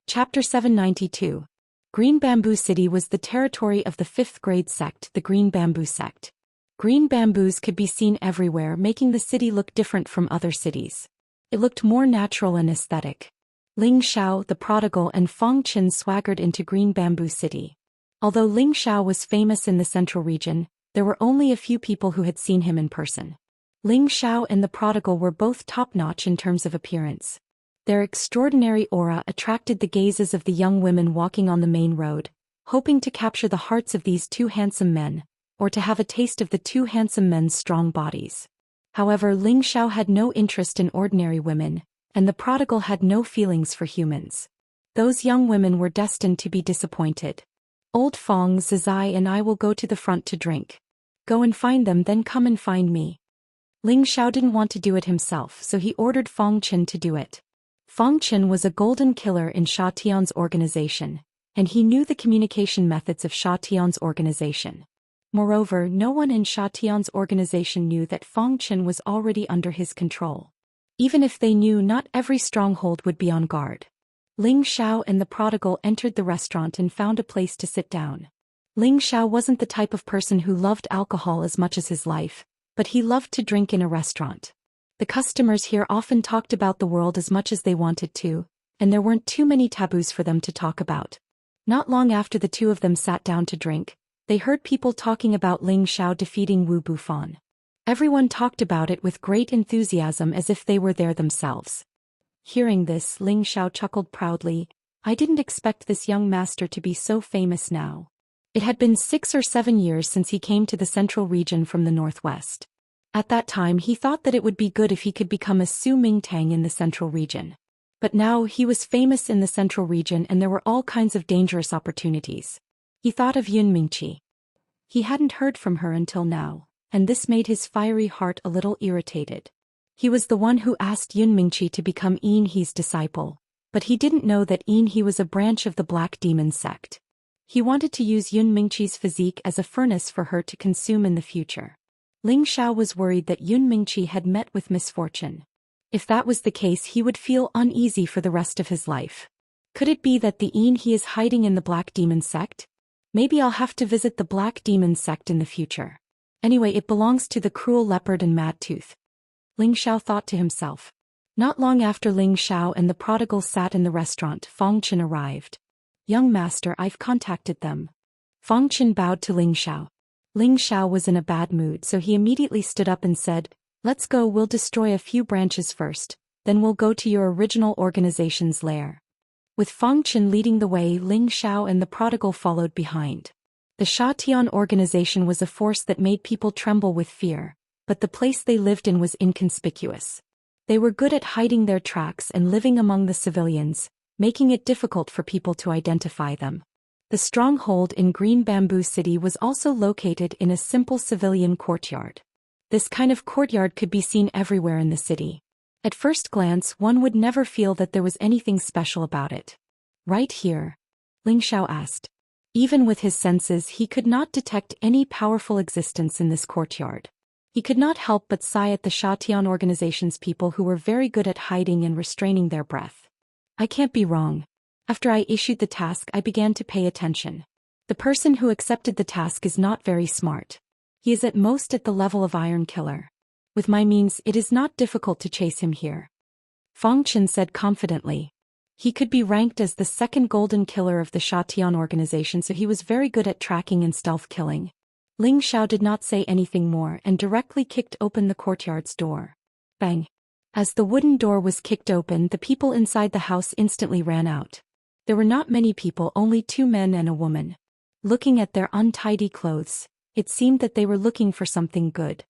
Chapter 792. Green Bamboo City was the territory of the 5th grade sect, the Green Bamboo sect. Green bamboos could be seen everywhere, making the city look different from other cities. It looked more natural and aesthetic. Ling Xiao, the prodigal, and Feng Qin swaggered into Green Bamboo City. Although Ling Xiao was famous in the central region, there were only a few people who had seen him in person. Ling Xiao and the prodigal were both top-notch in terms of appearance. Their extraordinary aura attracted the gazes of the young women walking on the main road, hoping to capture the hearts of these two handsome men, or to have a taste of the two handsome men's strong bodies. However, Ling Xiao had no interest in ordinary women, and the prodigal had no feelings for humans. Those young women were destined to be disappointed. Old Feng, Zizai and I will go to the front to drink. Go and find them, then come and find me. Ling Xiao didn't want to do it himself, so he ordered Feng Qin to do it. Feng Qin was a golden killer in Sha Tian's organization, and he knew the communication methods of Sha Tian's organization. Moreover, no one in Sha Tian's organization knew that Feng Qin was already under his control. Even if they knew, not every stronghold would be on guard. Ling Xiao and the prodigal entered the restaurant and found a place to sit down. Ling Xiao wasn't the type of person who loved alcohol as much as his life, but he loved to drink in a restaurant. The customers here often talked about the world as much as they wanted to, and there weren't too many taboos for them to talk about. Not long after the two of them sat down to drink, they heard people talking about Ling Xiao defeating Wu Bufan. Everyone talked about it with great enthusiasm as if they were there themselves. Hearing this, Ling Xiao chuckled proudly. I didn't expect this young master to be so famous now. It had been 6 or 7 years since he came to the central region from the northwest. At that time he thought that it would be good if he could become a Su Mingtang in the central region. But now he was famous in the central region and there were all kinds of dangerous opportunities. He thought of Yun Mingqi. He hadn't heard from her until now, and this made his fiery heart a little irritated. He was the one who asked Yun Mingqi to become Yin He's disciple, but he didn't know that Yin He was a branch of the Black Demon sect. He wanted to use Yun Mingqi's physique as a furnace for her to consume in the future. Ling Xiao was worried that Yun Mingqi had met with misfortune. If that was the case, he would feel uneasy for the rest of his life. Could it be that the Yin He is hiding in the Black Demon sect? Maybe I'll have to visit the Black Demon sect in the future. Anyway, it belongs to the cruel leopard and mad tooth. Ling Xiao thought to himself. Not long after Ling Xiao and the prodigal sat in the restaurant, Feng Qin arrived. Young master, I've contacted them. Feng Qin bowed to Ling Xiao. Ling Xiao was in a bad mood, so he immediately stood up and said, Let's go, we'll destroy a few branches first, then we'll go to your original organization's lair. With Feng Qin leading the way, Ling Xiao and the prodigal followed behind. The Sha Tian organization was a force that made people tremble with fear, but the place they lived in was inconspicuous. They were good at hiding their tracks and living among the civilians, making it difficult for people to identify them. The stronghold in Green Bamboo City was also located in a simple civilian courtyard. This kind of courtyard could be seen everywhere in the city. At first glance, one would never feel that there was anything special about it. Right here? Ling Xiao asked. Even with his senses, he could not detect any powerful existence in this courtyard. He could not help but sigh at the Sha Tian organization's people who were very good at hiding and restraining their breath. I can't be wrong. After I issued the task, I began to pay attention. The person who accepted the task is not very smart. He is at most at the level of Iron Killer. With my means, it is not difficult to chase him here. Feng Qin said confidently. He could be ranked as the 2nd golden killer of the Sha Tian organization, so he was very good at tracking and stealth killing. Ling Xiao did not say anything more and directly kicked open the courtyard's door. Bang! As the wooden door was kicked open, the people inside the house instantly ran out. There were not many people, only 2 men and a woman. Looking at their untidy clothes, it seemed that they were looking for something good.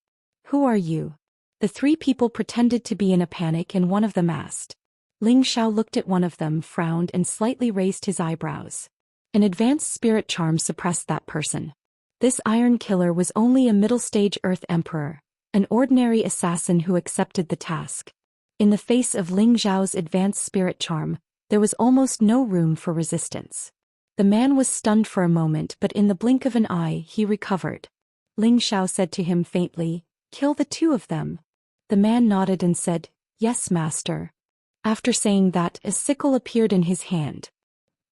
Who are you? The 3 people pretended to be in a panic and one of them asked. Ling Xiao looked at one of them, frowned and slightly raised his eyebrows. An advanced spirit charm suppressed that person. This Iron Killer was only a middle-stage Earth Emperor, an ordinary assassin who accepted the task. In the face of Ling Xiao's advanced spirit charm, there was almost no room for resistance. The man was stunned for a moment, but in the blink of an eye, he recovered. Ling Xiao said to him faintly, Kill the 2 of them. The man nodded and said, Yes, master. After saying that, a sickle appeared in his hand.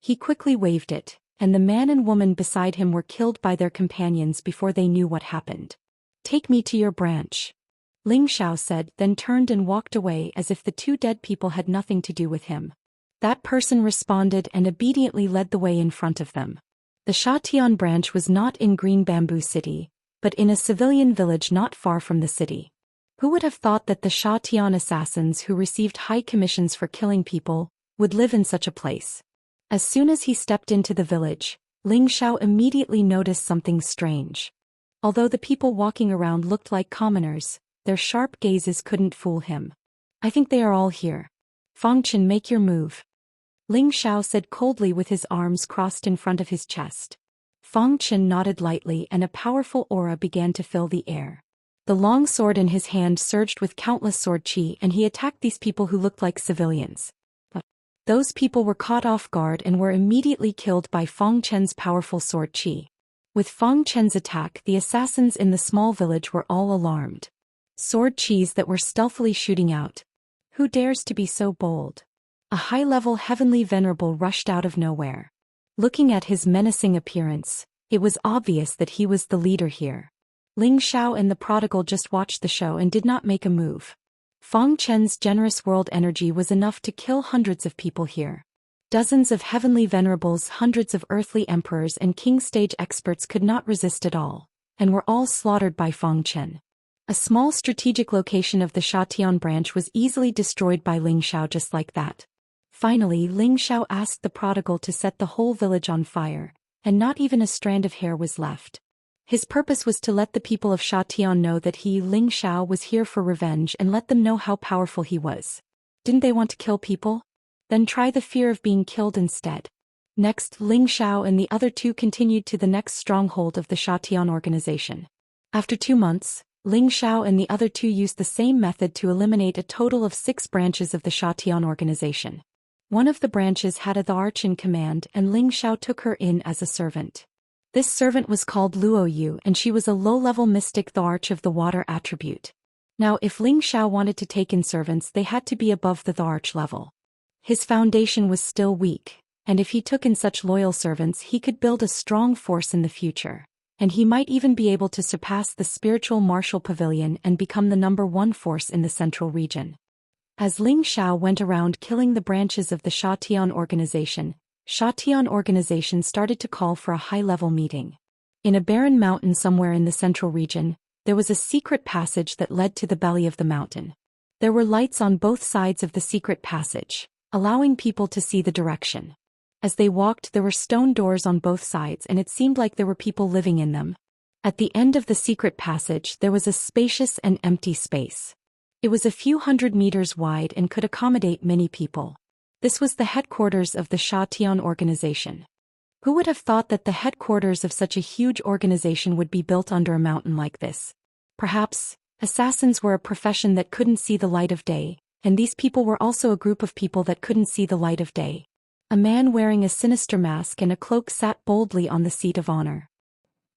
He quickly waved it, and the man and woman beside him were killed by their companions before they knew what happened. "Take me to your branch," Ling Xiao said, then turned and walked away as if the two dead people had nothing to do with him. That person responded and obediently led the way in front of them. The Xianxia branch was not in Green Bamboo City, but in a civilian village not far from the city. Who would have thought that the Xianxia assassins who received high commissions for killing people would live in such a place? As soon as he stepped into the village, Ling Xiao immediately noticed something strange. Although the people walking around looked like commoners, their sharp gazes couldn't fool him. "I think they are all here. Fangchen, make your move," Ling Xiao said coldly with his arms crossed in front of his chest. Fangchen nodded lightly and a powerful aura began to fill the air. The long sword in his hand surged with countless sword qi and he attacked these people who looked like civilians. But those people were caught off guard and were immediately killed by Fangchen's powerful sword qi. With Fangchen's attack, the assassins in the small village were all alarmed. Sword qis that were stealthily shooting out. Who dares to be so bold? A high-level heavenly venerable rushed out of nowhere. Looking at his menacing appearance, it was obvious that he was the leader here. Ling Xiao and the prodigal just watched the show and did not make a move. Fangchen's generous world energy was enough to kill hundreds of people here. Dozens of heavenly venerables, hundreds of earthly emperors and king stage experts could not resist at all, and were all slaughtered by Fangchen. A small strategic location of the Xianxia branch was easily destroyed by Ling Xiao just like that. Finally, Ling Xiao asked the prodigal to set the whole village on fire, and not even a strand of hair was left. His purpose was to let the people of Xianxia know that he, Ling Xiao, was here for revenge and let them know how powerful he was. Didn't they want to kill people? Then try the fear of being killed instead. Next, Ling Xiao and the other two continued to the next stronghold of the Xianxia organization. After 2 months, Ling Xiao and the other two used the same method to eliminate a total of 6 branches of the Xianxia organization. One of the branches had the arch in command and Ling Xiao took her in as a servant. This servant was called Luo Yu and she was a low-level mystic, the arch of the water attribute. Now if Ling Xiao wanted to take in servants, they had to be above the arch level. His foundation was still weak, and if he took in such loyal servants he could build a strong force in the future, and he might even be able to surpass the spiritual martial pavilion and become the #1 force in the central region. As Ling Xiao went around killing the branches of the Xianxia organization started to call for a high-level meeting. In a barren mountain somewhere in the central region, there was a secret passage that led to the belly of the mountain. There were lights on both sides of the secret passage, allowing people to see the direction. As they walked, there were stone doors on both sides and it seemed like there were people living in them. At the end of the secret passage there was a spacious and empty space. It was a few hundred meters wide and could accommodate many people. This was the headquarters of the Xianxia organization. Who would have thought that the headquarters of such a huge organization would be built under a mountain like this? Perhaps, assassins were a profession that couldn't see the light of day, and these people were also a group of people that couldn't see the light of day. A man wearing a sinister mask and a cloak sat boldly on the seat of honor.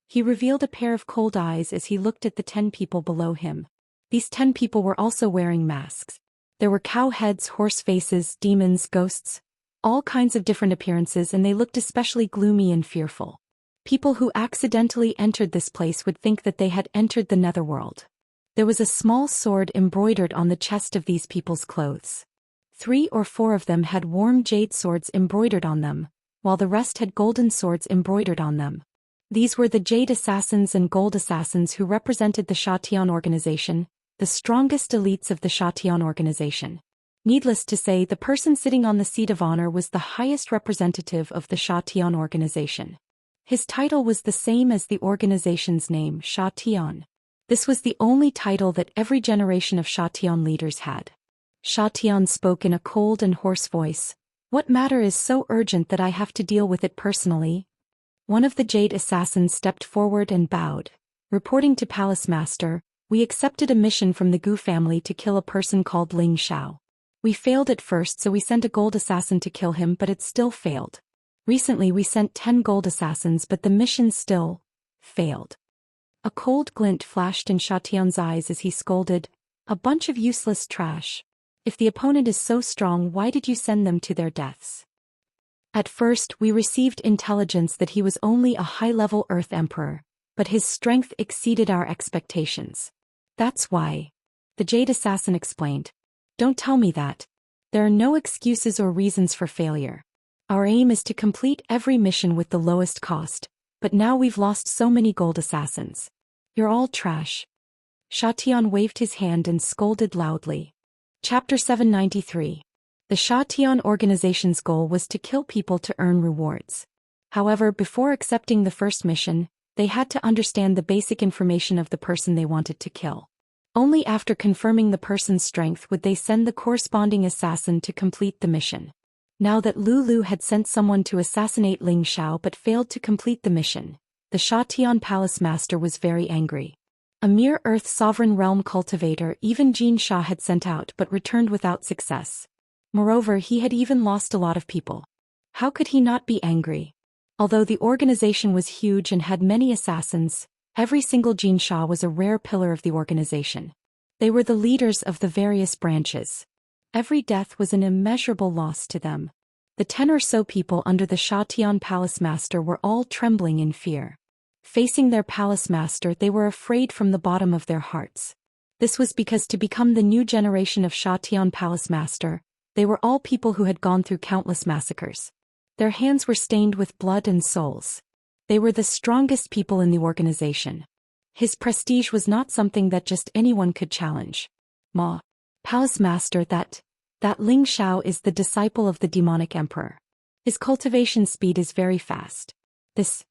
He revealed a pair of cold eyes as he looked at the 10 people below him. These 10 people were also wearing masks. There were cow heads, horse faces, demons, ghosts, all kinds of different appearances, and they looked especially gloomy and fearful. People who accidentally entered this place would think that they had entered the netherworld. There was a small sword embroidered on the chest of these people's clothes. 3 or 4 of them had warm jade swords embroidered on them, while the rest had golden swords embroidered on them. These were the Jade Assassins and Gold Assassins who represented the Xianxia organization, the strongest elites of the Xianxia organization. Needless to say, the person sitting on the seat of honor was the highest representative of the Xianxia organization. His title was the same as the organization's name, Xianxia. This was the only title that every generation of Xianxia leaders had. Xianxia spoke in a cold and hoarse voice. "What matter is so urgent that I have to deal with it personally?" One of the Jade Assassins stepped forward and bowed. Reporting to Palace Master, "We accepted a mission from the Gu family to kill a person called Ling Xiao. We failed at first, so we sent a gold assassin to kill him, but it still failed. Recently we sent 10 gold assassins, but the mission still failed." A cold glint flashed in Xianxia's eyes as he scolded, "A bunch of useless trash. If the opponent is so strong, why did you send them to their deaths?" At first we received intelligence that he was only a high-level Earth Emperor, but his strength exceeded our expectations. That's why. The Jade Assassin explained. Don't tell me that. There are no excuses or reasons for failure. Our aim is to complete every mission with the lowest cost, but now we've lost so many gold assassins. You're all trash. Xiao Tian waved his hand and scolded loudly. Chapter 793. The Xiao Tian organization's goal was to kill people to earn rewards. However, before accepting the first mission, they had to understand the basic information of the person they wanted to kill. Only after confirming the person's strength would they send the corresponding assassin to complete the mission. Now that Lulu had sent someone to assassinate Ling Xiao but failed to complete the mission, the Xiao Tian Palace Master was very angry. A mere Earth Sovereign Realm cultivator even Jin Sha had sent out but returned without success. Moreover, he had even lost a lot of people. How could he not be angry? Although the organization was huge and had many assassins, every single Jin Sha was a rare pillar of the organization. They were the leaders of the various branches. Every death was an immeasurable loss to them. The 10 or so people under the Xiao Tian Palace Master were all trembling in fear. Facing their palace master, they were afraid from the bottom of their hearts. This was because to become the new generation of Xiao Tian Palace Master, they were all people who had gone through countless massacres. Their hands were stained with blood and souls. They were the strongest people in the organization. His prestige was not something that just anyone could challenge. Palace Master, that Ling Xiao is the disciple of the demonic emperor. His cultivation speed is very fast. This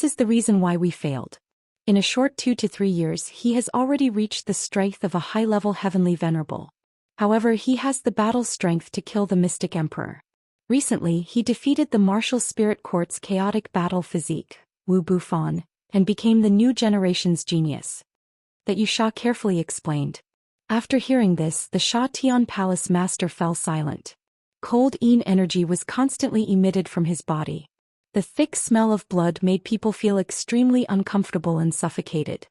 is the reason why we failed. In a short 2 to 3 years he has already reached the strength of a high-level heavenly venerable. However, he has the battle strength to kill the mystic emperor. Recently he defeated the martial spirit court's chaotic battle physique, Wu Bufan, and became the new generation's genius. That Yusha carefully explained. After hearing this, the Xiao Tian Palace Master fell silent. Cold Yin energy was constantly emitted from his body. The thick smell of blood made people feel extremely uncomfortable and suffocated.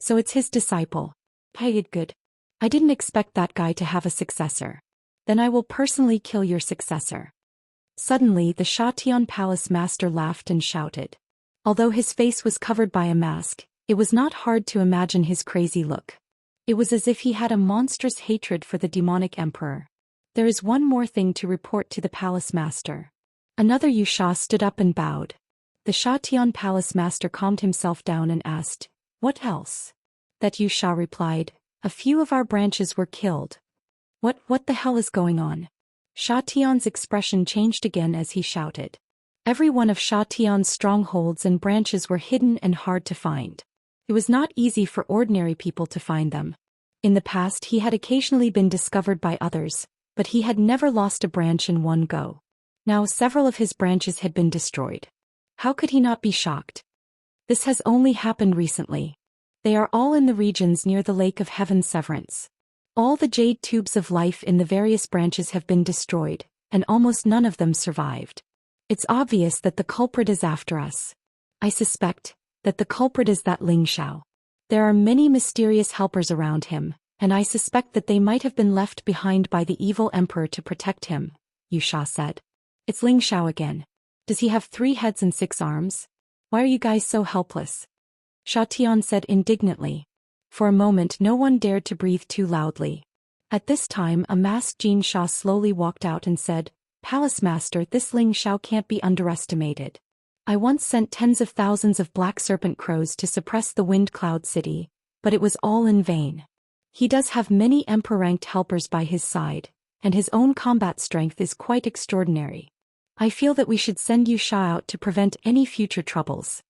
So it's his disciple. Good. I didn't expect that guy to have a successor. Then I will personally kill your successor. Suddenly the Xiao Tian Palace Master laughed and shouted. Although his face was covered by a mask, it was not hard to imagine his crazy look. It was as if he had a monstrous hatred for the demonic emperor. There is one more thing to report to the Palace Master. Another Yusha stood up and bowed. The Xiao Tian Palace Master calmed himself down and asked, "What else?" That Yusha replied, "A few of our branches were killed." What the hell is going on? Xiao Tian's expression changed again as he shouted. Every one of Xiao Tian's strongholds and branches were hidden and hard to find. It was not easy for ordinary people to find them. In the past he had occasionally been discovered by others, but he had never lost a branch in one go. Now several of his branches had been destroyed. How could he not be shocked? This has only happened recently. They are all in the regions near the Lake of Heaven Severance. All the jade tubes of life in the various branches have been destroyed, and almost none of them survived. It's obvious that the culprit is after us. I suspect that the culprit is that Ling Xiao. There are many mysterious helpers around him, and I suspect that they might have been left behind by the evil emperor to protect him, Yusha said. It's Ling Xiao again. Does he have 3 heads and 6 arms? Why are you guys so helpless? Xiao Tian said indignantly. For a moment no one dared to breathe too loudly. At this time a masked Jin Sha slowly walked out and said, "Palace Master, this Ling Xiao can't be underestimated. I once sent tens of thousands of black serpent crows to suppress the Wind Cloud City, but it was all in vain. He does have many emperor-ranked helpers by his side, and his own combat strength is quite extraordinary. I feel that we should send Yusha out to prevent any future troubles."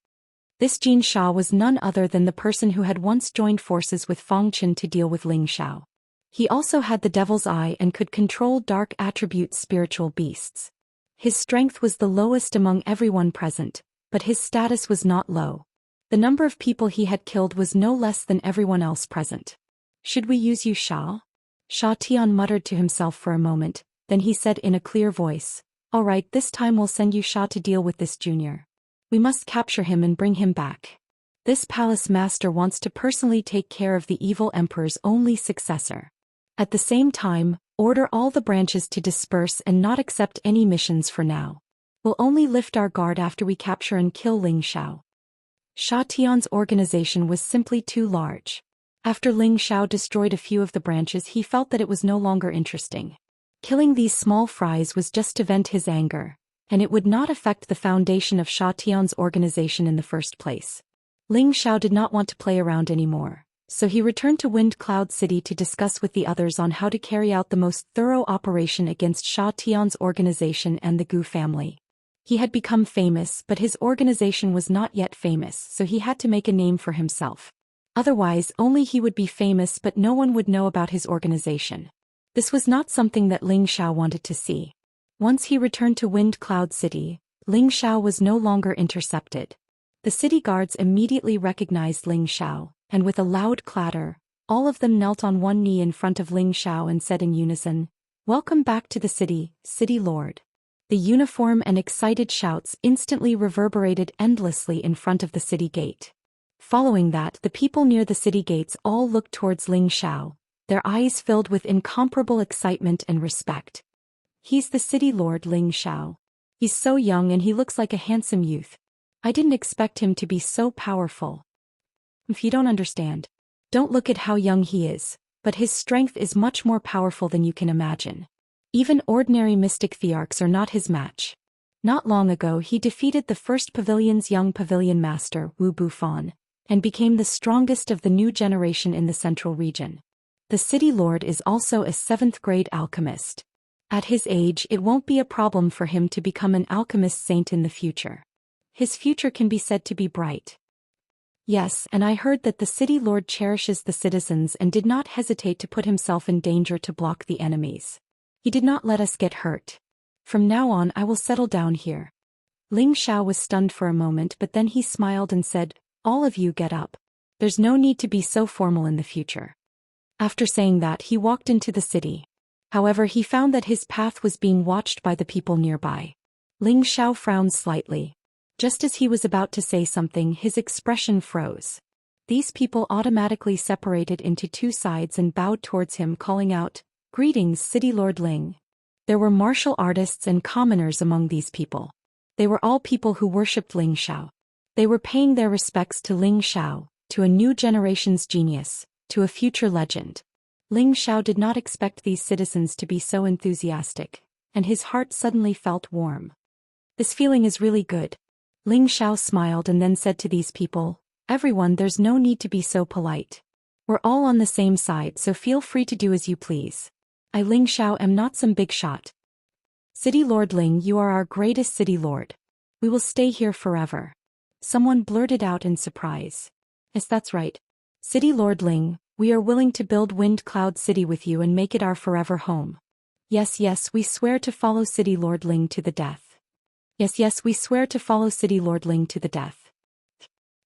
This Jin Sha was none other than the person who had once joined forces with Fang Chen to deal with Ling Xiao. He also had the Devil's Eye and could control dark attribute spiritual beasts. His strength was the lowest among everyone present, but his status was not low. The number of people he had killed was no less than everyone else present. Should we use Yusha? Xiao Tian muttered to himself for a moment, then he said in a clear voice, "All right, this time we'll send Yusha to deal with this junior. We must capture him and bring him back. This palace master wants to personally take care of the evil emperor's only successor. At the same time, order all the branches to disperse and not accept any missions for now. We'll only lift our guard after we capture and kill Ling Xiao. Sha Tian's organization was simply too large. After Ling Xiao destroyed a few of the branches, he felt that it was no longer interesting. Killing these small fries was just to vent his anger, and it would not affect the foundation of Sha Tian's organization in the first place. Ling Xiao did not want to play around anymore, so he returned to Wind Cloud City to discuss with the others on how to carry out the most thorough operation against Sha Tian's organization and the Gu family. He had become famous, but his organization was not yet famous, so he had to make a name for himself. Otherwise, only he would be famous but no one would know about his organization. This was not something that Ling Xiao wanted to see. Once he returned to Wind Cloud City, Ling Xiao was no longer intercepted. The city guards immediately recognized Ling Xiao, and with a loud clatter, all of them knelt on one knee in front of Ling Xiao and said in unison, "Welcome back to the city, City Lord." The uniform and excited shouts instantly reverberated endlessly in front of the city gate. Following that, the people near the city gates all looked towards Ling Xiao, their eyes filled with incomparable excitement and respect. "He's the city lord Ling Xiao. He's so young and he looks like a handsome youth. I didn't expect him to be so powerful." If you don't understand, don't look at how young he is, but his strength is much more powerful than you can imagine. Even ordinary mystic thearchs are not his match. Not long ago he defeated the first pavilion's young pavilion master, Wu Bufan, and became the strongest of the new generation in the central region. The city lord is also a 7th grade alchemist. At his age, it won't be a problem for him to become an alchemist saint in the future. His future can be said to be bright. Yes, and I heard that the city lord cherishes the citizens and did not hesitate to put himself in danger to block the enemies. He did not let us get hurt. From now on I will settle down here. Ling Xiao was stunned for a moment, but then he smiled and said, "All of you get up. There's no need to be so formal in the future." After saying that, he walked into the city. However, he found that his path was being watched by the people nearby. Ling Xiao frowned slightly. Just as he was about to say something, his expression froze. These people automatically separated into two sides and bowed towards him, calling out, "Greetings, City Lord Ling." There were martial artists and commoners among these people. They were all people who worshipped Ling Xiao. They were paying their respects to Ling Xiao, to a new generation's genius, to a future legend. Ling Xiao did not expect these citizens to be so enthusiastic, and his heart suddenly felt warm. This feeling is really good. Ling Xiao smiled and then said to these people, "Everyone, there's no need to be so polite. We're all on the same side, so feel free to do as you please. I, Ling Xiao, am not some big shot. City Lord Ling, you are our greatest city lord. We will stay here forever." Someone blurted out in surprise. "Yes, that's right. City Lord Ling, we are willing to build Wind Cloud City with you and make it our forever home. Yes, yes, we swear to follow City Lord Ling to the death. Yes, yes, we swear to follow City Lord Ling to the death."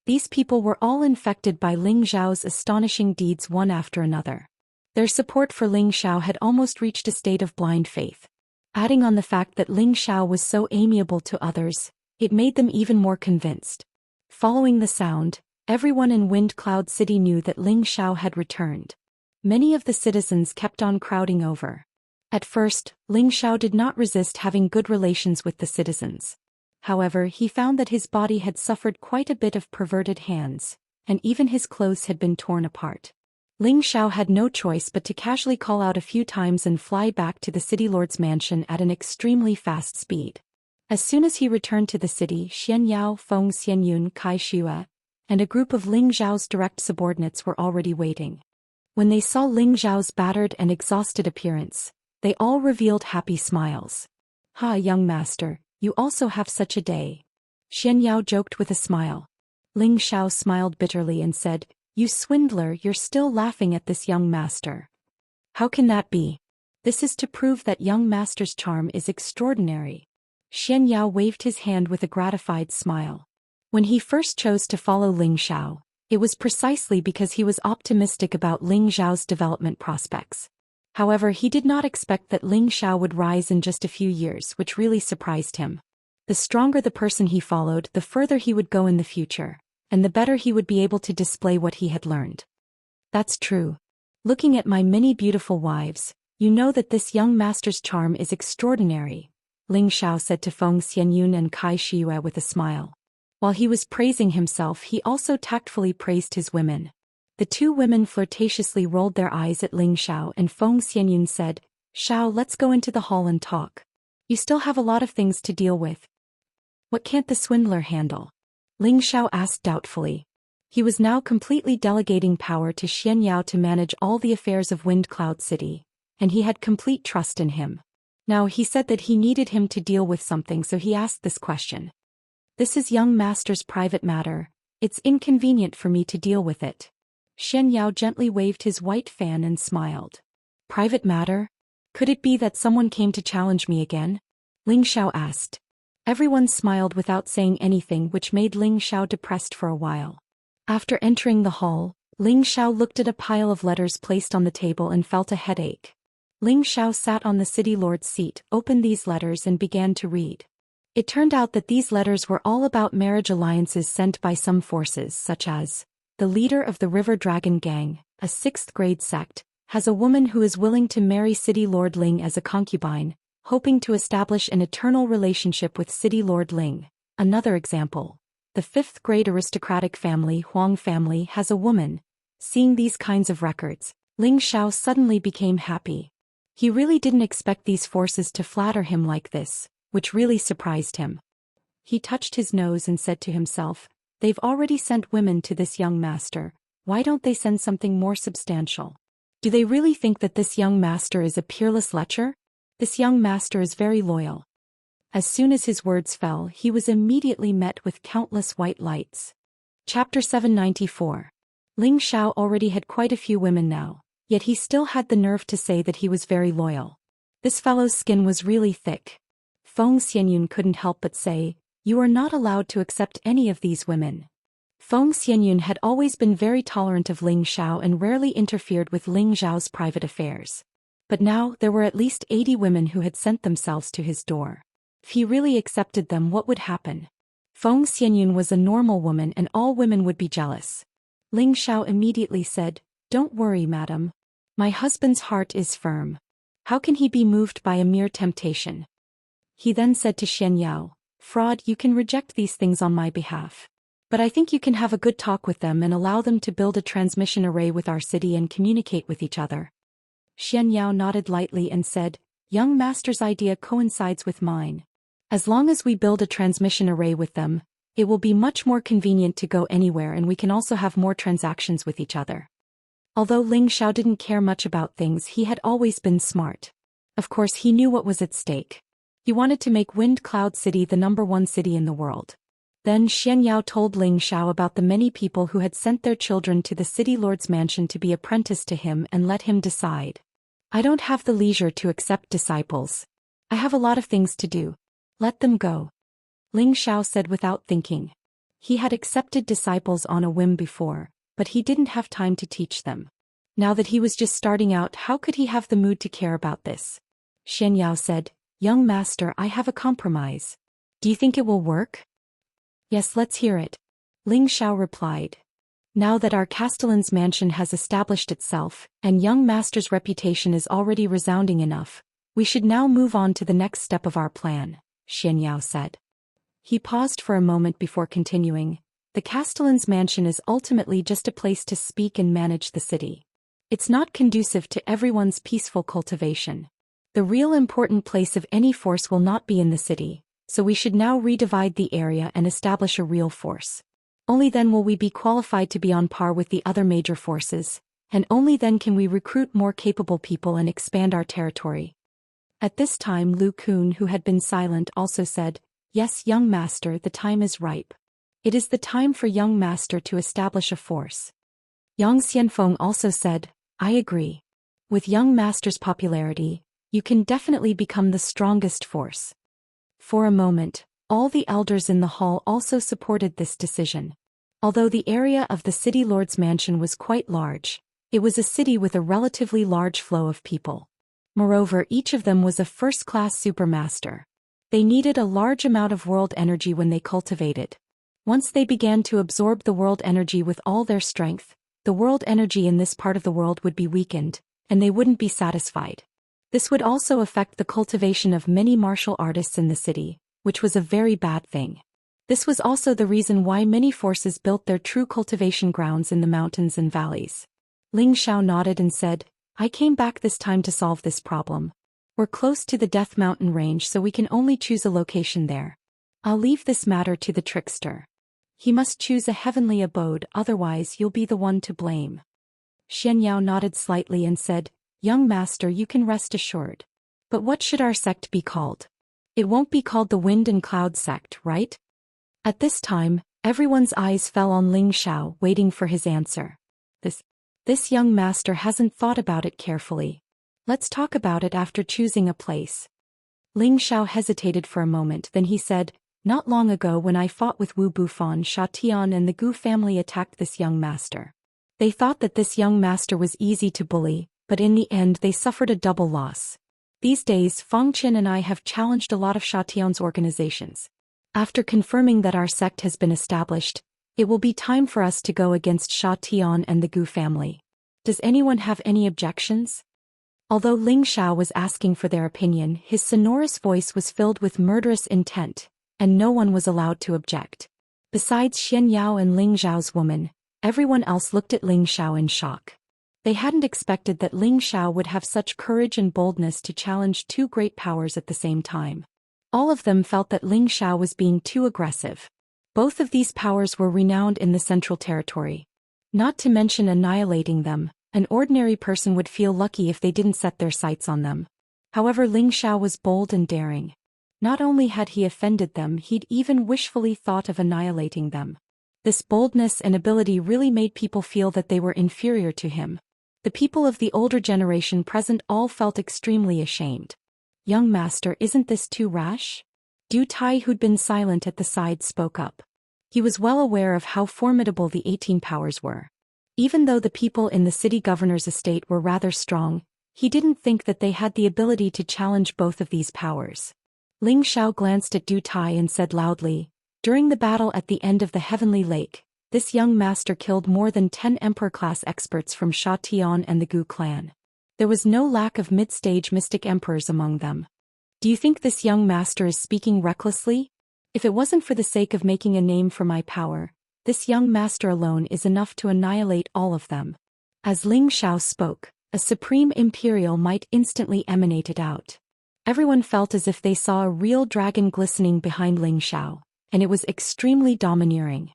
These people were all infected by Ling Xiao's astonishing deeds one after another. Their support for Ling Xiao had almost reached a state of blind faith. Adding on the fact that Ling Xiao was so amiable to others, it made them even more convinced. Following the sound, everyone in Wind Cloud City knew that Ling Xiao had returned. Many of the citizens kept on crowding over. At first, Ling Xiao did not resist having good relations with the citizens. However, he found that his body had suffered quite a bit of perverted hands, and even his clothes had been torn apart. Ling Xiao had no choice but to casually call out a few times and fly back to the city lord's mansion at an extremely fast speed. As soon as he returned to the city, Xian Yao, Feng Xianyun, Kai Shua, and a group of Ling Zhao's direct subordinates were already waiting. When they saw Ling Zhao's battered and exhausted appearance, they all revealed happy smiles. "Ha, young master, you also have such a day." Xian Yao joked with a smile. Ling Xiao smiled bitterly and said, "You swindler, you're still laughing at this young master. How can that be? This is to prove that young master's charm is extraordinary." Xian Yao waved his hand with a gratified smile. When he first chose to follow Ling Xiao, it was precisely because he was optimistic about Ling Xiao's development prospects. However, he did not expect that Ling Xiao would rise in just a few years, which really surprised him. The stronger the person he followed, the further he would go in the future, and the better he would be able to display what he had learned. "That's true. Looking at my many beautiful wives, you know that this young master's charm is extraordinary," Ling Xiao said to Feng Xianyun and Kai Shiyue with a smile. While he was praising himself, he also tactfully praised his women. The two women flirtatiously rolled their eyes at Ling Xiao, and Feng Xianyun said, "Xiao, let's go into the hall and talk. You still have a lot of things to deal with. What can't the swindler handle?" Ling Xiao asked doubtfully. He was now completely delegating power to Xianyao to manage all the affairs of Wind Cloud City, and he had complete trust in him. Now he said that he needed him to deal with something, so he asked this question. "This is young master's private matter. It's inconvenient for me to deal with it." Xianyao gently waved his white fan and smiled. "Private matter? Could it be that someone came to challenge me again?" Ling Xiao asked. Everyone smiled without saying anything, which made Ling Xiao depressed for a while. After entering the hall, Ling Xiao looked at a pile of letters placed on the table and felt a headache. Ling Xiao sat on the city lord's seat, opened these letters and began to read. It turned out that these letters were all about marriage alliances sent by some forces, such as, the leader of the River Dragon Gang, a 6th grade sect, has a woman who is willing to marry City Lord Ling as a concubine, hoping to establish an eternal relationship with City Lord Ling. Another example, the 5th grade aristocratic family Huang family has a woman. Seeing these kinds of records, Ling Xiao suddenly became happy. He really didn't expect these forces to flatter him like this, which really surprised him. He touched his nose and said to himself, "They've already sent women to this young master, why don't they send something more substantial? Do they really think that this young master is a peerless lecher? This young master is very loyal." As soon as his words fell, he was immediately met with countless white lights. Chapter 794. Ling Xiao already had quite a few women now, yet he still had the nerve to say that he was very loyal. This fellow's skin was really thick. Feng Xianyun couldn't help but say, "You are not allowed to accept any of these women." Feng Xianyun had always been very tolerant of Ling Xiao and rarely interfered with Ling Xiao's private affairs. But now there were at least 80 women who had sent themselves to his door. If he really accepted them, what would happen? Feng Xianyun was a normal woman and all women would be jealous. Ling Xiao immediately said, "Don't worry, madam. My husband's heart is firm. How can he be moved by a mere temptation?" He then said to Xianyao, "Fraud, you can reject these things on my behalf. But I think you can have a good talk with them and allow them to build a transmission array with our city and communicate with each other." Xianyao nodded lightly and said, "Young master's idea coincides with mine. As long as we build a transmission array with them, it will be much more convenient to go anywhere, and we can also have more transactions with each other." Although Ling Xiao didn't care much about things, he had always been smart. Of course, he knew what was at stake. He wanted to make Wind Cloud City the #1 city in the world. Then Xianyao told Ling Xiao about the many people who had sent their children to the city lord's mansion to be apprenticed to him and let him decide. "I don't have the leisure to accept disciples. I have a lot of things to do. Let them go," Ling Xiao said without thinking. He had accepted disciples on a whim before, but he didn't have time to teach them. Now that he was just starting out, how could he have the mood to care about this? Xianyao said, "Young master, I have a compromise. Do you think it will work?" "Yes, let's hear it," Ling Xiao replied. "Now that our castellan's mansion has established itself, and young master's reputation is already resounding enough, we should now move on to the next step of our plan," Xianyao said. He paused for a moment before continuing. "The castellan's mansion is ultimately just a place to speak and manage the city. It's not conducive to everyone's peaceful cultivation. The real important place of any force will not be in the city, so we should now redivide the area and establish a real force. Only then will we be qualified to be on par with the other major forces, and only then can we recruit more capable people and expand our territory." At this time Lu Kun, who had been silent, also said, "Yes, young master, the time is ripe. It is the time for young master to establish a force." Yang Xianfeng also said, "I agree. With young master's popularity, you can definitely become the strongest force." For a moment, all the elders in the hall also supported this decision. Although the area of the city lord's mansion was quite large, it was a city with a relatively large flow of people. Moreover, each of them was a first-class supermaster. They needed a large amount of world energy when they cultivated. Once they began to absorb the world energy with all their strength, the world energy in this part of the world would be weakened, and they wouldn't be satisfied. This would also affect the cultivation of many martial artists in the city, which was a very bad thing. This was also the reason why many forces built their true cultivation grounds in the mountains and valleys. Ling Xiao nodded and said, I came back this time to solve this problem. We're close to the Death Mountain range, so we can only choose a location there. I'll leave this matter to the trickster. He must choose a heavenly abode, otherwise you'll be the one to blame. Xianyao nodded slightly and said, Young master, you can rest assured. But what should our sect be called? It won't be called the Wind and Cloud sect, right? At this time, everyone's eyes fell on Ling Xiao, waiting for his answer. This young master hasn't thought about it carefully. Let's talk about it after choosing a place. Ling Xiao hesitated for a moment, then he said, Not long ago when I fought with Wu Bufan, Sha Tian and the Gu family attacked this young master. They thought that this young master was easy to bully, but in the end they suffered a double loss. These days Feng Qin and I have challenged a lot of Sha Tian's organizations. After confirming that our sect has been established, it will be time for us to go against Sha Tian and the Gu family. Does anyone have any objections? Although Ling Xiao was asking for their opinion, his sonorous voice was filled with murderous intent, and no one was allowed to object. Besides Xian Yao and Ling Xiao's woman, everyone else looked at Ling Xiao in shock. They hadn't expected that Ling Xiao would have such courage and boldness to challenge two great powers at the same time. All of them felt that Ling Xiao was being too aggressive. Both of these powers were renowned in the Central Territory. Not to mention annihilating them, an ordinary person would feel lucky if they didn't set their sights on them. However, Ling Xiao was bold and daring. Not only had he offended them, he'd even wishfully thought of annihilating them. This boldness and ability really made people feel that they were inferior to him. The people of the older generation present all felt extremely ashamed. Young master, isn't this too rash? Du Tai, who'd been silent at the side, spoke up. He was well aware of how formidable the 18 powers were. Even though the people in the city governor's estate were rather strong, he didn't think that they had the ability to challenge both of these powers. Ling Xiao glanced at Du Tai and said loudly, During the battle at the end of the Heavenly Lake, this young master killed more than 10 Emperor-class experts from Sha Tian and the Gu clan. There was no lack of mid-stage mystic emperors among them. Do you think this young master is speaking recklessly? If it wasn't for the sake of making a name for my power, this young master alone is enough to annihilate all of them. As Ling Xiao spoke, a supreme imperial might instantly emanated out. Everyone felt as if they saw a real dragon glistening behind Ling Xiao, and it was extremely domineering.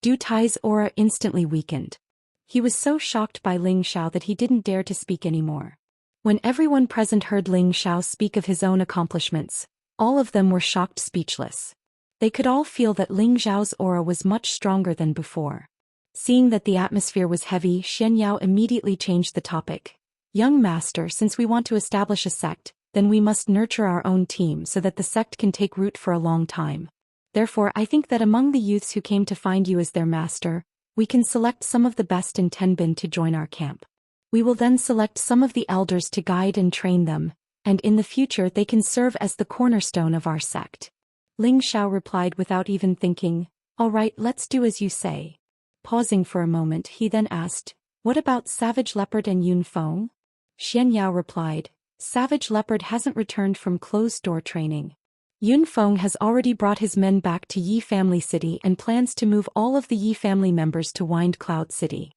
Du Tai's aura instantly weakened. He was so shocked by Ling Xiao that he didn't dare to speak anymore. When everyone present heard Ling Xiao speak of his own accomplishments, all of them were shocked speechless. They could all feel that Ling Xiao's aura was much stronger than before. Seeing that the atmosphere was heavy, Xian Yao immediately changed the topic. Young master, since we want to establish a sect, then we must nurture our own team so that the sect can take root for a long time. Therefore, I think that among the youths who came to find you as their master, we can select some of the best in Tenbin to join our camp. We will then select some of the elders to guide and train them, and in the future they can serve as the cornerstone of our sect. Ling Xiao replied without even thinking, All right, let's do as you say. Pausing for a moment, he then asked, What about Savage Leopard and Yun Feng? Xian Yao replied, Savage Leopard hasn't returned from closed-door training. Yun Feng has already brought his men back to Yi Family City and plans to move all of the Yi family members to Wind Cloud City.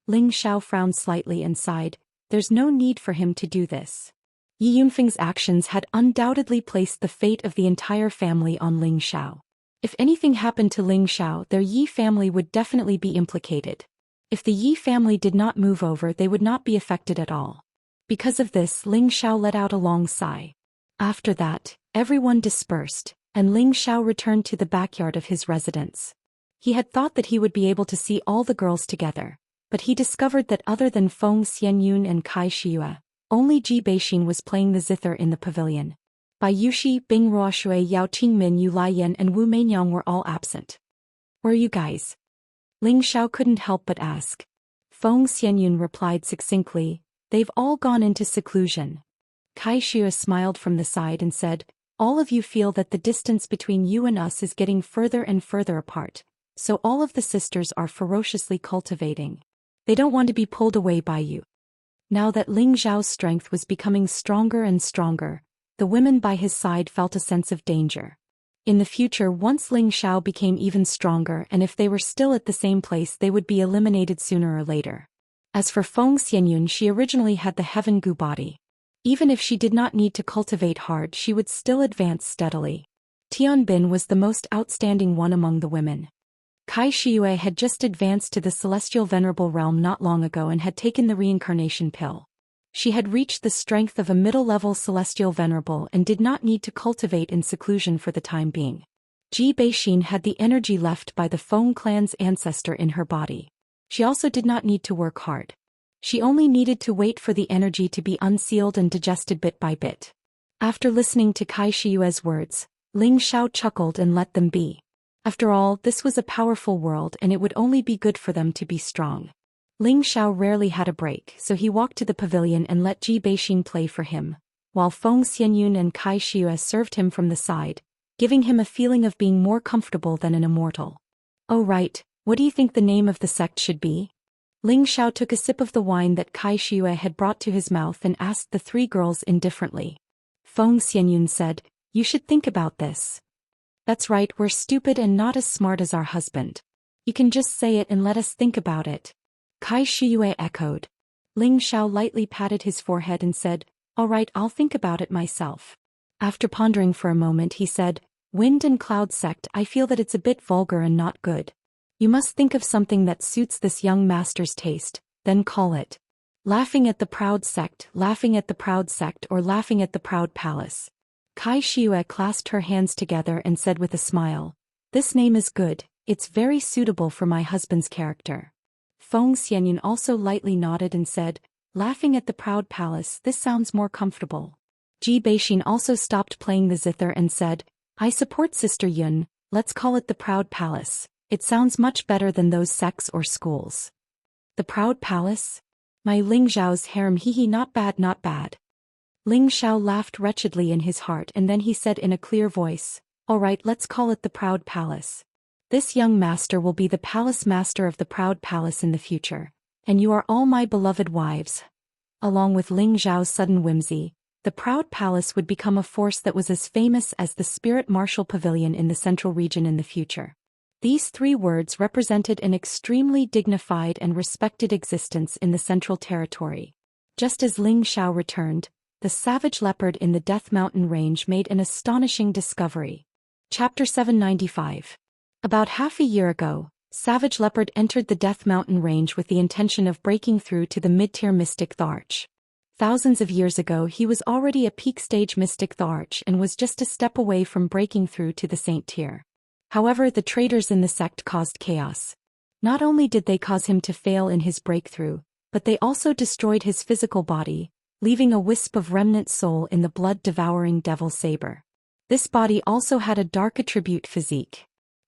Ling Xiao frowned slightly and sighed, There's no need for him to do this. Yi Yunfeng's actions had undoubtedly placed the fate of the entire family on Ling Xiao. If anything happened to Ling Xiao, their Yi family would definitely be implicated. If the Yi family did not move over, they would not be affected at all. Because of this, Ling Xiao let out a long sigh. After that, everyone dispersed, and Ling Xiao returned to the backyard of his residence. He had thought that he would be able to see all the girls together, but he discovered that other than Feng Xianyun and Kai Shiyue, only Ji Beixin was playing the zither in the pavilion. Bai Yushi, Bing Ruoshui, Yao Qingmin, Yu Laiyan and Wu Meinyang were all absent. Where are you guys? Ling Xiao couldn't help but ask. Feng Xianyun replied succinctly, They've all gone into seclusion. Kai Shiyue smiled from the side and said, All of you feel that the distance between you and us is getting further and further apart, so all of the sisters are ferociously cultivating. They don't want to be pulled away by you. Now that Ling Zhao's strength was becoming stronger and stronger, the women by his side felt a sense of danger. In the future, once Ling Zhao became even stronger, and if they were still at the same place, they would be eliminated sooner or later. As for Feng Xianyun, she originally had the Heaven Gu body. Even if she did not need to cultivate hard, she would still advance steadily. Tianbin was the most outstanding one among the women. Kai Shiyue had just advanced to the Celestial Venerable Realm not long ago and had taken the reincarnation pill. She had reached the strength of a middle-level Celestial Venerable and did not need to cultivate in seclusion for the time being. Ji Beixin had the energy left by the Feng clan's ancestor in her body. She also did not need to work hard. She only needed to wait for the energy to be unsealed and digested bit by bit. After listening to Kai Shiyue's words, Ling Zhao chuckled and let them be. After all, this was a powerful world and it would only be good for them to be strong. Ling Zhao rarely had a break, so he walked to the pavilion and let Ji Beixin play for him, while Feng Xianyun and Kai Shiyue served him from the side, giving him a feeling of being more comfortable than an immortal. Oh right, what do you think the name of the sect should be? Ling Zhao took a sip of the wine that Kai Shiyue had brought to his mouth and asked the three girls indifferently. Feng Xianyun said, "You should think about this." "That's right, we're stupid and not as smart as our husband. You can just say it and let us think about it." Kai Shiyue echoed. Ling Zhao lightly patted his forehead and said, "All right, I'll think about it myself." After pondering for a moment, he said, "Wind and Cloud Sect, I feel that it's a bit vulgar and not good. You must think of something that suits this young master's taste, then call it Laughing at the Proud Sect, Laughing at the Proud Sect, or Laughing at the Proud Palace." Kai Shiyue clasped her hands together and said with a smile, "This name is good, it's very suitable for my husband's character." Feng Xianyun also lightly nodded and said, "Laughing at the Proud Palace, this sounds more comfortable." Ji Beixin also stopped playing the zither and said, "I support Sister Yun, let's call it the Proud Palace. It sounds much better than those sects or schools." "The Proud Palace? My Ling Zhao's harem, hee, not bad, not bad." Ling Zhao laughed wretchedly in his heart and then he said in a clear voice, "All right, let's call it the Proud Palace. This young master will be the palace master of the Proud Palace in the future, and you are all my beloved wives." Along with Ling Zhao's sudden whimsy, the Proud Palace would become a force that was as famous as the Spirit Martial Pavilion in the Central Region in the future. These three words represented an extremely dignified and respected existence in the Central Territory. Just as Ling Zhao returned, the savage leopard in the Death Mountain range made an astonishing discovery. Chapter 795. About half a year ago, Savage Leopard entered the Death Mountain range with the intention of breaking through to the mid-tier Mystic Tharch. Thousands of years ago he was already a peak-stage Mystic Tharch and was just a step away from breaking through to the Saint tier. However, the traitors in the sect caused chaos. Not only did they cause him to fail in his breakthrough, but they also destroyed his physical body, leaving a wisp of remnant soul in the blood-devouring Devil Saber. This body also had a dark attribute physique.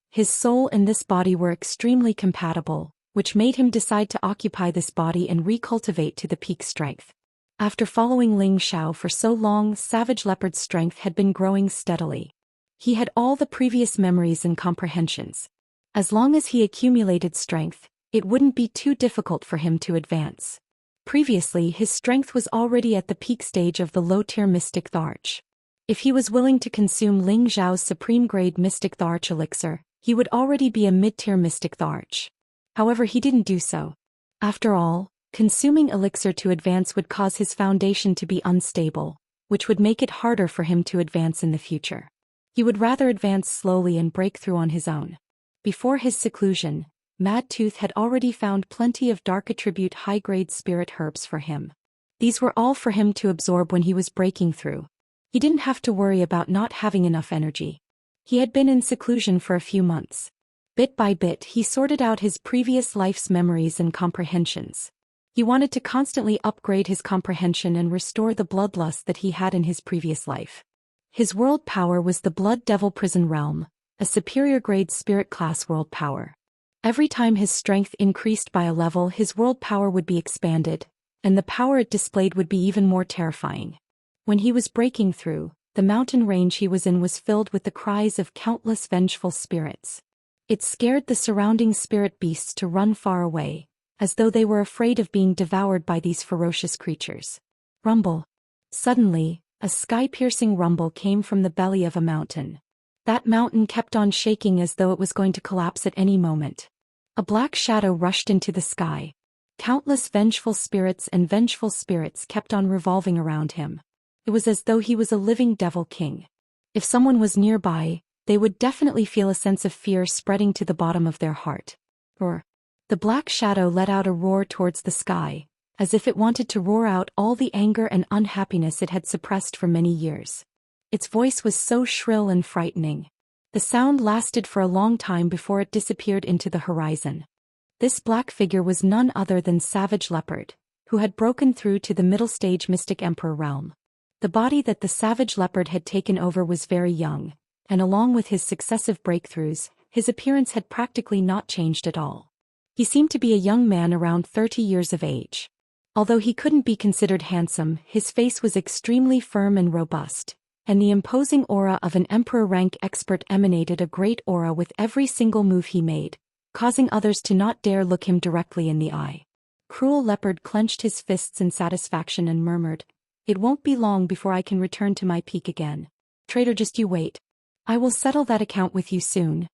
His soul and this body were extremely compatible, which made him decide to occupy this body and recultivate to the peak strength. After following Ling Zhao for so long, Savage Leopard's strength had been growing steadily. He had all the previous memories and comprehensions. As long as he accumulated strength, it wouldn't be too difficult for him to advance. Previously, his strength was already at the peak stage of the low-tier Mystic Tharch. If he was willing to consume Ling Zhao's supreme-grade Mystic Tharch elixir, he would already be a mid-tier Mystic Tharch. However, he didn't do so. After all, consuming elixir to advance would cause his foundation to be unstable, which would make it harder for him to advance in the future. He would rather advance slowly and break through on his own. Before his seclusion, Mad Tooth had already found plenty of dark attribute high-grade spirit herbs for him. These were all for him to absorb when he was breaking through. He didn't have to worry about not having enough energy. He had been in seclusion for a few months. Bit by bit he sorted out his previous life's memories and comprehensions. He wanted to constantly upgrade his comprehension and restore the bloodlust that he had in his previous life. His world power was the Blood Devil Prison Realm, a superior grade spirit class world power. Every time his strength increased by a level, his world power would be expanded, and the power it displayed would be even more terrifying. When he was breaking through, the mountain range he was in was filled with the cries of countless vengeful spirits. It scared the surrounding spirit beasts to run far away, as though they were afraid of being devoured by these ferocious creatures. Rumble. Suddenly, a sky-piercing rumble came from the belly of a mountain. That mountain kept on shaking as though it was going to collapse at any moment. A black shadow rushed into the sky. Countless vengeful spirits kept on revolving around him. It was as though he was a living devil king. If someone was nearby, they would definitely feel a sense of fear spreading to the bottom of their heart. Roar. The black shadow let out a roar towards the sky, as if it wanted to roar out all the anger and unhappiness it had suppressed for many years. Its voice was so shrill and frightening. The sound lasted for a long time before it disappeared into the horizon. This black figure was none other than Savage Leopard, who had broken through to the middle stage Mystic Emperor realm. The body that the Savage Leopard had taken over was very young, and along with his successive breakthroughs, his appearance had practically not changed at all. He seemed to be a young man around 30 years of age. Although he couldn't be considered handsome, his face was extremely firm and robust, and the imposing aura of an emperor-rank expert emanated a great aura with every single move he made, causing others to not dare look him directly in the eye. Cruel Leopard clenched his fists in satisfaction and murmured, "It won't be long before I can return to my peak again. Traitor, just you wait. I will settle that account with you soon."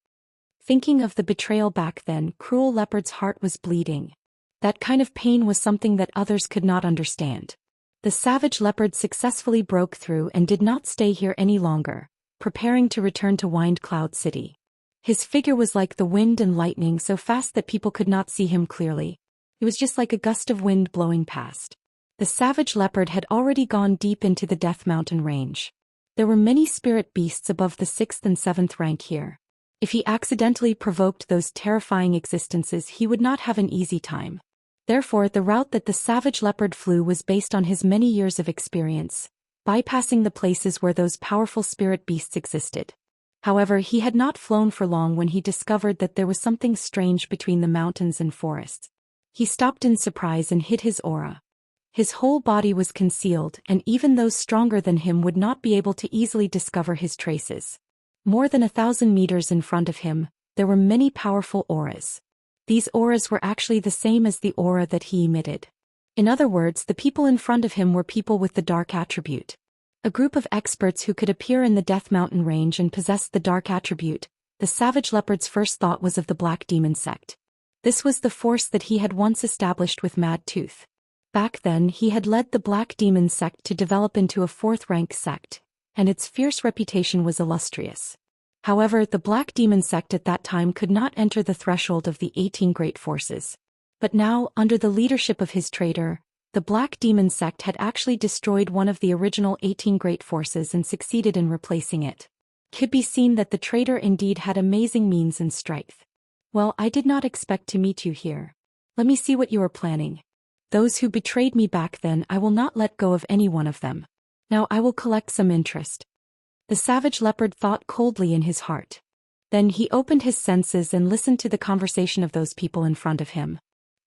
Thinking of the betrayal back then, Cruel Leopard's heart was bleeding. That kind of pain was something that others could not understand. The Savage Leopard successfully broke through and did not stay here any longer, preparing to return to Wind Cloud City. His figure was like the wind and lightning, so fast that people could not see him clearly. It was just like a gust of wind blowing past. The Savage Leopard had already gone deep into the Death Mountain range. There were many spirit beasts above the 6th and 7th rank here. If he accidentally provoked those terrifying existences, he would not have an easy time. Therefore, the route that the Savage Leopard flew was based on his many years of experience, bypassing the places where those powerful spirit beasts existed. However, he had not flown for long when he discovered that there was something strange between the mountains and forests. He stopped in surprise and hid his aura. His whole body was concealed, and even those stronger than him would not be able to easily discover his traces. More than 1,000 meters in front of him, there were many powerful auras. These auras were actually the same as the aura that he emitted. In other words, the people in front of him were people with the dark attribute. A group of experts who could appear in the Death Mountain range and possessed the dark attribute. The Savage Leopard's first thought was of the Black Demon sect. This was the force that he had once established with Mad Tooth. Back then, he had led the Black Demon sect to develop into a 4th-rank sect, and its fierce reputation was illustrious. However, the Black Demon sect at that time could not enter the threshold of the 18 great forces. But now, under the leadership of his traitor, the Black Demon sect had actually destroyed one of the original 18 great forces and succeeded in replacing it. It could be seen that the traitor indeed had amazing means and strength. "Well, I did not expect to meet you here. Let me see what you are planning. Those who betrayed me back then, I will not let go of any one of them. Now I will collect some interest." The Savage Leopard thought coldly in his heart. Then he opened his senses and listened to the conversation of those people in front of him.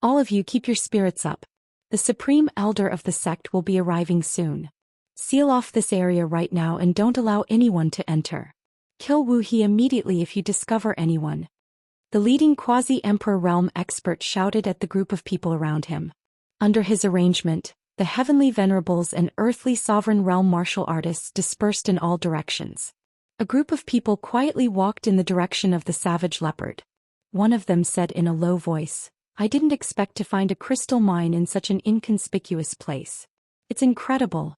"All of you, keep your spirits up. The Supreme Elder of the sect will be arriving soon. Seal off this area right now and don't allow anyone to enter. Kill Wu He immediately if you discover anyone." The leading quasi-emperor realm expert shouted at the group of people around him. Under his arrangement, the heavenly venerables and earthly sovereign realm martial artists dispersed in all directions. A group of people quietly walked in the direction of the Savage Leopard. One of them said in a low voice, "I didn't expect to find a crystal mine in such an inconspicuous place. It's incredible."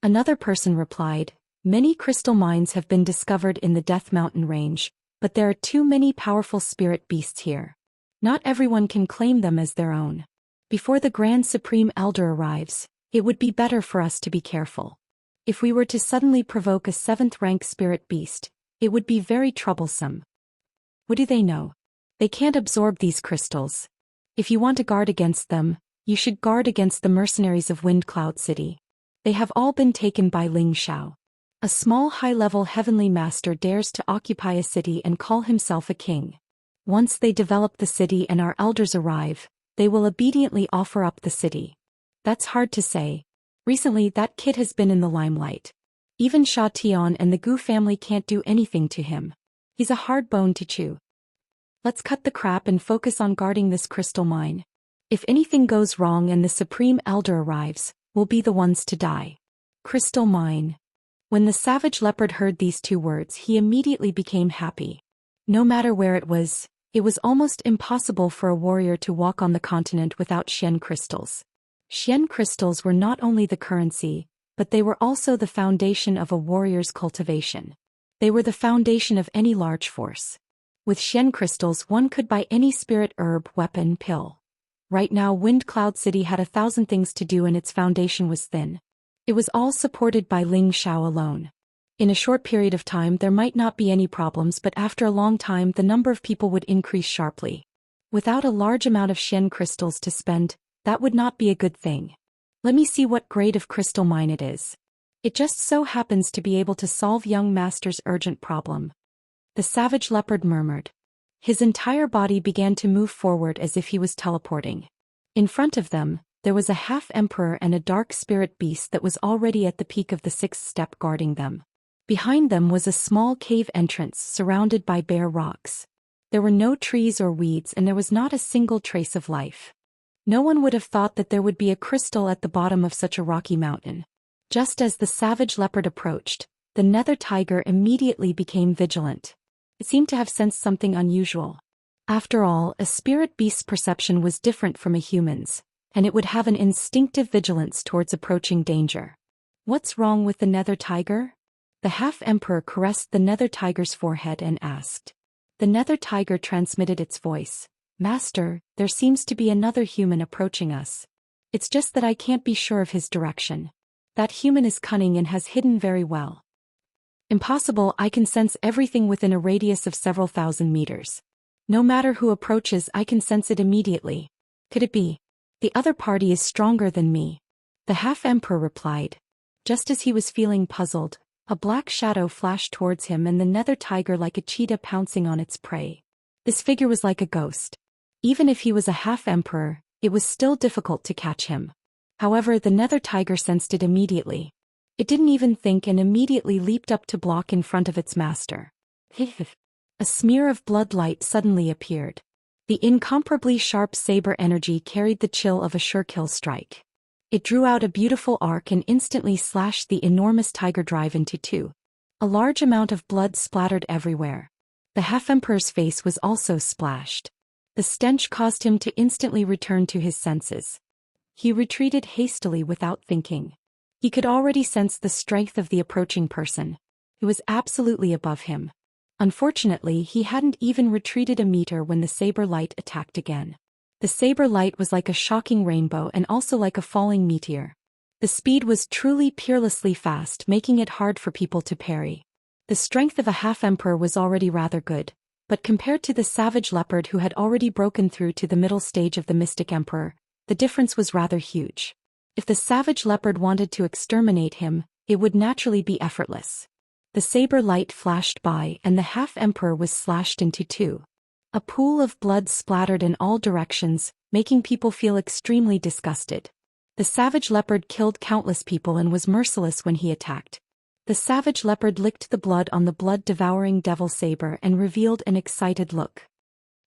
Another person replied, "Many crystal mines have been discovered in the Death Mountain range, but there are too many powerful spirit beasts here. Not everyone can claim them as their own. Before the Grand Supreme Elder arrives, it would be better for us to be careful. If we were to suddenly provoke a 7th-rank spirit beast, it would be very troublesome. What do they know? They can't absorb these crystals. If you want to guard against them, you should guard against the mercenaries of Wind Cloud City. They have all been taken by Ling Xiao. A small high-level heavenly master dares to occupy a city and call himself a king. Once they develop the city and our elders arrive, they will obediently offer up the city. That's hard to say. Recently that kid has been in the limelight. Even Sha Tian and the Gu family can't do anything to him. He's a hard bone to chew. Let's cut the crap and focus on guarding this crystal mine. If anything goes wrong and the Supreme Elder arrives, we'll be the ones to die. Crystal Mine. When the savage leopard heard these two words, he immediately became happy. No matter where it was almost impossible for a warrior to walk on the continent without Xian crystals. Xian crystals were not only the currency, but they were also the foundation of a warrior's cultivation. They were the foundation of any large force. With Xian crystals one could buy any spirit herb, weapon, pill. Right now Wind Cloud City had 1,000 things to do and its foundation was thin. It was all supported by Ling Xiao alone. In a short period of time there might not be any problems, but after a long time the number of people would increase sharply. Without a large amount of Xian crystals to spend, that would not be a good thing. Let me see what grade of crystal mine it is. It just so happens to be able to solve young master's urgent problem. The savage leopard murmured. His entire body began to move forward as if he was teleporting. In front of them, there was a half-emperor and a dark spirit beast that was already at the peak of the 6th step guarding them. Behind them was a small cave entrance surrounded by bare rocks. There were no trees or weeds and there was not a single trace of life. No one would have thought that there would be a crystal at the bottom of such a rocky mountain. Just as the savage leopard approached, the nether tiger immediately became vigilant. It seemed to have sensed something unusual. After all, a spirit beast's perception was different from a human's, and it would have an instinctive vigilance towards approaching danger. What's wrong with the nether tiger? The half-emperor caressed the nether tiger's forehead and asked. The nether tiger transmitted its voice. Master, there seems to be another human approaching us. It's just that I can't be sure of his direction. That human is cunning and has hidden very well. Impossible, I can sense everything within a radius of several thousand meters. No matter who approaches, I can sense it immediately. Could it be? The other party is stronger than me. The half-emperor replied. Just as he was feeling puzzled, a black shadow flashed towards him and the nether tiger like a cheetah pouncing on its prey. This figure was like a ghost. Even if he was a half-emperor, it was still difficult to catch him. However, the nether tiger sensed it immediately. It didn't even think and immediately leaped up to block in front of its master. A smear of blood light suddenly appeared. The incomparably sharp saber energy carried the chill of a sure-kill strike. It drew out a beautiful arc and instantly slashed the enormous tiger drive into two. A large amount of blood splattered everywhere. The half-emperor's face was also splashed. The stench caused him to instantly return to his senses. He retreated hastily without thinking. He could already sense the strength of the approaching person. It was absolutely above him. Unfortunately, he hadn't even retreated a meter when the saber light attacked again. The saber light was like a shocking rainbow and also like a falling meteor. The speed was truly peerlessly fast, making it hard for people to parry. The strength of a half-emperor was already rather good, but compared to the savage leopard who had already broken through to the middle stage of the mystic emperor, the difference was rather huge. If the savage leopard wanted to exterminate him, it would naturally be effortless. The saber light flashed by and the half-emperor was slashed into two. A pool of blood splattered in all directions, making people feel extremely disgusted. The savage leopard killed countless people and was merciless when he attacked. The savage leopard licked the blood on the blood-devouring devil saber and revealed an excited look.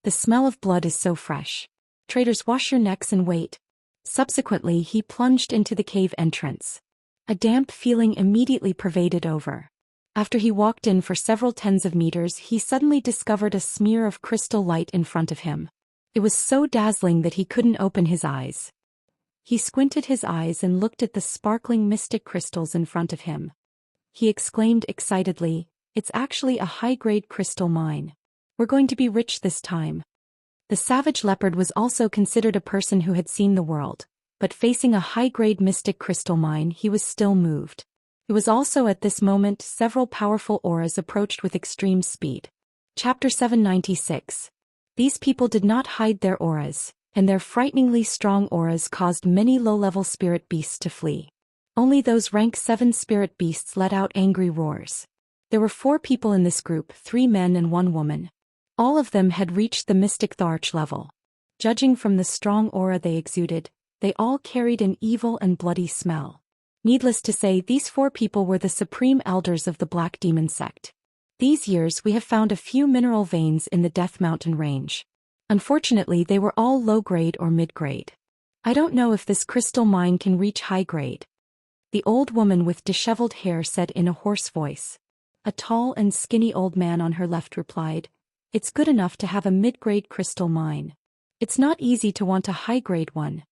The smell of blood is so fresh. Traitors, wash your necks and wait. Subsequently, he plunged into the cave entrance. A damp feeling immediately pervaded over. After he walked in for several tens of meters, he suddenly discovered a smear of crystal light in front of him. It was so dazzling that he couldn't open his eyes. He squinted his eyes and looked at the sparkling mystic crystals in front of him. He exclaimed excitedly, "It's actually a high-grade crystal mine. We're going to be rich this time." The savage leopard was also considered a person who had seen the world, but facing a high-grade mystic crystal mine, he was still moved. It was also at this moment several powerful auras approached with extreme speed. Chapter 796. These people did not hide their auras, and their frighteningly strong auras caused many low-level spirit beasts to flee. Only those rank 7 spirit beasts let out angry roars. There were 4 people in this group, 3 men and 1 woman. All of them had reached the mystic Tharch level. Judging from the strong aura they exuded, they all carried an evil and bloody smell. Needless to say, these 4 people were the supreme elders of the Black Demon sect. These years we have found a few mineral veins in the Death Mountain range. Unfortunately, they were all low-grade or mid-grade. I don't know if this crystal mine can reach high-grade. The old woman with disheveled hair said in a hoarse voice. A tall and skinny old man on her left replied, "It's good enough to have a mid-grade crystal mine. It's not easy to want a high-grade one."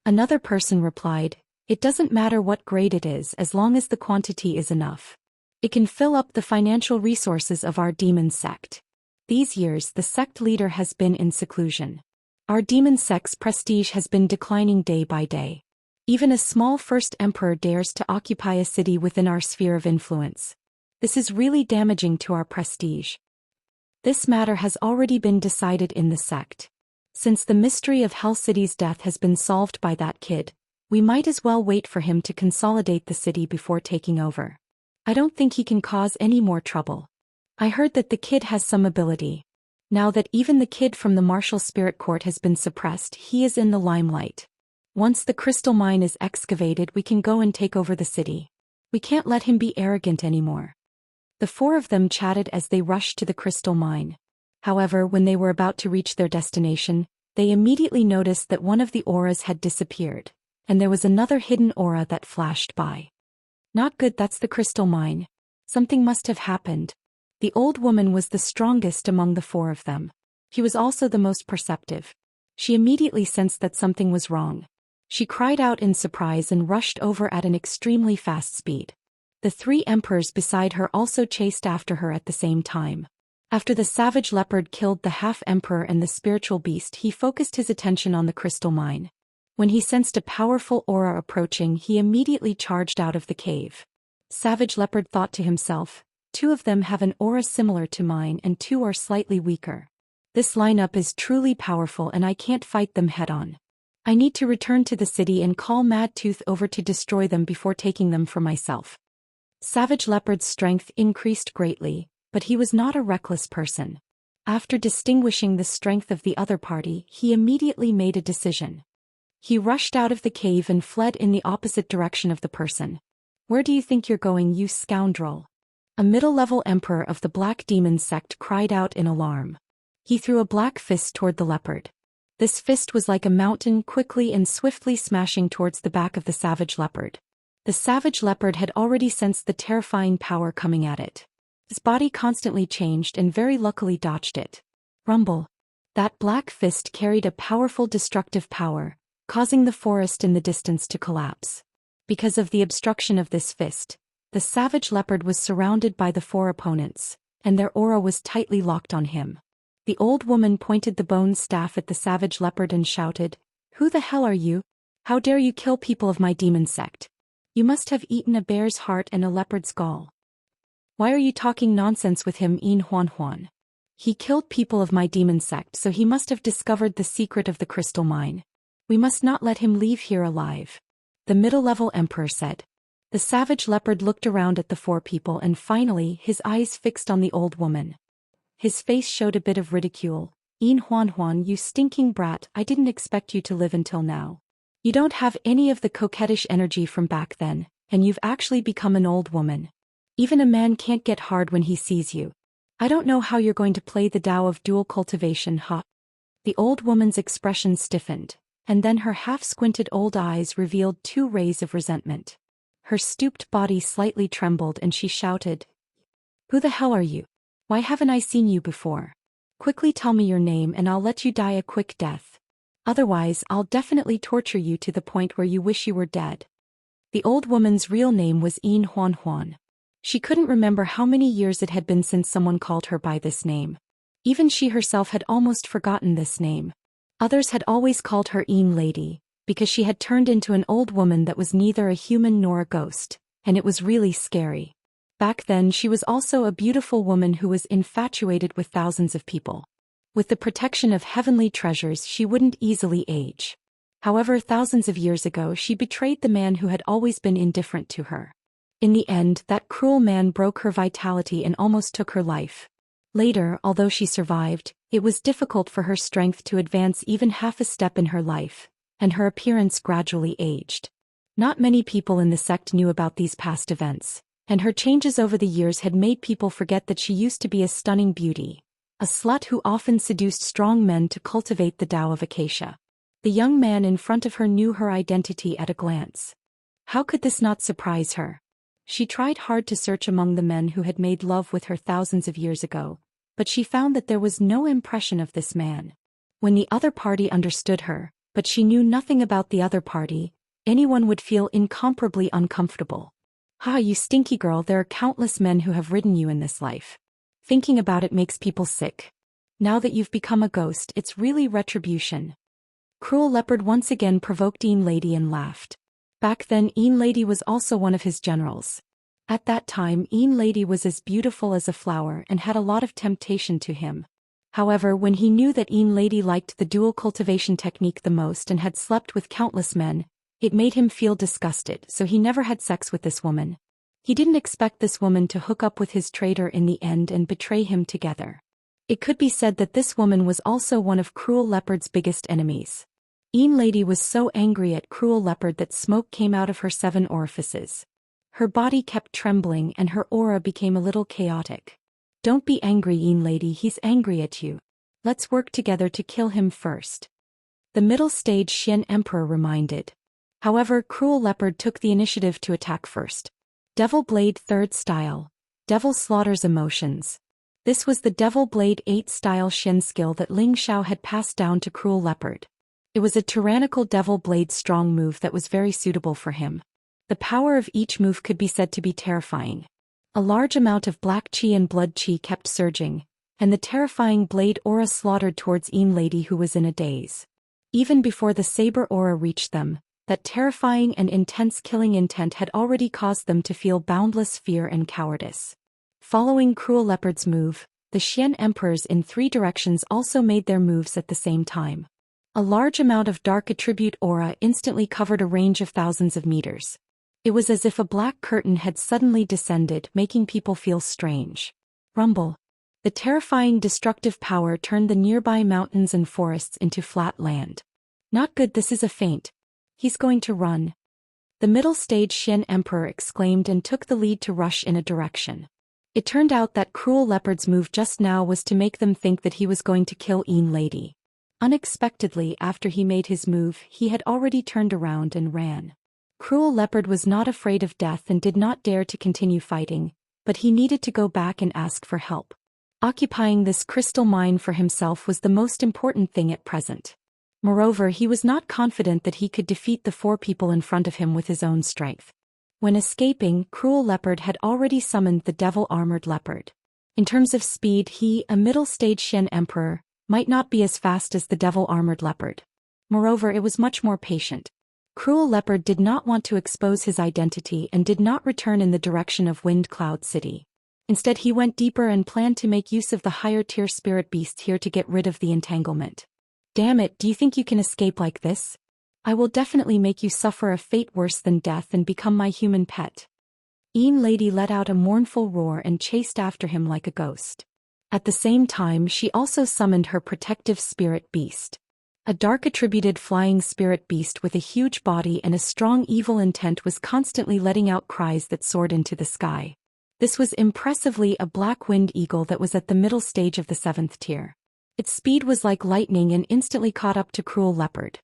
Another person replied, "It doesn't matter what grade it is as long as the quantity is enough. It can fill up the financial resources of our demon sect." These years the sect leader has been in seclusion. Our demon sect's prestige has been declining day by day. Even a small first emperor dares to occupy a city within our sphere of influence. This is really damaging to our prestige. This matter has already been decided in the sect. Since the mystery of Hell City's death has been solved by that kid, we might as well wait for him to consolidate the city before taking over. I don't think he can cause any more trouble. I heard that the kid has some ability. Now that even the kid from the martial spirit court has been suppressed, he is in the limelight. Once the crystal mine is excavated, we can go and take over the city. We can't let him be arrogant anymore. The four of them chatted as they rushed to the crystal mine. However, when they were about to reach their destination, they immediately noticed that one of the auras had disappeared, and there was another hidden aura that flashed by. Not good, that's the crystal mine. Something must have happened. The old woman was the strongest among the four of them. She was also the most perceptive. She immediately sensed that something was wrong. She cried out in surprise and rushed over at an extremely fast speed. The three emperors beside her also chased after her at the same time. After the savage leopard killed the half-emperor and the spiritual beast, he focused his attention on the crystal mine. When he sensed a powerful aura approaching, he immediately charged out of the cave. Savage leopard thought to himself, "Two of them have an aura similar to mine and two are slightly weaker. This lineup is truly powerful and I can't fight them head-on. I need to return to the city and call Mad Tooth over to destroy them before taking them for myself." Savage Leopard's strength increased greatly, but he was not a reckless person. After distinguishing the strength of the other party, he immediately made a decision. He rushed out of the cave and fled in the opposite direction of the person. "Where do you think you're going, you scoundrel?" A middle-level emperor of the Black Demon sect cried out in alarm. He threw a black fist toward the leopard. This fist was like a mountain, quickly and swiftly smashing towards the back of the savage leopard. The savage leopard had already sensed the terrifying power coming at it. His body constantly changed and very luckily dodged it. Rumble. That black fist carried a powerful destructive power, causing the forest in the distance to collapse. Because of the obstruction of this fist, the savage leopard was surrounded by the four opponents, and their aura was tightly locked on him. The old woman pointed the bone staff at the savage leopard and shouted, "Who the hell are you? How dare you kill people of my demon sect? You must have eaten a bear's heart and a leopard's gall. Why are you talking nonsense with him, In Huan Huan? He killed people of my demon sect, so he must have discovered the secret of the crystal mine. We must not let him leave here alive," the middle-level emperor said. The savage leopard looked around at the four people and finally his eyes fixed on the old woman. His face showed a bit of ridicule. "In Huan Huan, you stinking brat, I didn't expect you to live until now. You don't have any of the coquettish energy from back then, and you've actually become an old woman. Even a man can't get hard when he sees you. I don't know how you're going to play the Tao of dual cultivation, huh?" The old woman's expression stiffened, and then her half-squinted old eyes revealed two rays of resentment. Her stooped body slightly trembled and she shouted, "Who the hell are you? Why haven't I seen you before? Quickly tell me your name and I'll let you die a quick death. Otherwise, I'll definitely torture you to the point where you wish you were dead." The old woman's real name was In Huan Huan. She couldn't remember how many years it had been since someone called her by this name. Even she herself had almost forgotten this name. Others had always called her In Lady, because she had turned into an old woman that was neither a human nor a ghost, and it was really scary. Back then she was also a beautiful woman who was infatuated with thousands of people. With the protection of heavenly treasures she wouldn't easily age. However, thousands of years ago she betrayed the man who had always been indifferent to her. In the end, that cruel man broke her vitality and almost took her life. Later, although she survived, it was difficult for her strength to advance even half a step in her life, and her appearance gradually aged. Not many people in the sect knew about these past events, and her changes over the years had made people forget that she used to be a stunning beauty, a slut who often seduced strong men to cultivate the Tao of Acacia. The young man in front of her knew her identity at a glance. How could this not surprise her? She tried hard to search among the men who had made love with her thousands of years ago, but she found that there was no impression of this man. When the other party understood her, but she knew nothing about the other party, anyone would feel incomparably uncomfortable. "Ha, you stinky girl, there are countless men who have ridden you in this life. Thinking about it makes people sick. Now that you've become a ghost, it's really retribution." Cruel Leopard once again provoked Een Lady and laughed. Back then Een Lady was also one of his generals. At that time Een Lady was as beautiful as a flower and had a lot of temptation to him. However, when he knew that Een Lady liked the dual cultivation technique the most and had slept with countless men, it made him feel disgusted, so he never had sex with this woman. He didn't expect this woman to hook up with his traitor in the end and betray him together. It could be said that this woman was also one of Cruel Leopard's biggest enemies. Een Lady was so angry at Cruel Leopard that smoke came out of her 7 orifices. Her body kept trembling and her aura became a little chaotic. "Don't be angry, Een Lady, he's angry at you. Let's work together to kill him first," the middle stage Xian Emperor reminded. However, Cruel Leopard took the initiative to attack first. Devil Blade 3rd Style. Devil Slaughters Emotions. This was the Devil Blade 8 style Xian skill that Ling Xiao had passed down to Cruel Leopard. It was a tyrannical Devil Blade strong move that was very suitable for him. The power of each move could be said to be terrifying. A large amount of black qi and blood qi kept surging, and the terrifying blade aura slaughtered towards Een Lady, who was in a daze. Even before the saber aura reached them, that terrifying and intense killing intent had already caused them to feel boundless fear and cowardice. Following Cruel Leopard's move, the Xian Emperors in 3 directions also made their moves at the same time. A large amount of dark attribute aura instantly covered a range of thousands of meters. It was as if a black curtain had suddenly descended, making people feel strange. Rumble. The terrifying destructive power turned the nearby mountains and forests into flat land. "Not good, this is a feint. He's going to run." The middle stage Xian Emperor exclaimed and took the lead to rush in a direction. It turned out that Cruel Leopard's move just now was to make them think that he was going to kill Een Lady. Unexpectedly, after he made his move, he had already turned around and ran. Cruel Leopard was not afraid of death and did not dare to continue fighting, but he needed to go back and ask for help. Occupying this crystal mine for himself was the most important thing at present. Moreover, he was not confident that he could defeat the 4 people in front of him with his own strength. When escaping, Cruel Leopard had already summoned the Devil-Armored Leopard. In terms of speed, he, a middle-stage Xian Emperor, might not be as fast as the Devil-Armored Leopard. Moreover, it was much more patient. Cruel Leopard did not want to expose his identity and did not return in the direction of Wind Cloud City. Instead, he went deeper and planned to make use of the higher-tier spirit beasts here to get rid of the entanglement. "Damn it, do you think you can escape like this? I will definitely make you suffer a fate worse than death and become my human pet." Een Lady let out a mournful roar and chased after him like a ghost. At the same time, she also summoned her protective spirit beast. A dark attributed flying spirit beast with a huge body and a strong evil intent was constantly letting out cries that soared into the sky. This was impressively a black wind eagle that was at the middle stage of the 7th tier. Its speed was like lightning and instantly caught up to Cruel Leopard.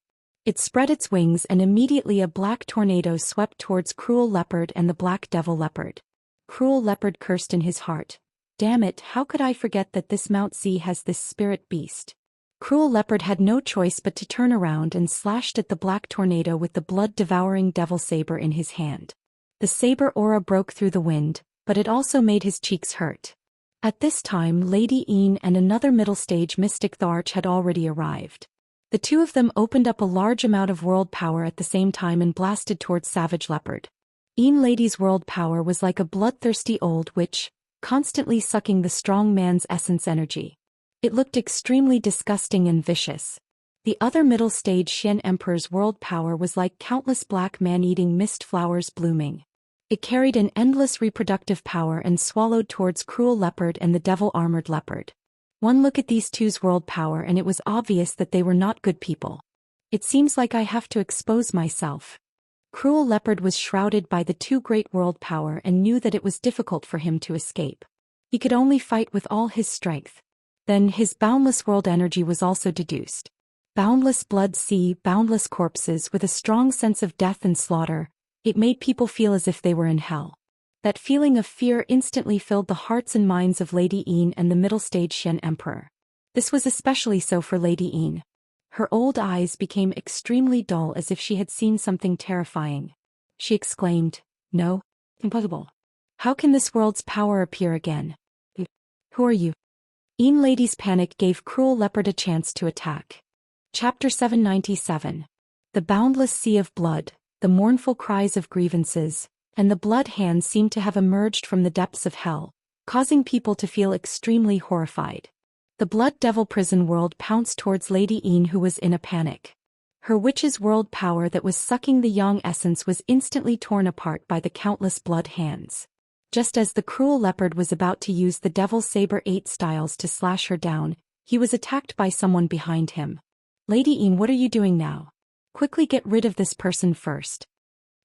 It spread its wings and immediately a black tornado swept towards Cruel Leopard and the Black Devil Leopard. Cruel Leopard cursed in his heart. "Damn it, how could I forget that this Mount Z has this spirit beast?" Cruel Leopard had no choice but to turn around and slashed at the black tornado with the blood-devouring devil saber in his hand. The saber aura broke through the wind, but it also made his cheeks hurt. At this time, Lady Een and another middle-stage mystic Tharch had already arrived. The 2 of them opened up a large amount of world power at the same time and blasted towards Savage Leopard. Een Lady's world power was like a bloodthirsty old witch, constantly sucking the strong man's essence energy. It looked extremely disgusting and vicious. The other middle-stage Xian Emperor's world power was like countless black man-eating mist flowers blooming. It carried an endless reproductive power and swallowed towards Cruel Leopard and the Devil-Armored Leopard. One look at these 2's world power and it was obvious that they were not good people. "It seems like I have to expose myself." Cruel Leopard was shrouded by the 2 great world power and knew that it was difficult for him to escape. He could only fight with all his strength. Then his boundless world energy was also deduced. Boundless blood sea, boundless corpses with a strong sense of death and slaughter. It made people feel as if they were in hell. That feeling of fear instantly filled the hearts and minds of Lady Yin and the middle stage Xian Emperor. This was especially so for Lady Yin. Her old eyes became extremely dull as if she had seen something terrifying. She exclaimed, "No, impossible. How can this world's power appear again? Who are you?" Yin Lady's panic gave Cruel Leopard a chance to attack. Chapter 797. The boundless sea of blood, the mournful cries of grievances, and the blood hands seemed to have emerged from the depths of hell, causing people to feel extremely horrified. The Blood Devil prison world pounced towards Lady Yin, who was in a panic. Her witch's world power that was sucking the yang essence was instantly torn apart by the countless blood hands. Just as the Cruel Leopard was about to use the Devil's Saber 8 styles to slash her down, he was attacked by someone behind him. "Lady Yin, what are you doing now? Quickly get rid of this person first."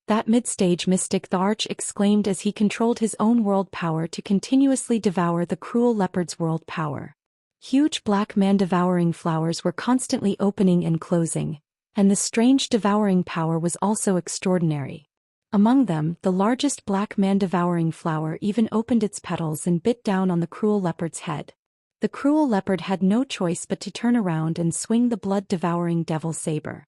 That mid-stage mystic the Arch exclaimed as he controlled his own world power to continuously devour the Cruel Leopard's world power. Huge black man-devouring flowers were constantly opening and closing, and the strange devouring power was also extraordinary. Among them, the largest black man-devouring flower even opened its petals and bit down on the Cruel Leopard's head. The Cruel Leopard had no choice but to turn around and swing the blood-devouring Devil's Saber.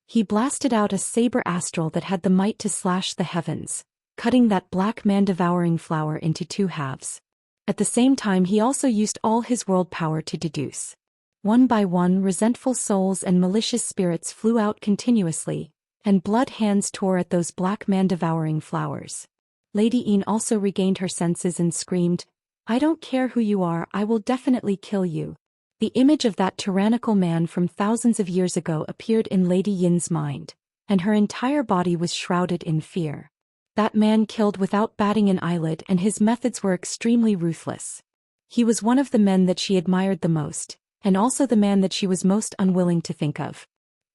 He blasted out a saber astral that had the might to slash the heavens, cutting that black man-devouring flower into 2 halves. At the same time, he also used all his world power to deduce. One by one, resentful souls and malicious spirits flew out continuously, and blood hands tore at those black man-devouring flowers. Lady Yin also regained her senses and screamed, "I don't care who you are, I will definitely kill you." The image of that tyrannical man from thousands of years ago appeared in Lady Yin's mind, and her entire body was shrouded in fear. That man killed without batting an eyelid, and his methods were extremely ruthless. He was one of the men that she admired the most, and also the man that she was most unwilling to think of.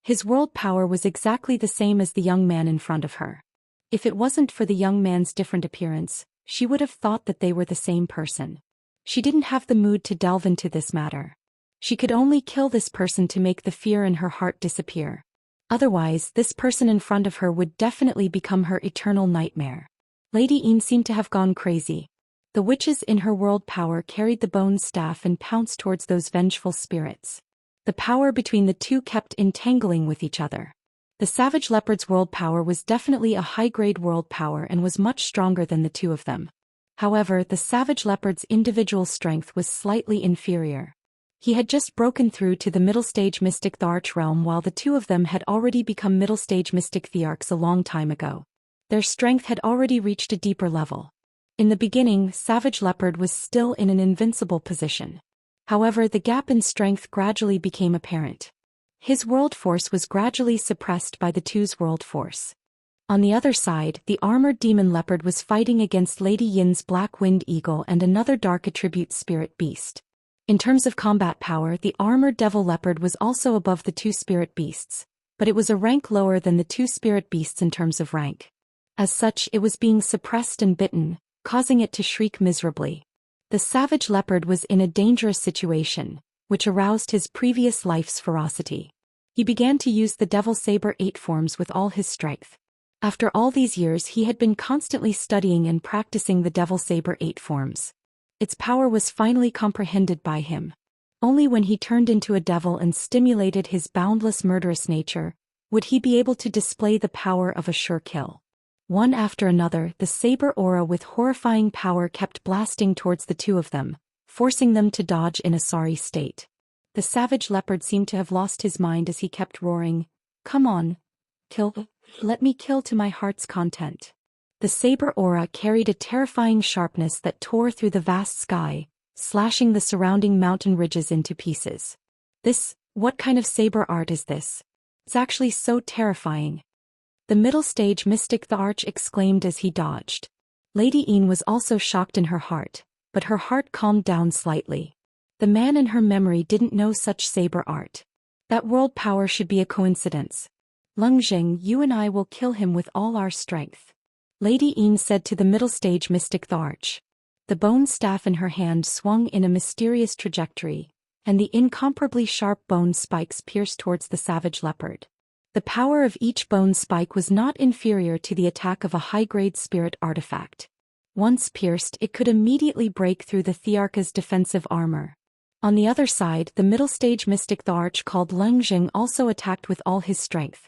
His world power was exactly the same as the young man in front of her. If it wasn't for the young man's different appearance, she would have thought that they were the same person. She didn't have the mood to delve into this matter. She could only kill this person to make the fear in her heart disappear. Otherwise, this person in front of her would definitely become her eternal nightmare. Lady Yin seemed to have gone crazy. The witches in her world power carried the bone staff and pounced towards those vengeful spirits. The power between the two kept entangling with each other. The Savage Leopard's world power was definitely a high-grade world power and was much stronger than the two of them. However, the Savage Leopard's individual strength was slightly inferior. He had just broken through to the middle-stage Mystic Thearch realm, while the two of them had already become middle-stage Mystic Thearchs a long time ago. Their strength had already reached a deeper level. In the beginning, Savage Leopard was still in an invincible position. However, the gap in strength gradually became apparent. His world force was gradually suppressed by the two's world force. On the other side, the armored demon leopard was fighting against Lady Yin's black winged eagle and another dark attribute spirit beast. In terms of combat power, the armored devil leopard was also above the two spirit beasts, but it was a rank lower than the two spirit beasts in terms of rank. As such, it was being suppressed and bitten, causing it to shriek miserably. The savage leopard was in a dangerous situation, which aroused his previous life's ferocity. He began to use the Devil's Saber 8 forms with all his strength. After all these years, he had been constantly studying and practicing the Devil's Saber 8 forms. Its power was finally comprehended by him. Only when he turned into a devil and stimulated his boundless murderous nature, would he be able to display the power of a sure kill. One after another, the saber aura with horrifying power kept blasting towards the two of them, forcing them to dodge in a sorry state. The savage leopard seemed to have lost his mind as he kept roaring, "Come on, kill, let me kill to my heart's content." The saber aura carried a terrifying sharpness that tore through the vast sky, slashing the surrounding mountain ridges into pieces. What kind of saber art is this? It's actually so terrifying. The middle stage Mystic Thearch exclaimed as he dodged. Lady Yin was also shocked in her heart, but her heart calmed down slightly. The man in her memory didn't know such saber art. That world power should be a coincidence. "Lungzheng, you and I will kill him with all our strength," Lady Yin said to the middle stage Mystic Thearch. The bone staff in her hand swung in a mysterious trajectory, and the incomparably sharp bone spikes pierced towards the savage leopard. The power of each bone spike was not inferior to the attack of a high-grade spirit artifact. Once pierced, it could immediately break through the Thearcha's defensive armor. On the other side, the middle-stage mystic Tharch called Lengjing also attacked with all his strength.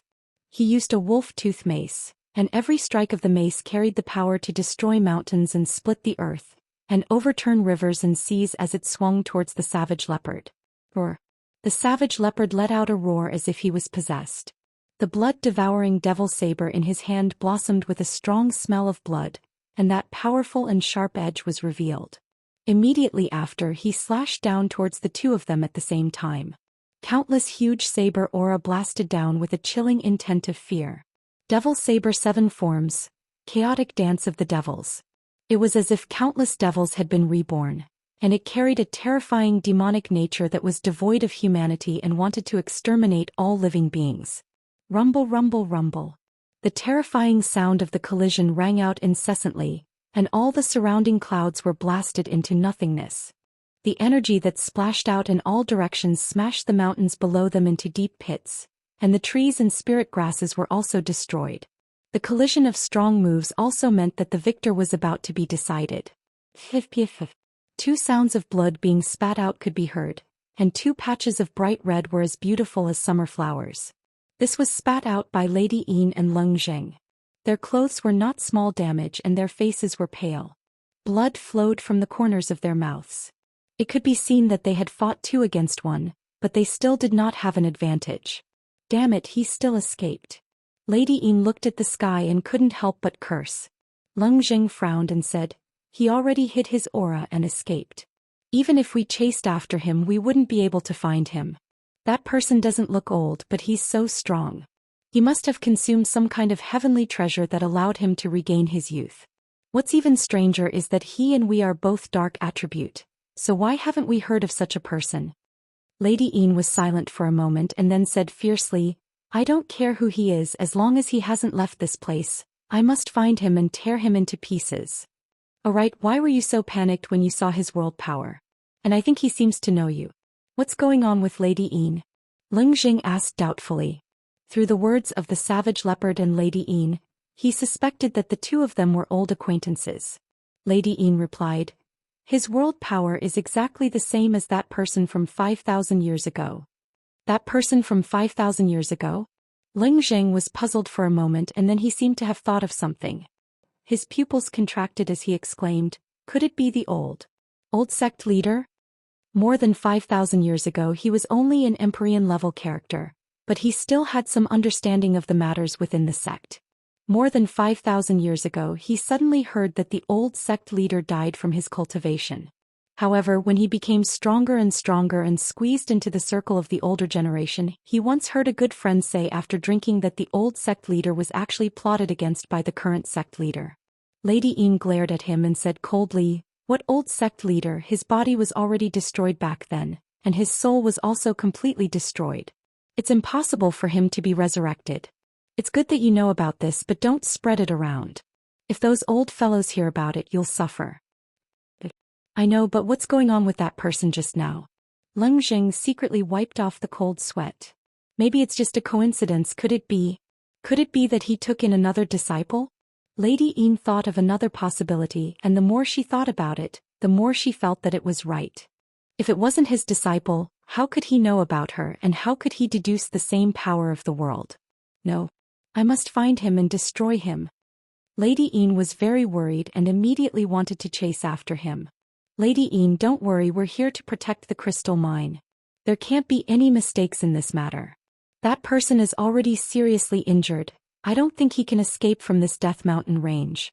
He used a wolf-tooth mace, and every strike of the mace carried the power to destroy mountains and split the earth, and overturn rivers and seas as it swung towards the savage leopard. Roar! The savage leopard let out a roar as if he was possessed. The blood-devouring devil saber in his hand blossomed with a strong smell of blood, and that powerful and sharp edge was revealed. Immediately after, he slashed down towards the two of them at the same time. Countless huge saber aura blasted down with a chilling intent of fear. Devil Saber 7 forms, chaotic dance of the devils. It was as if countless devils had been reborn, and it carried a terrifying demonic nature that was devoid of humanity and wanted to exterminate all living beings. Rumble, rumble, rumble. The terrifying sound of the collision rang out incessantly, and all the surrounding clouds were blasted into nothingness. The energy that splashed out in all directions smashed the mountains below them into deep pits, and the trees and spirit grasses were also destroyed. The collision of strong moves also meant that the victor was about to be decided. Two sounds of blood being spat out could be heard, and two patches of bright red were as beautiful as summer flowers. This was spat out by Lady Yin and Leng Zheng. Their clothes were not small damage and their faces were pale. Blood flowed from the corners of their mouths. It could be seen that they had fought 2 against 1, but they still did not have an advantage. Damn it, he still escaped. Lady Yin looked at the sky and couldn't help but curse. Leng Zheng frowned and said, "He already hid his aura and escaped. Even if we chased after him, we wouldn't be able to find him. That person doesn't look old, but he's so strong. He must have consumed some kind of heavenly treasure that allowed him to regain his youth. What's even stranger is that he and we are both dark attribute, so why haven't we heard of such a person?" Lady Yin was silent for a moment and then said fiercely, "I don't care who he is as long as he hasn't left this place. I must find him and tear him into pieces." "Alright, why were you so panicked when you saw his world power? And I think he seems to know you. What's going on with Lady Yin?" Leng Zheng asked doubtfully. Through the words of the savage leopard and Lady Yin, he suspected that the two of them were old acquaintances. Lady Yin replied, "His world power is exactly the same as that person from 5,000 years ago." "That person from 5,000 years ago?" Leng Zheng was puzzled for a moment and then he seemed to have thought of something. His pupils contracted as he exclaimed, "Could it be the old sect leader?" More than 5,000 years ago he was only an Empyrean-level character, but he still had some understanding of the matters within the sect. More than 5,000 years ago he suddenly heard that the old sect leader died from his cultivation. However, when he became stronger and stronger and squeezed into the circle of the older generation, he once heard a good friend say after drinking that the old sect leader was actually plotted against by the current sect leader. Lady Yin glared at him and said coldly, "What old sect leader? His body was already destroyed back then, and his soul was also completely destroyed. It's impossible for him to be resurrected. It's good that you know about this, but don't spread it around. If those old fellows hear about it, you'll suffer." "I know, but what's going on with that person just now?" Leng Zheng secretly wiped off the cold sweat. "Maybe it's just a coincidence, could it be? Could it be that he took in another disciple?" Lady Yin thought of another possibility, and the more she thought about it, the more she felt that it was right. If it wasn't his disciple, how could he know about her and how could he deduce the same power of the world? "No. I must find him and destroy him." Lady Yin was very worried and immediately wanted to chase after him. "Lady Yin, don't worry, we're here to protect the crystal mine. There can't be any mistakes in this matter. That person is already seriously injured. I don't think he can escape from this Death Mountain range."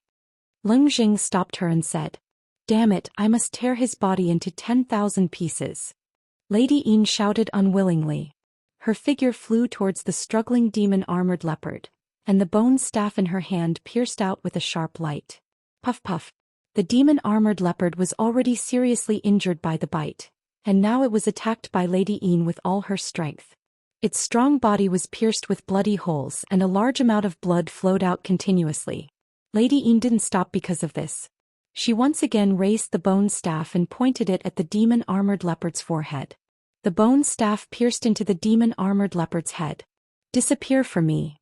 Leng Zheng stopped her and said, "Damn it, I must tear his body into 10,000 pieces." Lady Yin shouted unwillingly. Her figure flew towards the struggling demon-armored leopard, and the bone staff in her hand pierced out with a sharp light. Puff puff. The demon-armored leopard was already seriously injured by the bite, and now it was attacked by Lady Yin with all her strength. Its strong body was pierced with bloody holes and a large amount of blood flowed out continuously. Lady Yin didn't stop because of this. She once again raised the bone staff and pointed it at the demon-armored leopard's forehead. The The bone staff pierced into the demon-armored leopard's head. "Disappear from me."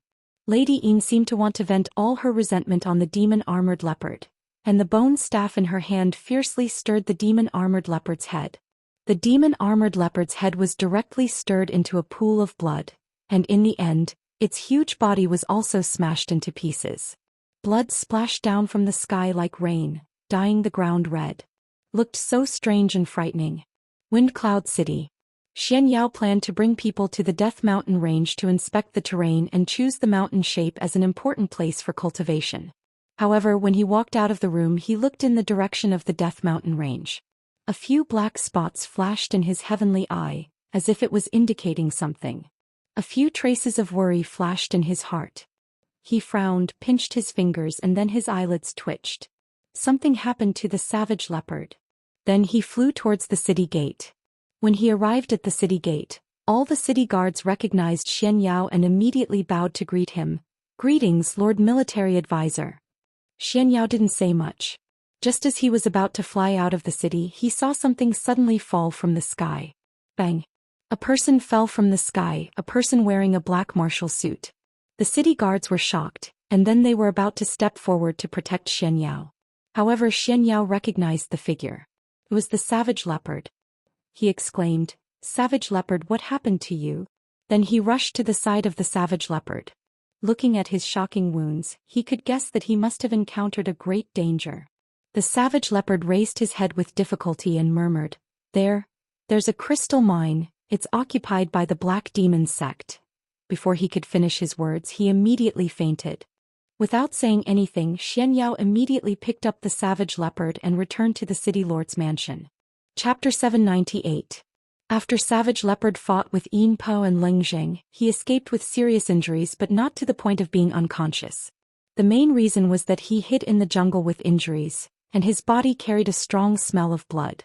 Lady Yin seemed to want to vent all her resentment on the demon-armored leopard, and the bone staff in her hand fiercely stirred the demon-armored leopard's head. The demon-armored leopard's head was directly stirred into a pool of blood, and in the end, its huge body was also smashed into pieces. Blood splashed down from the sky like rain, dyeing the ground red. Looked so strange and frightening. Wind Cloud City. Xianxia planned to bring people to the Death Mountain range to inspect the terrain and choose the mountain shape as an important place for cultivation. However, when he walked out of the room, he looked in the direction of the Death Mountain range. A few black spots flashed in his heavenly eye, as if it was indicating something. A few traces of worry flashed in his heart. He frowned, pinched his fingers, and then his eyelids twitched. Something happened to the savage leopard. Then he flew towards the city gate. When he arrived at the city gate, all the city guards recognized Xianxia and immediately bowed to greet him. "Greetings, Lord Military Advisor." Xianxia didn't say much. Just as he was about to fly out of the city, he saw something suddenly fall from the sky. Bang! A person fell from the sky, a person wearing a black martial suit. The city guards were shocked, and then they were about to step forward to protect Xianxia. However, Xianxia recognized the figure. It was the savage leopard. He exclaimed, "Savage leopard, what happened to you?" Then he rushed to the side of the savage leopard. Looking at his shocking wounds, he could guess that he must have encountered a great danger. The savage leopard raised his head with difficulty and murmured, There's a crystal mine, it's occupied by the Black Demon sect." Before he could finish his words, he immediately fainted. Without saying anything, Xianxia immediately picked up the savage leopard and returned to the city lord's mansion. Chapter 798. After Savage Leopard fought with Yin Po and Ling Zheng, he escaped with serious injuries but not to the point of being unconscious. The main reason was that he hid in the jungle with injuries, and his body carried a strong smell of blood.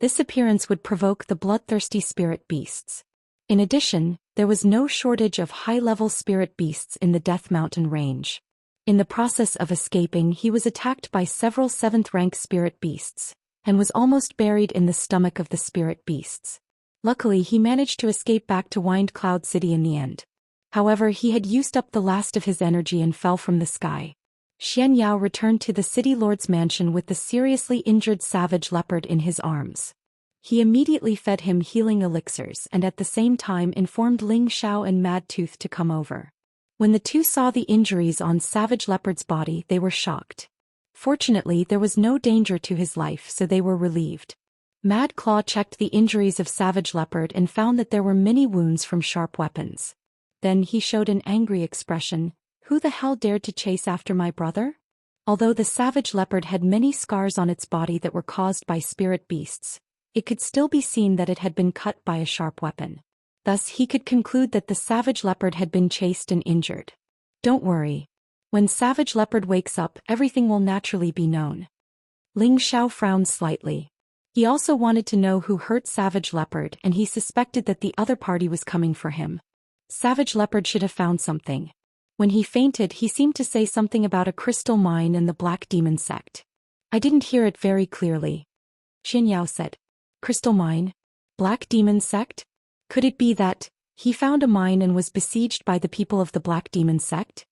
This appearance would provoke the bloodthirsty spirit beasts. In addition, there was no shortage of high-level spirit beasts in the Death Mountain range. In the process of escaping, he was attacked by several 7th-rank spirit beasts, and was almost buried in the stomach of the spirit beasts. Luckily, he managed to escape back to Wind Cloud City in the end. However, he had used up the last of his energy and fell from the sky. Xianxia returned to the city lord's mansion with the seriously injured savage leopard in his arms. He immediately fed him healing elixirs and at the same time informed Ling Xiao and Mad Tooth to come over. When the two saw the injuries on Savage Leopard's body, they were shocked. Fortunately, there was no danger to his life, so they were relieved. Mad Claw checked the injuries of Savage Leopard and found that there were many wounds from sharp weapons. Then he showed an angry expression. "Who the hell dared to chase after my brother?" Although the Savage Leopard had many scars on its body that were caused by spirit beasts, it could still be seen that it had been cut by a sharp weapon. Thus he could conclude that the Savage Leopard had been chased and injured. "Don't worry. When Savage Leopard wakes up, everything will naturally be known." Ling Xiao frowned slightly. He also wanted to know who hurt Savage Leopard, and he suspected that the other party was coming for him. Savage Leopard should have found something. When he fainted, he seemed to say something about a crystal mine and the Black Demon sect. "I didn't hear it very clearly." Xianxia said. "Crystal mine? Black Demon sect? Could it be that he found a mine and was besieged by the people of the Black Demon sect?"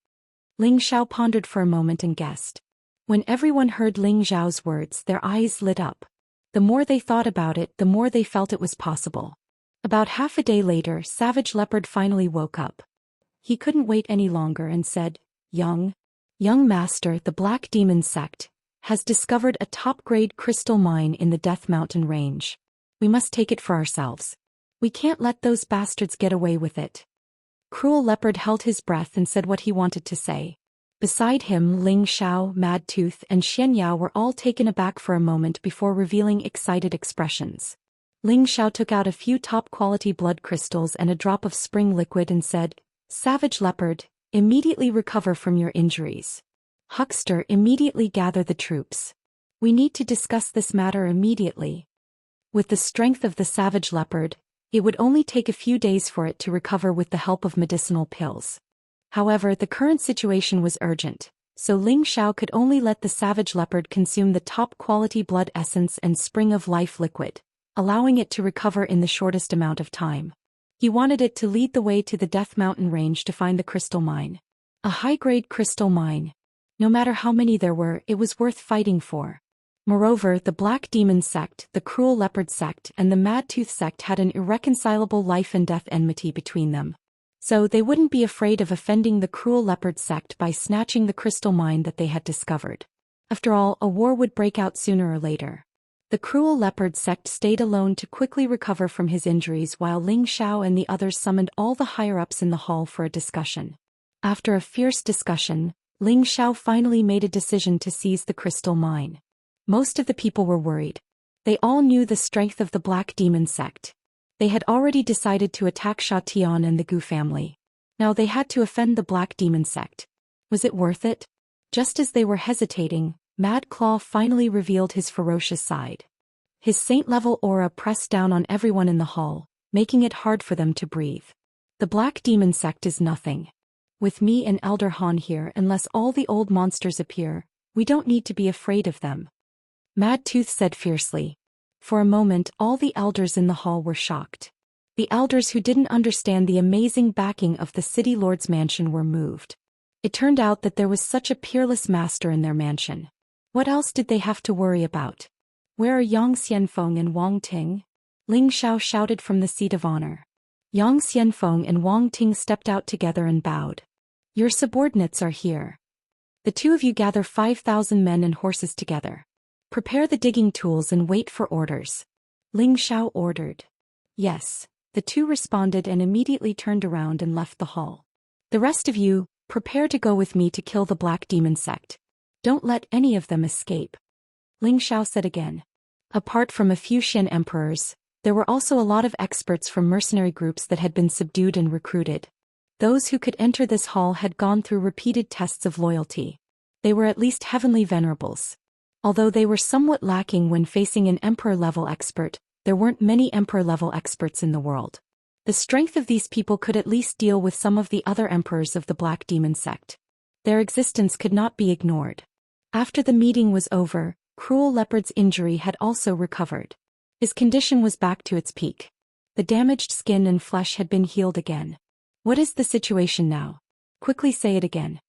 Ling Xiao pondered for a moment and guessed. When everyone heard Ling Xiao's words, their eyes lit up. The more they thought about it, the more they felt it was possible. About half a day later, Savage Leopard finally woke up. He couldn't wait any longer and said, Young Master, the Black Demon sect has discovered a top-grade crystal mine in the Death Mountain range. We must take it for ourselves. We can't let those bastards get away with it." Cruel Leopard held his breath and said what he wanted to say. Beside him, Ling Xiao, Mad Tooth, and Xianxia were all taken aback for a moment before revealing excited expressions. Ling Xiao took out a few top-quality blood crystals and a drop of spring liquid and said, "Savage Leopard, immediately recover from your injuries. Huckster, immediately gather the troops. We need to discuss this matter immediately." With the strength of the Savage Leopard, it would only take a few days for it to recover with the help of medicinal pills. However, the current situation was urgent, so Ling Xiao could only let the Savage Leopard consume the top-quality blood essence and Spring of Life liquid, allowing it to recover in the shortest amount of time. He wanted it to lead the way to the Death Mountain range to find the crystal mine. A high-grade crystal mine. No matter how many there were, it was worth fighting for. Moreover, the Black Demon sect, the Cruel Leopard sect, and the Mad Tooth sect had an irreconcilable life and death enmity between them. So they wouldn't be afraid of offending the Cruel Leopard sect by snatching the crystal mine that they had discovered. After all, a war would break out sooner or later. The Cruel Leopard sect stayed alone to quickly recover from his injuries while Ling Xiao and the others summoned all the higher-ups in the hall for a discussion. After a fierce discussion, Ling Xiao finally made a decision to seize the crystal mine. Most of the people were worried. They all knew the strength of the Black Demon sect. They had already decided to attack Sha Tian and the Gu family. Now they had to offend the Black Demon sect. Was it worth it? Just as they were hesitating, Mad Claw finally revealed his ferocious side. His saint-level aura pressed down on everyone in the hall, making it hard for them to breathe. The Black Demon sect is nothing. With me and Elder Han here, unless all the old monsters appear, we don't need to be afraid of them. Mad Tooth said fiercely. For a moment, all the elders in the hall were shocked. The elders who didn't understand the amazing backing of the City Lord's mansion were moved. It turned out that there was such a peerless master in their mansion. What else did they have to worry about? Where are Yang Xianfeng and Wang Ting? Ling Xiao shouted from the seat of honor. Yang Xianfeng and Wang Ting stepped out together and bowed. Your subordinates are here. The two of you gather 5,000 men and horses together. Prepare the digging tools and wait for orders. Ling Xiao ordered. Yes, the two responded and immediately turned around and left the hall. The rest of you, prepare to go with me to kill the Black Demon sect. Don't let any of them escape. Ling Xiao said again. Apart from a few Xian emperors, there were also a lot of experts from mercenary groups that had been subdued and recruited. Those who could enter this hall had gone through repeated tests of loyalty. They were at least heavenly venerables. Although they were somewhat lacking when facing an emperor-level expert, there weren't many emperor-level experts in the world. The strength of these people could at least deal with some of the other emperors of the Black Demon sect. Their existence could not be ignored. After the meeting was over, Cruel Leopard's injury had also recovered. His condition was back to its peak. The damaged skin and flesh had been healed again. What is the situation now? Quickly say it again.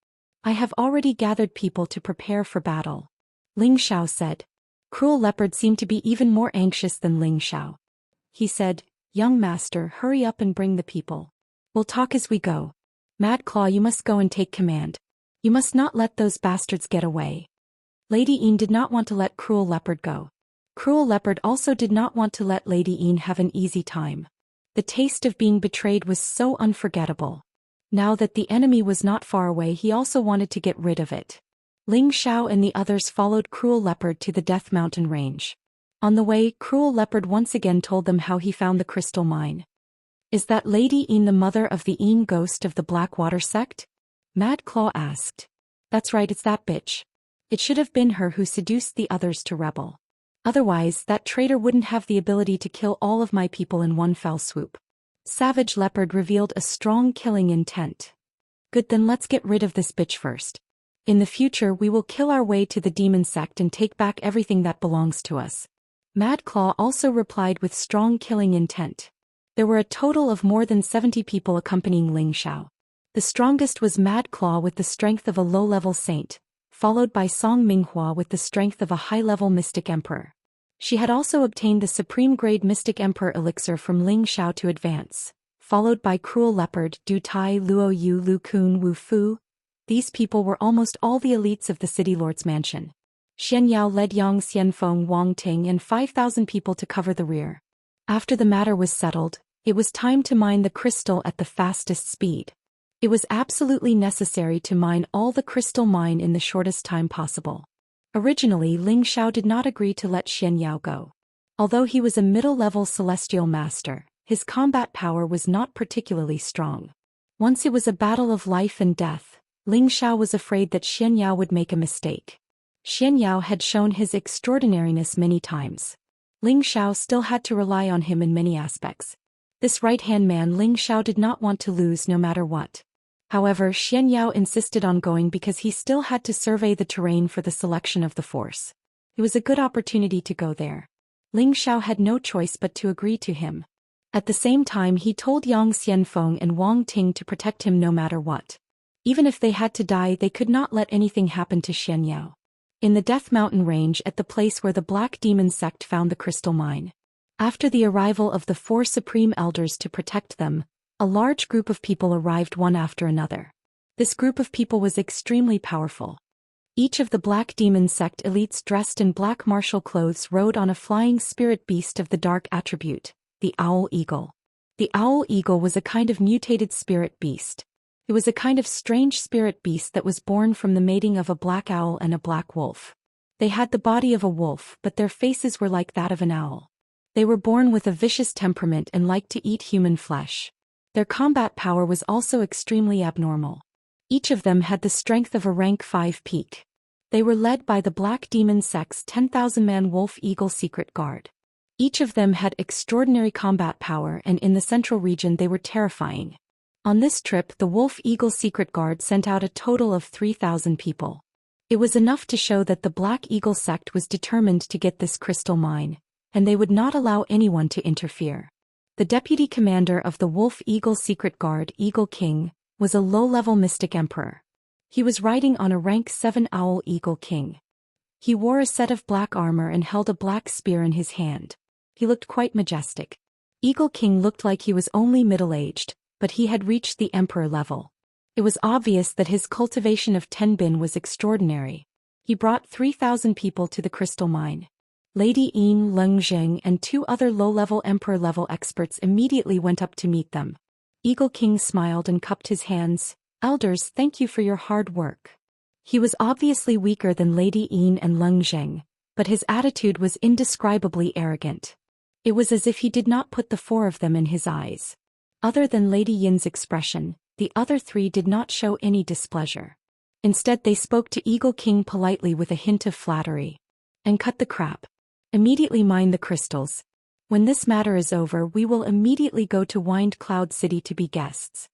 I have already gathered people to prepare for battle. Ling Xiao said. Cruel Leopard seemed to be even more anxious than Ling Xiao. He said, Young master, hurry up and bring the people. We'll talk as we go. Mad Claw, you must go and take command. You must not let those bastards get away. Lady Yin did not want to let Cruel Leopard go. Cruel Leopard also did not want to let Lady Yin have an easy time. The taste of being betrayed was so unforgettable. Now that the enemy was not far away, he also wanted to get rid of it. Ling Xiao and the others followed Cruel Leopard to the Death Mountain range. On the way, Cruel Leopard once again told them how he found the crystal mine. Is that Lady Yin the mother of the Yin ghost of the Blackwater sect? Mad Claw asked. That's right, it's that bitch. It should have been her who seduced the others to rebel. Otherwise, that traitor wouldn't have the ability to kill all of my people in one fell swoop. Savage Leopard revealed a strong killing intent. Good, then let's get rid of this bitch first. In the future we will kill our way to the demon sect and take back everything that belongs to us. Mad Claw also replied with strong killing intent. There were a total of more than 70 people accompanying Ling Xiao. The strongest was Mad Claw with the strength of a low-level saint, followed by Song Minghua with the strength of a high-level mystic emperor. She had also obtained the supreme-grade mystic emperor elixir from Ling Xiao to advance, followed by Cruel Leopard, Du Tai, Luo Yu, Lu Kun, Wu Fu. These people were almost all the elites of the City Lord's mansion. Xian Yao led Yang Xianfeng, Wang Ting and 5,000 people to cover the rear. After the matter was settled, it was time to mine the crystal at the fastest speed. It was absolutely necessary to mine all the crystal mine in the shortest time possible. Originally, Ling Xiao did not agree to let Xian Yao go. Although he was a middle-level celestial master, his combat power was not particularly strong. Once it was a battle of life and death, Ling Xiao was afraid that Xian Yao would make a mistake. Xian Yao had shown his extraordinariness many times. Ling Xiao still had to rely on him in many aspects. This right-hand man Ling Xiao did not want to lose no matter what. However, Xian Yao insisted on going because he still had to survey the terrain for the selection of the force. It was a good opportunity to go there. Ling Xiao had no choice but to agree to him. At the same time he told Yang Xianfeng and Wang Ting to protect him no matter what. Even if they had to die they could not let anything happen to Xianyao. In the Death Mountain range at the place where the Black Demon sect found the crystal mine. After the arrival of the 4 supreme elders to protect them, a large group of people arrived one after another. This group of people was extremely powerful. Each of the Black Demon sect elites dressed in black martial clothes rode on a flying spirit beast of the dark attribute, the Owl Eagle. The Owl Eagle was a kind of mutated spirit beast. It was a kind of strange spirit beast that was born from the mating of a black owl and a black wolf. They had the body of a wolf but their faces were like that of an owl. They were born with a vicious temperament and liked to eat human flesh. Their combat power was also extremely abnormal. Each of them had the strength of a rank 5 peak. They were led by the Black Demon sect's 10,000-man Wolf Eagle Secret Guard. Each of them had extraordinary combat power and in the central region they were terrifying. On this trip the Wolf Eagle Secret Guard sent out a total of 3,000 people. It was enough to show that the Black Eagle sect was determined to get this crystal mine, and they would not allow anyone to interfere. The deputy commander of the Wolf Eagle Secret Guard, Eagle King, was a low-level mystic emperor. He was riding on a rank 7 Owl Eagle King. He wore a set of black armor and held a black spear in his hand. He looked quite majestic. Eagle King looked like he was only middle-aged, but he had reached the emperor level. It was obvious that his cultivation of Tenbin was extraordinary. He brought 3,000 people to the crystal mine. Lady Yin Lengzheng and 2 other low-level emperor-level experts immediately went up to meet them. Eagle King smiled and cupped his hands. "Elders, thank you for your hard work." He was obviously weaker than Lady Yin and Lengzheng, but his attitude was indescribably arrogant. It was as if he did not put the 4 of them in his eyes. Other than Lady Yin's expression, the other 3 did not show any displeasure. Instead they spoke to Eagle King politely with a hint of flattery. "And cut the crap. Immediately mine the crystals. When this matter is over we will immediately go to Wind Cloud City to be guests."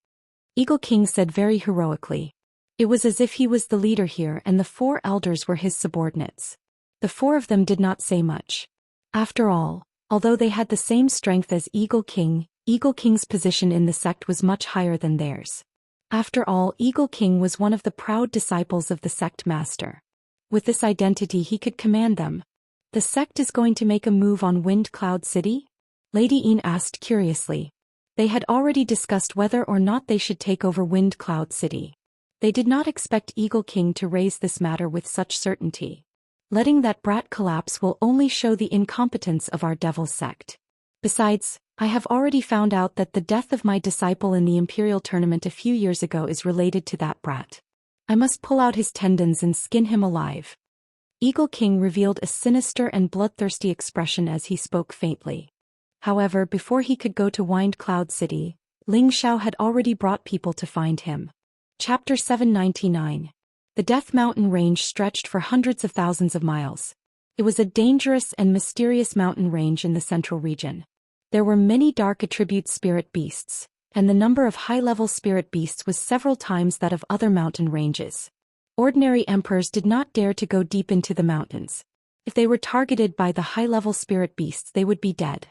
Eagle King said very heroically. It was as if he was the leader here and the 4 elders were his subordinates. The 4 of them did not say much. After all, although they had the same strength as Eagle King's position in the sect was much higher than theirs. After all, Eagle King was one of the proud disciples of the sect master. With this identity he could command them. "The sect is going to make a move on Wind Cloud City?" Lady Yin asked curiously. They had already discussed whether or not they should take over Wind Cloud City. They did not expect Eagle King to raise this matter with such certainty. "Letting that brat collapse will only show the incompetence of our devil sect. Besides, I have already found out that the death of my disciple in the Imperial tournament a few years ago is related to that brat. I must pull out his tendons and skin him alive." Eagle King revealed a sinister and bloodthirsty expression as he spoke faintly. However, before he could go to Wind Cloud City, Ling Xiao had already brought people to find him. Chapter 799. The Death Mountain range stretched for hundreds of thousands of miles. It was a dangerous and mysterious mountain range in the central region. There were many dark attribute spirit beasts, and the number of high-level spirit beasts was several times that of other mountain ranges. Ordinary emperors did not dare to go deep into the mountains. If they were targeted by the high-level spirit beasts they would be dead.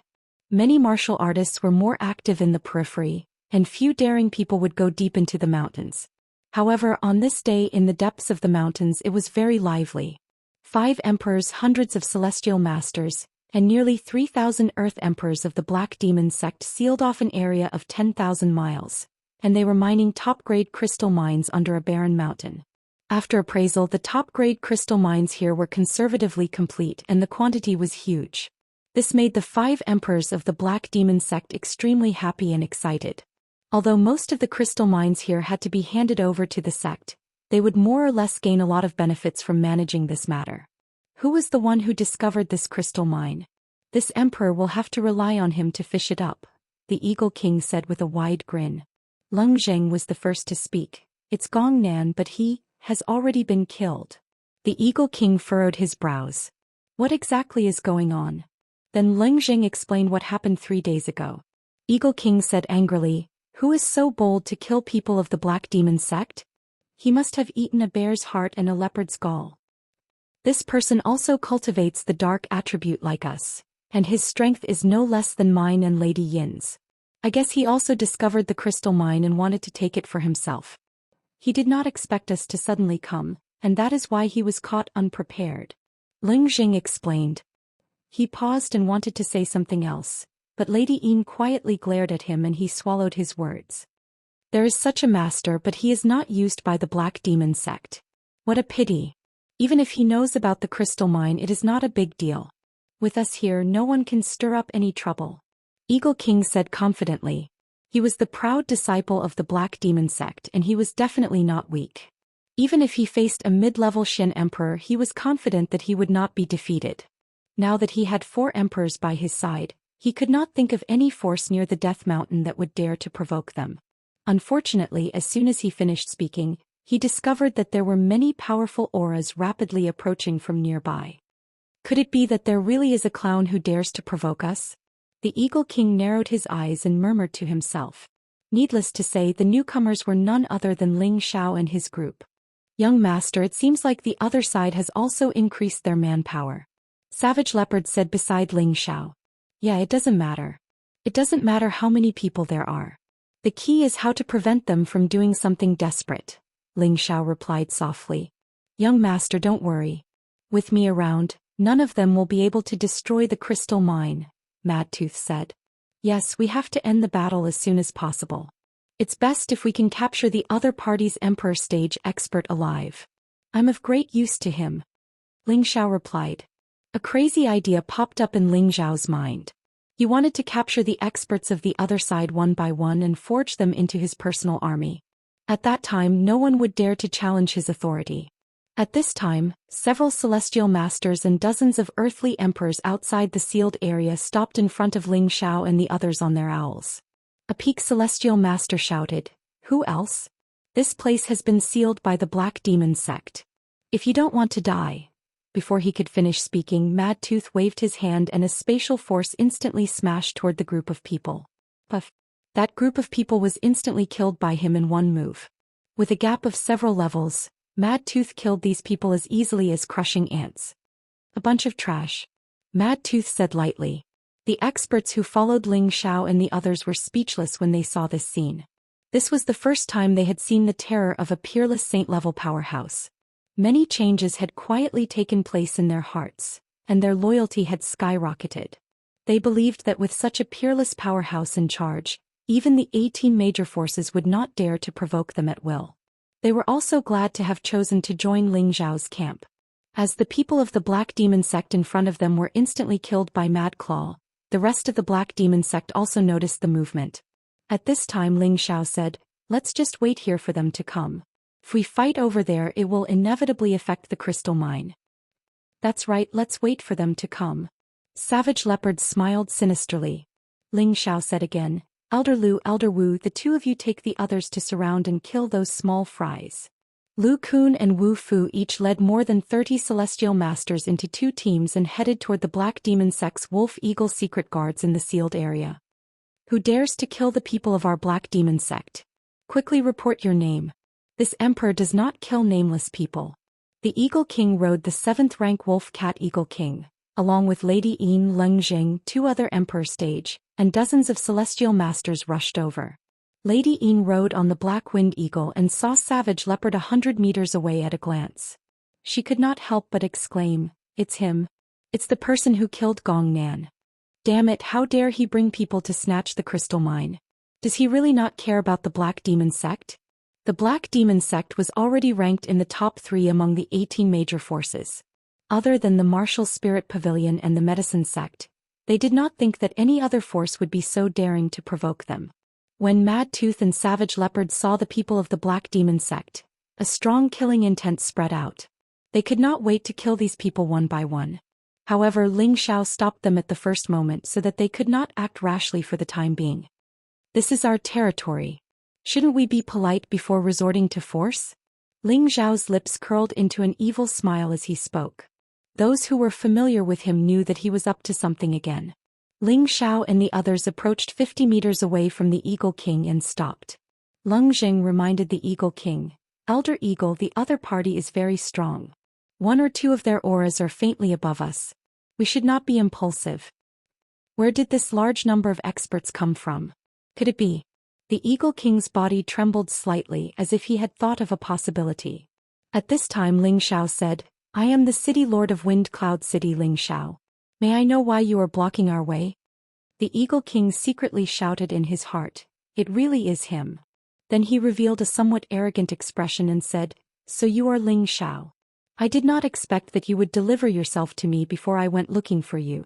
Many martial artists were more active in the periphery, and few daring people would go deep into the mountains. However, on this day in the depths of the mountains it was very lively. 5 emperors, hundreds of celestial masters, and nearly 3,000 earth emperors of the Black Demon sect sealed off an area of 10,000 miles, and they were mining top-grade crystal mines under a barren mountain. After appraisal, the top-grade crystal mines here were conservatively complete and the quantity was huge. This made the 5 emperors of the Black Demon sect extremely happy and excited. Although most of the crystal mines here had to be handed over to the sect, they would more or less gain a lot of benefits from managing this matter. Who was the one who discovered this crystal mine? This emperor will have to rely on him to fish it up, the Eagle King said with a wide grin. Leng Zheng was the first to speak. "It's Gong Nan, but he has already been killed." The Eagle King furrowed his brows. "What exactly is going on?" Then Leng Zheng explained what happened 3 days ago. Eagle King said angrily, "Who is so bold to kill people of the Black Demon sect? He must have eaten a bear's heart and a leopard's gall. This person also cultivates the dark attribute like us, And his strength is no less than mine and Lady Yin's. I guess he also discovered the crystal mine and wanted to take it for himself. He did not expect us to suddenly come, and that is why he was caught unprepared. Ling Jing explained. He paused and wanted to say something else, but Lady Yin quietly glared at him and he swallowed his words. There is such a master, but he is not used by the Black Demon sect. What a pity. Even if he knows about the crystal mine, it is not a big deal. With us here, no one can stir up any trouble. Eagle King said confidently. He was the proud disciple of the Black Demon sect and he was definitely not weak. Even if he faced a mid-level Xian emperor, he was confident that he would not be defeated. Now that he had 4 emperors by his side, he could not think of any force near the Death Mountain that would dare to provoke them. Unfortunately, as soon as he finished speaking, he discovered that there were many powerful auras rapidly approaching from nearby. Could it be that there really is a clown who dares to provoke us? The Eagle King narrowed his eyes and murmured to himself. Needless to say, the newcomers were none other than Ling Xiao and his group. Young master, it seems like the other side has also increased their manpower. Savage Leopard said beside Ling Xiao. Yeah, it doesn't matter. It doesn't matter how many people there are. The key is how to prevent them from doing something desperate, Ling Xiao replied softly. Young master, don't worry. With me around, none of them will be able to destroy the crystal mine, Madtooth said. Yes, we have to end the battle as soon as possible. It's best if we can capture the other party's Emperor stage expert alive. I'm of great use to him. Ling Xiao replied. A crazy idea popped up in Ling Xiao's mind. He wanted to capture the experts of the other side one by one and forge them into his personal army. At that time, no one would dare to challenge his authority. At this time, several celestial masters and dozens of earthly emperors outside the sealed area stopped in front of Ling Xiao and the others on their owls. A peak celestial master shouted, "Who else? This place has been sealed by the Black Demon sect. If you don't want to die." Before he could finish speaking, Madtooth waved his hand and a spatial force instantly smashed toward the group of people. Puff. That group of people was instantly killed by him in one move. With a gap of several levels, Madtooth killed these people as easily as crushing ants. A bunch of trash. Madtooth said lightly. The experts who followed Ling Xiao and the others were speechless when they saw this scene. This was the first time they had seen the terror of a peerless saint-level powerhouse. Many changes had quietly taken place in their hearts, and their loyalty had skyrocketed. They believed that with such a peerless powerhouse in charge, even the 18 major forces would not dare to provoke them at will. They were also glad to have chosen to join Ling Xiao's camp. As the people of the Black Demon sect in front of them were instantly killed by Mad Claw, the rest of the Black Demon sect also noticed the movement. At this time Ling Xiao said, "Let's just wait here for them to come. If we fight over there, it will inevitably affect the crystal mine." That's right, let's wait for them to come. Savage Leopard smiled sinisterly. Ling Xiao said again, "Elder Lu, Elder Wu, the two of you take the others to surround and kill those small fries." Lu Kun and Wu Fu each led more than 30 celestial masters into 2 teams and headed toward the Black Demon sect's Wolf Eagle secret guards in the sealed area. Who dares to kill the people of our Black Demon sect? Quickly report your name. This emperor does not kill nameless people. The Eagle King rode the 7th rank Wolf Cat Eagle King, along with Lady Yin Leng Jing, 2 other emperor stage, and dozens of celestial masters rushed over. Lady Yin rode on the Black Wind Eagle and saw Savage Leopard 100 meters away at a glance. She could not help but exclaim, "It's him. It's the person who killed Gong Nan. Damn it, how dare he bring people to snatch the crystal mine? Does he really not care about the Black Demon sect?" The Black Demon sect was already ranked in the top 3 among the 18 major forces. Other than the Martial Spirit Pavilion and the Medicine sect, they did not think that any other force would be so daring to provoke them. When Madtooth and Savage Leopard saw the people of the Black Demon sect, a strong killing intent spread out. They could not wait to kill these people one by one. However, Ling Xiao stopped them at the first moment so that they could not act rashly for the time being. "This is our territory. Shouldn't we be polite before resorting to force?" Ling Xiao's lips curled into an evil smile as he spoke. Those who were familiar with him knew that he was up to something again. Ling Xiao and the others approached 50 meters away from the Eagle King and stopped. Leng Jing reminded the Eagle King, "Elder Eagle, the other party is very strong. 1 or 2 of their auras are faintly above us. We should not be impulsive." Where did this large number of experts come from? Could it be? The Eagle King's body trembled slightly as if he had thought of a possibility. At this time Ling Xiao said, I am the city lord of Wind Cloud City, Ling Xiao. May I know why you are blocking our way? The Eagle King secretly shouted in his heart, it really is him. Then he revealed a somewhat arrogant expression and said, so you are Ling Xiao. I did not expect that you would deliver yourself to me before I went looking for you.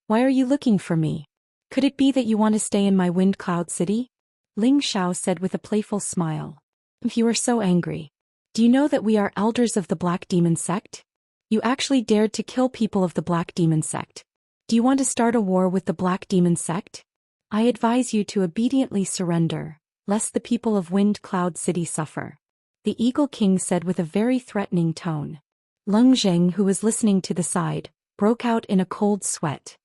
Why are you looking for me? Could it be that you want to stay in my Wind Cloud City? Ling Xiao said with a playful smile. If you are so angry. Do you know that we are elders of the Black Demon sect? You actually dared to kill people of the Black Demon sect. Do you want to start a war with the Black Demon sect? I advise you to obediently surrender, lest the people of Wind Cloud City suffer. The Eagle King said with a very threatening tone. Leng Zheng, who was listening to the side, broke out in a cold sweat.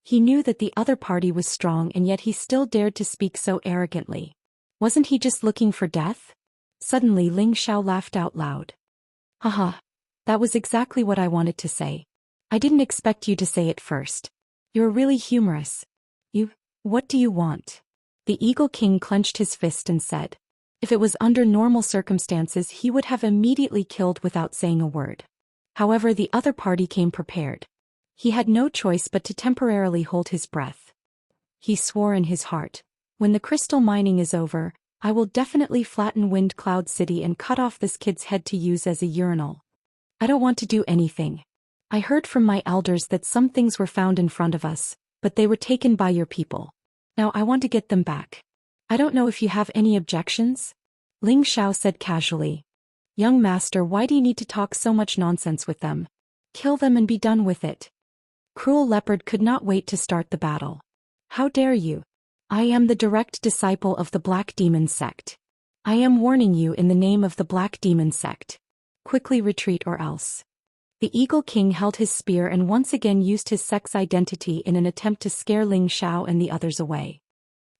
He knew that the other party was strong and yet he still dared to speak so arrogantly. Wasn't he just looking for death? Suddenly Ling Xiao laughed out loud. Haha. That was exactly what I wanted to say. I didn't expect you to say it first. You're really humorous. What do you want? The Eagle King clenched his fist and said. If it was under normal circumstances he would have immediately killed without saying a word. However, the other party came prepared. He had no choice but to temporarily hold his breath. He swore in his heart, when the crystal mining is over, I will definitely flatten Wind Cloud City and cut off this kid's head to use as a urinal. I don't want to do anything. I heard from my elders that some things were found in front of us, but they were taken by your people. Now I want to get them back. I don't know if you have any objections? Ling Xiao said casually. Young master, why do you need to talk so much nonsense with them? Kill them and be done with it. Cruel Leopard could not wait to start the battle. How dare you? I am the direct disciple of the Black Demon sect. I am warning you in the name of the Black Demon sect. Quickly retreat or else. The Eagle King held his spear and once again used his sex identity in an attempt to scare Ling Xiao and the others away.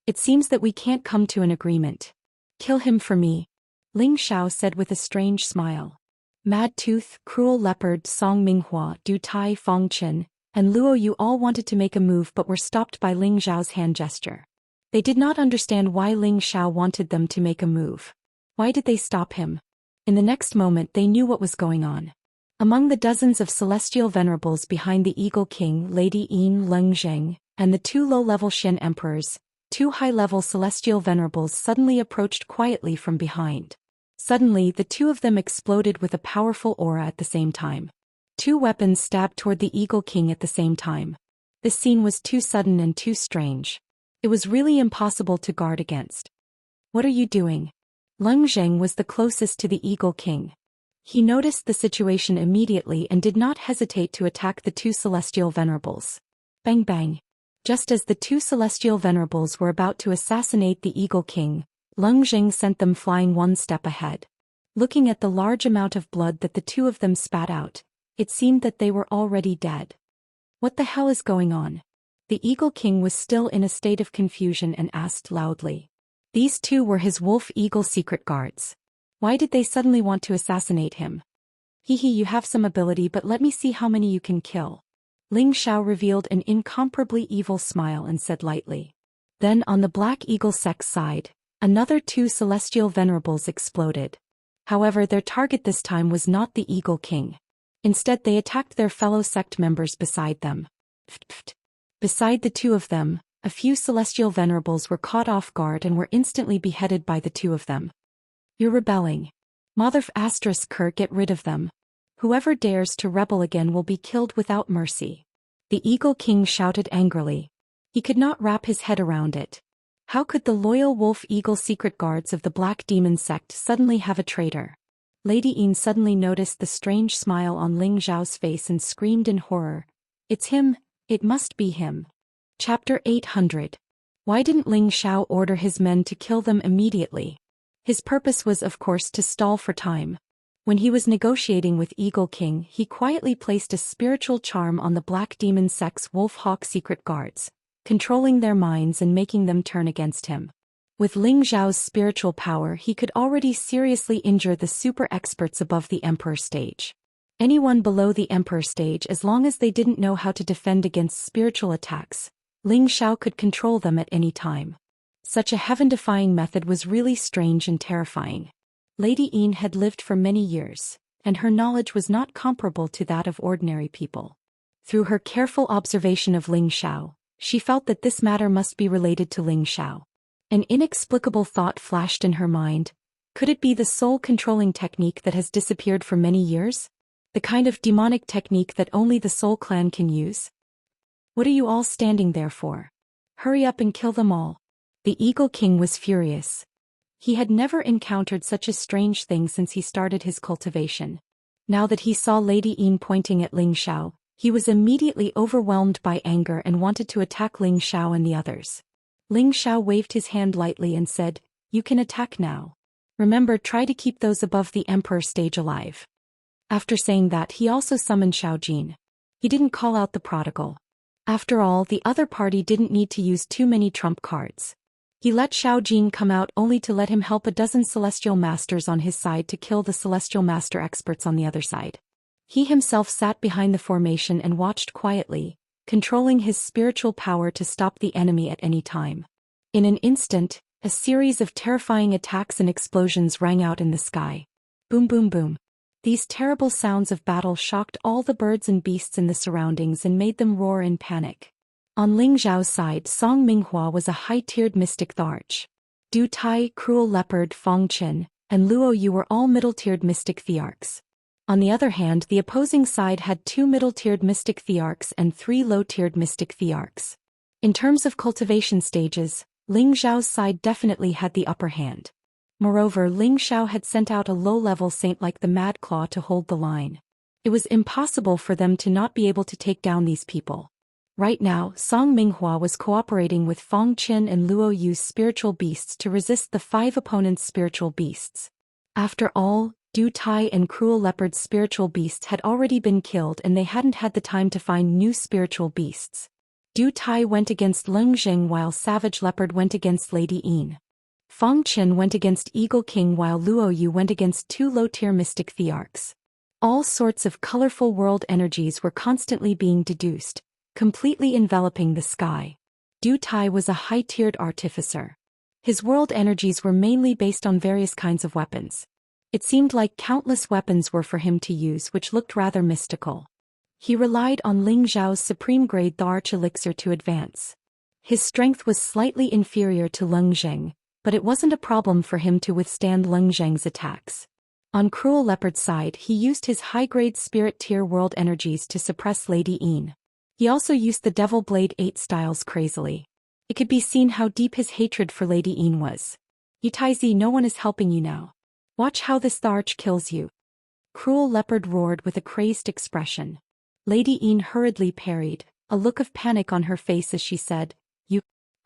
It seems that we can't come to an agreement. Kill him for me, Ling Xiao said with a strange smile. Mad Tooth, Cruel Leopard, Song Minghua, Du Tai, Fong Chen, and Luo Yu all wanted to make a move but were stopped by Ling Xiao's hand gesture. They did not understand why Ling Xiao wanted them to make a move. Why did they stop him? In the next moment they knew what was going on. Among the dozens of celestial venerables behind the Eagle King, Lady Yin Leng Zheng, and the two low-level Xian emperors, two high-level celestial venerables suddenly approached quietly from behind. Suddenly the two of them exploded with a powerful aura at the same time. Two weapons stabbed toward the Eagle King at the same time. This scene was too sudden and too strange. It was really impossible to guard against. What are you doing? Leng Zheng was the closest to the Eagle King. He noticed the situation immediately and did not hesitate to attack the two celestial venerables. Bang bang. Just as the two celestial venerables were about to assassinate the Eagle King, Leng Zheng sent them flying one step ahead. Looking at the large amount of blood that the two of them spat out, it seemed that they were already dead. What the hell is going on? The Eagle King was still in a state of confusion and asked loudly. These two were his wolf-eagle secret guards. Why did they suddenly want to assassinate him? Hehe, you have some ability, but let me see how many you can kill. Ling Xiao revealed an incomparably evil smile and said lightly. Then on the Black Eagle sect's side, another two celestial venerables exploded. However, their target this time was not the Eagle King. Instead they attacked their fellow sect members beside them. Beside the two of them, a few celestial venerables were caught off guard and were instantly beheaded by the two of them. You're rebelling. Motherf asterisk Kerr, get rid of them. Whoever dares to rebel again will be killed without mercy. The Eagle King shouted angrily. He could not wrap his head around it. How could the loyal wolf-eagle secret guards of the Black Demon sect suddenly have a traitor? Lady Yin suddenly noticed the strange smile on Ling Xiao's face and screamed in horror. It's him, it must be him. Chapter 800. Why didn't Ling Xiao order his men to kill them immediately? His purpose was of course to stall for time. When he was negotiating with Eagle King, he quietly placed a spiritual charm on the Black Demon sect's Wolf-Hawk secret guards, controlling their minds and making them turn against him. With Ling Xiao's spiritual power he could already seriously injure the super experts above the Emperor stage. Anyone below the Emperor stage, as long as they didn't know how to defend against spiritual attacks, Ling Xiao could control them at any time. Such a heaven-defying method was really strange and terrifying. Lady Yin had lived for many years, and her knowledge was not comparable to that of ordinary people. Through her careful observation of Ling Xiao, she felt that this matter must be related to Ling Xiao. An inexplicable thought flashed in her mind. Could it be the soul-controlling technique that has disappeared for many years? The kind of demonic technique that only the Soul Clan can use? What are you all standing there for? Hurry up and kill them all. The Eagle King was furious. He had never encountered such a strange thing since he started his cultivation. Now that he saw Lady Yin pointing at Ling Xiao, he was immediately overwhelmed by anger and wanted to attack Ling Xiao and the others. Ling Xiao waved his hand lightly and said, "You can attack now. Remember, try to keep those above the Emperor stage alive." After saying that, he also summoned Xiao Jin. He didn't call out the prodigal. After all, the other party didn't need to use too many trump cards. He let Xiao Jin come out only to let him help a dozen celestial masters on his side to kill the celestial master experts on the other side. He himself sat behind the formation and watched quietly, controlling his spiritual power to stop the enemy at any time. In an instant, a series of terrifying attacks and explosions rang out in the sky. Boom, boom, boom. These terrible sounds of battle shocked all the birds and beasts in the surroundings and made them roar in panic. On Ling Zhao's side, Song Minghua was a high-tiered mystic thearch. Du Tai, Cruel Leopard, Fong Qin, and Luo Yu were all middle-tiered mystic thearchs. On the other hand, the opposing side had 2 middle-tiered mystic thearchs and 3 low-tiered mystic thearchs. In terms of cultivation stages, Ling Zhao's side definitely had the upper hand. Moreover, Ling Xiao had sent out a low-level saint like the Mad Claw to hold the line. It was impossible for them to not be able to take down these people. Right now, Song Minghua was cooperating with Fong Qin and Luo Yu's spiritual beasts to resist the 5 opponents' spiritual beasts. After all, Du Tai and Cruel Leopard's spiritual beasts had already been killed and they hadn't had the time to find new spiritual beasts. Du Tai went against Leng Jing while Savage Leopard went against Lady Yin. Fong Qin went against Eagle King while Luo Yu went against 2 low-tier mystic thearchs. All sorts of colorful world energies were constantly being deduced, completely enveloping the sky. Du Tai was a high-tiered artificer. His world energies were mainly based on various kinds of weapons. It seemed like countless weapons were for him to use, which looked rather mystical. He relied on Ling Zhao's supreme-grade Thearch elixir to advance. His strength was slightly inferior to Leng Zheng, but it wasn't a problem for him to withstand Leng Zheng's attacks. On Cruel Leopard's side, he used his high-grade spirit tier world energies to suppress Lady Yin. He also used the Devil Blade 8 styles crazily. It could be seen how deep his hatred for Lady Yin was. "You Taizi, no one is helping you now. Watch how this Thearch kills you." Cruel Leopard roared with a crazed expression. Lady Yin hurriedly parried, a look of panic on her face as she said,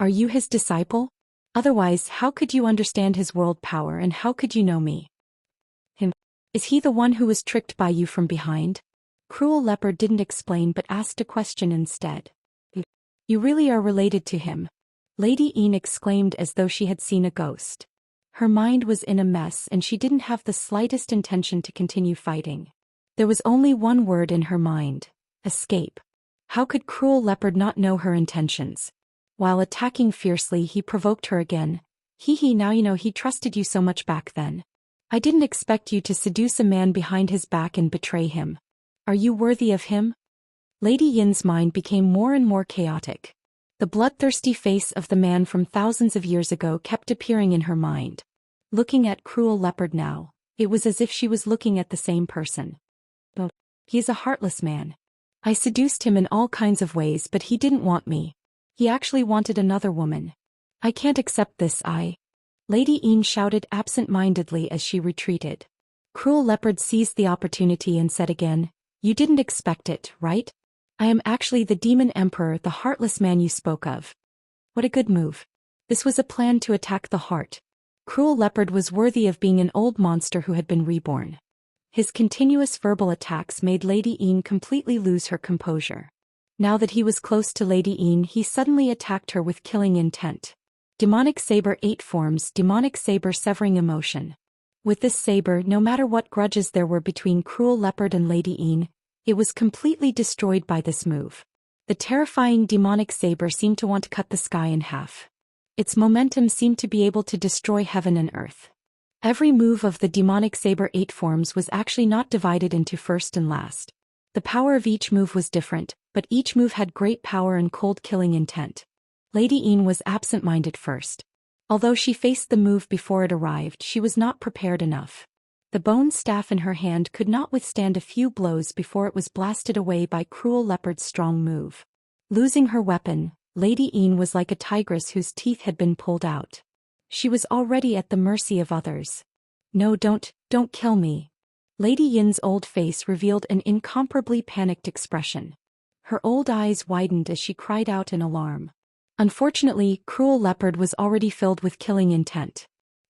Are you his disciple? Otherwise, how could you understand his world power and how could you know me? Is he the one who was tricked by you from behind?" Cruel Leopard didn't explain but asked a question instead. "You really are related to him?" Lady Yin exclaimed as though she had seen a ghost. Her mind was in a mess and she didn't have the slightest intention to continue fighting. There was only one word in her mind: escape. How could Cruel Leopard not know her intentions? While attacking fiercely, he provoked her again. Now you know he trusted you so much back then. I didn't expect you to seduce a man behind his back and betray him. Are you worthy of him?" Lady Yin's mind became more and more chaotic. The bloodthirsty face of the man from thousands of years ago kept appearing in her mind. Looking at Cruel Leopard now, it was as if she was looking at the same person. He is a heartless man. I seduced him in all kinds of ways, but he didn't want me. He actually wanted another woman. I can't accept this. Lady Yin shouted absent-mindedly as she retreated. Cruel Leopard seized the opportunity and said again, "You didn't expect it, right? I am actually the Demon Emperor, the heartless man you spoke of." What a good move. This was a plan to attack the heart. Cruel Leopard was worthy of being an old monster who had been reborn. His continuous verbal attacks made Lady Yin completely lose her composure. Now that he was close to Lady Yin, he suddenly attacked her with killing intent. Demonic Saber 8 forms, Demonic Saber severing emotion. With this saber, no matter what grudges there were between Cruel Leopard and Lady Yin, it was completely destroyed by this move. The terrifying demonic saber seemed to want to cut the sky in half. Its momentum seemed to be able to destroy heaven and earth. Every move of the demonic saber 8 forms was actually not divided into first and last. The power of each move was different, but each move had great power and cold-killing intent. Lady Yin was absent-minded first. Although she faced the move before it arrived, she was not prepared enough. The bone staff in her hand could not withstand a few blows before it was blasted away by Cruel Leopard's strong move. Losing her weapon, Lady Yin was like a tigress whose teeth had been pulled out. She was already at the mercy of others. No, don't kill me. Lady Yin's old face revealed an incomparably panicked expression. Her old eyes widened as she cried out in alarm. Unfortunately, Cruel Leopard was already filled with killing intent.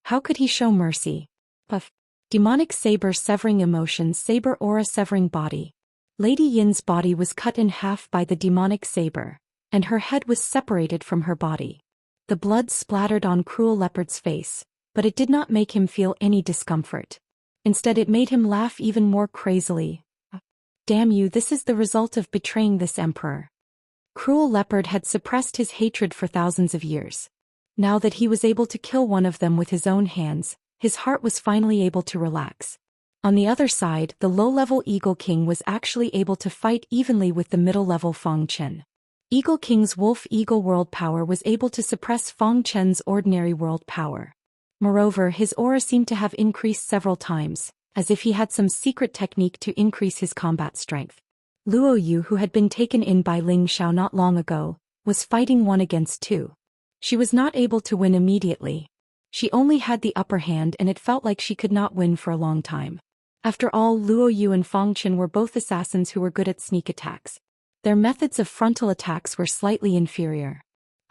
How could he show mercy? Puff. Demonic saber severing emotions, saber aura severing body. Lady Yin's body was cut in half by the demonic saber, and her head was separated from her body. The blood splattered on Cruel Leopard's face, but it did not make him feel any discomfort. Instead, it made him laugh even more crazily. Damn you, this is the result of betraying this emperor. Cruel Leopard had suppressed his hatred for thousands of years. Now that he was able to kill one of them with his own hands, his heart was finally able to relax. On the other side, the low-level Eagle King was actually able to fight evenly with the middle-level Feng Chen. Eagle King's Wolf Eagle world power was able to suppress Feng Chen's ordinary world power. Moreover, his aura seemed to have increased several times, as if he had some secret technique to increase his combat strength. Luo Yu, who had been taken in by Ling Xiao not long ago, was fighting 1 against 2. She was not able to win immediately. She only had the upper hand and it felt like she could not win for a long time. After all, Luo Yu and Feng Chen were both assassins who were good at sneak attacks. Their methods of frontal attacks were slightly inferior.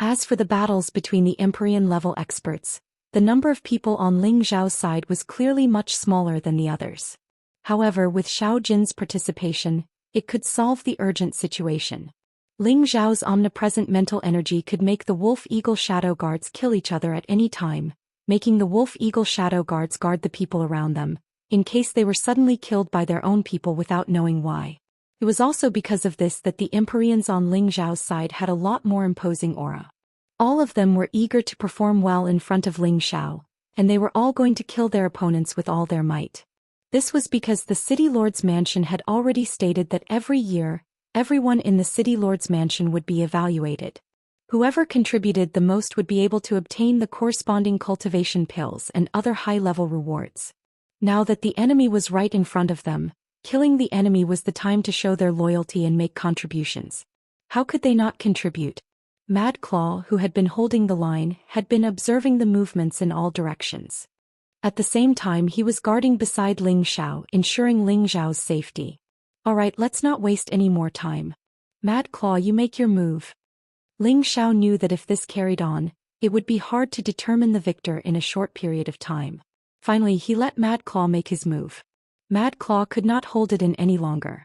As for the battles between the Empyrean-level experts, the number of people on Ling Xiao's side was clearly much smaller than the others. However, with Xiao Jin's participation, it could solve the urgent situation. Ling Xiao's omnipresent mental energy could make the Wolf Eagle Shadow Guards kill each other at any time, making the Wolf Eagle Shadow Guards guard the people around them, in case they were suddenly killed by their own people without knowing why. It was also because of this that the Empyreans on Ling Xiao's side had a lot more imposing aura. All of them were eager to perform well in front of Ling Xiao, and they were all going to kill their opponents with all their might. This was because the City Lord's Mansion had already stated that every year, everyone in the City Lord's Mansion would be evaluated. Whoever contributed the most would be able to obtain the corresponding cultivation pills and other high-level rewards. Now that the enemy was right in front of them, killing the enemy was the time to show their loyalty and make contributions. How could they not contribute? Mad Claw, who had been holding the line, had been observing the movements in all directions. At the same time, he was guarding beside Ling Xiao, ensuring Ling Xiao's safety. Alright, let's not waste any more time. Mad Claw, you make your move. Ling Xiao knew that if this carried on, it would be hard to determine the victor in a short period of time. Finally, he let Mad Claw make his move. Mad Claw could not hold it in any longer.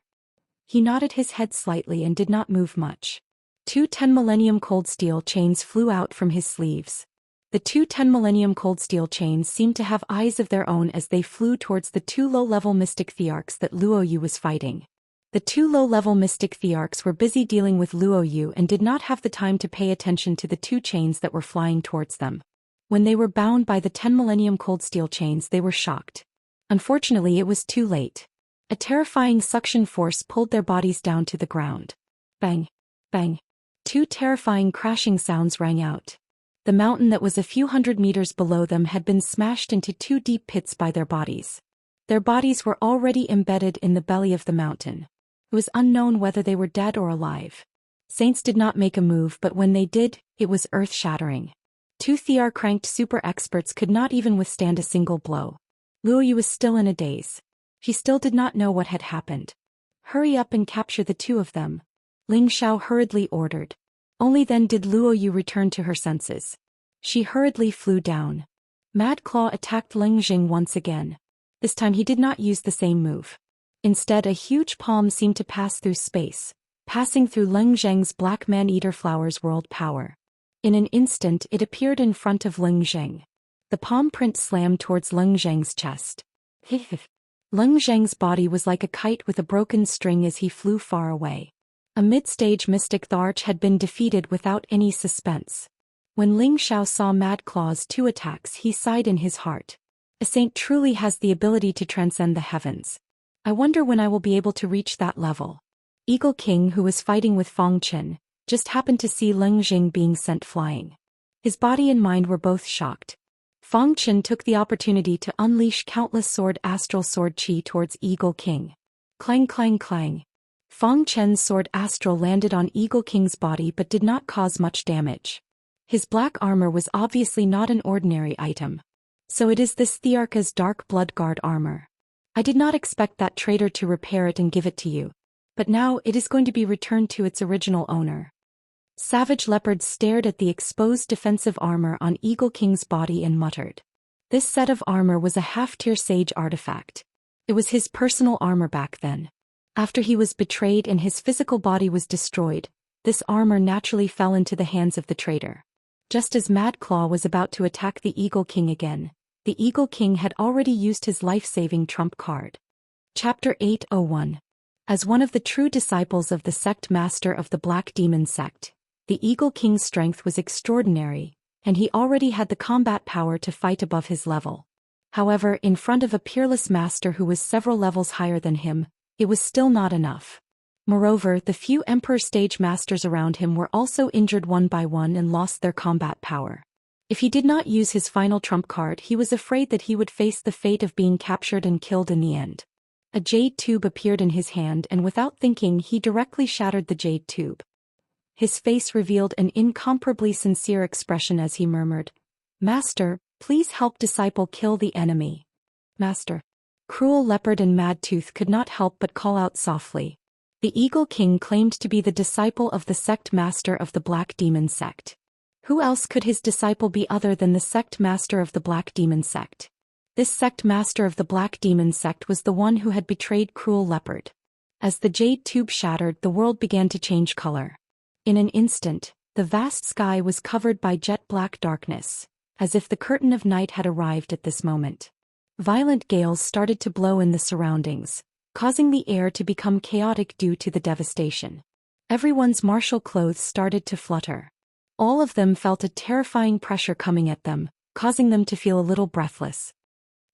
He nodded his head slightly and did not move much. 2 10 Millennium Cold Steel chains flew out from his sleeves. The 2 10 Millennium Cold Steel chains seemed to have eyes of their own as they flew towards the 2 low-level Mystic Thearchs that Luo Yu was fighting. The 2 low-level Mystic Thearchs were busy dealing with Luo Yu and did not have the time to pay attention to the 2 chains that were flying towards them. When they were bound by the 10 Millennium Cold Steel chains, they were shocked. Unfortunately, it was too late. A terrifying suction force pulled their bodies down to the ground. Bang! Bang! 2 terrifying crashing sounds rang out. The mountain that was a few hundred meters below them had been smashed into 2 deep pits by their bodies. Their bodies were already embedded in the belly of the mountain. It was unknown whether they were dead or alive. Saints did not make a move, but when they did, it was earth-shattering. 2 Thear-cranked super experts could not even withstand a single blow. Luo Yu was still in a daze. She still did not know what had happened. Hurry up and capture the 2 of them. Ling Xiao hurriedly ordered. Only then did Luo Yu return to her senses. She hurriedly flew down. Mad Claw attacked Ling Jing once again. This time he did not use the same move. Instead, a huge palm seemed to pass through space, passing through Ling Zheng's Black Man-Eater Flower's world power. In an instant, it appeared in front of Ling Zheng. The palm print slammed towards Leng Zhang's chest. Leng Zhang's body was like a kite with a broken string as he flew far away. A mid-stage mystic, the arch had been defeated without any suspense. When Ling Xiao saw Mad Claw's 2 attacks, he sighed in his heart. A saint truly has the ability to transcend the heavens. I wonder when I will be able to reach that level. Eagle King, who was fighting with Fang Chen, just happened to see Leng Zhang being sent flying. His body and mind were both shocked. Fang Chen took the opportunity to unleash countless astral sword chi towards Eagle King. Clang clang clang. Fang Chen's sword astral landed on Eagle King's body but did not cause much damage. His black armor was obviously not an ordinary item. So it is this Thearka's dark blood guard armor. I did not expect that traitor to repair it and give it to you. But now it is going to be returned to its original owner. Savage Leopard stared at the exposed defensive armor on Eagle King's body and muttered. This set of armor was a half-tier sage artifact. It was his personal armor back then. After he was betrayed and his physical body was destroyed, this armor naturally fell into the hands of the traitor. Just as Mad Claw was about to attack the Eagle King again, the Eagle King had already used his life-saving trump card. Chapter 801. As one of the true disciples of the sect master of the Black Demon sect, the Eagle King's strength was extraordinary, and he already had the combat power to fight above his level. However, in front of a peerless master who was several levels higher than him, it was still not enough. Moreover, the few Emperor stage masters around him were also injured one by one and lost their combat power. If he did not use his final trump card, he was afraid that he would face the fate of being captured and killed in the end. A jade tube appeared in his hand, and without thinking he directly shattered the jade tube. His face revealed an incomparably sincere expression as he murmured, "Master, please help disciple kill the enemy." Master. Cruel Leopard and Mad Tooth could not help but call out softly. The Eagle King claimed to be the disciple of the sect master of the Black Demon sect. Who else could his disciple be other than the sect master of the Black Demon sect? This sect master of the Black Demon sect was the one who had betrayed Cruel Leopard. As the jade tube shattered, the world began to change color. In an instant, the vast sky was covered by jet-black darkness, as if the curtain of night had arrived at this moment. Violent gales started to blow in the surroundings, causing the air to become chaotic due to the devastation. Everyone's martial clothes started to flutter. All of them felt a terrifying pressure coming at them, causing them to feel a little breathless.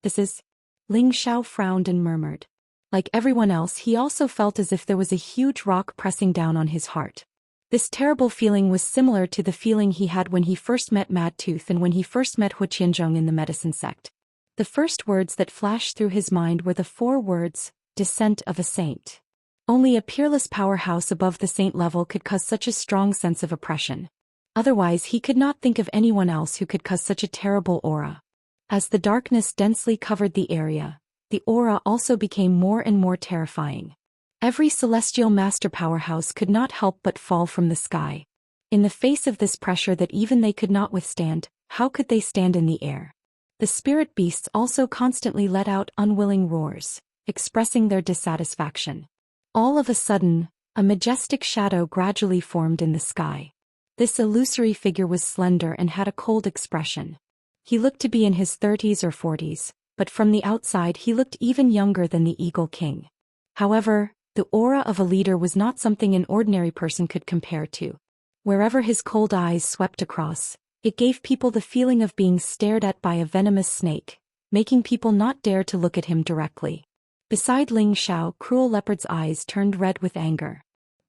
"This is..." Ling Xiao frowned and murmured. Like everyone else, he also felt as if there was a huge rock pressing down on his heart. This terrible feeling was similar to the feeling he had when he first met Mad Tooth and when he first met Hu Qianzhong in the medicine sect. The first words that flashed through his mind were the 4 words, "Descent of a Saint." Only a peerless powerhouse above the saint level could cause such a strong sense of oppression. Otherwise, he could not think of anyone else who could cause such a terrible aura. As the darkness densely covered the area, the aura also became more and more terrifying. Every celestial master powerhouse could not help but fall from the sky. In the face of this pressure that even they could not withstand, how could they stand in the air? The spirit beasts also constantly let out unwilling roars, expressing their dissatisfaction. All of a sudden, a majestic shadow gradually formed in the sky. This illusory figure was slender and had a cold expression. He looked to be in his 30s or 40s, but from the outside he looked even younger than the Eagle King. However, the aura of a leader was not something an ordinary person could compare to. Wherever his cold eyes swept across, it gave people the feeling of being stared at by a venomous snake, making people not dare to look at him directly. Beside Ling Xiao, Cruel Leopard's eyes turned red with anger.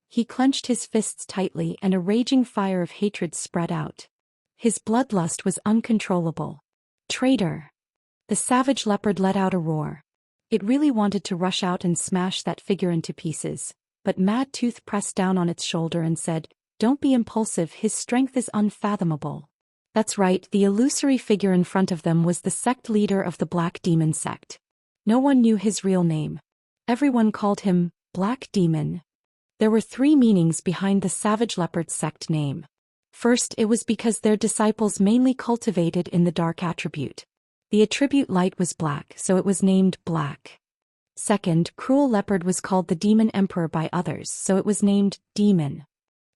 He clenched his fists tightly and a raging fire of hatred spread out. His bloodlust was uncontrollable. Traitor! The savage leopard let out a roar. It really wanted to rush out and smash that figure into pieces, but Mad Tooth pressed down on its shoulder and said, "Don't be impulsive, his strength is unfathomable." That's right, the illusory figure in front of them was the sect leader of the Black Demon sect. No one knew his real name. Everyone called him Black Demon. There were 3 meanings behind the Savage Leopard sect name. First, it was because their disciples mainly cultivated in the dark attribute. The attribute light was black, so it was named Black. Second, Cruel Leopard was called the Demon Emperor by others, so it was named Demon.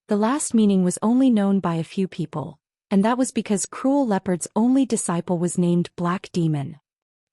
The last meaning was only known by a few people, and that was because Cruel Leopard's only disciple was named Black Demon.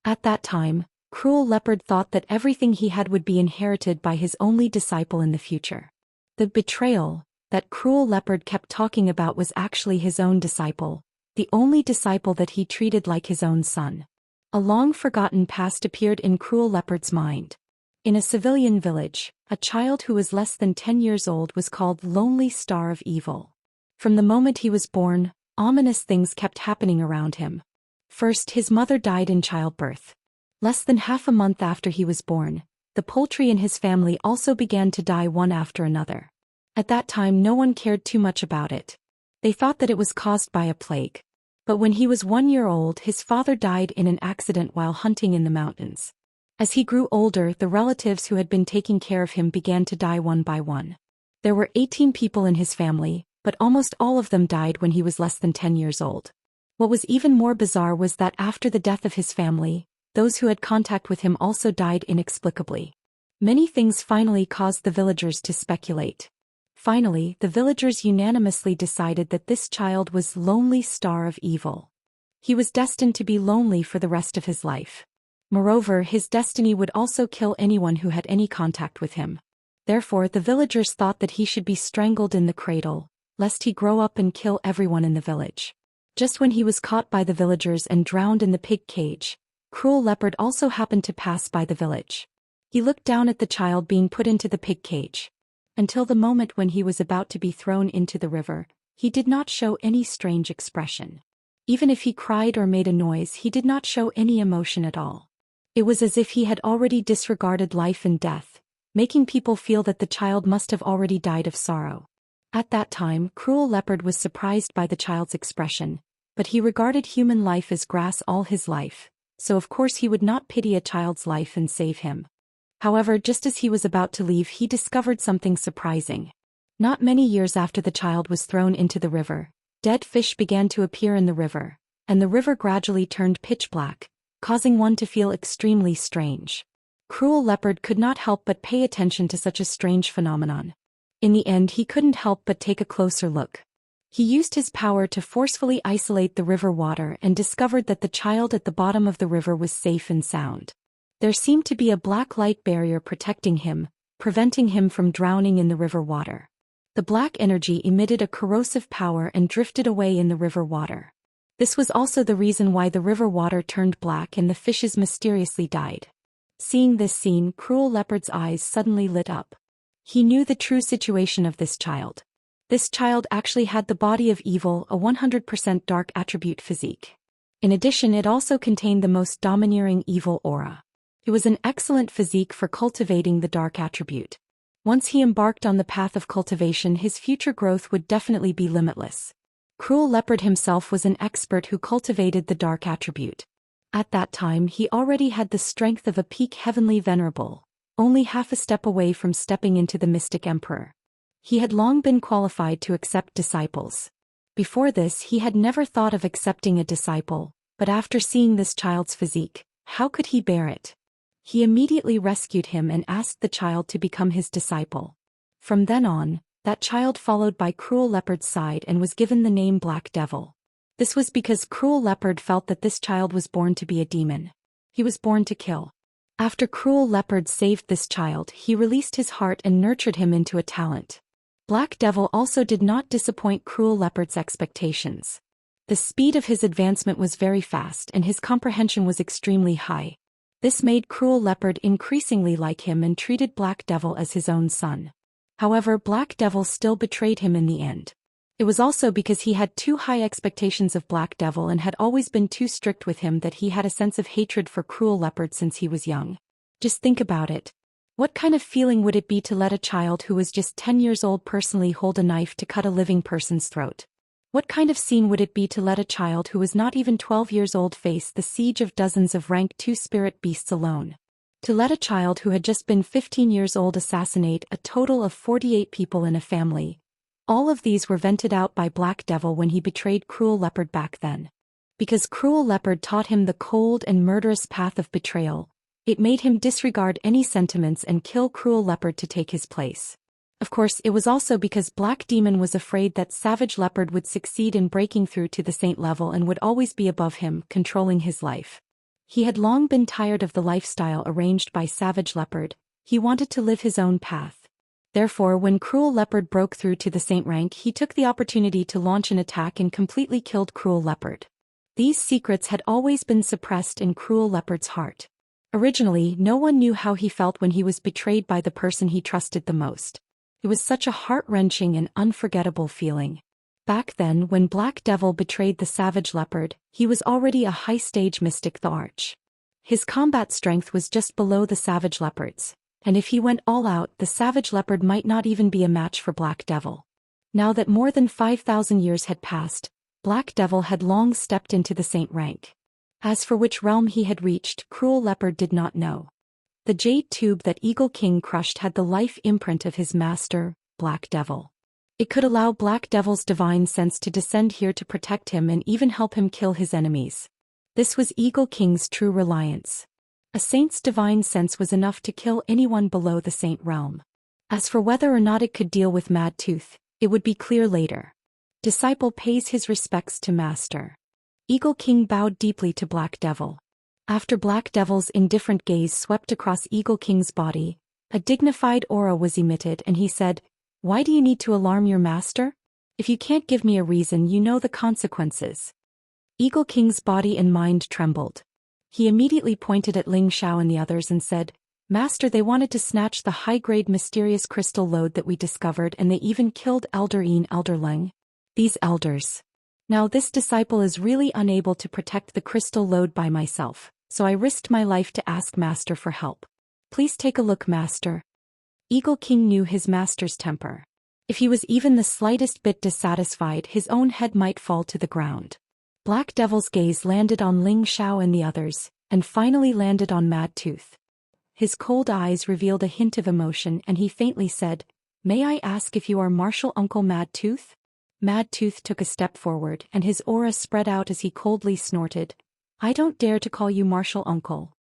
At that time, Cruel Leopard thought that everything he had would be inherited by his only disciple in the future. The betrayal that Cruel Leopard kept talking about was actually his own disciple, the only disciple that he treated like his own son. A long-forgotten past appeared in Cruel Leopard's mind. In a civilian village, a child who was less than 10 years old was called Lonely Star of Evil. From the moment he was born, ominous things kept happening around him. First, his mother died in childbirth. Less than half a month after he was born, the poultry in his family also began to die one after another. At that time no one cared too much about it. They thought that it was caused by a plague. But when he was 1 year old, his father died in an accident while hunting in the mountains. As he grew older, the relatives who had been taking care of him began to die one by one. There were 18 people in his family, but almost all of them died when he was less than 10 years old. What was even more bizarre was that after the death of his family, those who had contact with him also died inexplicably. Many things finally caused the villagers to speculate. Finally, the villagers unanimously decided that this child was Lonely Star of Evil. He was destined to be lonely for the rest of his life. Moreover, his destiny would also kill anyone who had any contact with him. Therefore, the villagers thought that he should be strangled in the cradle, lest he grow up and kill everyone in the village. Just when he was caught by the villagers and drowned in the pig cage, Cruel Leopard also happened to pass by the village. He looked down at the child being put into the pig cage. Until the moment when he was about to be thrown into the river, he did not show any strange expression. Even if he cried or made a noise, he did not show any emotion at all. It was as if he had already disregarded life and death, making people feel that the child must have already died of sorrow. At that time, Cruel Leopard was surprised by the child's expression, but he regarded human life as grass all his life, so of course he would not pity a child's life and save him. However, just as he was about to leave, he discovered something surprising. Not many years after the child was thrown into the river, dead fish began to appear in the river, and the river gradually turned pitch black, causing one to feel extremely strange. Cruel Leopard could not help but pay attention to such a strange phenomenon. In the end, he couldn't help but take a closer look. He used his power to forcefully isolate the river water and discovered that the child at the bottom of the river was safe and sound. There seemed to be a black light barrier protecting him, preventing him from drowning in the river water. The black energy emitted a corrosive power and drifted away in the river water. This was also the reason why the river water turned black and the fishes mysteriously died. Seeing this scene, Cruel Leopard's eyes suddenly lit up. He knew the true situation of this child. This child actually had the body of evil, a 100% dark attribute physique. In addition, it also contained the most domineering evil aura. It was an excellent physique for cultivating the dark attribute. Once he embarked on the path of cultivation, his future growth would definitely be limitless. Cruel Leopard himself was an expert who cultivated the dark attribute. At that time, he already had the strength of a peak heavenly venerable, only half a step away from stepping into the mystic emperor. He had long been qualified to accept disciples. Before this, he had never thought of accepting a disciple, but after seeing this child's physique, how could he bear it? He immediately rescued him and asked the child to become his disciple. From then on, that child followed by Cruel Leopard's side and was given the name Black Devil. This was because Cruel Leopard felt that this child was born to be a demon. He was born to kill. After Cruel Leopard saved this child, he released his heart and nurtured him into a talent. Black Devil also did not disappoint Cruel Leopard's expectations. The speed of his advancement was very fast and his comprehension was extremely high. This made Cruel Leopard increasingly like him and treated Black Devil as his own son. However, Black Devil still betrayed him in the end. It was also because he had too high expectations of Black Devil and had always been too strict with him that he had a sense of hatred for Cruel Leopard since he was young. Just think about it. What kind of feeling would it be to let a child who was just 10 years old personally hold a knife to cut a living person's throat? What kind of scene would it be to let a child who was not even 12 years old face the siege of dozens of rank 2 spirit beasts alone? To let a child who had just been 15 years old assassinate a total of 48 people in a family. All of these were vented out by Black Devil when he betrayed Cruel Leopard back then. Because Cruel Leopard taught him the cold and murderous path of betrayal, it made him disregard any sentiments and kill Cruel Leopard to take his place. Of course, it was also because Black Demon was afraid that Savage Leopard would succeed in breaking through to the saint level and would always be above him, controlling his life. He had long been tired of the lifestyle arranged by Savage Leopard. He wanted to live his own path. Therefore, when Cruel Leopard broke through to the saint rank, he took the opportunity to launch an attack and completely killed Cruel Leopard. These secrets had always been suppressed in Cruel Leopard's heart. Originally, no one knew how he felt when he was betrayed by the person he trusted the most. It was such a heart-wrenching and unforgettable feeling. Back then, when Black Devil betrayed the Savage Leopard, he was already a high-stage mystic, the Arch. His combat strength was just below the Savage Leopard's, and if he went all out, the Savage Leopard might not even be a match for Black Devil. Now that more than 5,000 years had passed, Black Devil had long stepped into the saint rank. As for which realm he had reached, Cruel Leopard did not know. The jade tube that Eagle King crushed had the life imprint of his master, Black Devil. It could allow Black Devil's divine sense to descend here to protect him and even help him kill his enemies. This was Eagle King's true reliance. A saint's divine sense was enough to kill anyone below the saint realm. As for whether or not it could deal with Mad Tooth, it would be clear later. Disciple pays his respects to master. Eagle King bowed deeply to Black Devil. After Black Devil's indifferent gaze swept across Eagle King's body, a dignified aura was emitted and he said, "Why do you need to alarm your master? If you can't give me a reason, you know the consequences." Eagle King's body and mind trembled. He immediately pointed at Ling Xiao and the others and said, "Master, they wanted to snatch the high-grade mysterious crystal lode that we discovered, and they even killed Elder Yin, Elder Ling. These elders. Now this disciple is really unable to protect the crystal lode by myself. So I risked my life to ask Master for help. Please take a look, Master." Eagle King knew his master's temper. If he was even the slightest bit dissatisfied, his own head might fall to the ground. Black Devil's gaze landed on Ling Xiao and the others, and finally landed on Mad Tooth. His cold eyes revealed a hint of emotion and he faintly said, "May I ask if you are Martial Uncle Mad Tooth?" Mad Tooth took a step forward and his aura spread out as he coldly snorted, "I don't dare to call you Martial Uncle."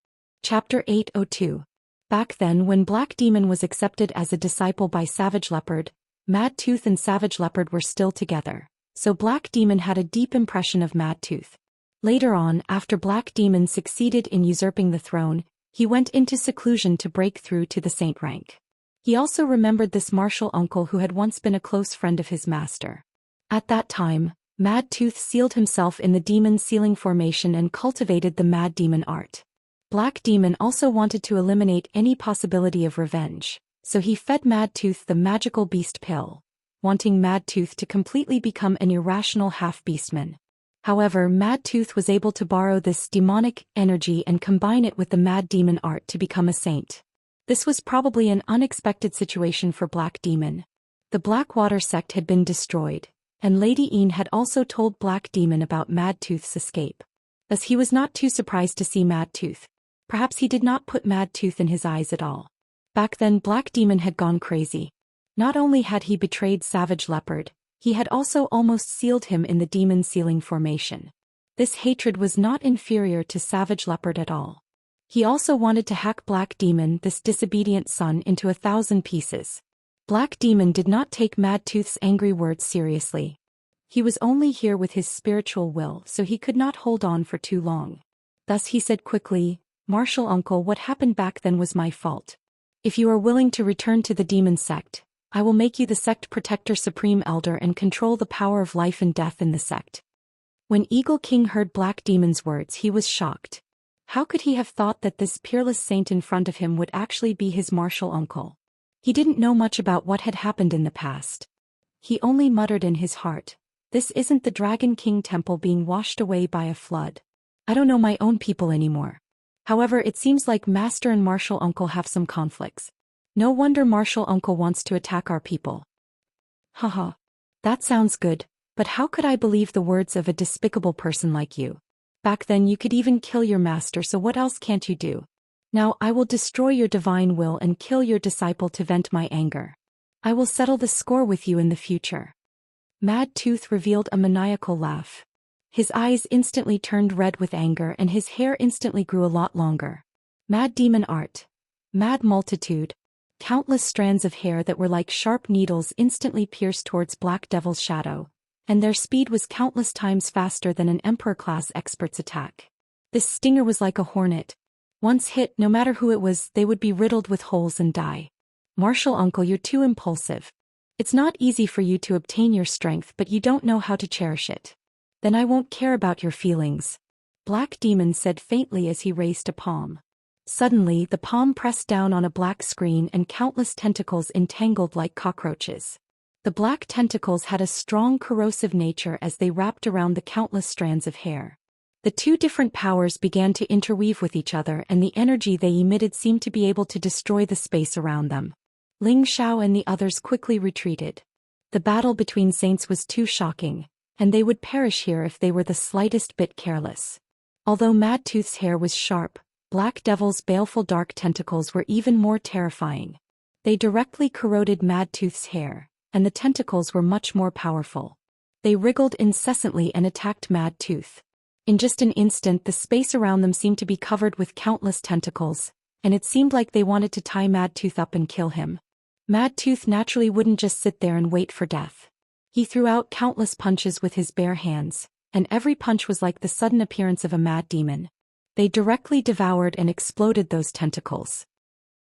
Chapter 802. Back then, when Black Demon was accepted as a disciple by Savage Leopard, Mad Tooth and Savage Leopard were still together, so Black Demon had a deep impression of Mad Tooth. Later on, after Black Demon succeeded in usurping the throne, he went into seclusion to break through to the saint rank. He also remembered this martial uncle who had once been a close friend of his master. At that time, Mad Tooth sealed himself in the demon sealing formation and cultivated the Mad Demon art. Black Demon also wanted to eliminate any possibility of revenge, so he fed Mad Tooth the magical beast pill, wanting Mad Tooth to completely become an irrational half-beastman. However, Mad Tooth was able to borrow this demonic energy and combine it with the Mad Demon art to become a saint. This was probably an unexpected situation for Black Demon. The Blackwater sect had been destroyed, and Lady Een had also told Black Demon about Mad Tooth's escape. Thus he was not too surprised to see Mad Tooth. Perhaps he did not put Mad Tooth in his eyes at all. Back then Black Demon had gone crazy. Not only had he betrayed Savage Leopard, he had also almost sealed him in the demon sealing formation. This hatred was not inferior to Savage Leopard at all. He also wanted to hack Black Demon, this disobedient son, into 1,000 pieces. Black Demon did not take Mad Tooth's angry words seriously. He was only here with his spiritual will, so he could not hold on for too long. Thus he said quickly, "Martial Uncle, what happened back then was my fault. If you are willing to return to the demon sect, I will make you the sect protector supreme elder and control the power of life and death in the sect." When Eagle King heard Black Demon's words, he was shocked. How could he have thought that this peerless saint in front of him would actually be his martial uncle? He didn't know much about what had happened in the past. He only muttered in his heart, "This isn't the Dragon King temple being washed away by a flood. I don't know my own people anymore." However, it seems like Master and Martial Uncle have some conflicts. No wonder Martial Uncle wants to attack our people. Haha. That sounds good, but how could I believe the words of a despicable person like you? Back then you could even kill your master, so what else can't you do? Now I will destroy your divine will and kill your disciple to vent my anger. I will settle the score with you in the future. Mad Tooth revealed a maniacal laugh. His eyes instantly turned red with anger and his hair instantly grew a lot longer. Mad Demon art. Mad Multitude. Countless strands of hair that were like sharp needles instantly pierced towards Black Devil's shadow, and their speed was countless times faster than an Emperor-class expert's attack. This stinger was like a hornet. Once hit, no matter who it was, they would be riddled with holes and die. Martial uncle, you're too impulsive. It's not easy for you to obtain your strength, but you don't know how to cherish it. Then I won't care about your feelings. Black Demon said faintly as he raised a palm. Suddenly, the palm pressed down on a black screen and countless tentacles entangled like cockroaches. The black tentacles had a strong corrosive nature as they wrapped around the countless strands of hair. The two different powers began to interweave with each other, and the energy they emitted seemed to be able to destroy the space around them. Ling Xiao and the others quickly retreated. The battle between saints was too shocking, and they would perish here if they were the slightest bit careless. Although Mad Tooth's hair was sharp, Black Devil's baleful dark tentacles were even more terrifying. They directly corroded Mad Tooth's hair, and the tentacles were much more powerful. They wriggled incessantly and attacked Mad Tooth. In just an instant, the space around them seemed to be covered with countless tentacles, and it seemed like they wanted to tie Mad Tooth up and kill him. Mad Tooth naturally wouldn't just sit there and wait for death. He threw out countless punches with his bare hands, and every punch was like the sudden appearance of a mad demon. They directly devoured and exploded those tentacles.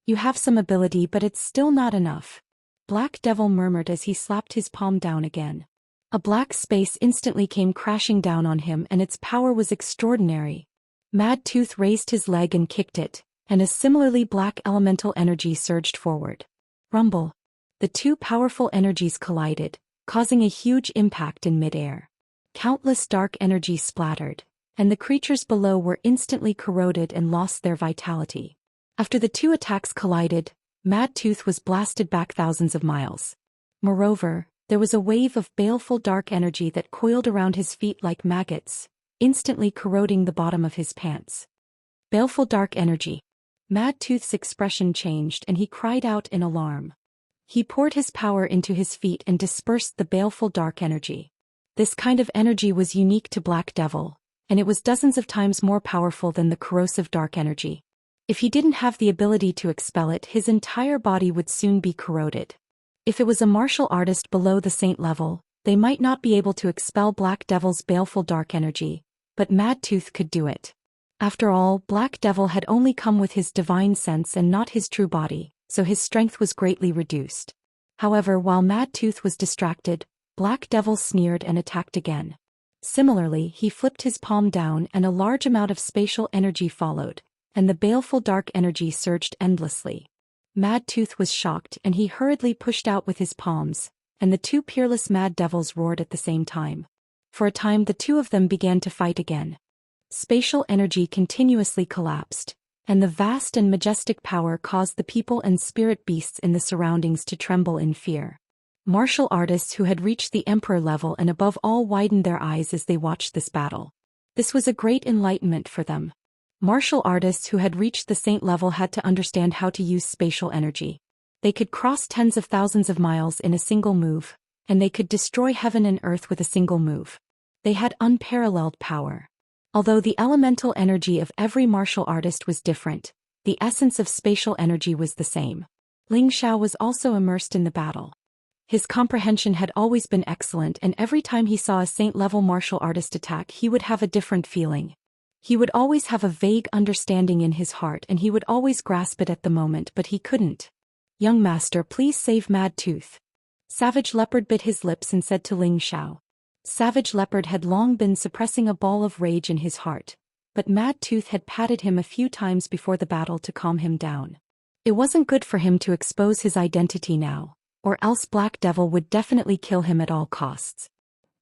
You have some ability, but it's still not enough. Black Devil murmured as he slapped his palm down again. A black space instantly came crashing down on him, and its power was extraordinary. Mad Tooth raised his leg and kicked it, and a similarly black elemental energy surged forward. Rumble. The two powerful energies collided, causing a huge impact in midair. Countless dark energy splattered, and the creatures below were instantly corroded and lost their vitality. After the two attacks collided, Mad Tooth was blasted back thousands of miles. Moreover, there was a wave of baleful dark energy that coiled around his feet like maggots, instantly corroding the bottom of his pants. Baleful dark energy. Mad Tooth's expression changed and he cried out in alarm. He poured his power into his feet and dispersed the baleful dark energy. This kind of energy was unique to Black Devil, and it was dozens of times more powerful than the corrosive dark energy. If he didn't have the ability to expel it, his entire body would soon be corroded. If it was a martial artist below the saint level, they might not be able to expel Black Devil's baleful dark energy, but Mad Tooth could do it. After all, Black Devil had only come with his divine sense and not his true body, so his strength was greatly reduced. However, while Mad Tooth was distracted, Black Devil sneered and attacked again. Similarly, he flipped his palm down and a large amount of spatial energy followed, and the baleful dark energy surged endlessly. Mad Tooth was shocked and he hurriedly pushed out with his palms, and the two peerless Mad Devils roared at the same time. For a time the two of them began to fight again. Spatial energy continuously collapsed, and the vast and majestic power caused the people and spirit beasts in the surroundings to tremble in fear. Martial artists who had reached the Emperor level and above all widened their eyes as they watched this battle. This was a great enlightenment for them. Martial artists who had reached the saint level had to understand how to use spatial energy. They could cross tens of thousands of miles in a single move, and they could destroy heaven and earth with a single move. They had unparalleled power. Although the elemental energy of every martial artist was different, the essence of spatial energy was the same. Ling Xiao was also immersed in the battle. His comprehension had always been excellent, and every time he saw a saint-level martial artist attack, he would have a different feeling. He would always have a vague understanding in his heart and he would always grasp it at the moment, but he couldn't. "Young master, please save Mad Tooth." Savage Leopard bit his lips and said to Ling Xiao. Savage Leopard had long been suppressing a ball of rage in his heart, but Mad Tooth had patted him a few times before the battle to calm him down. It wasn't good for him to expose his identity now, or else Black Devil would definitely kill him at all costs.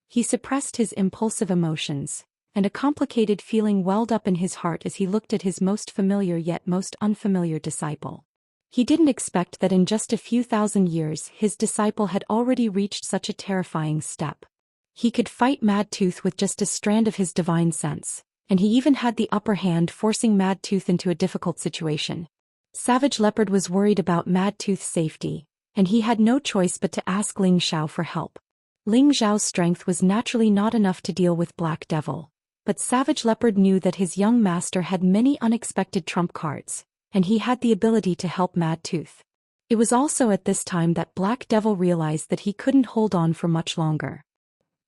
He suppressed his impulsive emotions, and a complicated feeling welled up in his heart as he looked at his most familiar yet most unfamiliar disciple. He didn't expect that in just a few thousand years his disciple had already reached such a terrifying step. He could fight Mad Tooth with just a strand of his divine sense, and he even had the upper hand, forcing Mad Tooth into a difficult situation. Savage Leopard was worried about Mad Tooth's safety, and he had no choice but to ask Ling Xiao for help. Ling Xiao's strength was naturally not enough to deal with Black Devil, but Savage Leopard knew that his young master had many unexpected trump cards, and he had the ability to help Mad Tooth. It was also at this time that Black Devil realized that he couldn't hold on for much longer.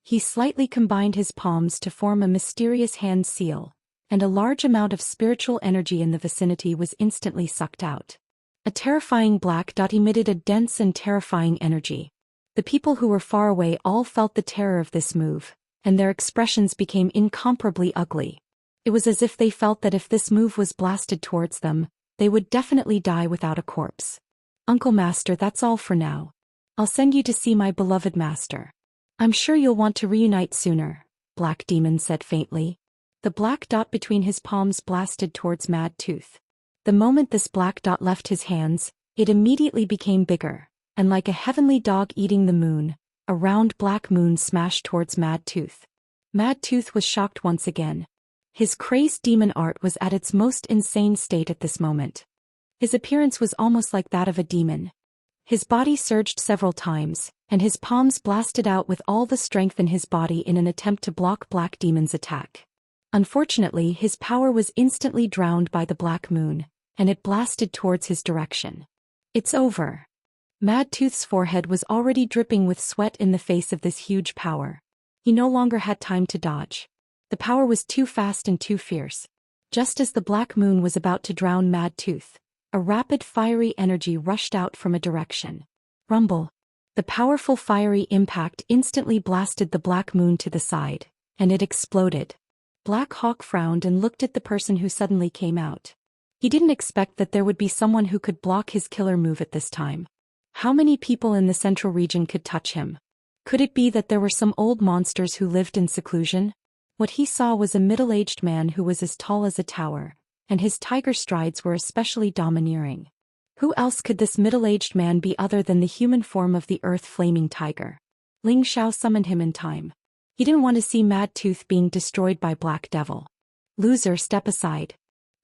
He slightly combined his palms to form a mysterious hand seal, and a large amount of spiritual energy in the vicinity was instantly sucked out. A terrifying black dot emitted a dense and terrifying energy. The people who were far away all felt the terror of this move, and their expressions became incomparably ugly. It was as if they felt that if this move was blasted towards them, they would definitely die without a corpse. Uncle Master, that's all for now. I'll send you to see my beloved master. I'm sure you'll want to reunite sooner, Black Demon said faintly. The black dot between his palms blasted towards Mad Tooth. The moment this black dot left his hands, it immediately became bigger, and like a heavenly dog eating the moon, a round black moon smashed towards Mad Tooth. Mad Tooth was shocked once again. His crazed demon art was at its most insane state at this moment. His appearance was almost like that of a demon. His body surged several times, and his palms blasted out with all the strength in his body in an attempt to block Black Demon's attack. Unfortunately, his power was instantly drowned by the black moon, and it blasted towards his direction. It's over. Mad Tooth's forehead was already dripping with sweat in the face of this huge power. He no longer had time to dodge. The power was too fast and too fierce. Just as the black moon was about to drown Mad Tooth, a rapid fiery energy rushed out from a direction. Rumble. The powerful fiery impact instantly blasted the black moon to the side, and it exploded. Black Hawk frowned and looked at the person who suddenly came out. He didn't expect that there would be someone who could block his killer move at this time. How many people in the central region could touch him? Could it be that there were some old monsters who lived in seclusion? What he saw was a middle-aged man who was as tall as a tower, and his tiger strides were especially domineering. Who else could this middle-aged man be other than the human form of the earth-flaming tiger? Ling Xiao summoned him in time. He didn't want to see Mad Tooth being destroyed by Black Devil. Loser, step aside.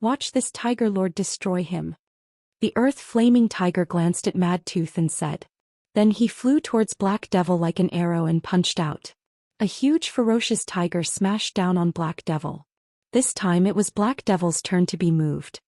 Watch this Tiger Lord destroy him. The earth-flaming tiger glanced at Mad Tooth and said. Then he flew towards Black Devil like an arrow and punched out. A huge ferocious tiger smashed down on Black Devil. This time it was Black Devil's turn to be moved.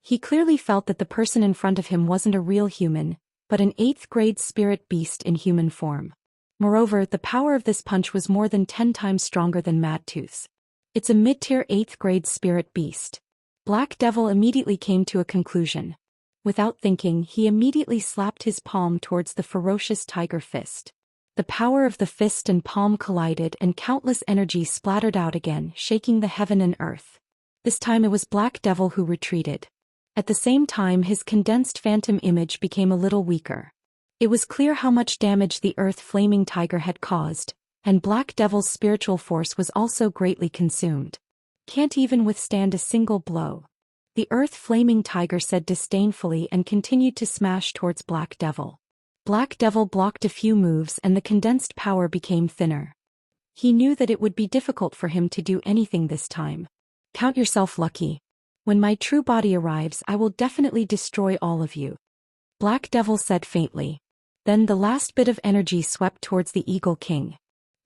He clearly felt that the person in front of him wasn't a real human, but an 8th-grade spirit beast in human form. Moreover, the power of this punch was more than 10 times stronger than Mad Tooth's. It's a mid-tier 8th-grade spirit beast. Black Devil immediately came to a conclusion. Without thinking, he immediately slapped his palm towards the ferocious tiger fist. The power of the fist and palm collided and countless energy splattered out again, shaking the heaven and earth. This time it was Black Devil who retreated. At the same time, his condensed phantom image became a little weaker. It was clear how much damage the earth-flaming tiger had caused, and Black Devil's spiritual force was also greatly consumed. Can't even withstand a single blow. The earth-flaming tiger said disdainfully and continued to smash towards Black Devil. Black Devil blocked a few moves and the condensed power became thinner. He knew that it would be difficult for him to do anything this time. Count yourself lucky. When my true body arrives, I will definitely destroy all of you. Black Devil said faintly. Then the last bit of energy swept towards the Eagle King.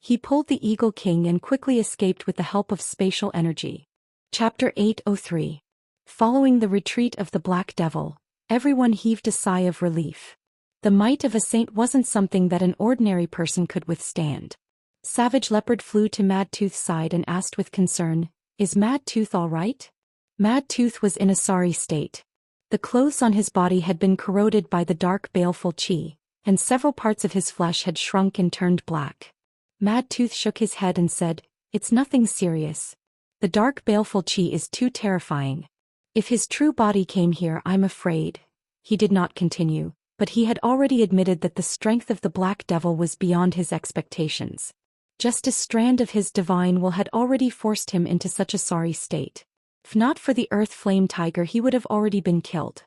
He pulled the Eagle King and quickly escaped with the help of spatial energy. Chapter 803. Following the retreat of the Black Devil, everyone heaved a sigh of relief. The might of a saint wasn't something that an ordinary person could withstand. Savage Leopard flew to Mad Tooth's side and asked with concern, "Is Mad Tooth all right?" Mad Tooth was in a sorry state. The clothes on his body had been corroded by the dark baleful qi, and several parts of his flesh had shrunk and turned black. Mad Tooth shook his head and said, "It's nothing serious. The dark baleful qi is too terrifying. If his true body came here, I'm afraid." He did not continue, but he had already admitted that the strength of the Black Devil was beyond his expectations. Just a strand of his divine will had already forced him into such a sorry state. If not for the Earth Flame Tiger, he would have already been killed.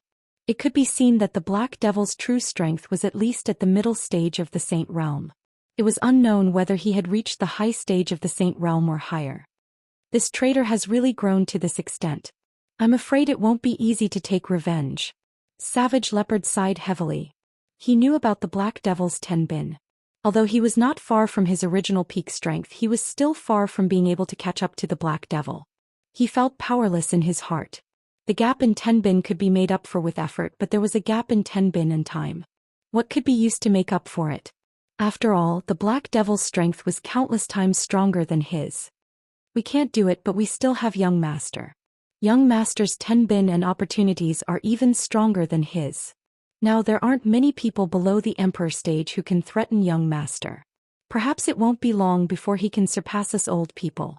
It could be seen that the Black Devil's true strength was at least at the middle stage of the Saint Realm. It was unknown whether he had reached the high stage of the Saint Realm or higher. This traitor has really grown to this extent. I'm afraid it won't be easy to take revenge. Savage Leopard sighed heavily. He knew about the Black Devil's Tenbin. Although he was not far from his original peak strength, he was still far from being able to catch up to the Black Devil. He felt powerless in his heart. The gap in Tenbin could be made up for with effort, but there was a gap in Tenbin and time. What could be used to make up for it? After all, the Black Devil's strength was countless times stronger than his. We can't do it, but we still have Young Master. Young Master's Tenbin and opportunities are even stronger than his. Now there aren't many people below the Emperor stage who can threaten Young Master. Perhaps it won't be long before he can surpass us old people.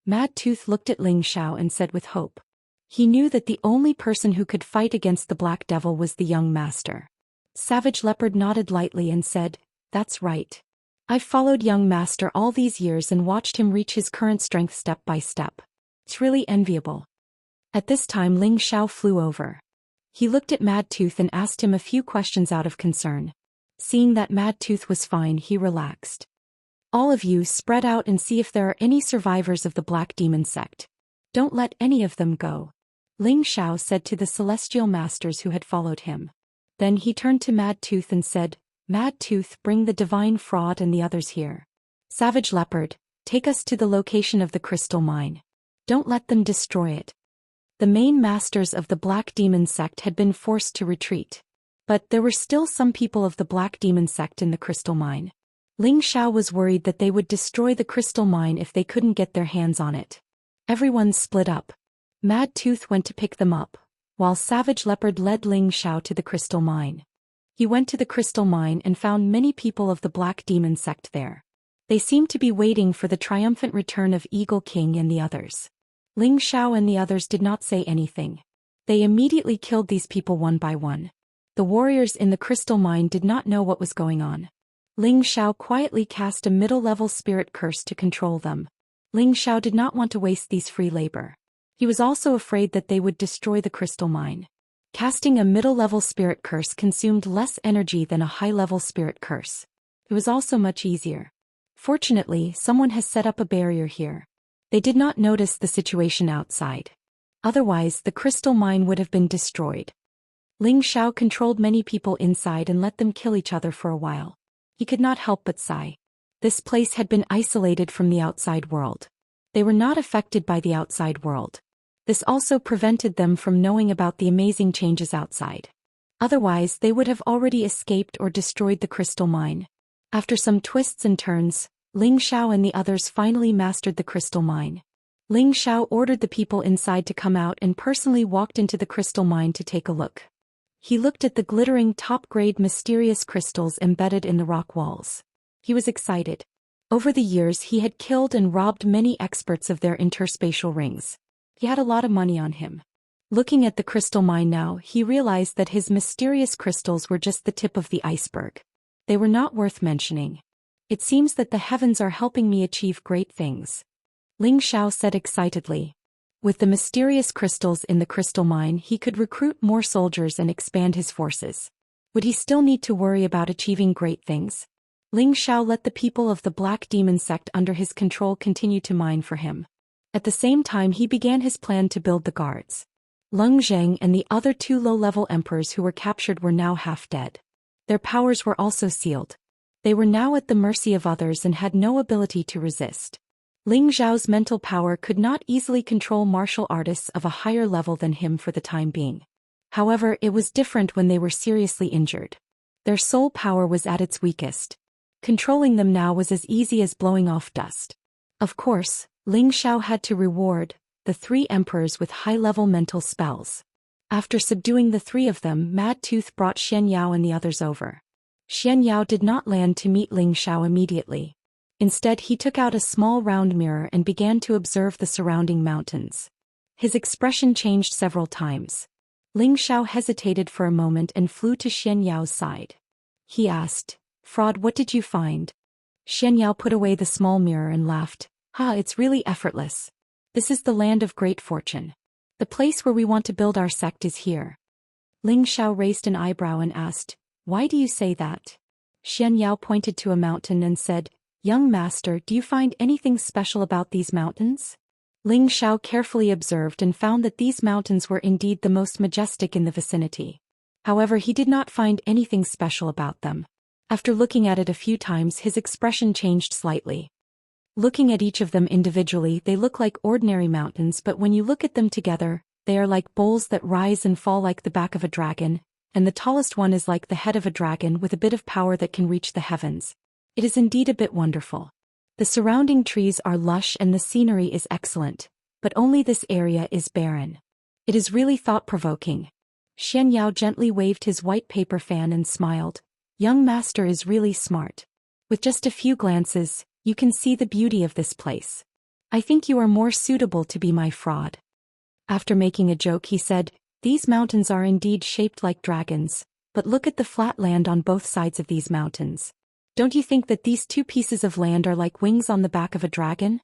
Mad Tooth looked at Ling Xiao and said with hope. He knew that the only person who could fight against the Black Devil was the Young Master. Savage Leopard nodded lightly and said, "That's right. I've followed Young Master all these years and watched him reach his current strength step by step. It's really enviable." At this time Ling Xiao flew over. He looked at Mad Tooth and asked him a few questions out of concern. Seeing that Mad Tooth was fine, he relaxed. "All of you spread out and see if there are any survivors of the Black Demon sect. Don't let any of them go," Ling Xiao said to the Celestial Masters who had followed him. Then he turned to Mad Tooth and said, "Mad Tooth, bring the Divine Fraud and the others here. Savage Leopard, take us to the location of the crystal mine. Don't let them destroy it." The main masters of the Black Demon sect had been forced to retreat. But there were still some people of the Black Demon sect in the crystal mine. Ling Xiao was worried that they would destroy the crystal mine if they couldn't get their hands on it. Everyone split up. Mad Tooth went to pick them up, while Savage Leopard led Ling Xiao to the crystal mine. He went to the crystal mine and found many people of the Black Demon sect there. They seemed to be waiting for the triumphant return of Eagle King and the others. Ling Xiao and the others did not say anything. They immediately killed these people one by one. The warriors in the crystal mine did not know what was going on. Ling Xiao quietly cast a middle-level spirit curse to control them. Ling Xiao did not want to waste these free labor. He was also afraid that they would destroy the crystal mine. Casting a middle-level spirit curse consumed less energy than a high-level spirit curse. It was also much easier. Fortunately, someone has set up a barrier here. They did not notice the situation outside. Otherwise, the crystal mine would have been destroyed. Ling Xiao controlled many people inside and let them kill each other for a while. He could not help but sigh. This place had been isolated from the outside world. They were not affected by the outside world. This also prevented them from knowing about the amazing changes outside. Otherwise, they would have already escaped or destroyed the crystal mine. After some twists and turns, Ling Xiao and the others finally mastered the crystal mine. Ling Xiao ordered the people inside to come out and personally walked into the crystal mine to take a look. He looked at the glittering top-grade mysterious crystals embedded in the rock walls. He was excited. Over the years he had killed and robbed many experts of their interspatial rings. He had a lot of money on him. Looking at the crystal mine now, he realized that his mysterious crystals were just the tip of the iceberg. They were not worth mentioning. "It seems that the heavens are helping me achieve great things," Ling Xiao said excitedly. With the mysterious crystals in the crystal mine, he could recruit more soldiers and expand his forces. Would he still need to worry about achieving great things? Ling Xiao let the people of the Black Demon sect under his control continue to mine for him. At the same time he began his plan to build the guards. Leng Zheng and the other two low-level emperors who were captured were now half dead. Their powers were also sealed. They were now at the mercy of others and had no ability to resist. Ling Xiao's mental power could not easily control martial artists of a higher level than him for the time being. However, it was different when they were seriously injured. Their soul power was at its weakest. Controlling them now was as easy as blowing off dust. Of course, Ling Xiao had to reward the three emperors with high-level mental spells. After subduing the three of them, Mad Tooth brought Xianyao and the others over. Xianyao did not land to meet Ling Xiao immediately. Instead he took out a small round mirror and began to observe the surrounding mountains. His expression changed several times. Ling Xiao hesitated for a moment and flew to Xianyao's side. He asked, "Fraud, what did you find?" Xianyao put away the small mirror and laughed. It's really effortless. This is the land of great fortune. The place where we want to build our sect is here." Ling Xiao raised an eyebrow and asked, "Why do you say that?" Xianyao pointed to a mountain and said, "Young master, do you find anything special about these mountains?" Ling Xiao carefully observed and found that these mountains were indeed the most majestic in the vicinity. However, he did not find anything special about them. After looking at it a few times, his expression changed slightly. Looking at each of them individually, they look like ordinary mountains, but when you look at them together, They are like bowls that rise and fall like the back of a dragon, and the tallest one is like the head of a dragon with a bit of power that can reach the heavens. It is indeed a bit wonderful. The surrounding trees are lush and the scenery is excellent, but only this area is barren. It is really thought-provoking. Xianxia gently waved his white paper fan and smiled. Young master is really smart. With just a few glances, you can see the beauty of this place. I think you are more suitable to be my fraud. After making a joke he said, these mountains are indeed shaped like dragons, but look at the flat land on both sides of these mountains. Don't you think that these two pieces of land are like wings on the back of a dragon?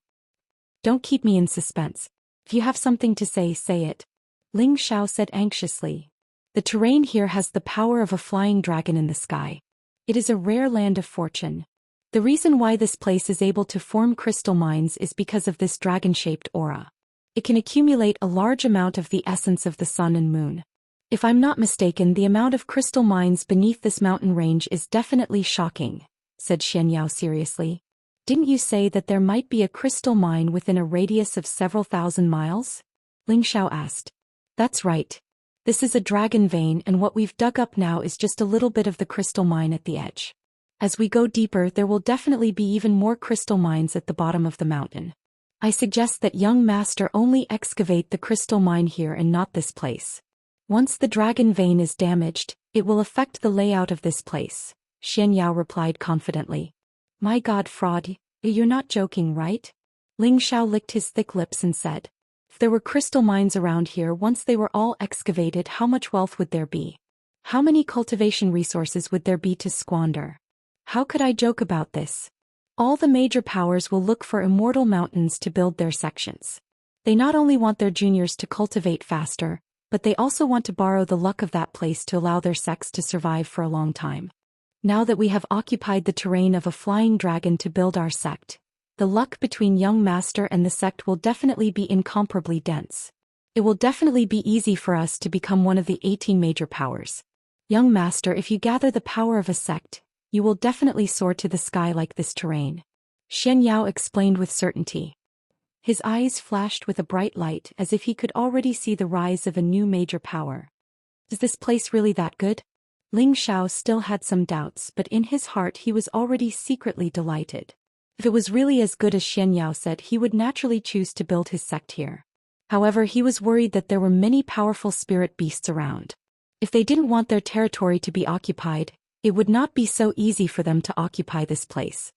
Don't keep me in suspense. If you have something to say, say it. Ling Xiao said anxiously. The terrain here has the power of a flying dragon in the sky. It is a rare land of fortune. The reason why this place is able to form crystal mines is because of this dragon-shaped aura. It can accumulate a large amount of the essence of the sun and moon. If I'm not mistaken, the amount of crystal mines beneath this mountain range is definitely shocking, said Xianxia seriously. Didn't you say that there might be a crystal mine within a radius of several thousand miles? Ling Xiao asked. That's right. This is a dragon vein, and what we've dug up now is just a little bit of the crystal mine at the edge. As we go deeper, there will definitely be even more crystal mines at the bottom of the mountain. I suggest that young master only excavate the crystal mine here and not this place. Once the dragon vein is damaged, it will affect the layout of this place, Xianxia replied confidently. My God, fraud, you're not joking, right? Ling Xiao licked his thick lips and said. If there were crystal mines around here once they were all excavated, how much wealth would there be? How many cultivation resources would there be to squander? How could I joke about this? All the major powers will look for immortal mountains to build their sections. They not only want their juniors to cultivate faster, but they also want to borrow the luck of that place to allow their sects to survive for a long time. Now that we have occupied the terrain of a flying dragon to build our sect, the luck between young master and the sect will definitely be incomparably dense. It will definitely be easy for us to become one of the 18 major powers. Young master, if you gather the power of a sect, you will definitely soar to the sky like this terrain. Xianxia explained with certainty. His eyes flashed with a bright light as if he could already see the rise of a new major power. Is this place really that good? Ling Xiao still had some doubts, but in his heart he was already secretly delighted. If it was really as good as Xianxia said, he would naturally choose to build his sect here. However, he was worried that there were many powerful spirit beasts around. If they didn't want their territory to be occupied, it would not be so easy for them to occupy this place.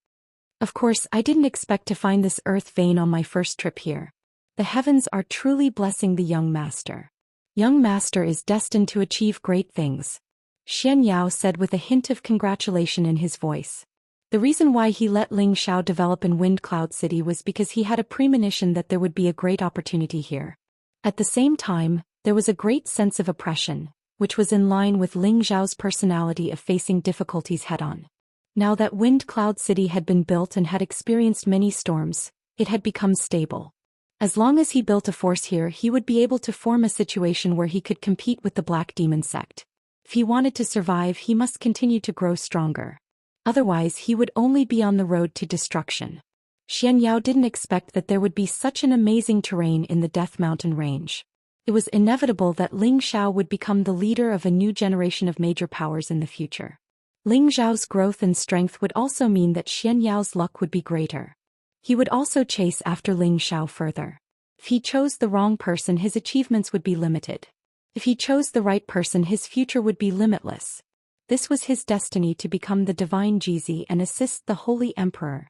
Of course, I didn't expect to find this earth vein on my first trip here. The heavens are truly blessing the young master. Young master is destined to achieve great things, Xianxia said with a hint of congratulation in his voice. The reason why he let Ling Xiao develop in Wind Cloud City was because he had a premonition that there would be a great opportunity here. At the same time, there was a great sense of oppression, which was in line with Ling Xiao's personality of facing difficulties head-on. Now that Wind Cloud City had been built and had experienced many storms, it had become stable. As long as he built a force here, he would be able to form a situation where he could compete with the Black Demon sect. If he wanted to survive, he must continue to grow stronger. Otherwise, he would only be on the road to destruction. Xianxia didn't expect that there would be such an amazing terrain in the Death Mountain range. It was inevitable that Ling Xiao would become the leader of a new generation of major powers in the future. Ling Xiao's growth and strength would also mean that Xianxia's luck would be greater. He would also chase after Ling Xiao further. If he chose the wrong person, his achievements would be limited. If he chose the right person, his future would be limitless. This was his destiny to become the divine Jizi and assist the Holy Emperor.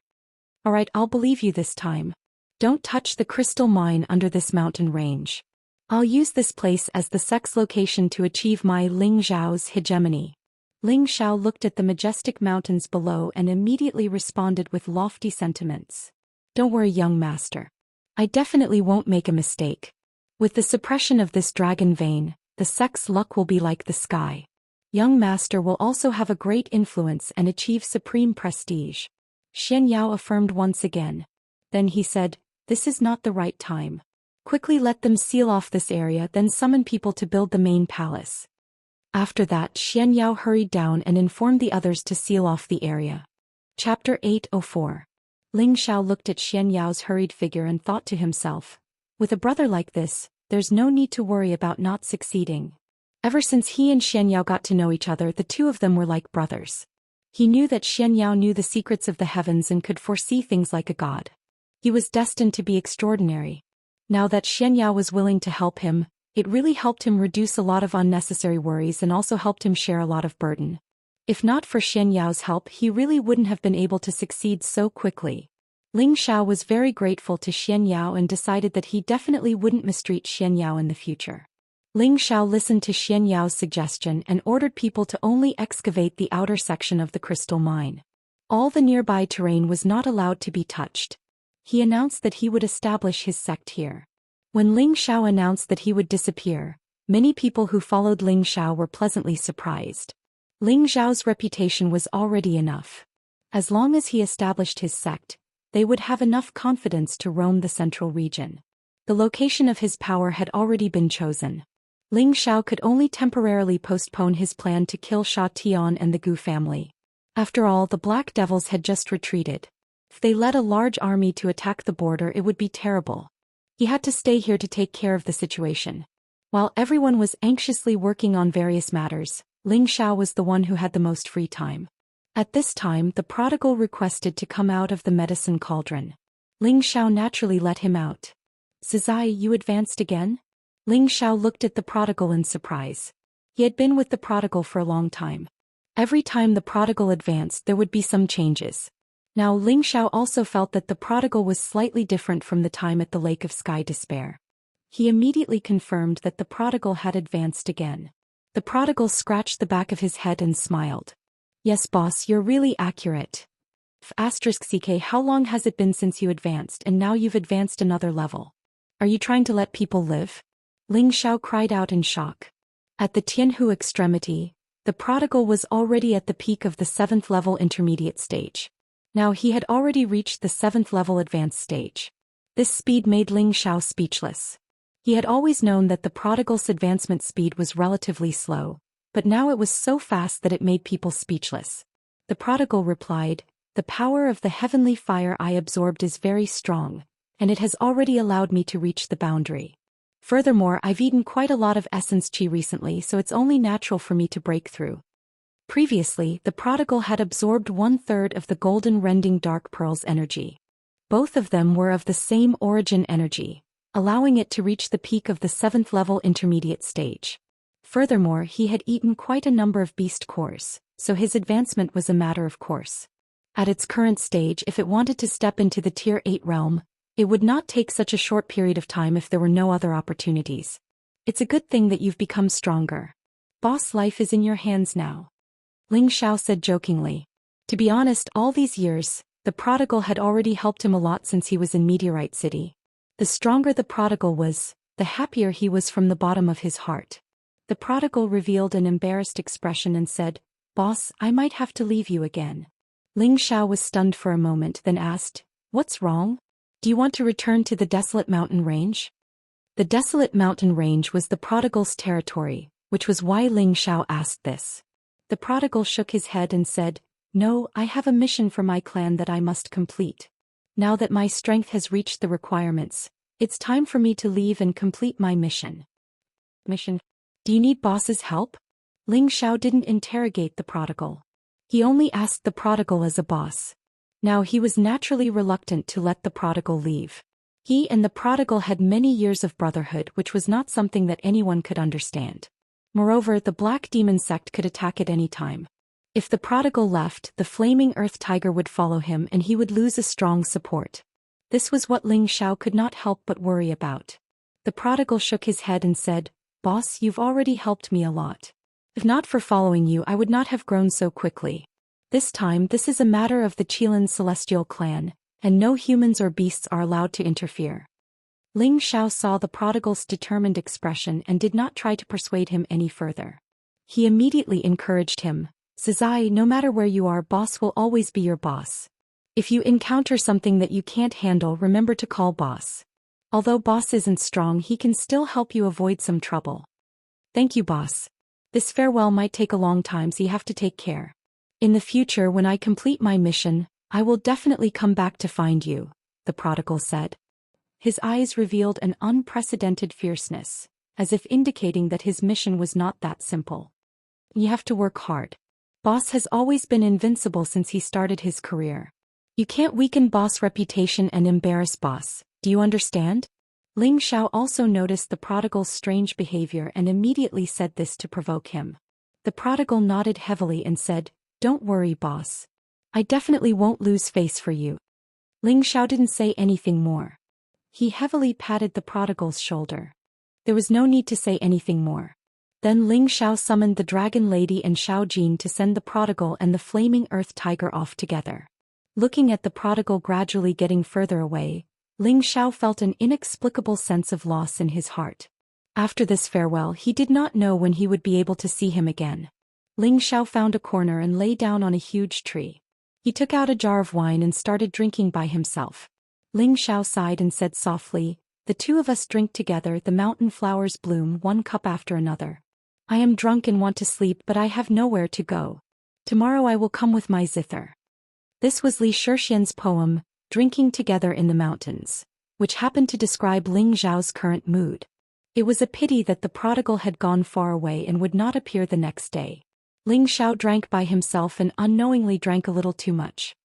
Alright, I'll believe you this time. Don't touch the crystal mine under this mountain range. I'll use this place as the sect's location to achieve my Ling Xiao's hegemony. Ling Xiao looked at the majestic mountains below and immediately responded with lofty sentiments. Don't worry, young master. I definitely won't make a mistake. With the suppression of this dragon vein, the sect's luck will be like the sky. Young master will also have a great influence and achieve supreme prestige. Xianxia affirmed once again. Then he said, this is not the right time. Quickly let them seal off this area, then summon people to build the main palace. After that, Xianxia hurried down and informed the others to seal off the area. Chapter 804. Ling Xiao looked at Xianxiao's hurried figure and thought to himself, with a brother like this, there's no need to worry about not succeeding. Ever since he and Xianyao got to know each other, the two of them were like brothers. He knew that Xianyao knew the secrets of the heavens and could foresee things like a god. He was destined to be extraordinary. Now that Xianyao was willing to help him, it really helped him reduce a lot of unnecessary worries and also helped him share a lot of burden. If not for Xianyao's help, he really wouldn't have been able to succeed so quickly. Ling Xiao was very grateful to Xianyao and decided that he definitely wouldn't mistreat Xianyao in the future. Ling Xiao listened to Xianyao's suggestion and ordered people to only excavate the outer section of the crystal mine. All the nearby terrain was not allowed to be touched. He announced that he would establish his sect here. When Ling Xiao announced that he would disappear, many people who followed Ling Xiao were pleasantly surprised. Ling Xiao's reputation was already enough. As long as he established his sect, they would have enough confidence to roam the central region. The location of his power had already been chosen. Ling Xiao could only temporarily postpone his plan to kill Sha Tian and the Gu family. After all, the Black Devils had just retreated. If they led a large army to attack the border, it would be terrible. He had to stay here to take care of the situation. While everyone was anxiously working on various matters, Ling Xiao was the one who had the most free time. At this time, the prodigal requested to come out of the medicine cauldron. Ling Xiao naturally let him out. "Zizai, you advanced again?" Ling Xiao looked at the prodigal in surprise. He had been with the prodigal for a long time. Every time the prodigal advanced, there would be some changes. Now Ling Xiao also felt that the prodigal was slightly different from the time at the Lake of Sky Despair. He immediately confirmed that the prodigal had advanced again. The prodigal scratched the back of his head and smiled. "Yes, boss, you're really accurate. *CK, how long has it been since you advanced, and now you've advanced another level? Are you trying to let people live?" Ling Xiao cried out in shock. At the Tianhu extremity, the prodigal was already at the peak of the 7th level intermediate stage. Now he had already reached the 7th level advanced stage. This speed made Ling Xiao speechless. He had always known that the prodigal's advancement speed was relatively slow, but now it was so fast that it made people speechless. The prodigal replied, "The power of the heavenly fire I absorbed is very strong, and it has already allowed me to reach the boundary. Furthermore, I've eaten quite a lot of essence qi recently, so it's only natural for me to break through." Previously, the prodigal had absorbed 1/3 of the golden rending dark pearl's energy. Both of them were of the same origin energy, allowing it to reach the peak of the 7th level intermediate stage. Furthermore, he had eaten quite a number of beast cores, so his advancement was a matter of course. At its current stage, if it wanted to step into the Tier 8 realm, it would not take such a short period of time if there were no other opportunities. "It's a good thing that you've become stronger. Boss, life is in your hands now," Ling Xiao said jokingly. To be honest, all these years, the prodigal had already helped him a lot since he was in Meteorite City. The stronger the prodigal was, the happier he was from the bottom of his heart. The prodigal revealed an embarrassed expression and said, "Boss, I might have to leave you again." Ling Xiao was stunned for a moment, then asked, "What's wrong? Do you want to return to the desolate mountain range?" The desolate mountain range was the prodigal's territory, which was why Ling Xiao asked this. The prodigal shook his head and said, "No, I have a mission for my clan that I must complete. Now that my strength has reached the requirements, it's time for me to leave and complete my mission." "Mission? Do you need boss's help?" Ling Xiao didn't interrogate the prodigal. He only asked the prodigal as a boss. Now he was naturally reluctant to let the prodigal leave. He and the prodigal had many years of brotherhood, which was not something that anyone could understand. Moreover, the Black Demon sect could attack at any time. If the prodigal left, the flaming earth tiger would follow him and he would lose a strong support. This was what Ling Xiao could not help but worry about. The prodigal shook his head and said, "Boss, you've already helped me a lot. If not for following you, I would not have grown so quickly. This time, this is a matter of the Qilin celestial clan, and no humans or beasts are allowed to interfere." Ling Xiao saw the prodigal's determined expression and did not try to persuade him any further. He immediately encouraged him, "Zizai, no matter where you are, boss will always be your boss. If you encounter something that you can't handle, remember to call boss. Although boss isn't strong, he can still help you avoid some trouble." "Thank you, boss. This farewell might take a long time, so you have to take care. In the future, when I complete my mission, I will definitely come back to find you," the prodigal said. His eyes revealed an unprecedented fierceness, as if indicating that his mission was not that simple. You have to work hard. Boss has always been invincible since he started his career. You can't weaken boss' reputation and embarrass boss, do you understand? Ling Xiao also noticed the prodigal's strange behavior and immediately said this to provoke him. The prodigal nodded heavily and said, "Don't worry, boss. I definitely won't lose face for you." Ling Xiao didn't say anything more. He heavily patted the prodigal's shoulder. There was no need to say anything more. Then Ling Xiao summoned the Dragon Lady and Xiao Jin to send the prodigal and the Flaming Earth Tiger off together. Looking at the prodigal gradually getting further away, Ling Xiao felt an inexplicable sense of loss in his heart. After this farewell, he did not know when he would be able to see him again. Ling Xiao found a corner and lay down on a huge tree. He took out a jar of wine and started drinking by himself. Ling Xiao sighed and said softly, "The two of us drink together, the mountain flowers bloom one cup after another. I am drunk and want to sleep, but I have nowhere to go. Tomorrow I will come with my zither." This was Li Shixian's poem, Drinking Together in the Mountains, which happened to describe Ling Xiao's current mood. It was a pity that the prodigal had gone far away and would not appear the next day. Ling Xiao drank by himself and unknowingly drank a little too much.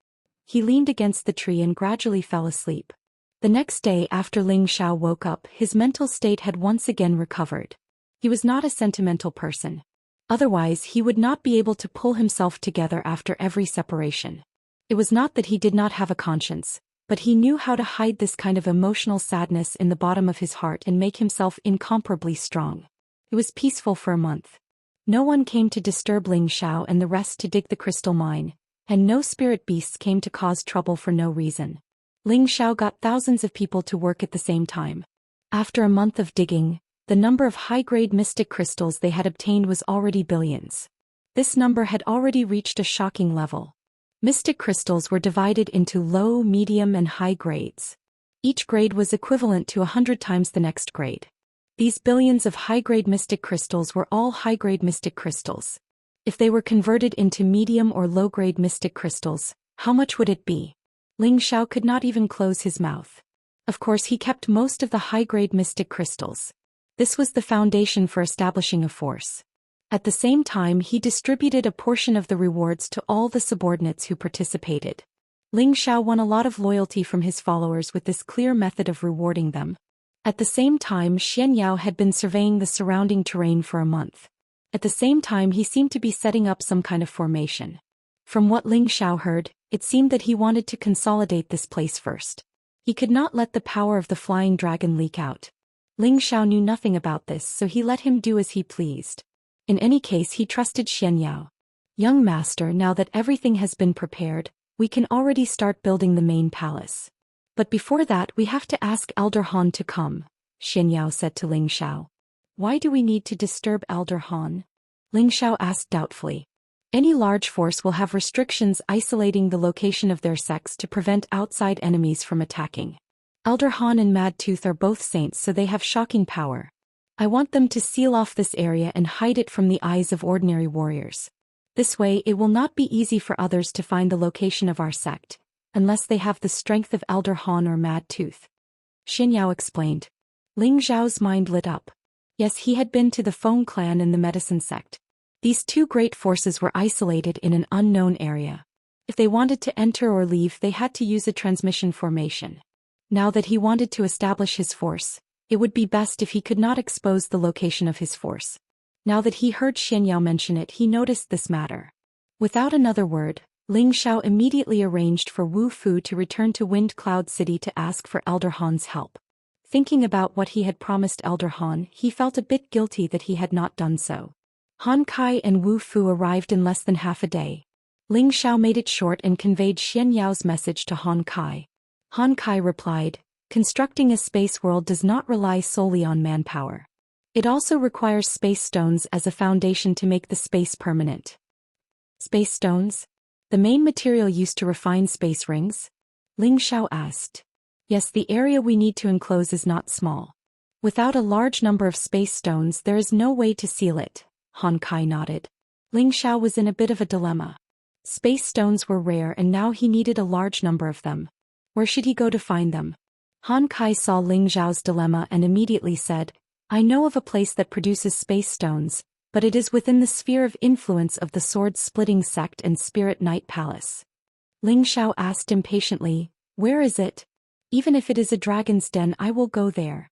He leaned against the tree and gradually fell asleep. The next day after Ling Xiao woke up, his mental state had once again recovered. He was not a sentimental person. Otherwise, he would not be able to pull himself together after every separation. It was not that he did not have a conscience, but he knew how to hide this kind of emotional sadness in the bottom of his heart and make himself incomparably strong. It was peaceful for a month. No one came to disturb Ling Xiao and the rest to dig the crystal mine, and no spirit beasts came to cause trouble for no reason. Ling Xiao got thousands of people to work at the same time. After a month of digging, the number of high-grade mystic crystals they had obtained was already billions. This number had already reached a shocking level. Mystic crystals were divided into low, medium and high grades. Each grade was equivalent to 100 times the next grade. These billions of high-grade mystic crystals were all high-grade mystic crystals. If they were converted into medium or low-grade mystic crystals, how much would it be? Ling Xiao could not even close his mouth. Of course, he kept most of the high-grade mystic crystals. This was the foundation for establishing a force. At the same time, he distributed a portion of the rewards to all the subordinates who participated. Ling Xiao won a lot of loyalty from his followers with this clear method of rewarding them. At the same time, Xianyao had been surveying the surrounding terrain for a month. At the same time, he seemed to be setting up some kind of formation. From what Ling Xiao heard, it seemed that he wanted to consolidate this place first. He could not let the power of the flying dragon leak out. Ling Xiao knew nothing about this, so he let him do as he pleased. In any case, he trusted Xianyao. "Young master, now that everything has been prepared, we can already start building the main palace. But before that, we have to ask Elder Han to come," Xianyao said to Ling Xiao. "Why do we need to disturb Elder Han?" Ling Xiao asked doubtfully. "Any large force will have restrictions isolating the location of their sects to prevent outside enemies from attacking. Elder Han and Mad Tooth are both saints, so they have shocking power. I want them to seal off this area and hide it from the eyes of ordinary warriors. This way, it will not be easy for others to find the location of our sect, unless they have the strength of Elder Han or Mad Tooth," Xianyao explained. Ling Xiao's mind lit up. Yes, he had been to the Feng clan and the medicine sect. These two great forces were isolated in an unknown area. If they wanted to enter or leave, they had to use a transmission formation. Now that he wanted to establish his force, it would be best if he could not expose the location of his force. Now that he heard Xianyao mention it, he noticed this matter. Without another word, Ling Xiao immediately arranged for Wu Fu to return to Wind Cloud City to ask for Elder Han's help. Thinking about what he had promised Elder Han, he felt a bit guilty that he had not done so. Han Kai and Wu Fu arrived in less than half a day. Ling Xiao made it short and conveyed Xianyao's message to Han Kai. Han Kai replied, "Constructing a space world does not rely solely on manpower. It also requires space stones as a foundation to make the space permanent." "Space stones? The main material used to refine space rings?" Ling Xiao asked. "Yes, the area we need to enclose is not small. Without a large number of space stones, there is no way to seal it," Han Kai nodded. Ling Xiao was in a bit of a dilemma. Space stones were rare and now he needed a large number of them. Where should he go to find them? Han Kai saw Ling Zhao's dilemma and immediately said, I know of a place that produces space stones, but it is within the sphere of influence of the sword-splitting sect and Spirit Night Palace. Ling Zhao asked impatiently, where is it? Even if it is a dragon's den, I will go there.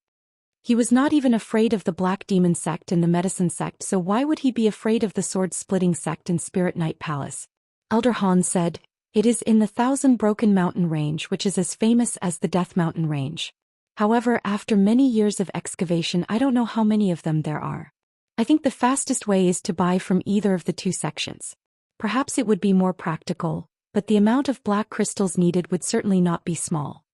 He was not even afraid of the Black Demon sect and the Medicine sect, so why would he be afraid of the sword-splitting sect and Spirit Night Palace? Elder Han said, it is in the Thousand Broken Mountain Range, which is as famous as the Death Mountain Range. However, after many years of excavation, I don't know how many of them there are. I think the fastest way is to buy from either of the two sections. Perhaps it would be more practical, but the amount of black crystals needed would certainly not be small.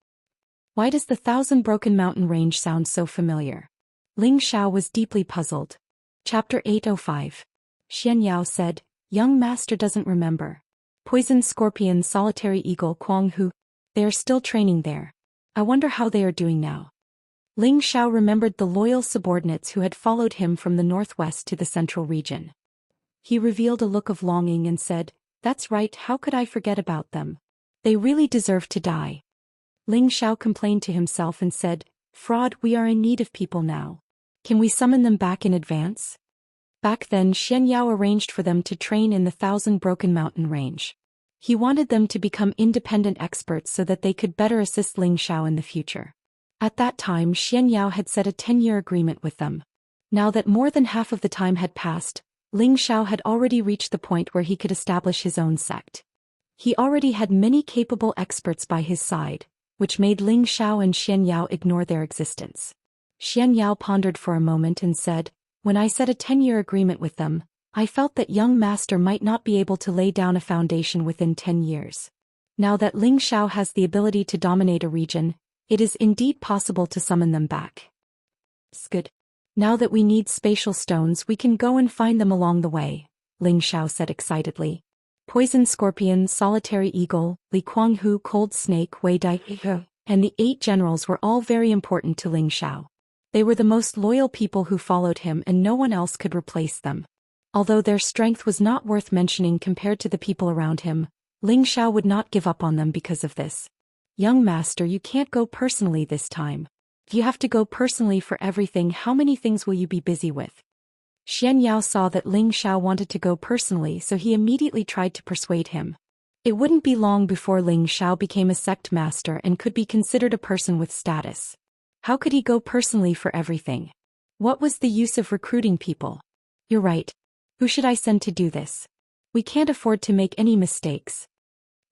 Why does the Thousand Broken Mountain Range sound so familiar? Ling Zhao was deeply puzzled. Chapter 805. Xianxia said, young master doesn't remember. Poison Scorpion Solitary Eagle Kuang Hu. They are still training there. I wonder how they are doing now. Ling Zhao remembered the loyal subordinates who had followed him from the northwest to the central region. He revealed a look of longing and said, that's right, how could I forget about them? They really deserve to die. Ling Zhao complained to himself and said, fraud, we are in need of people now. Can we summon them back in advance? Back then Xianxia arranged for them to train in the Thousand Broken Mountain Range. He wanted them to become independent experts so that they could better assist Ling Zhao in the future. At that time Xianxia had set a 10-year agreement with them. Now that more than half of the time had passed, Ling Zhao had already reached the point where he could establish his own sect. He already had many capable experts by his side, which made Ling Zhao and Xianxia ignore their existence. Xianxia pondered for a moment and said, when I set a 10-year agreement with them, I felt that young master might not be able to lay down a foundation within 10 years. Now that Ling Zhao has the ability to dominate a region, it is indeed possible to summon them back. It's good. Now that we need spatial stones, we can go and find them along the way, Ling Zhao said excitedly. Poison Scorpion, Solitary Eagle, Li Kuanghu, Cold Snake, Wei Dai, and the 8 generals were all very important to Ling Zhao. They were the most loyal people who followed him and no one else could replace them. Although their strength was not worth mentioning compared to the people around him, Ling Zhao would not give up on them because of this. Young master, you can't go personally this time. If you have to go personally for everything, how many things will you be busy with? Xianxia saw that Ling Zhao wanted to go personally, so he immediately tried to persuade him. It wouldn't be long before Ling Zhao became a sect master and could be considered a person with status. How could he go personally for everything? What was the use of recruiting people? You're right. Who should I send to do this? We can't afford to make any mistakes.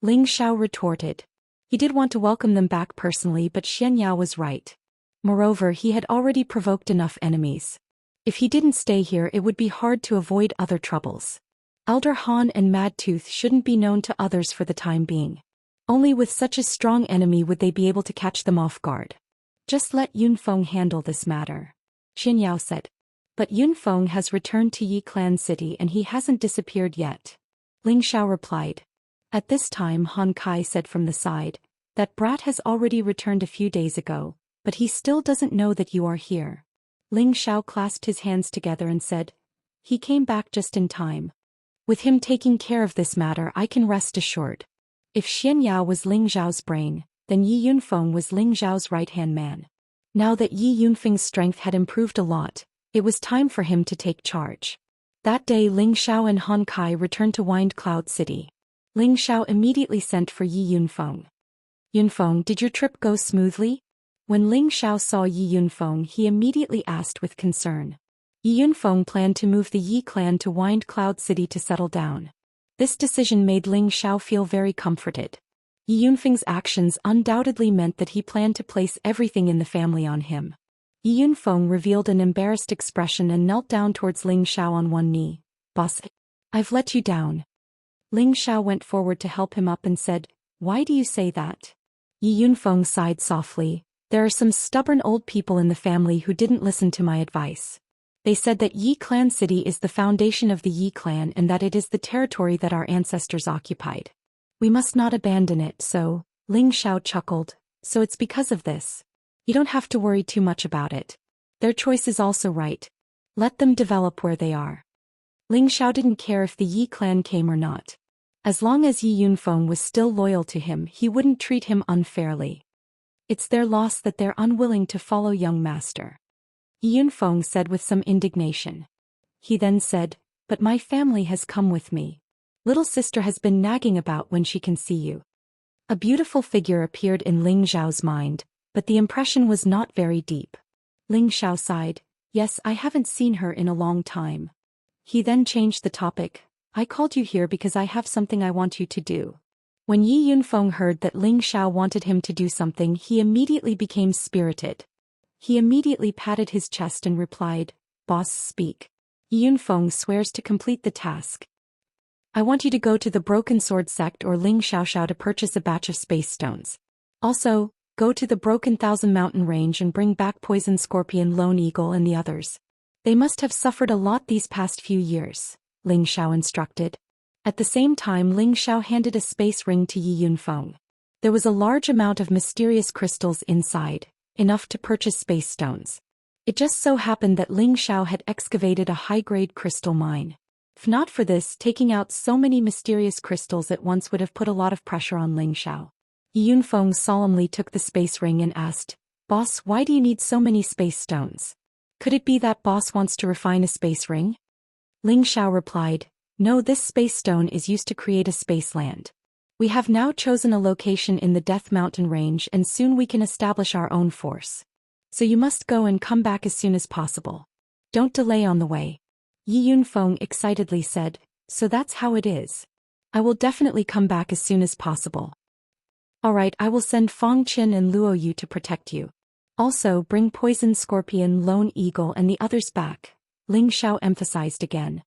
Ling Zhao retorted. He did want to welcome them back personally, but Xianxia was right. Moreover, he had already provoked enough enemies. If he didn't stay here, it would be hard to avoid other troubles. Elder Han and Mad Tooth shouldn't be known to others for the time being. Only with such a strong enemy would they be able to catch them off guard. Just let Yunfeng handle this matter, Xianxia said. But Yunfeng has returned to Yi Clan City and he hasn't disappeared yet. Ling Zhao replied. At this time Han Kai said from the side, that brat has already returned a few days ago, but he still doesn't know that you are here. Ling Zhao clasped his hands together and said, he came back just in time. With him taking care of this matter, I can rest assured. If Xianxia was Ling Zhao's brain, then Yi Yunfeng was Ling Zhao's right-hand man. Now that Yi Yunfeng's strength had improved a lot, it was time for him to take charge. That day Ling Zhao and Han Kai returned to Wind Cloud City. Ling Zhao immediately sent for Yi Yunfeng. Yunfeng, did your trip go smoothly? When Ling Zhao saw Yi Yunfeng, he immediately asked with concern. Yi Yunfeng planned to move the Yi clan to Wind Cloud City to settle down. This decision made Ling Zhao feel very comforted. Yi Yunfeng's actions undoubtedly meant that he planned to place everything in the family on him. Yi Yunfeng revealed an embarrassed expression and knelt down towards Ling Zhao on one knee. Boss, I've let you down. Ling Zhao went forward to help him up and said, why do you say that? Yi Yunfeng sighed softly. There are some stubborn old people in the family who didn't listen to my advice. They said that Yi Clan City is the foundation of the Yi Clan and that it is the territory that our ancestors occupied. We must not abandon it, so, Ling Zhao chuckled, so it's because of this. You don't have to worry too much about it. Their choice is also right. Let them develop where they are. Ling Zhao didn't care if the Yi clan came or not. As long as Yi Yunfeng was still loyal to him, he wouldn't treat him unfairly. It's their loss that they're unwilling to follow young master. Yi Yunfeng said with some indignation. He then said, but my family has come with me. Little sister has been nagging about when she can see you. A beautiful figure appeared in Ling Xiao's mind, but the impression was not very deep. Ling Xiao sighed, yes, I haven't seen her in a long time. He then changed the topic. I called you here because I have something I want you to do. When Yi Yunfeng heard that Ling Xiao wanted him to do something, he immediately became spirited. He immediately patted his chest and replied, Boss, speak. Yi Yunfeng swears to complete the task. I want you to go to the Broken Sword sect or Ling Xiaoxiao to purchase a batch of space stones. Also, go to the Broken Thousand Mountain Range and bring back Poison Scorpion, Lone Eagle and the others. They must have suffered a lot these past few years, Ling Xiao instructed. At the same time, Ling Xiao handed a space ring to Yi Yunfeng. There was a large amount of mysterious crystals inside, enough to purchase space stones. It just so happened that Ling Xiao had excavated a high-grade crystal mine. If not for this, taking out so many mysterious crystals at once would have put a lot of pressure on Ling Xiao. Yi Yunfeng solemnly took the space ring and asked, Boss, why do you need so many space stones? Could it be that Boss wants to refine a space ring? Ling Xiao replied, no, this space stone is used to create a space land. We have now chosen a location in the Death Mountain Range and soon we can establish our own force. So you must go and come back as soon as possible. Don't delay on the way. Yi Yunfeng excitedly said, so that's how it is. I will definitely come back as soon as possible. Alright, I will send Feng Qin and Luo Yu to protect you. Also, bring Poison Scorpion, Lone Eagle and the others back, Ling Xiao emphasized again.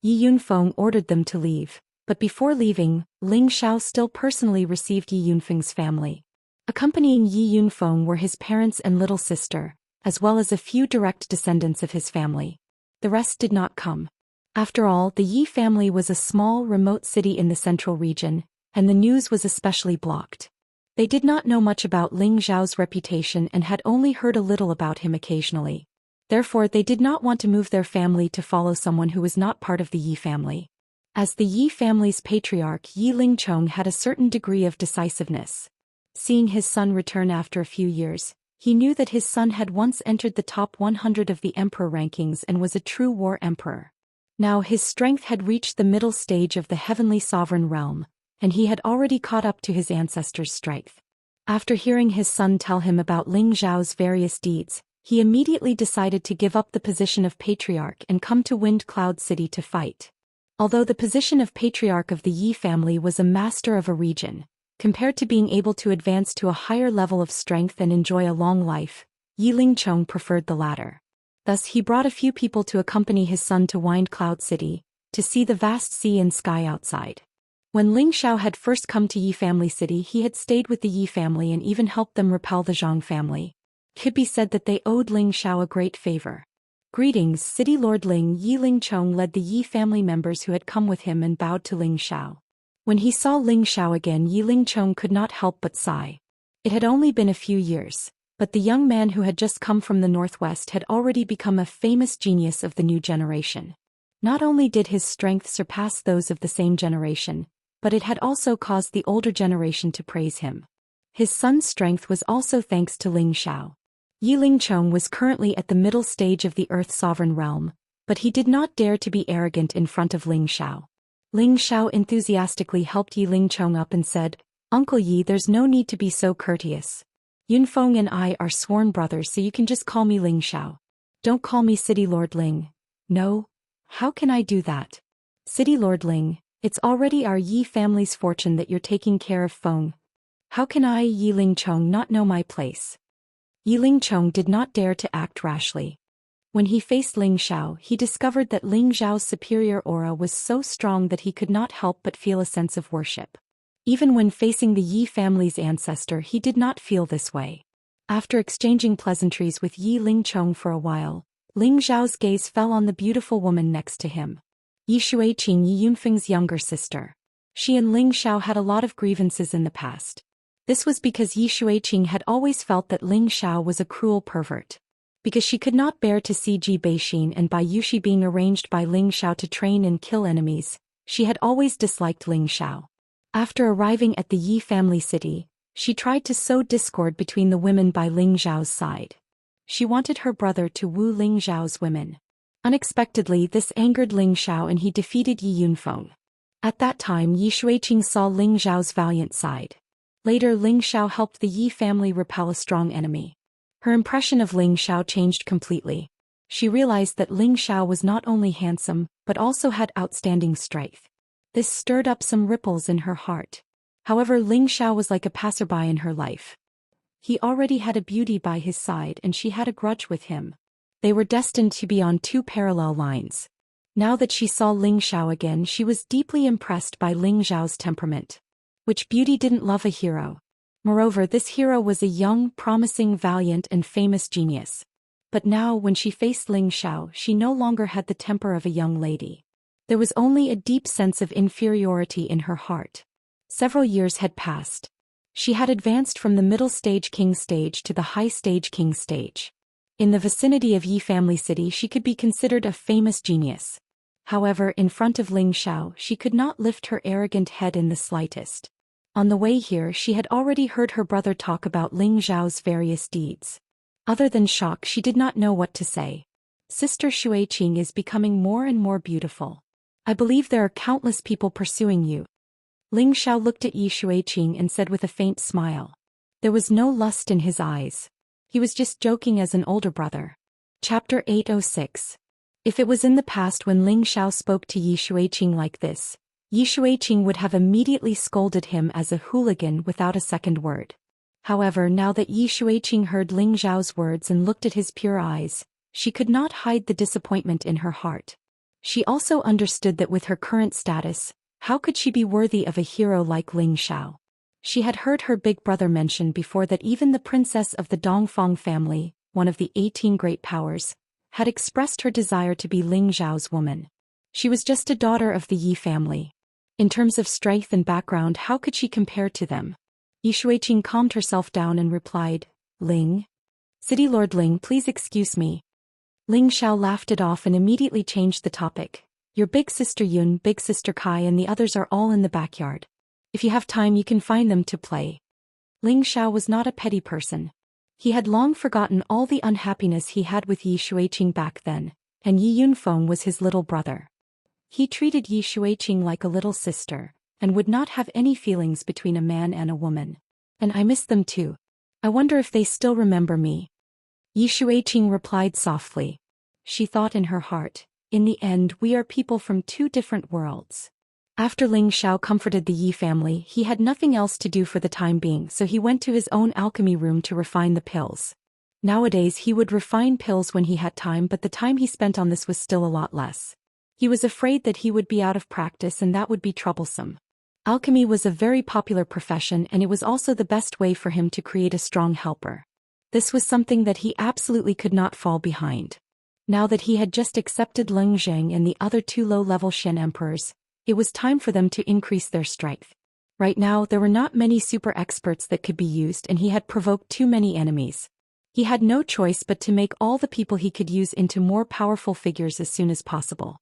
Yi Yunfeng ordered them to leave, but before leaving, Ling Xiao still personally received Yi Yunfeng's family. Accompanying Yi Yunfeng were his parents and little sister, as well as a few direct descendants of his family. The rest did not come. After all, the Yi family was a small, remote city in the central region, and the news was especially blocked. They did not know much about Ling Xiao's reputation and had only heard a little about him occasionally. Therefore, they did not want to move their family to follow someone who was not part of the Yi family. As the Yi family's patriarch, Yi Lingchong had a certain degree of decisiveness. Seeing his son return after a few years, he knew that his son had once entered the top 100 of the emperor rankings and was a true war emperor. Now his strength had reached the middle stage of the heavenly sovereign realm, and he had already caught up to his ancestors' strength. After hearing his son tell him about Ling Zhao's various deeds, he immediately decided to give up the position of patriarch and come to Wind Cloud City to fight. Although the position of patriarch of the Yi family was a master of a region, compared to being able to advance to a higher level of strength and enjoy a long life, Yi Lingchong preferred the latter. Thus he brought a few people to accompany his son to Wind Cloud City, to see the vast sea and sky outside. When Ling Xiao had first come to Yi family city, he had stayed with the Yi family and even helped them repel the Zhang family. It could be said that they owed Ling Xiao a great favor. Greetings, City Lord Ling. Yi Lingchong led the Yi family members who had come with him and bowed to Ling Xiao. When he saw Ling Xiao again, Yi Lingchong could not help but sigh. It had only been a few years, but the young man who had just come from the northwest had already become a famous genius of the new generation. Not only did his strength surpass those of the same generation, but it had also caused the older generation to praise him. His son's strength was also thanks to Ling Xiao. Yi Lingchong was currently at the middle stage of the Earth Sovereign Realm, but he did not dare to be arrogant in front of Ling Xiao. Ling Xiao enthusiastically helped Yi Lingchong up and said, Uncle Yi, there's no need to be so courteous. Yunfeng and I are sworn brothers, so you can just call me Ling Xiao. Don't call me City Lord Ling. No? How can I do that? City Lord Ling, it's already our Yi family's fortune that you're taking care of Feng. How can I, Yi Lingchong, not know my place? Yi Lingchong did not dare to act rashly. When he faced Ling Xiao, he discovered that Ling Zhao's superior aura was so strong that he could not help but feel a sense of worship. Even when facing the Yi family's ancestor, he did not feel this way. After exchanging pleasantries with Yi Lingchong for a while, Ling Zhao's gaze fell on the beautiful woman next to him. Yi Shuiqing, Yi Yunfeng's younger sister. She and Ling Xiao had a lot of grievances in the past. This was because Yi Shuiqing had always felt that Ling Xiao was a cruel pervert. Because she could not bear to see Ji Beixin and Bai Yushi being arranged by Ling Xiao to train and kill enemies, she had always disliked Ling Xiao. After arriving at the Yi family city, She tried to sow discord between the women by Ling Zhao's side. She wanted her brother to woo Ling Zhao's women. Unexpectedly, this angered Ling Xiao and he defeated Yi Yunfeng. At that time, Yi Shuiqing saw Ling Zhao's valiant side. Later, Ling Xiao helped the Yi family repel a strong enemy. Her impression of Ling Xiao changed completely. She realized that Ling Xiao was not only handsome, but also had outstanding strength. This stirred up some ripples in her heart. However, Ling Xiao was like a passerby in her life. He already had a beauty by his side and she had a grudge with him. They were destined to be on two parallel lines. Now that she saw Ling Xiao again, she was deeply impressed by Ling Zhao's temperament. Which beauty didn't love a hero? Moreover, this hero was a young, promising, valiant and famous genius. But now, when she faced Ling Xiao, she no longer had the temper of a young lady. There was only a deep sense of inferiority in her heart. Several years had passed. She had advanced from the middle stage king stage to the high stage king stage. In the vicinity of Yi family city, she could be considered a famous genius. However, in front of Ling Xiao, she could not lift her arrogant head in the slightest. On the way here, she had already heard her brother talk about Ling Zhao's various deeds. Other than shock, she did not know what to say. Sister Shuiqing is becoming more and more beautiful. I believe there are countless people pursuing you. Ling Xiao looked at Yi Shuiqing and said with a faint smile. There was no lust in his eyes. He was just joking as an older brother. Chapter 806. If it was in the past when Ling Xiao spoke to Yi Shuiqing like this, Yi Shuiqing would have immediately scolded him as a hooligan without a second word. However, now that Yi Shuiqing heard Ling Zhao's words and looked at his pure eyes, she could not hide the disappointment in her heart. She also understood that with her current status, how could she be worthy of a hero like Ling Xiao? She had heard her big brother mention before that even the princess of the Dongfang family, one of the 18 great powers, had expressed her desire to be Ling Zhao's woman. She was just a daughter of the Yi family. In terms of strength and background, how could she compare to them? Yi Shuiqing calmed herself down and replied, Ling? City Lord Ling, please excuse me. Ling Xiao laughed it off and immediately changed the topic. Your big sister Yun, big sister Kai and the others are all in the backyard. If you have time you can find them to play. Ling Xiao was not a petty person. He had long forgotten all the unhappiness he had with Yi Shuiqing back then, and Yi Yunfeng was his little brother. He treated Yi Shuiqing like a little sister, and would not have any feelings between a man and a woman. And I miss them too. I wonder if they still remember me. Yi Shuiqing replied softly. She thought in her heart, in the end we are people from two different worlds. After Ling Xiao comforted the Yi family, he had nothing else to do for the time being, so he went to his own alchemy room to refine the pills. Nowadays he would refine pills when he had time, but the time he spent on this was still a lot less. He was afraid that he would be out of practice and that would be troublesome. Alchemy was a very popular profession and it was also the best way for him to create a strong helper. This was something that he absolutely could not fall behind. Now that he had just accepted Leng Zheng and the other two low-level Xian emperors, it was time for them to increase their strength. Right now there were not many super experts that could be used and he had provoked too many enemies. He had no choice but to make all the people he could use into more powerful figures as soon as possible.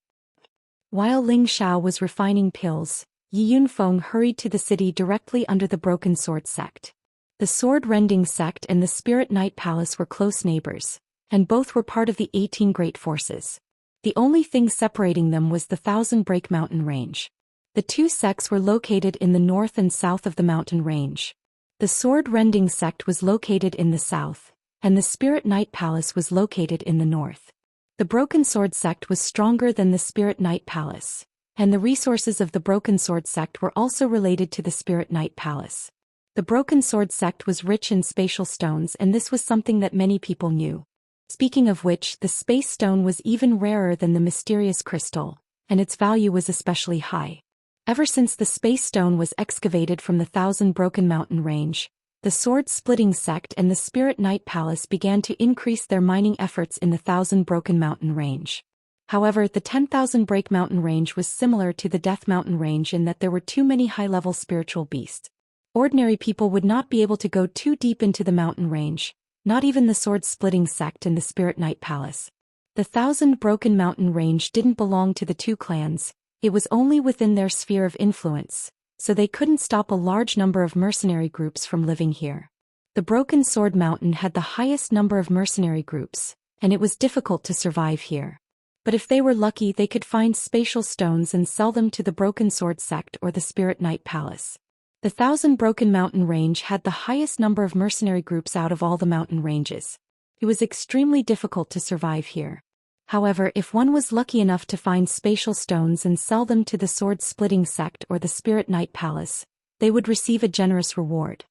While Ling Xiao was refining pills, Yi Yunfeng hurried to the city directly under the Broken Sword sect. The Sword-Rending sect and the Spirit Knight Palace were close neighbors, and both were part of the 18 Great Forces. The only thing separating them was the Thousand Break Mountain Range. The two sects were located in the north and south of the mountain range. The Sword-Rending sect was located in the south, and the Spirit Knight Palace was located in the north. The Broken Sword sect was stronger than the Spirit Knight Palace, and the resources of the Broken Sword sect were also related to the Spirit Knight Palace. The Broken Sword sect was rich in spatial stones, and this was something that many people knew. Speaking of which, the space stone was even rarer than the mysterious crystal, and its value was especially high. Ever since the space stone was excavated from the Thousand Broken Mountain Range, the Sword-Splitting sect and the Spirit Knight Palace began to increase their mining efforts in the Thousand Broken Mountain Range. However, the 10,000 Break Mountain Range was similar to the Death Mountain Range in that there were too many high-level spiritual beasts. Ordinary people would not be able to go too deep into the mountain range. Not even the Sword-Splitting sect and the Spirit Knight Palace. The Thousand Broken Mountain Range didn't belong to the two clans, it was only within their sphere of influence, so they couldn't stop a large number of mercenary groups from living here. The Broken Sword Mountain had the highest number of mercenary groups, and it was difficult to survive here. But if they were lucky, they could find spatial stones and sell them to the Broken Sword Sect or the Spirit Knight Palace. The 1000 Broken Mountain Range had the highest number of mercenary groups out of all the mountain ranges. It was extremely difficult to survive here. However, if one was lucky enough to find spatial stones and sell them to the Sword Splitting Sect or the Spirit Knight Palace, they would receive a generous reward.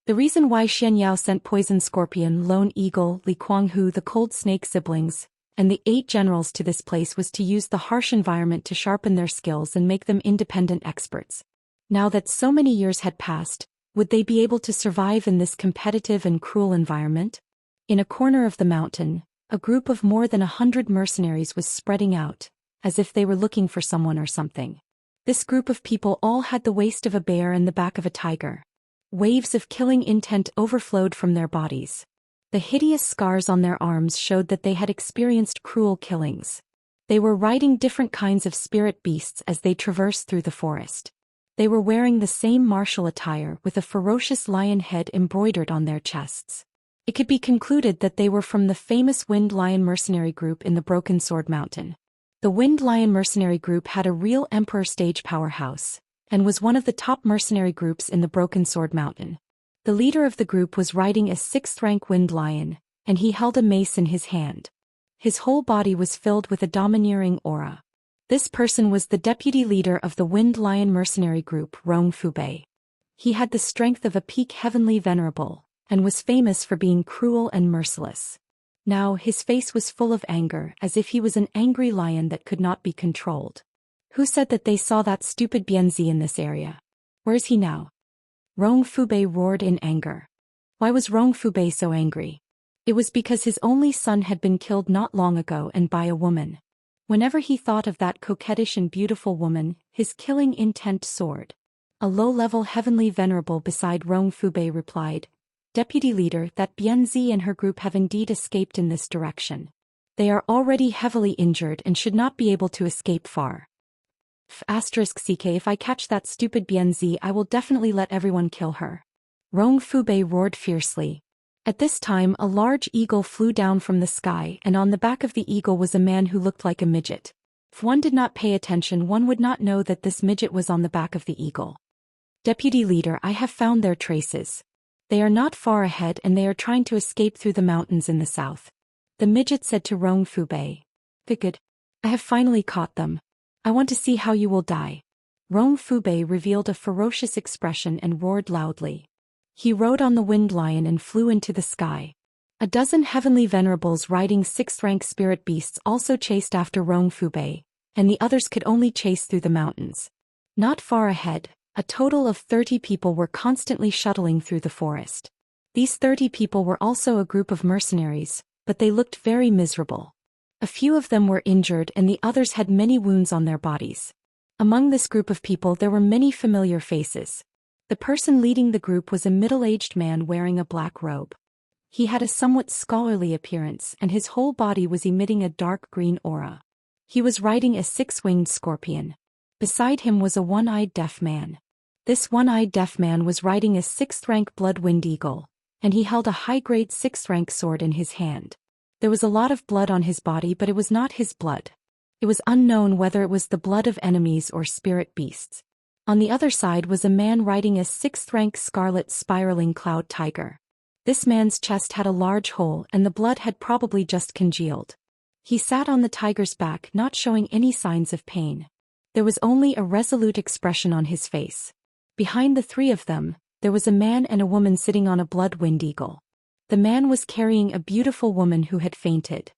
The reason why Xianxia sent Poison Scorpion, Lone Eagle, Li Kuanghu, the Cold Snake siblings, and the 8 generals to this place was to use the harsh environment to sharpen their skills and make them independent experts. Now that so many years had passed, would they be able to survive in this competitive and cruel environment? In a corner of the mountain, a group of more than 100 mercenaries was spreading out, as if they were looking for someone or something. This group of people all had the waist of a bear and the back of a tiger. Waves of killing intent overflowed from their bodies. The hideous scars on their arms showed that they had experienced cruel killings. They were riding different kinds of spirit beasts as they traversed through the forest. They were wearing the same martial attire with a ferocious lion head embroidered on their chests. It could be concluded that they were from the famous Wind Lion mercenary group in the Broken Sword Mountain. The Wind Lion mercenary group had a real emperor stage powerhouse, and was one of the top mercenary groups in the Broken Sword Mountain. The leader of the group was riding a 6th-rank Wind Lion, and he held a mace in his hand. His whole body was filled with a domineering aura. This person was the deputy leader of the Wind Lion mercenary group, Rong Fubei. He had the strength of a peak heavenly venerable, and was famous for being cruel and merciless. Now his face was full of anger, as if he was an angry lion that could not be controlled. Who said that they saw that stupid Bianzi in this area? Where's he now? Rong Fubei roared in anger. Why was Rong Fubei so angry? It was because his only son had been killed not long ago and by a woman. Whenever he thought of that coquettish and beautiful woman, his killing intent soared. A low-level heavenly venerable beside Rong Fubei replied, "Deputy leader, that Bianzi and her group have indeed escaped in this direction. They are already heavily injured and should not be able to escape far. *CK If I catch that stupid Bianzi, I will definitely let everyone kill her." Rong Fubei roared fiercely. At this time a large eagle flew down from the sky, and on the back of the eagle was a man who looked like a midget. If one did not pay attention, one would not know that this midget was on the back of the eagle. "Deputy leader, I have found their traces. They are not far ahead and they are trying to escape through the mountains in the south," the midget said to Rong Fubei. "Good. I have finally caught them. I want to see how you will die." Rong Fubei revealed a ferocious expression and roared loudly. He rode on the Wind Lion and flew into the sky. A dozen heavenly venerables riding 6th-rank spirit beasts also chased after Rong Fubei, and the others could only chase through the mountains. Not far ahead, a total of 30 people were constantly shuttling through the forest. These 30 people were also a group of mercenaries, but they looked very miserable. A few of them were injured and the others had many wounds on their bodies. Among this group of people there were many familiar faces. The person leading the group was a middle-aged man wearing a black robe. He had a somewhat scholarly appearance and his whole body was emitting a dark green aura. He was riding a 6-winged scorpion. Beside him was a one-eyed deaf man. This one-eyed deaf man was riding a 6th-rank Bloodwind Eagle, and he held a high-grade 6th-rank sword in his hand. There was a lot of blood on his body, but it was not his blood. It was unknown whether it was the blood of enemies or spirit beasts. On the other side was a man riding a 6th-rank Scarlet Spiraling Cloud Tiger. This man's chest had a large hole and the blood had probably just congealed. He sat on the tiger's back, not showing any signs of pain. There was only a resolute expression on his face. Behind the 3 of them, there was a man and a woman sitting on a Bloodwind Eagle. The man was carrying a beautiful woman who had fainted.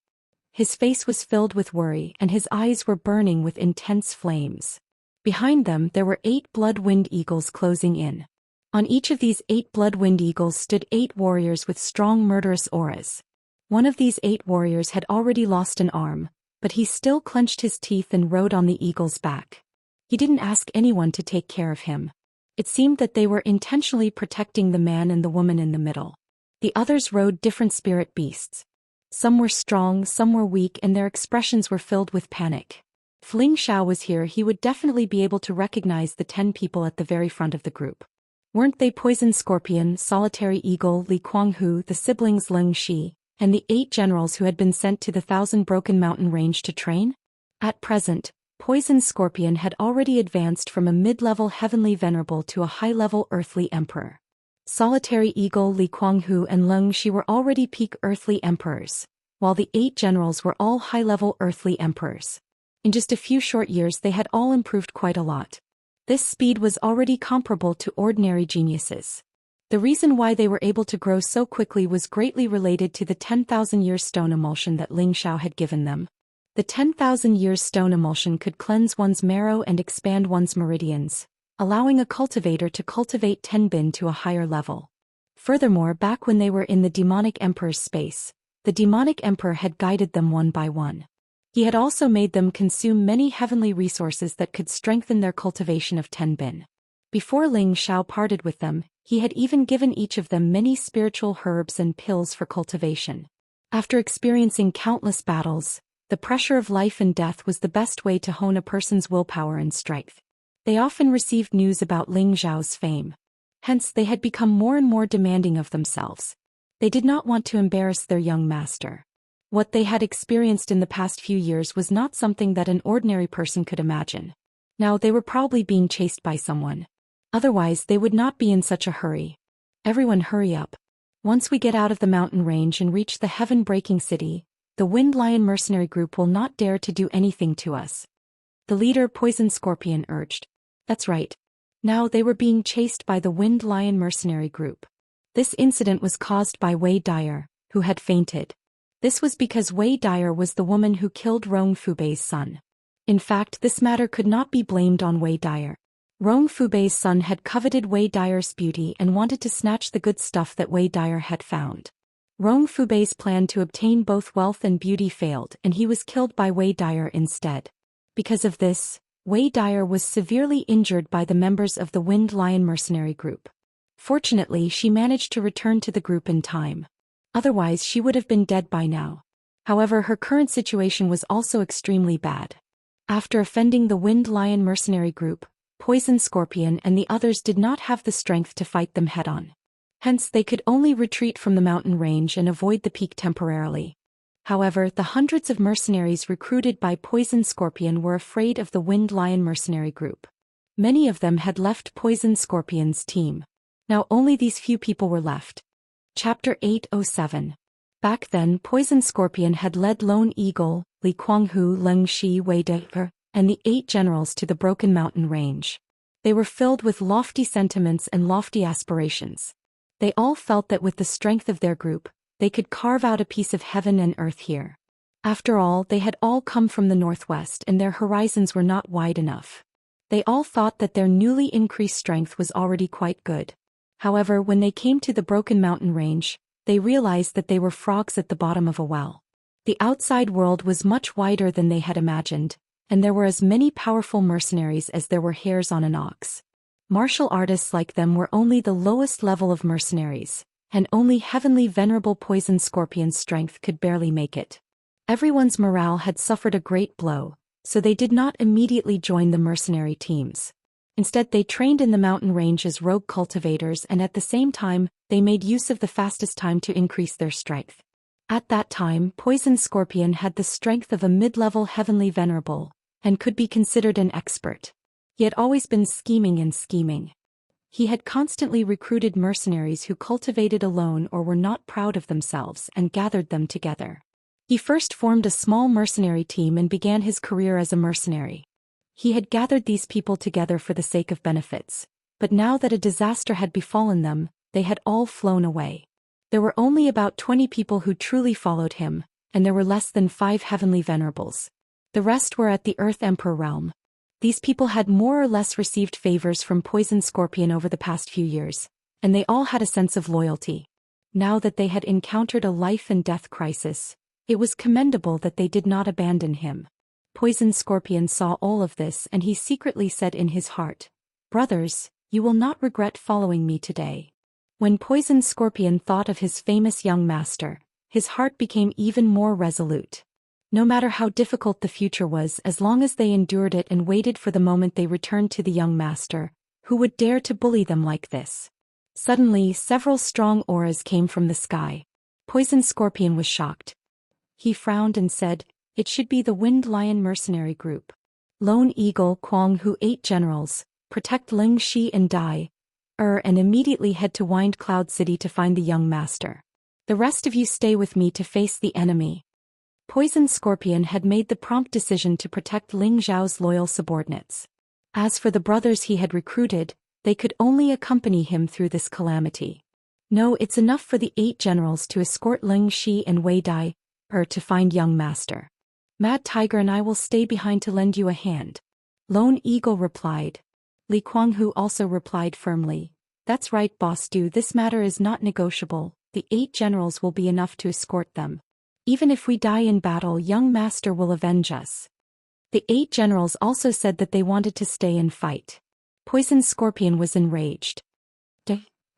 His face was filled with worry and his eyes were burning with intense flames. Behind them there were 8 Bloodwind Eagles closing in. On each of these 8 Bloodwind Eagles stood 8 warriors with strong murderous auras. One of these 8 warriors had already lost an arm, but he still clenched his teeth and rode on the eagle's back. He didn't ask anyone to take care of him. It seemed that they were intentionally protecting the man and the woman in the middle. The others rode different spirit beasts. Some were strong, some were weak, and their expressions were filled with panic. If Ling Xiao was here, he would definitely be able to recognize the 10 people at the very front of the group. Weren't they Poison Scorpion, Solitary Eagle, Li Kuanghu, the siblings Leng Shi, and the 8 generals who had been sent to the 1,000 Broken Mountain Range to train? At present, Poison Scorpion had already advanced from a mid-level heavenly venerable to a high-level earthly emperor. Solitary Eagle, Li Kuanghu and Leng Shi were already peak earthly emperors, while the 8 generals were all high-level earthly emperors. In just a few short years they had all improved quite a lot. This speed was already comparable to ordinary geniuses. The reason why they were able to grow so quickly was greatly related to the 10,000 years stone emulsion that Ling Xiao had given them. The 10,000 years stone emulsion could cleanse one's marrow and expand one's meridians, allowing a cultivator to cultivate Tenbin to a higher level. Furthermore, back when they were in the demonic emperor's space, the demonic emperor had guided them one by one. He had also made them consume many heavenly resources that could strengthen their cultivation of Tenbin. Before Ling Xiao parted with them, he had even given each of them many spiritual herbs and pills for cultivation. After experiencing countless battles, the pressure of life and death was the best way to hone a person's willpower and strength. They often received news about Ling Xiao's fame. Hence they had become more and more demanding of themselves. They did not want to embarrass their young master. What they had experienced in the past few years was not something that an ordinary person could imagine. Now they were probably being chased by someone. Otherwise they would not be in such a hurry. Everyone hurry up. Once we get out of the mountain range and reach the heaven-breaking city, the Wind Lion mercenary group will not dare to do anything to us. The leader Poison Scorpion urged. That's right. Now they were being chased by the Wind Lion mercenary group. This incident was caused by Wei Dyer, who had fainted. This was because Wei Dyer was the woman who killed Rong Fubei's son. In fact, this matter could not be blamed on Wei Dyer. Rong Fubei's son had coveted Wei Dyer's beauty and wanted to snatch the good stuff that Wei Dyer had found. Rong Fubei's plan to obtain both wealth and beauty failed and he was killed by Wei Dyer instead. Because of this, Wei Dyer was severely injured by the members of the Wind Lion mercenary group. Fortunately, she managed to return to the group in time. Otherwise she would have been dead by now. However, her current situation was also extremely bad. After offending the Wind Lion mercenary group, Poison Scorpion and the others did not have the strength to fight them head-on. Hence they could only retreat from the mountain range and avoid the peak temporarily. However, the hundreds of mercenaries recruited by Poison Scorpion were afraid of the Wind Lion mercenary group. Many of them had left Poison Scorpion's team. Now only these few people were left. Chapter 807. Back then, Poison Scorpion had led Lone Eagle, Li Kuanghu, Leng Shi, Wei Dyer, and the 8 generals to the Broken Mountain Range. They were filled with lofty sentiments and lofty aspirations. They all felt that with the strength of their group, they could carve out a piece of heaven and earth here. After all, they had all come from the northwest and their horizons were not wide enough. They all thought that their newly increased strength was already quite good. However, when they came to the Broken Mountain Range, they realized that they were frogs at the bottom of a well. The outside world was much wider than they had imagined, and there were as many powerful mercenaries as there were hairs on an ox. Martial artists like them were only the lowest level of mercenaries, and only heavenly venerable Poison Scorpion's strength could barely make it. Everyone's morale had suffered a great blow, so they did not immediately join the mercenary teams. Instead they trained in the mountain range as rogue cultivators and at the same time, they made use of the fastest time to increase their strength. At that time, Poison Scorpion had the strength of a mid-level heavenly venerable, and could be considered an expert. He had always been scheming and scheming. He had constantly recruited mercenaries who cultivated alone or were not proud of themselves and gathered them together. He first formed a small mercenary team and began his career as a mercenary. He had gathered these people together for the sake of benefits, but now that a disaster had befallen them, they had all flown away. There were only about 20 people who truly followed him, and there were less than 5 heavenly venerables. The rest were at the Earth Emperor realm. These people had more or less received favors from Poison Scorpion over the past few years, and they all had a sense of loyalty. Now that they had encountered a life and death crisis, it was commendable that they did not abandon him. Poison Scorpion saw all of this and he secretly said in his heart, "Brothers, you will not regret following me today." When Poison Scorpion thought of his famous young master, his heart became even more resolute. No matter how difficult the future was, as long as they endured it and waited for the moment they returned to the young master, who would dare to bully them like this? Suddenly, several strong auras came from the sky. Poison Scorpion was shocked. He frowned and said, "It should be the Wind Lion mercenary group. Lone Eagle, Kuang Hu, 8 generals, protect Ling Shi and Dai, and immediately head to Wind Cloud City to find the young master. The rest of you stay with me to face the enemy." Poison Scorpion had made the prompt decision to protect Ling Zhao's loyal subordinates. As for the brothers he had recruited, they could only accompany him through this calamity. No, it's enough for the 8 generals to escort Ling Shi and Wei Dai, to find young master. Mad Tiger and I will stay behind to lend you a hand. Lone Eagle replied. Li Kuanghu also replied firmly, "That's right, boss. This matter is not negotiable. The 8 generals will be enough to escort them. Even if we die in battle, young master will avenge us." The 8 generals also said that they wanted to stay and fight. Poison Scorpion was enraged.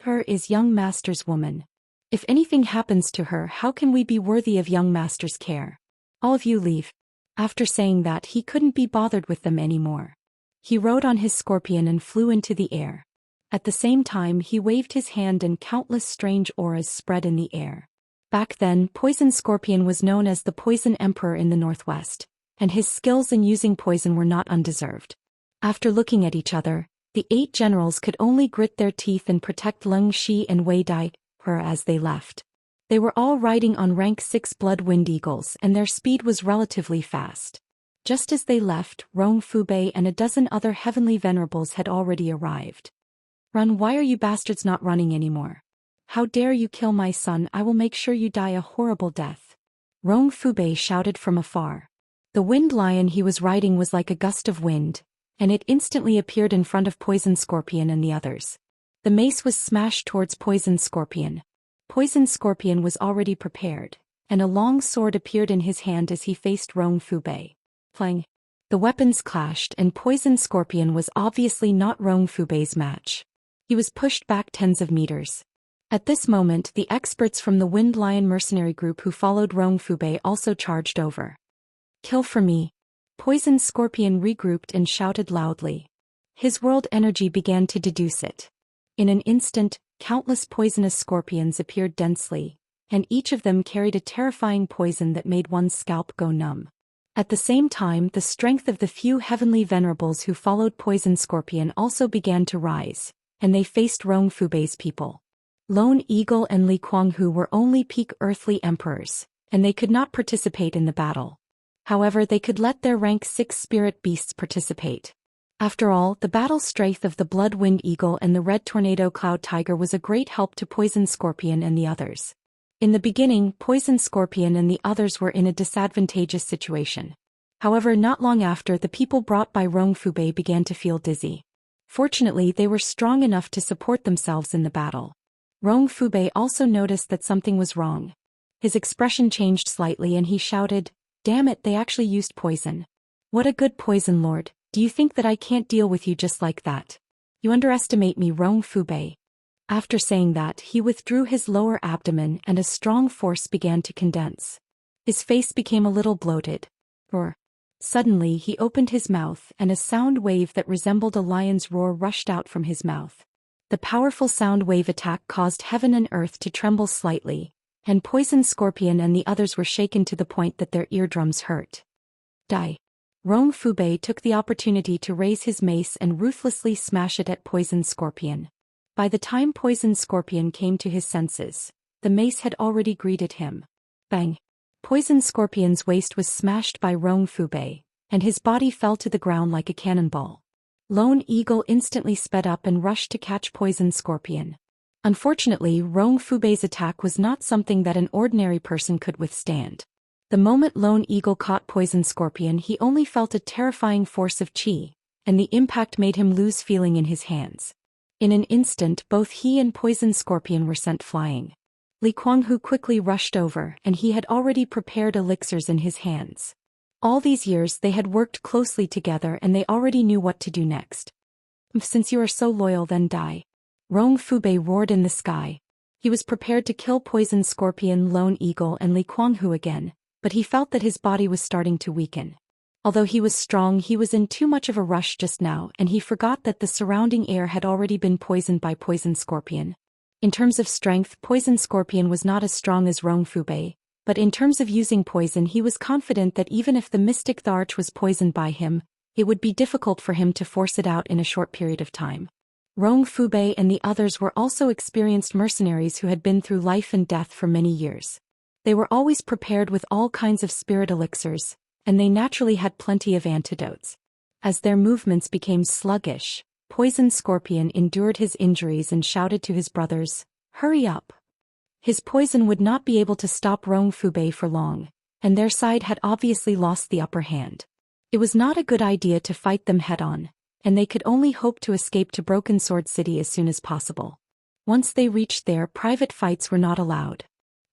Her is young master's woman. If anything happens to her, how can we be worthy of young master's care? All of you leave. After saying that, he couldn't be bothered with them anymore. He rode on his scorpion and flew into the air. At the same time, he waved his hand and countless strange auras spread in the air. Back then, Poison Scorpion was known as the Poison Emperor in the Northwest, and his skills in using poison were not undeserved. After looking at each other, the 8 generals could only grit their teeth and protect Leng Shi and Wei Dai, as they left. They were all riding on rank 6 Blood Wind Eagles, and their speed was relatively fast. Just as they left, Rong Fubei and a dozen other heavenly venerables had already arrived. "Run, why are you bastards not running anymore? How dare you kill my son? I will make sure you die a horrible death." Rong Fubei shouted from afar. The wind lion he was riding was like a gust of wind, and it instantly appeared in front of Poison Scorpion and the others. The mace was smashed towards Poison Scorpion. Poison Scorpion was already prepared, and a long sword appeared in his hand as he faced Rong Fubei. Clang! The weapons clashed, and Poison Scorpion was obviously not Rong Fubei's match. He was pushed back tens of meters. At this moment, the experts from the Wind Lion mercenary group who followed Rong Fubei also charged over. "Kill for me." Poison Scorpion regrouped and shouted loudly. His world energy began to deduce it. In an instant, countless poisonous scorpions appeared densely, and each of them carried a terrifying poison that made one's scalp go numb. At the same time, the strength of the few heavenly venerables who followed Poison Scorpion also began to rise, and they faced Rong Fubei's people. Lone Eagle and Li Kuanghu were only peak earthly emperors, and they could not participate in the battle. However, they could let their rank 6 spirit beasts participate. After all, the battle strength of the Blood Wind Eagle and the Red Tornado Cloud Tiger was a great help to Poison Scorpion and the others. In the beginning, Poison Scorpion and the others were in a disadvantageous situation. However, not long after, the people brought by Rong Fubei began to feel dizzy. Fortunately, they were strong enough to support themselves in the battle. Rong Fubei also noticed that something was wrong. His expression changed slightly and he shouted, "Damn it, they actually used poison. What a good poison lord. Do you think that I can't deal with you just like that? You underestimate me, Rong Fubei." After saying that, he withdrew his lower abdomen and a strong force began to condense. His face became a little bloated. Suddenly he opened his mouth and a sound wave that resembled a lion's roar rushed out from his mouth. The powerful sound wave attack caused heaven and earth to tremble slightly, and Poison Scorpion and the others were shaken to the point that their eardrums hurt. "Die." Rong Fubei took the opportunity to raise his mace and ruthlessly smash it at Poison Scorpion. By the time Poison Scorpion came to his senses, the mace had already greeted him. Bang! Poison Scorpion's waist was smashed by Rong Fubei, and his body fell to the ground like a cannonball. Lone Eagle instantly sped up and rushed to catch Poison Scorpion. Unfortunately, Rong Fubei's attack was not something that an ordinary person could withstand. The moment Lone Eagle caught Poison Scorpion, he only felt a terrifying force of qi, and the impact made him lose feeling in his hands. In an instant, both he and Poison Scorpion were sent flying. Li Kuanghu quickly rushed over, and he had already prepared elixirs in his hands. All these years they had worked closely together and they already knew what to do next. "Since you are so loyal, then die." Rong Fubei roared in the sky. He was prepared to kill Poison Scorpion, Lone Eagle and Li Kuanghu again, but he felt that his body was starting to weaken. Although he was strong, he was in too much of a rush just now, and he forgot that the surrounding air had already been poisoned by Poison Scorpion. In terms of strength, Poison Scorpion was not as strong as Rong Fubei, but in terms of using poison, he was confident that even if the Mystic Tharch was poisoned by him, it would be difficult for him to force it out in a short period of time. Rong Fubei and the others were also experienced mercenaries who had been through life and death for many years. They were always prepared with all kinds of spirit elixirs, and they naturally had plenty of antidotes. As their movements became sluggish, Poison Scorpion endured his injuries and shouted to his brothers, "Hurry up!" His poison would not be able to stop Rong Fubei for long, and their side had obviously lost the upper hand. It was not a good idea to fight them head-on, and they could only hope to escape to Broken Sword City as soon as possible. Once they reached there, private fights were not allowed.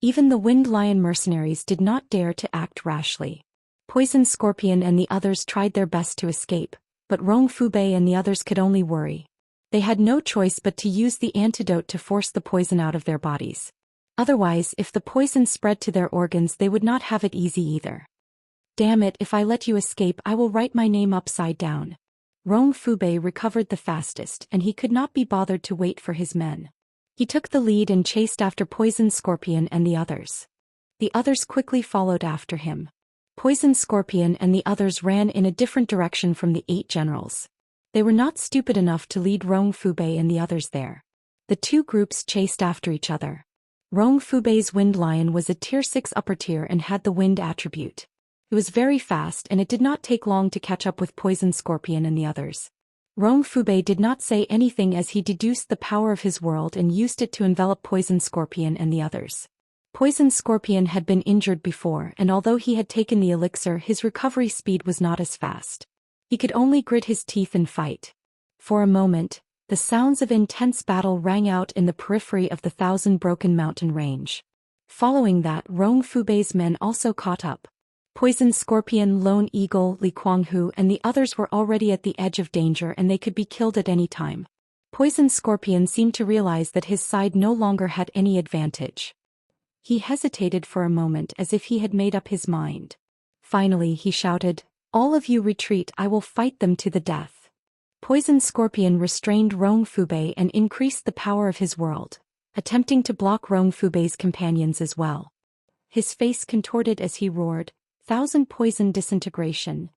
Even the Wind Lion mercenaries did not dare to act rashly. Poison Scorpion and the others tried their best to escape, but Rong Fubei and the others could only worry. They had no choice but to use the antidote to force the poison out of their bodies. Otherwise, if the poison spread to their organs, they would not have it easy either. "Damn it, if I let you escape, I will write my name upside down." Rong Fubei recovered the fastest, and he could not be bothered to wait for his men. He took the lead and chased after Poison Scorpion and the others. The others quickly followed after him. Poison Scorpion and the others ran in a different direction from the 8 generals. They were not stupid enough to lead Rong Fubei and the others there. The two groups chased after each other. Rong Fubei's Wind Lion was a tier 6 upper tier and had the wind attribute. It was very fast, and it did not take long to catch up with Poison Scorpion and the others. Rong Fubei did not say anything as he deduced the power of his world and used it to envelop Poison Scorpion and the others. Poison Scorpion had been injured before, and although he had taken the elixir, his recovery speed was not as fast. He could only grit his teeth and fight. For a moment, the sounds of intense battle rang out in the periphery of the Thousand Broken Mountain range. Following that, Rong Fubei's men also caught up. Poison Scorpion, Lone Eagle, Li Kuanghu and the others were already at the edge of danger, and they could be killed at any time. Poison Scorpion seemed to realize that his side no longer had any advantage. He hesitated for a moment as if he had made up his mind. Finally he shouted, "All of you retreat, I will fight them to the death." Poison Scorpion restrained Rong Fubei and increased the power of his world, attempting to block Rong Fubei's companions as well. His face contorted as he roared, "Thousand Poison Disintegration."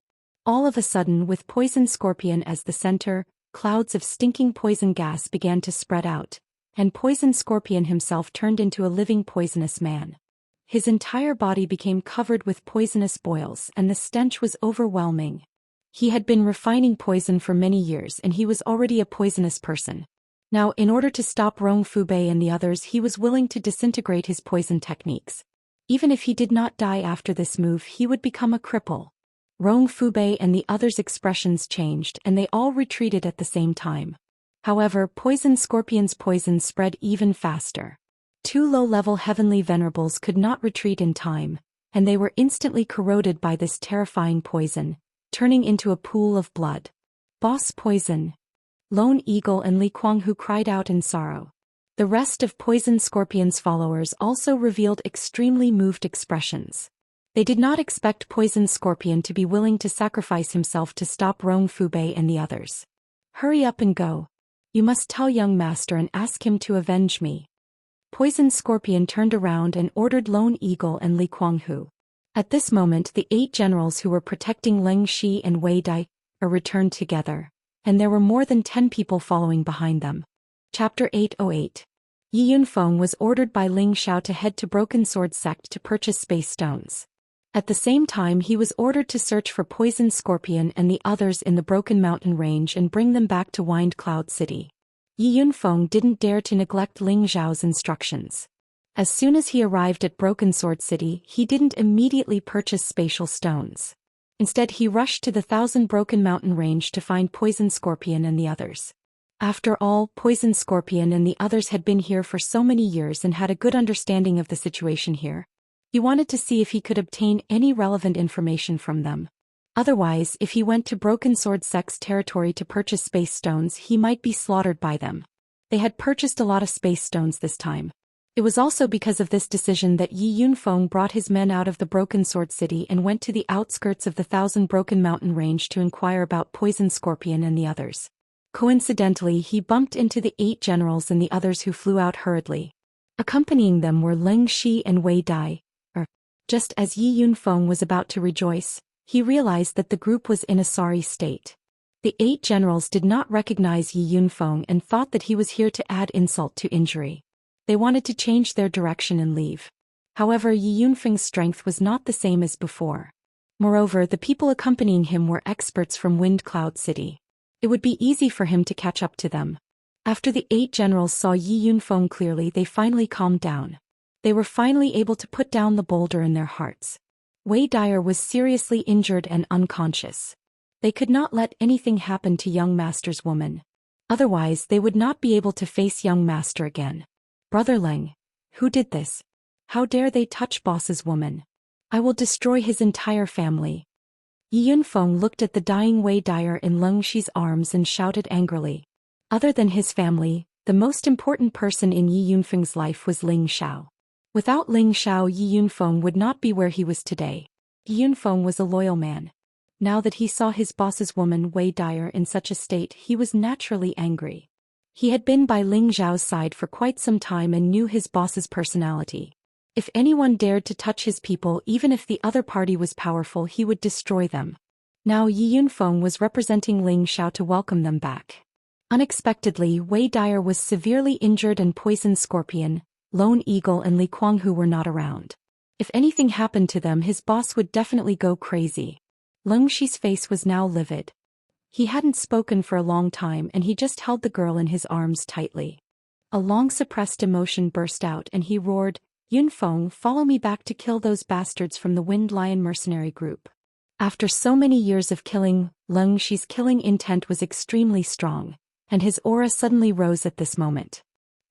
All of a sudden, with Poison Scorpion as the center, clouds of stinking poison gas began to spread out, and Poison Scorpion himself turned into a living poisonous man. His entire body became covered with poisonous boils, and the stench was overwhelming. He had been refining poison for many years, and he was already a poisonous person. Now, in order to stop Rong Fubei and the others, he was willing to disintegrate his poison techniques. Even if he did not die after this move, he would become a cripple. Rong Fubei and the others' expressions changed, and they all retreated at the same time. However, Poison Scorpion's poison spread even faster. 2 low-level heavenly venerables could not retreat in time, and they were instantly corroded by this terrifying poison, turning into a pool of blood. "Boss Poison!" Lone Eagle and Li Kuanghu cried out in sorrow. The rest of Poison Scorpion's followers also revealed extremely moved expressions. They did not expect Poison Scorpion to be willing to sacrifice himself to stop Rong Fubei and the others. "Hurry up and go. You must tell young master and ask him to avenge me." Poison Scorpion turned around and ordered Lone Eagle and Li Kuanghu. At this moment, the 8 generals who were protecting Leng Shi and Wei Dai returned together, and there were more than 10 people following behind them. Chapter 808. Yi Yunfeng was ordered by Ling Xiao to head to Broken Sword Sect to purchase space stones. At the same time, he was ordered to search for Poison Scorpion and the others in the Broken Mountain range and bring them back to Wind Cloud City. Yi Yunfeng didn't dare to neglect Ling Xiao's instructions. As soon as he arrived at Broken Sword City, he didn't immediately purchase spatial stones. Instead, he rushed to the Thousand Broken Mountain range to find Poison Scorpion and the others. After all, Poison Scorpion and the others had been here for so many years and had a good understanding of the situation here. He wanted to see if he could obtain any relevant information from them. Otherwise, if he went to Broken Sword Sect's territory to purchase space stones, he might be slaughtered by them. They had purchased a lot of space stones this time. It was also because of this decision that Yi Yunfeng brought his men out of the Broken Sword City and went to the outskirts of the Thousand Broken Mountain Range to inquire about Poison Scorpion and the others. Coincidentally, he bumped into the 8 generals and the others who flew out hurriedly. Accompanying them were Leng Shi and Wei Dai. Just as Yi Yunfeng was about to rejoice, he realized that the group was in a sorry state. The 8 generals did not recognize Yi Yunfeng and thought that he was here to add insult to injury. They wanted to change their direction and leave. However, Yi Yunfeng's strength was not the same as before. Moreover, the people accompanying him were experts from Wind Cloud City. It would be easy for him to catch up to them. After the 8 generals saw Yi Yunfeng clearly, they finally calmed down. They were finally able to put down the boulder in their hearts. Wei Dyer was seriously injured and unconscious. They could not let anything happen to young master's woman. Otherwise, they would not be able to face young master again. Brother Leng, who did this? How dare they touch boss's woman? I will destroy his entire family. Yi Yunfeng looked at the dying Wei Dyer in Leng Shi's arms and shouted angrily. Other than his family, the most important person in Yi Yunfeng's life was Ling Xiao. Without Ling Xiao, Yi Yunfeng would not be where he was today. Yi Yunfeng was a loyal man. Now that he saw his boss's woman Wei Dyer in such a state, he was naturally angry. He had been by Ling Xiao's side for quite some time and knew his boss's personality. If anyone dared to touch his people, even if the other party was powerful, he would destroy them. Now Yi Yunfeng was representing Ling Xiao to welcome them back. Unexpectedly, Wei Dyer was severely injured and Poison Scorpion, Lone Eagle and Li Kuanghu were not around. If anything happened to them, his boss would definitely go crazy. Leng Shi's face was now livid. He hadn't spoken for a long time and he just held the girl in his arms tightly. A long suppressed emotion burst out and he roared, Yunfeng, follow me back to kill those bastards from the Wind Lion mercenary group. After so many years of killing, Leng Shi's killing intent was extremely strong, and his aura suddenly rose at this moment.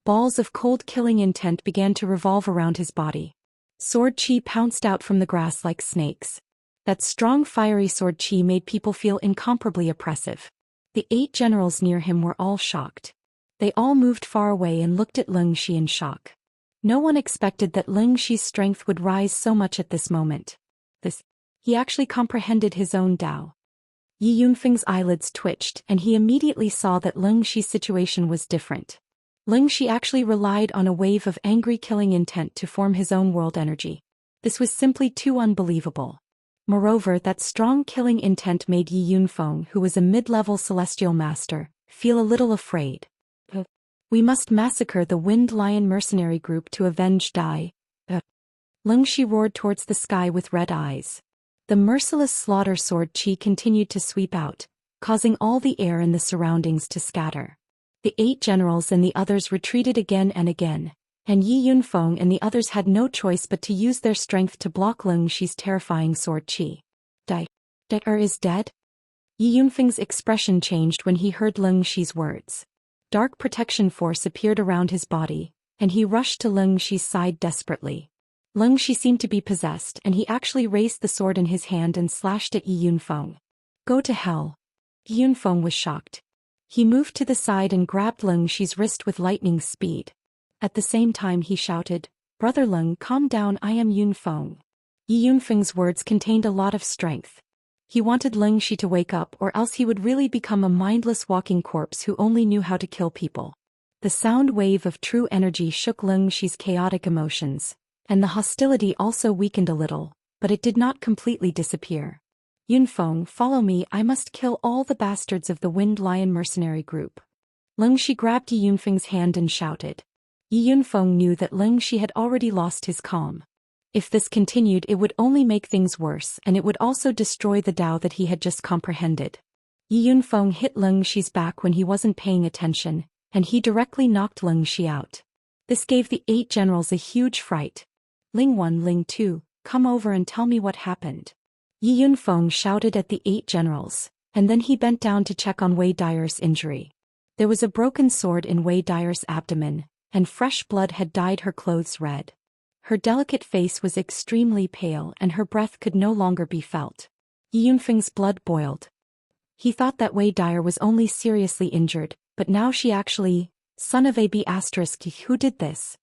Balls of cold killing intent began to revolve around his body. Sword chi pounced out from the grass like snakes. That strong fiery sword chi made people feel incomparably oppressive. The 8 generals near him were all shocked. They all moved far away and looked at Leng Shi in shock. No one expected that Leng Shi's strength would rise so much at this moment. He actually comprehended his own Dao. Yi Yunfeng's eyelids twitched and he immediately saw that Leng Shi's situation was different. Leng Shi actually relied on a wave of angry killing intent to form his own world energy. This was simply too unbelievable. Moreover, that strong killing intent made Yi Yunfeng, who was a mid-level celestial master, feel a little afraid. We must massacre the Wind Lion mercenary group to avenge Dai. Leng Shi roared towards the sky with red eyes. The merciless slaughter sword chi continued to sweep out, causing all the air in the surroundings to scatter. The 8 generals and the others retreated again and again, and Yi Yunfeng and the others had no choice but to use their strength to block Leng Shi's terrifying sword chi. Dai is dead? Yi Yunfeng's expression changed when he heard Leng Shi's words. Dark protection force appeared around his body, and he rushed to Leng Shi's side desperately. Leng Shi seemed to be possessed and he actually raised the sword in his hand and slashed at Yi Yunfeng. Go to hell. Yi Yunfeng was shocked. He moved to the side and grabbed Leng Shi's wrist with lightning speed. At the same time he shouted, Brother Leng, calm down, I am Yunfeng. Yi Yunfeng's words contained a lot of strength. He wanted Leng Shi to wake up or else he would really become a mindless walking corpse who only knew how to kill people. The sound wave of true energy shook Leng Shi's chaotic emotions, and the hostility also weakened a little, but it did not completely disappear. Yunfeng, follow me, I must kill all the bastards of the Wind Lion mercenary group. Leng Shi grabbed Yi Yunfeng's hand and shouted. Yi Yunfeng knew that Leng Shi had already lost his calm. If this continued, it would only make things worse and it would also destroy the Dao that he had just comprehended. Yi Yunfeng hit Leng Shi's back when he wasn't paying attention, and he directly knocked Leng Shi out. This gave the 8 generals a huge fright. Ling 1, Ling 2, come over and tell me what happened. Yi Yunfeng shouted at the 8 generals, and then he bent down to check on Wei Dyer's injury. There was a broken sword in Wei Dyer's abdomen, and fresh blood had dyed her clothes red. Her delicate face was extremely pale and her breath could no longer be felt. Yi Yunfeng's blood boiled. He thought that Wei Dyer was only seriously injured, but now she actually, son of AB*, who did this?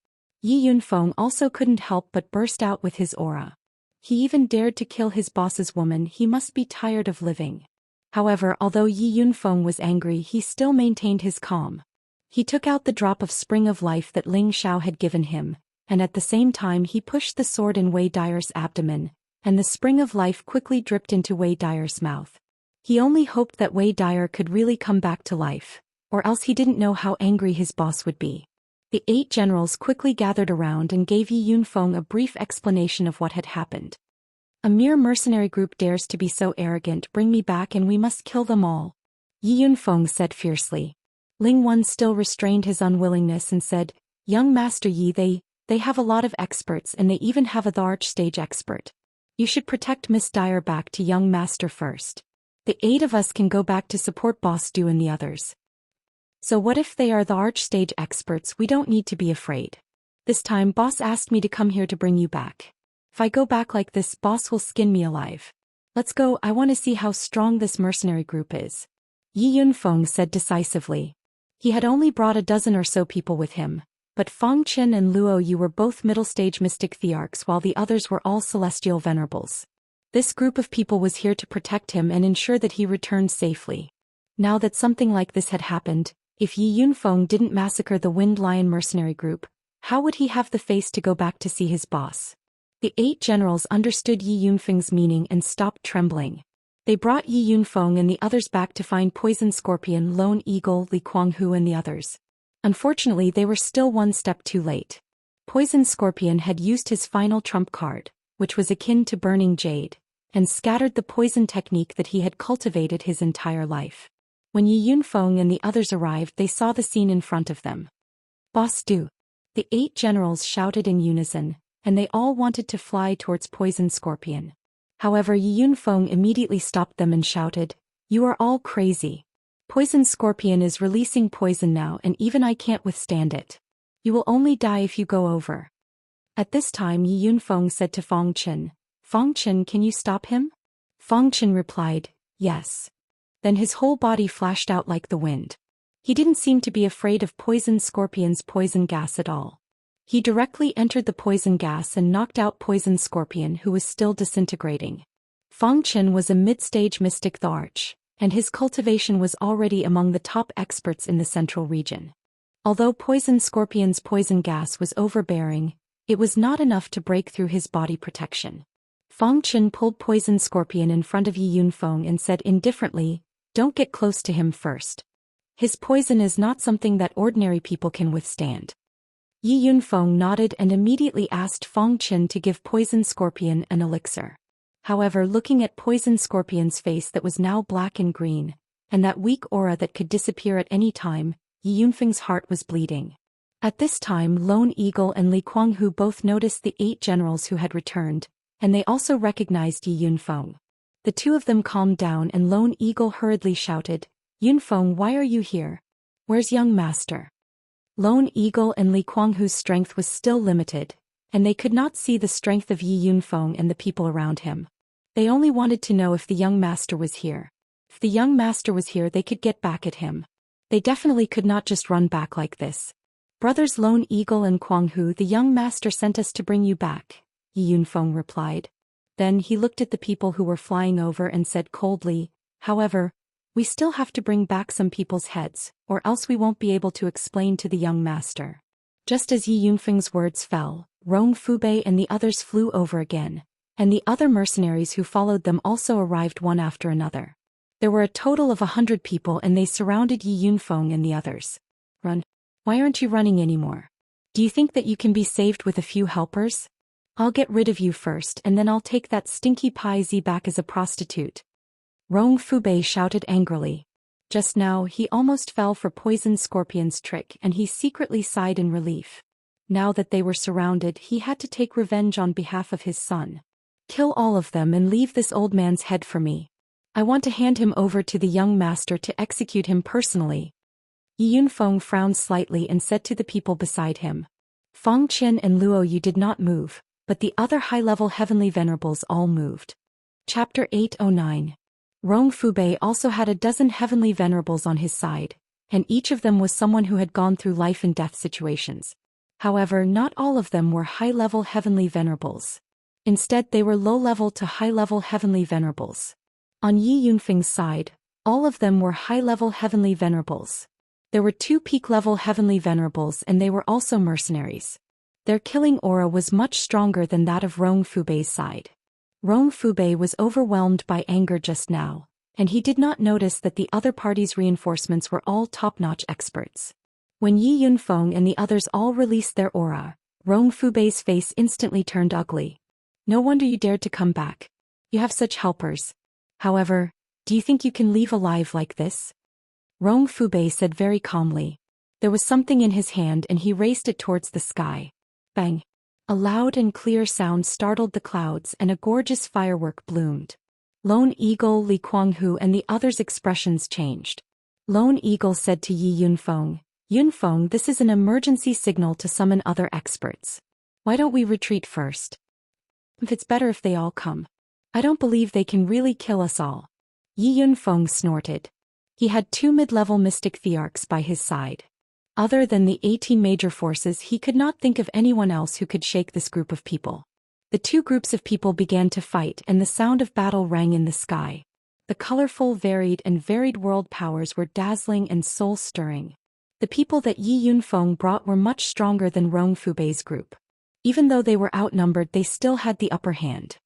Yi Yunfeng also couldn't help but burst out with his aura. He even dared to kill his boss's woman. He must be tired of living. However, although Yi Yunfeng was angry, he still maintained his calm. He took out the drop of spring of life that Ling Xiao had given him, and at the same time he pushed the sword in Wei Dyer's abdomen, and the spring of life quickly dripped into Wei Dyer's mouth. He only hoped that Wei Dyer could really come back to life, or else he didn't know how angry his boss would be. The 8 generals quickly gathered around and gave Yi Yunfeng a brief explanation of what had happened. A mere mercenary group dares to be so arrogant. Bring me back and we must kill them all, Yi Yunfeng said fiercely. Ling Wen still restrained his unwillingness and said, Young Master Yi, they have a lot of experts and they even have a arch-stage expert. You should protect Miss Dyer back to young master first. The 8 of us can go back to support Boss Du and the others. So what if they are the arch-stage experts? We don't need to be afraid. This time Boss asked me to come here to bring you back. If I go back like this, Boss will skin me alive. Let's go, I want to see how strong this mercenary group is, Yi Yunfeng said decisively. He had only brought a dozen or so people with him, but Feng Qin and Luo Yu were both middle-stage mystic thearchs while the others were all celestial venerables. This group of people was here to protect him and ensure that he returned safely. Now that something like this had happened, if Yi Yunfeng didn't massacre the Wind Lion mercenary group, how would he have the face to go back to see his boss? The 8 generals understood Yi Yunfeng's meaning and stopped trembling. They brought Yi Yunfeng and the others back to find Poison Scorpion, Lone Eagle, Li Kuanghu and the others. Unfortunately, they were still one step too late. Poison Scorpion had used his final trump card, which was akin to Burning Jade, and scattered the poison technique that he had cultivated his entire life. When Yi Yunfeng and the others arrived, they saw the scene in front of them. Boss Du! The 8 generals shouted in unison, and they all wanted to fly towards Poison Scorpion. However, Yi Yunfeng immediately stopped them and shouted, You are all crazy. Poison Scorpion is releasing poison now and even I can't withstand it. You will only die if you go over. At this time Yi Yunfeng said to Feng Qin, Feng Qin, can you stop him? Feng Qin replied, Yes. Then his whole body flashed out like the wind. He didn't seem to be afraid of Poison Scorpion's poison gas at all. He directly entered the poison gas and knocked out Poison Scorpion, who was still disintegrating. Feng Qin was a mid-stage mystic thearch, and his cultivation was already among the top experts in the central region. Although Poison Scorpion's poison gas was overbearing, it was not enough to break through his body protection. Feng Qin pulled Poison Scorpion in front of Yi Yunfeng and said indifferently, Don't get close to him first. His poison is not something that ordinary people can withstand. Yi Yunfeng nodded and immediately asked Feng Qin to give Poison Scorpion an elixir. However, looking at Poison Scorpion's face that was now black and green, and that weak aura that could disappear at any time, Yi Yunfeng's heart was bleeding. At this time Lone Eagle and Li Kuanghu both noticed the 8 generals who had returned, and they also recognized Yi Yunfeng. The 2 of them calmed down and Lone Eagle hurriedly shouted, Yunfeng, why are you here? Where's young master? Lone Eagle and Li Kuanghu's strength was still limited, and they could not see the strength of Yi Yunfeng and the people around him. They only wanted to know if the young master was here. If the young master was here, they could get back at him. They definitely could not just run back like this. Brothers Lone Eagle and Kuanghu, the young master sent us to bring you back, Yi Yunfeng replied. Then he looked at the people who were flying over and said coldly, However, we still have to bring back some people's heads, or else we won't be able to explain to the young master. Just as Yi Yunfeng's words fell, Rong Fubei and the others flew over again, and the other mercenaries who followed them also arrived one after another. There were a total of 100 people and they surrounded Yi Yunfeng and the others. Run. Why aren't you running anymore? Do you think that you can be saved with a few helpers? I'll get rid of you first and then I'll take that stinky Pai Zi back as a prostitute. Rong Fubei shouted angrily. Just now he almost fell for Poison Scorpion's trick and he secretly sighed in relief. Now that they were surrounded, he had to take revenge on behalf of his son. Kill all of them and leave this old man's head for me. I want to hand him over to the young master to execute him personally. Yi Yunfeng frowned slightly and said to the people beside him. Feng Qin and Luo Yu did not move, but the other high-level heavenly venerables all moved. Chapter 809. Rong Fubei also had a dozen heavenly venerables on his side, and each of them was someone who had gone through life and death situations. However, not all of them were high-level heavenly venerables. Instead, they were low-level to high-level heavenly venerables. On Yi Yunfeng's side, all of them were high-level heavenly venerables. There were 2 peak-level heavenly venerables and they were also mercenaries. Their killing aura was much stronger than that of Rong Fubei's side. Rong Fubei was overwhelmed by anger just now, and he did not notice that the other party's reinforcements were all top-notch experts. When Yi Yunfeng and the others all released their aura, Rong Fubei's face instantly turned ugly. No wonder you dared to come back. You have such helpers. However, do you think you can leave alive like this? Rong Fubei said very calmly. There was something in his hand and he raised it towards the sky. Bang! A loud and clear sound startled the clouds and a gorgeous firework bloomed. Lone Eagle, Li Kuanghu and the others' expressions changed. Lone Eagle said to Yi Yunfeng, "Yunfeng, this is an emergency signal to summon other experts. Why don't we retreat first? If it's better if they all come. I don't believe they can really kill us all." Yi Yunfeng snorted. He had 2 mid-level mystic thearchs by his side. Other than the 18 major forces, he could not think of anyone else who could shake this group of people. The 2 groups of people began to fight and the sound of battle rang in the sky. The colorful, varied world powers were dazzling and soul-stirring. The people that Yi Yunfeng brought were much stronger than Rong Fubei's group. Even though they were outnumbered, they still had the upper hand.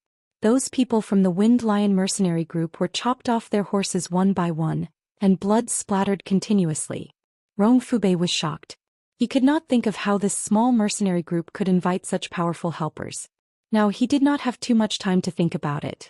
Those people from the Wind Lion mercenary group were chopped off their horses one by one, and blood splattered continuously. Rong Fubei was shocked. He could not think of how this small mercenary group could invite such powerful helpers. Now he did not have too much time to think about it.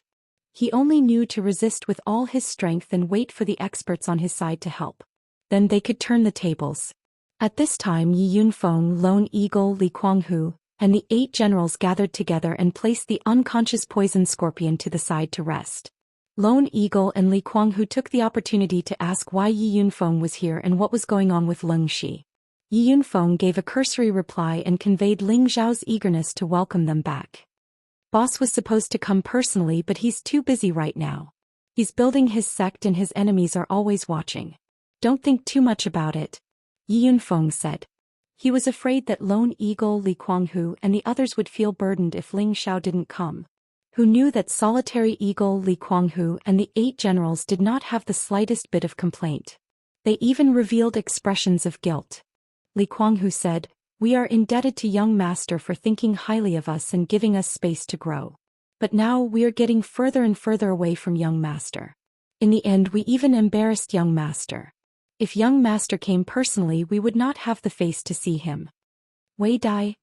He only knew to resist with all his strength and wait for the experts on his side to help. Then they could turn the tables. At this time, Yi Yunfeng, Lone Eagle, Li Kuanghu, and the 8 generals gathered together and placed the unconscious poison scorpion to the side to rest. Lone Eagle and Li Kuanghu took the opportunity to ask why Yi Yunfeng was here and what was going on with Leng Shi. Yi Yunfeng gave a cursory reply and conveyed Ling Zhao's eagerness to welcome them back. Boss was supposed to come personally, but he's too busy right now. He's building his sect and his enemies are always watching. Don't think too much about it, Yi Yunfeng said. He was afraid that Lone Eagle, Li Kuanghu and the others would feel burdened if Ling Zhao didn't come. Who knew that solitary Eagle, Li Kuanghu and the 8 generals did not have the slightest bit of complaint. They even revealed expressions of guilt. Li Kuanghu said, "We are indebted to young master for thinking highly of us and giving us space to grow. But now we are getting further and further away from young master. In the end, we even embarrassed young master. If young master came personally, we would not have the face to see him." Wei Dai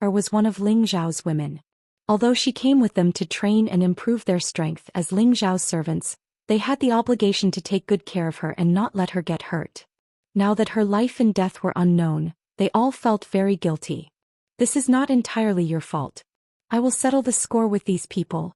was one of Ling Zhao's women. Although she came with them to train and improve their strength as Ling Zhao's servants, they had the obligation to take good care of her and not let her get hurt. Now that her life and death were unknown, they all felt very guilty. "This is not entirely your fault. I will settle the score with these people."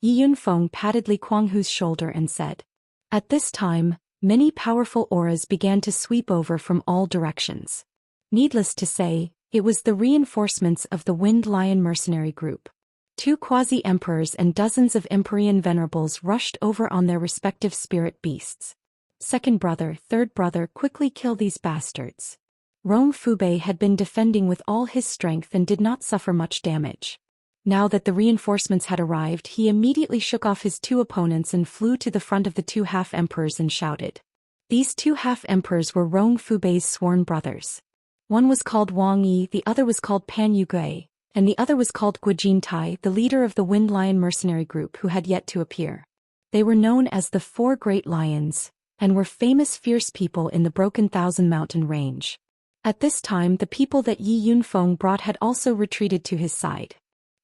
Yi Yunfeng patted Li Kuanghu's shoulder and said. At this time, many powerful auras began to sweep over from all directions. Needless to say, it was the reinforcements of the Wind Lion mercenary group. 2 quasi-emperors and dozens of Empyrean venerables rushed over on their respective spirit beasts. "Second brother, third brother, quickly kill these bastards." Rong Fubei had been defending with all his strength and did not suffer much damage. Now that the reinforcements had arrived, he immediately shook off his 2 opponents and flew to the front of the 2 half-emperors and shouted. These 2 half-emperors were Rong Fubei's sworn brothers. One was called Wang Yi, the other was called Pan Yugui, and the other was called Guojin Tai, the leader of the Wind Lion mercenary group who had yet to appear. They were known as the 4 Great Lions, and were famous fierce people in the Broken Thousand Mountain range. At this time, the people that Yi Yunfeng brought had also retreated to his side.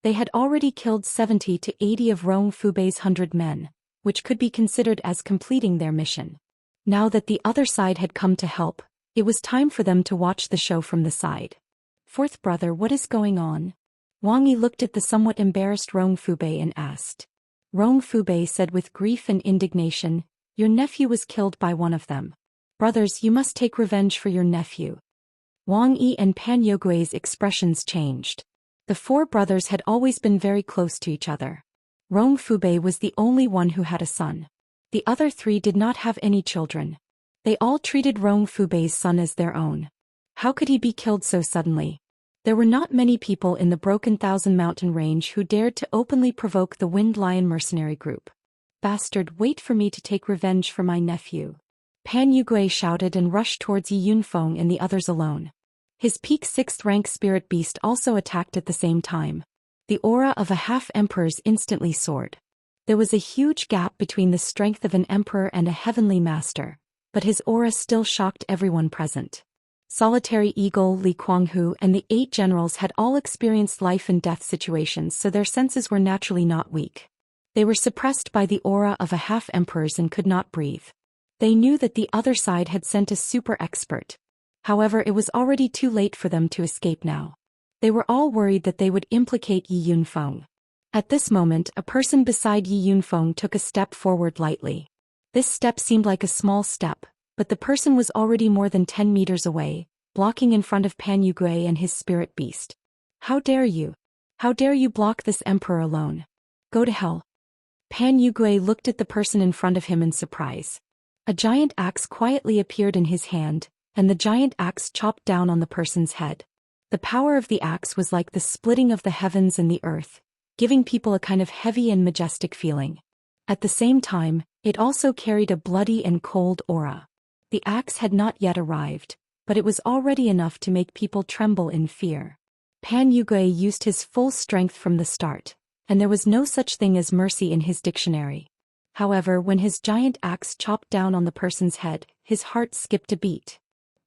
They had already killed 70 to 80 of Rong Fubei's 100 men, which could be considered as completing their mission. Now that the other side had come to help, it was time for them to watch the show from the side. "Fourth brother, what is going on?" Wang Yi looked at the somewhat embarrassed Rong Fubei and asked. Rong Fubei said with grief and indignation, "Your nephew was killed by one of them. Brothers, you must take revenge for your nephew." Wang Yi and Pan Yogui's expressions changed. The 4 brothers had always been very close to each other. Rong Fubei was the only one who had a son. The other 3 did not have any children. They all treated Rong Fubei's son as their own. How could he be killed so suddenly? There were not many people in the Broken Thousand Mountain range who dared to openly provoke the Wind Lion mercenary group. "Bastard, wait for me to take revenge for my nephew." Pan Yugui shouted and rushed towards Yi Yunfeng and the others alone. His peak 6th rank spirit beast also attacked at the same time. The aura of a half-emperor's instantly soared. There was a huge gap between the strength of an emperor and a heavenly master, but his aura still shocked everyone present. Solitary Eagle, Li Kuanghu, and the 8 generals had all experienced life and death situations, so their senses were naturally not weak. They were suppressed by the aura of a half-emperor's and could not breathe. They knew that the other side had sent a super expert. However, it was already too late for them to escape now. They were all worried that they would implicate Yi Yunfeng. At this moment, a person beside Yi Yunfeng took a step forward lightly. This step seemed like a small step, but the person was already more than 10 meters away, blocking in front of Pan Yugui and his spirit beast. "How dare you? How dare you block this emperor alone? Go to hell." Pan Yugui looked at the person in front of him in surprise. A giant axe quietly appeared in his hand, and the giant axe chopped down on the person's head. The power of the axe was like the splitting of the heavens and the earth, giving people a kind of heavy and majestic feeling. At the same time, it also carried a bloody and cold aura. The axe had not yet arrived, but it was already enough to make people tremble in fear. Pan Yugui used his full strength from the start, and there was no such thing as mercy in his dictionary. However, when his giant axe chopped down on the person's head, his heart skipped a beat.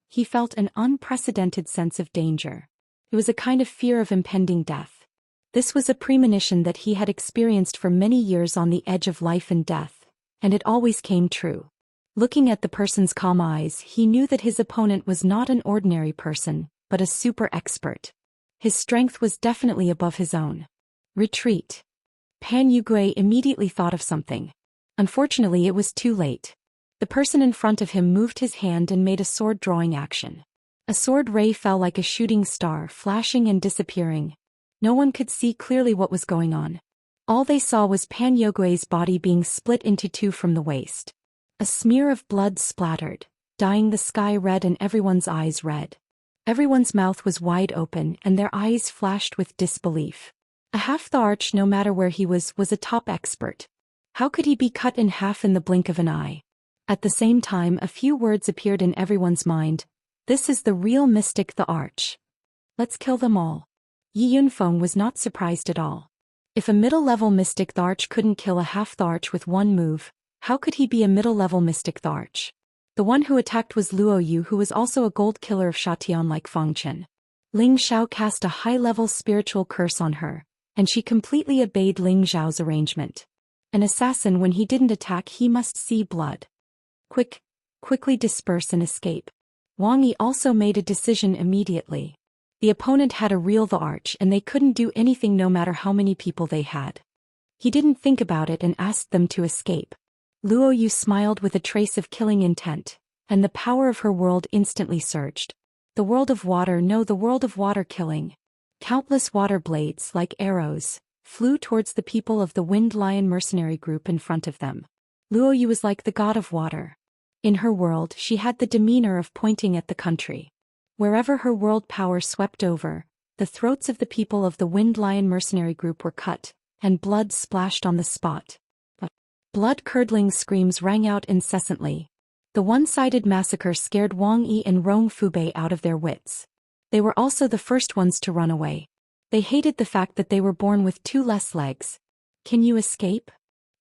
He felt an unprecedented sense of danger. It was a kind of fear of impending death. This was a premonition that he had experienced for many years on the edge of life and death, and it always came true. Looking at the person's calm eyes, he knew that his opponent was not an ordinary person, but a super expert. His strength was definitely above his own. Retreat. Pan Yugui immediately thought of something. Unfortunately, it was too late. The person in front of him moved his hand and made a sword drawing action. A sword ray fell like a shooting star, flashing and disappearing. No one could see clearly what was going on. All they saw was Pan Yugui's body being split into 2 from the waist. A smear of blood splattered, dyeing the sky red and everyone's eyes red. Everyone's mouth was wide open and their eyes flashed with disbelief. A half the arch, no matter where he was a top expert. How could he be cut in half in the blink of an eye? At the same time, a few words appeared in everyone's mind. "This is the real mystic, the arch. Let's kill them all." Yi Yunfeng was not surprised at all. If a middle-level mystic, the arch couldn't kill a half the arch with one move, how could he be a middle-level mystic, the arch? The one who attacked was Luo Yu, who was also a gold killer of Shatian like Feng Chen. Ling Xiao cast a high-level spiritual curse on her, and she completely obeyed Ling Zhao's arrangement. An assassin, when he didn't attack, he must see blood. Quickly disperse and escape. Wang Yi also made a decision immediately. The opponent had a real the arch and they couldn't do anything no matter how many people they had. He didn't think about it and asked them to escape. Luo Yu smiled with a trace of killing intent, and the power of her world instantly surged. The world of water, no, the world of water killing. Countless water blades, like arrows, flew towards the people of the Wind Lion mercenary group in front of them. Luo Yu was like the god of water. In her world, she had the demeanor of pointing at the country. Wherever her world power swept over, the throats of the people of the Wind Lion mercenary group were cut, and blood splashed on the spot. Blood-curdling screams rang out incessantly. The one-sided massacre scared Wang Yi and Rong Fubei out of their wits. They were also the first ones to run away. They hated the fact that they were born with 2 less legs. "Can you escape?"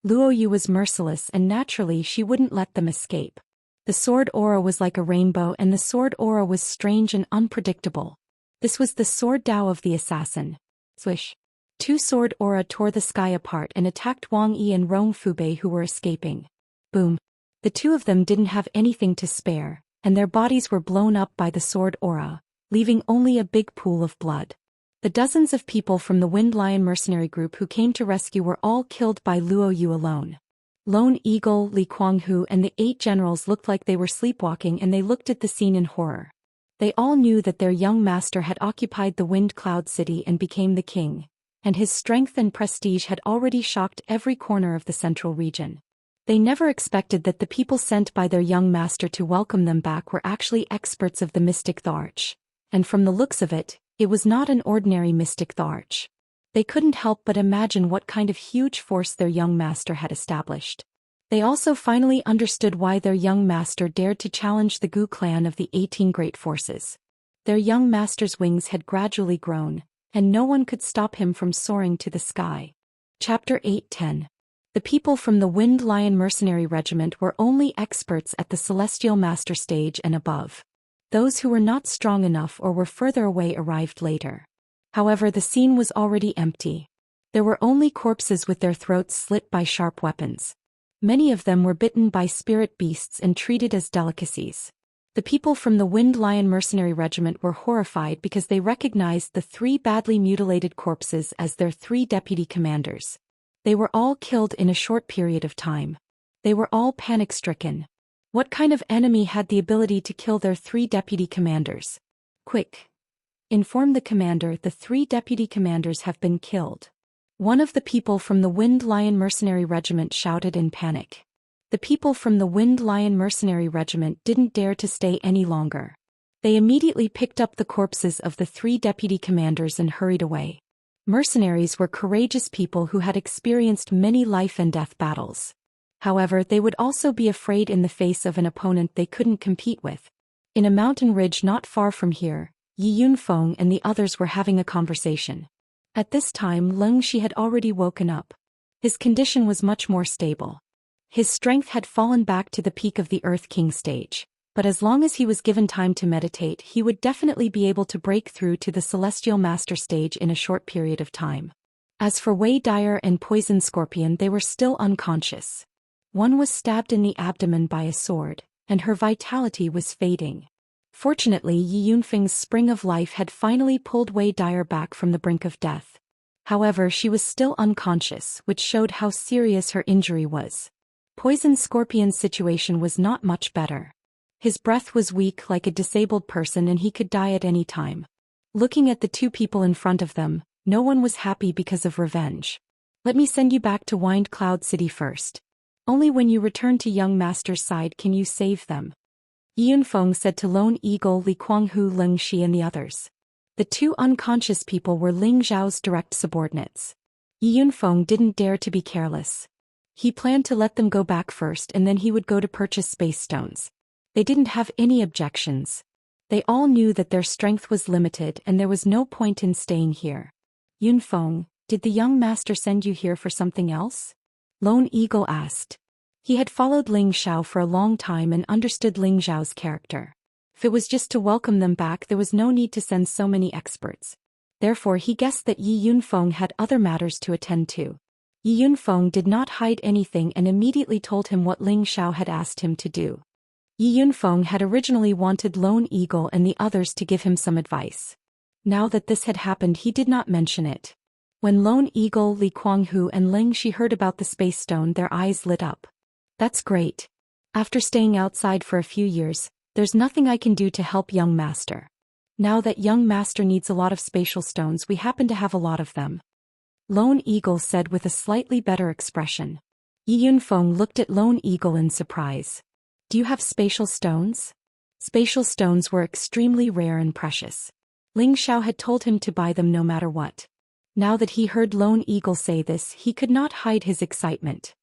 Luo Yu was merciless and naturally she wouldn't let them escape. The sword aura was like a rainbow and the sword aura was strange and unpredictable. This was the sword Dao of the assassin. Swish. 2 sword aura tore the sky apart and attacked Wang Yi and Rong Fubei, who were escaping. Boom. The 2 of them didn't have anything to spare, and their bodies were blown up by the sword aura, leaving only a big pool of blood. The dozens of people from the Wind Lion mercenary group who came to rescue were all killed by Luo Yu alone. Lone Eagle, Li Kuanghu and the 8 generals looked like they were sleepwalking and they looked at the scene in horror. They all knew that their young master had occupied the Wind Cloud City and became the king, and his strength and prestige had already shocked every corner of the central region. They never expected that the people sent by their young master to welcome them back were actually experts of the mystic the arch, and from the looks of it, It was not an ordinary mystic arch. They couldn't help but imagine what kind of huge force their young master had established. They also finally understood why their young master dared to challenge the Gu clan of the 18 great forces. Their young master's wings had gradually grown, and no one could stop him from soaring to the sky. Chapter 8:10. The people from the Wind Lion Mercenary Regiment were only experts at the Celestial Master stage and above. Those who were not strong enough or were further away arrived later. However, the scene was already empty. There were only corpses with their throats slit by sharp weapons. Many of them were bitten by spirit beasts and treated as delicacies. The people from the Wind Lion Mercenary Regiment were horrified because they recognized the 3 badly mutilated corpses as their 3 deputy commanders. They were all killed in a short period of time. They were all panic-stricken. What kind of enemy had the ability to kill their 3 deputy commanders? Quick! Inform the commander the 3 deputy commanders have been killed. One of the people from the Wind Lion Mercenary Regiment shouted in panic. The people from the Wind Lion Mercenary Regiment didn't dare to stay any longer. They immediately picked up the corpses of the 3 deputy commanders and hurried away. Mercenaries were courageous people who had experienced many life-and-death battles. However, they would also be afraid in the face of an opponent they couldn't compete with. In a mountain ridge not far from here, Yi Yunfeng and the others were having a conversation. At this time, Leng Shi had already woken up. His condition was much more stable. His strength had fallen back to the peak of the Earth King stage, but as long as he was given time to meditate, he would definitely be able to break through to the Celestial Master stage in a short period of time. As for Wei Dyer and Poison Scorpion, they were still unconscious. One was stabbed in the abdomen by a sword, and her vitality was fading. Fortunately, Yi Yunfeng's spring of life had finally pulled Wei Dyer back from the brink of death. However, she was still unconscious, which showed how serious her injury was. Poison Scorpion's situation was not much better. His breath was weak like a disabled person and he could die at any time. Looking at the 2 people in front of them, no one was happy because of revenge. Let me send you back to Wind Cloud City first. Only when you return to young master's side can you save them. Yi Yunfeng said to Lone Eagle, Li Kuanghu, Leng Shi and the others. The 2 unconscious people were Ling Zhao's direct subordinates. Yi Yunfeng didn't dare to be careless. He planned to let them go back first and then he would go to purchase space stones. They didn't have any objections. They all knew that their strength was limited and there was no point in staying here. Yunfeng, did the young master send you here for something else? Lone Eagle asked. He had followed Ling Xiao for a long time and understood Ling Zhao's character. If it was just to welcome them back, there was no need to send so many experts. Therefore, he guessed that Yi Yunfeng had other matters to attend to. Yi Yunfeng did not hide anything and immediately told him what Ling Xiao had asked him to do. Yi Yunfeng had originally wanted Lone Eagle and the others to give him some advice. Now that this had happened, he did not mention it. When Lone Eagle, Li Kuanghu and Leng Shi heard about the space stone, their eyes lit up. That's great. After staying outside for a few years, there's nothing I can do to help young master. Now that young master needs a lot of spatial stones, we happen to have a lot of them. Lone Eagle said with a slightly better expression. Yi Yunfeng looked at Lone Eagle in surprise. Do you have spatial stones? Spatial stones were extremely rare and precious. Ling Xiao had told him to buy them no matter what. Now that he heard Lone Eagle say this, he could not hide his excitement.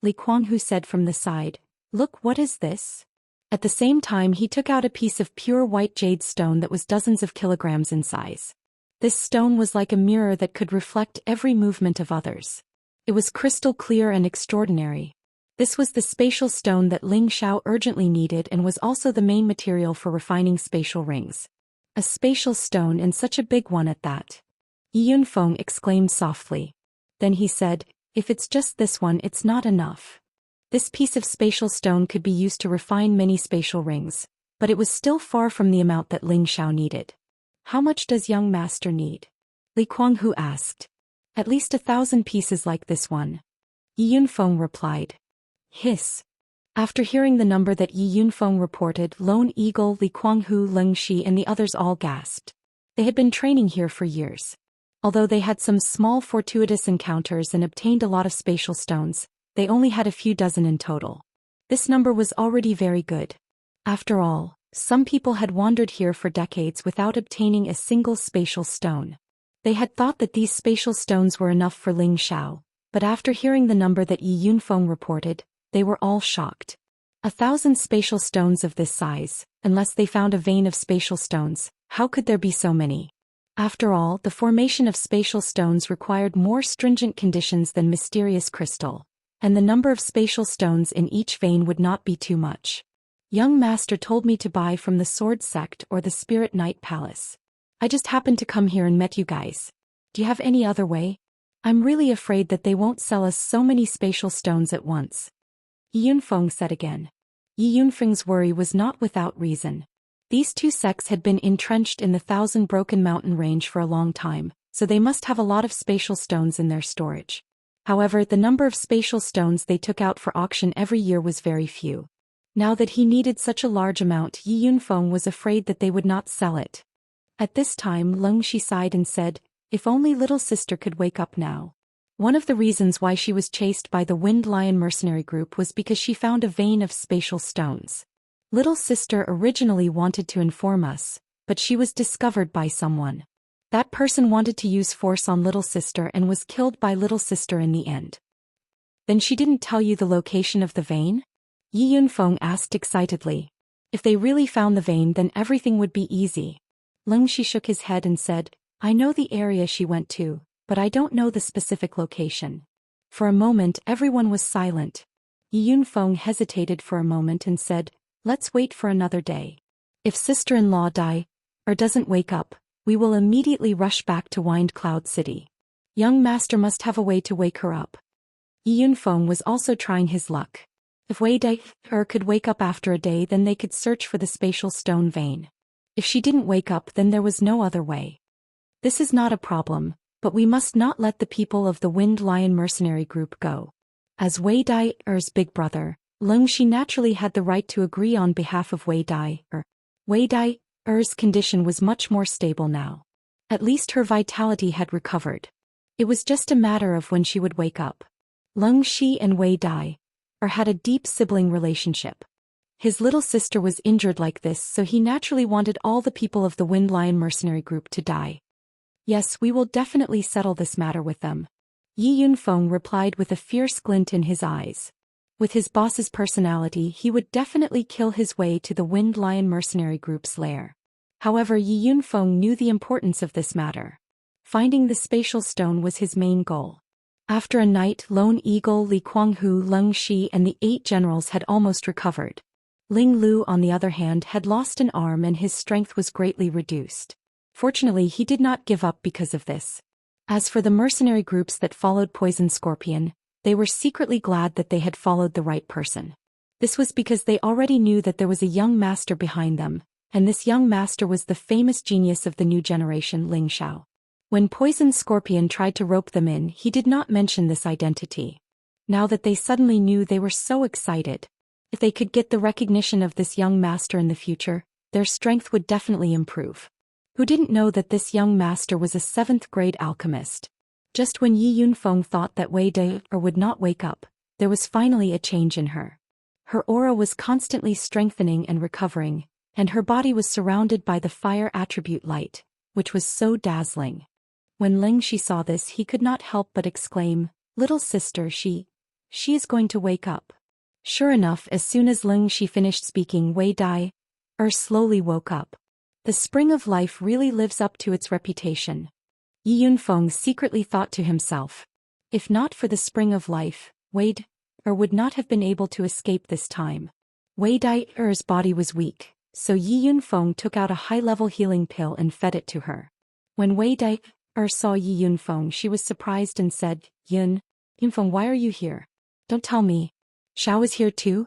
Li Kuanghu said from the side, Look, what is this? At the same time, he took out a piece of pure white jade stone that was dozens of kilograms in size. This stone was like a mirror that could reflect every movement of others. It was crystal clear and extraordinary. This was the spatial stone that Ling Xiao urgently needed and was also the main material for refining spatial rings. A spatial stone, and such a big one at that. Yi Yunfeng exclaimed softly. Then he said, If it's just this one, it's not enough. This piece of spatial stone could be used to refine many spatial rings, but it was still far from the amount that Ling Xiao needed. How much does young master need? Li Kuanghu asked. At least 1,000 pieces like this one. Yi Yunfeng replied. Hiss. After hearing the number that Yi Yunfeng reported, Lone Eagle, Li Kuanghu, Leng Shi and the others all gasped. They had been training here for years. Although they had some small fortuitous encounters and obtained a lot of spatial stones, they only had a few dozen in total. This number was already very good. After all, Some people had wandered here for decades without obtaining a single spatial stone. They had thought that these spatial stones were enough for Ling Xiao, but after hearing the number that Yi Yunfeng reported, they were all shocked. 1,000 spatial stones of this size, unless they found a vein of spatial stones, how could there be so many? After all, the formation of spatial stones required more stringent conditions than mysterious crystal, and the number of spatial stones in each vein would not be too much. Young master told me to buy from the Sword Sect or the Spirit Knight Palace. I just happened to come here and met you guys. Do you have any other way? I'm really afraid that they won't sell us so many spatial stones at once. Yi Yunfeng said again. Yi Yunfeng's worry was not without reason. These two sects had been entrenched in the Thousand Broken Mountain range for a long time, so they must have a lot of spatial stones in their storage. However, the number of spatial stones they took out for auction every year was very few. Now that he needed such a large amount, Yi Yunfeng was afraid that they would not sell it. At this time, Leng Shi sighed and said, "If only little sister could wake up now." One of the reasons why she was chased by the Wind Lion mercenary group was because she found a vein of spatial stones. Little sister originally wanted to inform us, but she was discovered by someone. That person wanted to use force on little sister and was killed by little sister in the end. Then she didn't tell you the location of the vein? Yi Yunfeng asked excitedly. If they really found the vein, then everything would be easy. Leng Shi shook his head and said, "I know the area she went to, but I don't know the specific location." For a moment everyone was silent. Yi Yunfeng hesitated for a moment and said, "Let's wait for another day. If sister-in-law die, or doesn't wake up, we will immediately rush back to Wind Cloud City. Young master must have a way to wake her up." Yi Yunfeng was also trying his luck. If Wei Dai could wake up after a day, then they could search for the spatial stone vein. If she didn't wake up, then there was no other way. This is not a problem, but we must not let the people of the Wind Lion mercenary group go. As Wei Dai's big brother, Leng Shi naturally had the right to agree on behalf of Wei Dai. Wei Dai's condition was much more stable now. At least her vitality had recovered. It was just a matter of when she would wake up. Leng Shi and Wei Dai had a deep sibling relationship. His little sister was injured like this, so he naturally wanted all the people of the Wind Lion mercenary group to die. "Yes, we will definitely settle this matter with them," Yi Yunfeng replied with a fierce glint in his eyes. With his boss's personality, he would definitely kill his way to the Wind Lion mercenary group's lair. However, Yi Yunfeng knew the importance of this matter. Finding the spatial stone was his main goal. After a night, Lone Eagle, Li Kuanghu, Leng Shi and the 8 generals had almost recovered. Ling Lu, on the other hand, had lost an arm and his strength was greatly reduced. Fortunately, he did not give up because of this. As for the mercenary groups that followed Poison Scorpion, they were secretly glad that they had followed the right person. This was because they already knew that there was a young master behind them, and this young master was the famous genius of the new generation, Ling Xiao. When Poison Scorpion tried to rope them in, he did not mention this identity. Now that they suddenly knew, they were so excited. If they could get the recognition of this young master in the future, their strength would definitely improve. Who didn't know that this young master was a 7th grade alchemist? Just when Yi Yunfeng thought that Wei Dai would not wake up, there was finally a change in her. Her aura was constantly strengthening and recovering, and her body was surrounded by the fire attribute light, which was so dazzling. When Leng Shi saw this, he could not help but exclaim, "Little sister, she is going to wake up." Sure enough, as soon as Leng Shi finished speaking, Wei Dai slowly woke up. The spring of life really lives up to its reputation. Yi Yunfeng secretly thought to himself, if not for the spring of life, Wei Dai would not have been able to escape this time. Wei Dai's body was weak, so Yi Yunfeng took out a high-level healing pill and fed it to her. When Wei Dai saw Yi Yunfeng, she was surprised and said, Yunfeng, why are you here? Don't tell me. Xiao is here too?"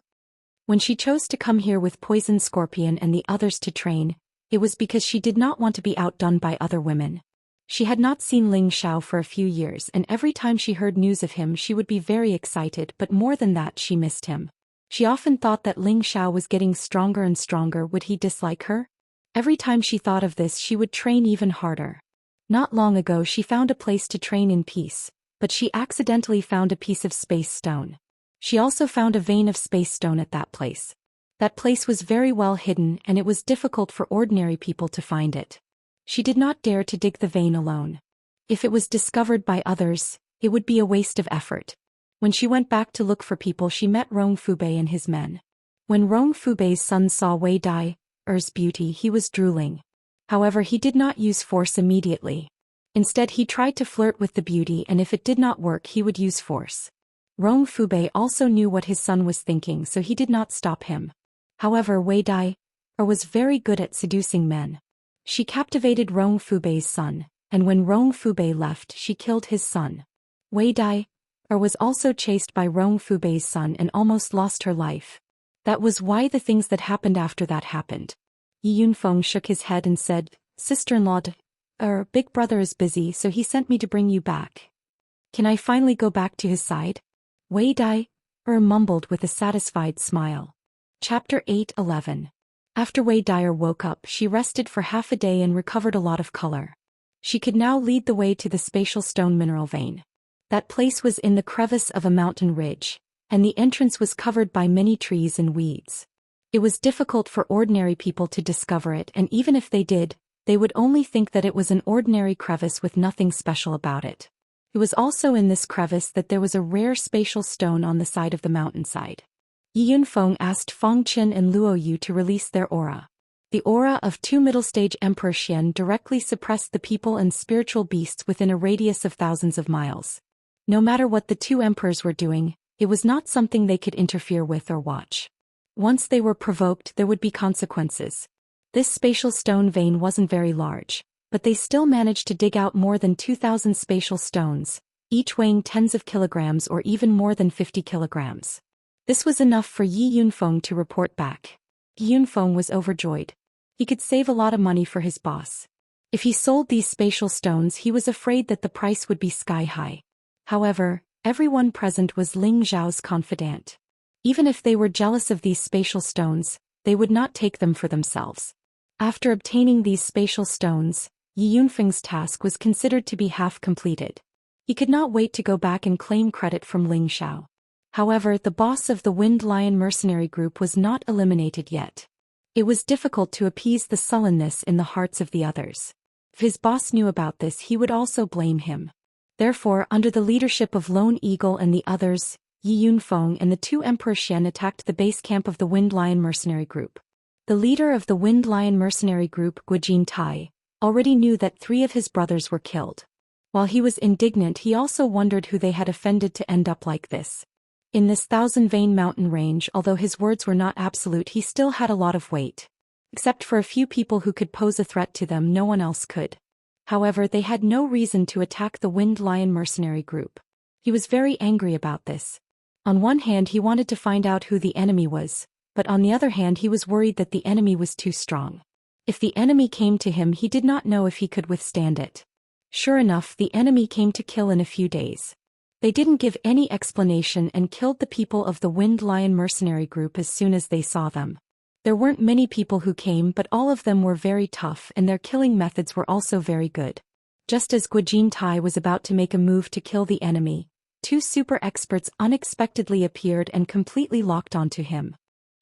When she chose to come here with Poison Scorpion and the others to train, it was because she did not want to be outdone by other women. She had not seen Ling Xiao for a few years, and every time she heard news of him she would be very excited, but more than that, she missed him. She often thought that Ling Xiao was getting stronger and stronger. Would he dislike her? Every time she thought of this, she would train even harder. Not long ago she found a place to train in peace, but she accidentally found a piece of space stone. She also found a vein of space stone at that place. That place was very well hidden and it was difficult for ordinary people to find it. She did not dare to dig the vein alone. If it was discovered by others, it would be a waste of effort. When she went back to look for people, she met Rong Fubei and his men. When Rong Fubei's son saw Wei Dai's beauty, he was drooling. However, he did not use force immediately. Instead, he tried to flirt with the beauty, and if it did not work, he would use force. Rong Fubei also knew what his son was thinking, so he did not stop him. However, Wei Dai was very good at seducing men. She captivated Rong Fubei's son, and when Rong Fubei left, she killed his son. Wei Dai was also chased by Rong Fubei's son and almost lost her life. That was why the things that happened after that happened. Yi Yunfeng shook his head and said, "Sister-in-law, big brother is busy, so he sent me to bring you back. Can I finally go back to his side?" Wei Dai mumbled with a satisfied smile. Chapter 8:11. After Wei Dai woke up, she rested for half a day and recovered a lot of color. She could now lead the way to the spatial stone mineral vein. That place was in the crevice of a mountain ridge, and the entrance was covered by many trees and weeds. It was difficult for ordinary people to discover it, and even if they did, they would only think that it was an ordinary crevice with nothing special about it. It was also in this crevice that there was a rare spatial stone on the side of the mountainside. Yi Yunfeng asked Feng Qin and Luo Yu to release their aura. The aura of two middle-stage Emperor Xian directly suppressed the people and spiritual beasts within a radius of thousands of miles. No matter what the two emperors were doing, it was not something they could interfere with or watch. Once they were provoked, there would be consequences. This spatial stone vein wasn't very large, but they still managed to dig out more than 2,000 spatial stones, each weighing tens of kilograms or even more than 50 kilograms. This was enough for Yi Yunfeng to report back. Yi Yunfeng was overjoyed. He could save a lot of money for his boss. If he sold these spatial stones, he was afraid that the price would be sky high. However, everyone present was Ling Zhao's confidant. Even if they were jealous of these spatial stones, they would not take them for themselves. After obtaining these spatial stones, Yi Yunfeng's task was considered to be half completed. He could not wait to go back and claim credit from Ling Zhao. However, the boss of the Wind Lion mercenary group was not eliminated yet. It was difficult to appease the sullenness in the hearts of the others. If his boss knew about this, he would also blame him. Therefore, under the leadership of Lone Eagle and the others, Yi Yunfeng and the two Emperor Xian attacked the base camp of the Wind Lion mercenary group. The leader of the Wind Lion mercenary group, Guojin Tai, already knew that 3 of his brothers were killed. While he was indignant, he also wondered who they had offended to end up like this. In this thousand-vein mountain range, although his words were not absolute, he still had a lot of weight. Except for a few people who could pose a threat to them, no one else could. However, they had no reason to attack the Wind Lion mercenary group. He was very angry about this. On one hand, he wanted to find out who the enemy was, but on the other hand, he was worried that the enemy was too strong. If the enemy came to him, he did not know if he could withstand it. Sure enough, the enemy came to kill in a few days. They didn't give any explanation and killed the people of the Wind Lion mercenary group as soon as they saw them. There weren't many people who came, but all of them were very tough and their killing methods were also very good. Just as Guojin Tai was about to make a move to kill the enemy, 2 super experts unexpectedly appeared and completely locked onto him.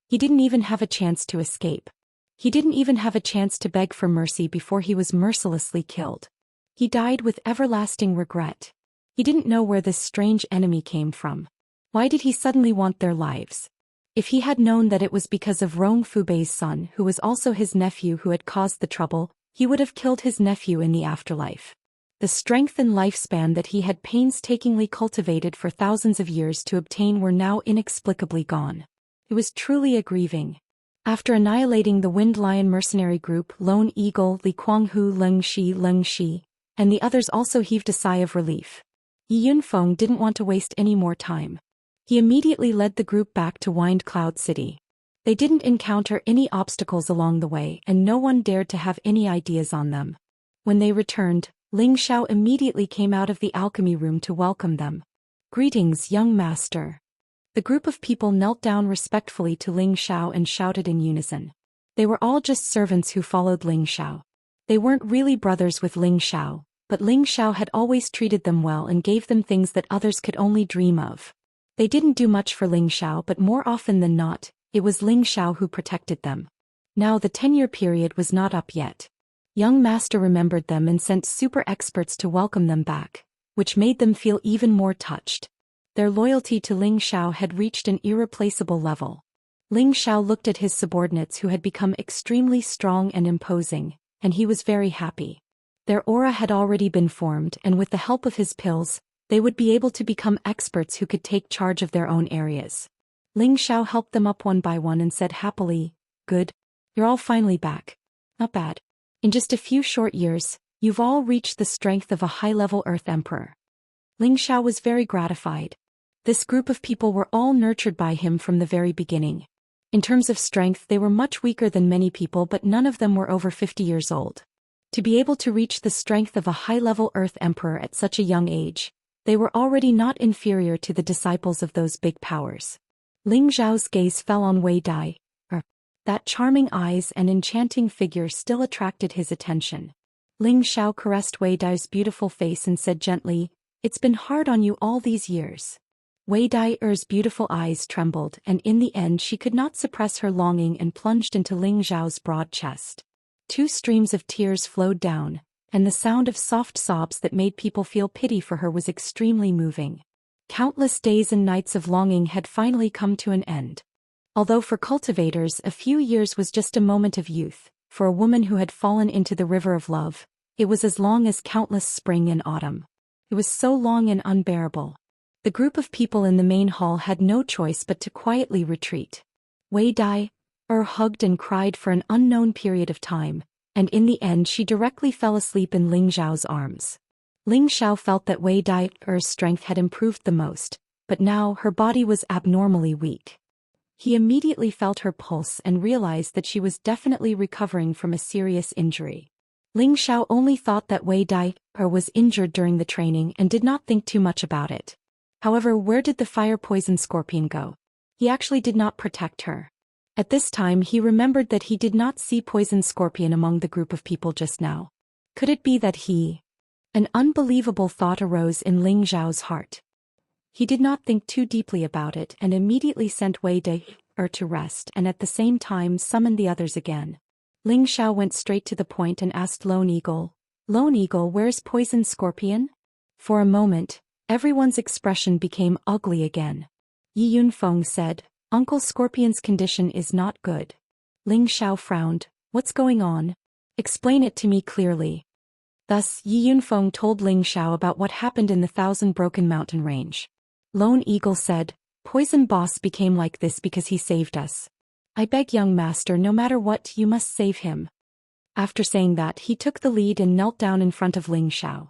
He didn't even have a chance to escape. He didn't even have a chance to beg for mercy before he was mercilessly killed. He died with everlasting regret. He didn't know where this strange enemy came from. Why did he suddenly want their lives? If he had known that it was because of Rong Fubei's son, who was also his nephew, who had caused the trouble, he would have killed his nephew in the afterlife. The strength and lifespan that he had painstakingly cultivated for thousands of years to obtain were now inexplicably gone. It was truly a grieving. After annihilating the Wind Lion mercenary group, Lone Eagle, Li Kuanghu, Leng Shi, and the others also heaved a sigh of relief. Yi Yunfeng didn't want to waste any more time. He immediately led the group back to Wind Cloud City. They didn't encounter any obstacles along the way, and no one dared to have any ideas on them. When they returned, Ling Xiao immediately came out of the alchemy room to welcome them. "Greetings, young master." The group of people knelt down respectfully to Ling Xiao and shouted in unison. They were all just servants who followed Ling Xiao. They weren't really brothers with Ling Xiao, but Ling Xiao had always treated them well and gave them things that others could only dream of. They didn't do much for Ling Xiao, but more often than not, It was Ling Xiao who protected them. Now the 10-year period was not up yet. Young master remembered them and sent super experts to welcome them back, which made them feel even more touched. Their loyalty to Ling Xiao had reached an irreplaceable level. Ling Xiao looked at his subordinates who had become extremely strong and imposing, and he was very happy. Their aura had already been formed, and with the help of his pills, they would be able to become experts who could take charge of their own areas. Ling Xiao helped them up one by one and said happily, "Good. You're all finally back. Not bad. In just a few short years, you've all reached the strength of a high-level Earth Emperor." Ling Xiao was very gratified. This group of people were all nurtured by him from the very beginning. In terms of strength, they were much weaker than many people, but none of them were over 50 years old. To be able to reach the strength of a high-level Earth Emperor at such a young age, they were already not inferior to the disciples of those big powers. Ling Xiao's gaze fell on Wei Dai. That charming eyes and enchanting figure still attracted his attention. Ling Xiao caressed Wei Dai's beautiful face and said gently, "It's been hard on you all these years." Wei Dai's beautiful eyes trembled, and in the end she could not suppress her longing and plunged into Ling Xiao's broad chest. 2 streams of tears flowed down, and the sound of soft sobs that made people feel pity for her was extremely moving. Countless days and nights of longing had finally come to an end. Although for cultivators a few years was just a moment of youth, for a woman who had fallen into the river of love, it was as long as countless spring and autumn. It was so long and unbearable. The group of people in the main hall had no choice but to quietly retreat. Wei Dai hugged and cried for an unknown period of time, and in the end she directly fell asleep in Ling Xiao's arms. Ling Xiao felt that Wei Dai's strength had improved the most, but now her body was abnormally weak. He immediately felt her pulse and realized that she was definitely recovering from a serious injury. Ling Xiao only thought that Wei Dai was injured during the training and did not think too much about it. However, where did the fire poison scorpion go? He actually did not protect her. At this time he remembered that he did not see poison scorpion among the group of people just now. Could it be that he... An unbelievable thought arose in Ling Xiao's heart. He did not think too deeply about it and immediately sent Wei Dai to rest and at the same time summoned the others again. Ling Xiao went straight to the point and asked Lone Eagle, "Lone Eagle, where's Poison Scorpion?" For a moment, everyone's expression became ugly again. Yi Yunfeng said, "Uncle Scorpion's condition is not good." Ling Xiao frowned, "What's going on? Explain it to me clearly." Thus Yi Yunfeng told Ling Xiao about what happened in the Thousand Broken Mountain Range. Lone Eagle said, "Poison Boss became like this because he saved us. I beg young master, no matter what, you must save him." After saying that, he took the lead and knelt down in front of Ling Xiao.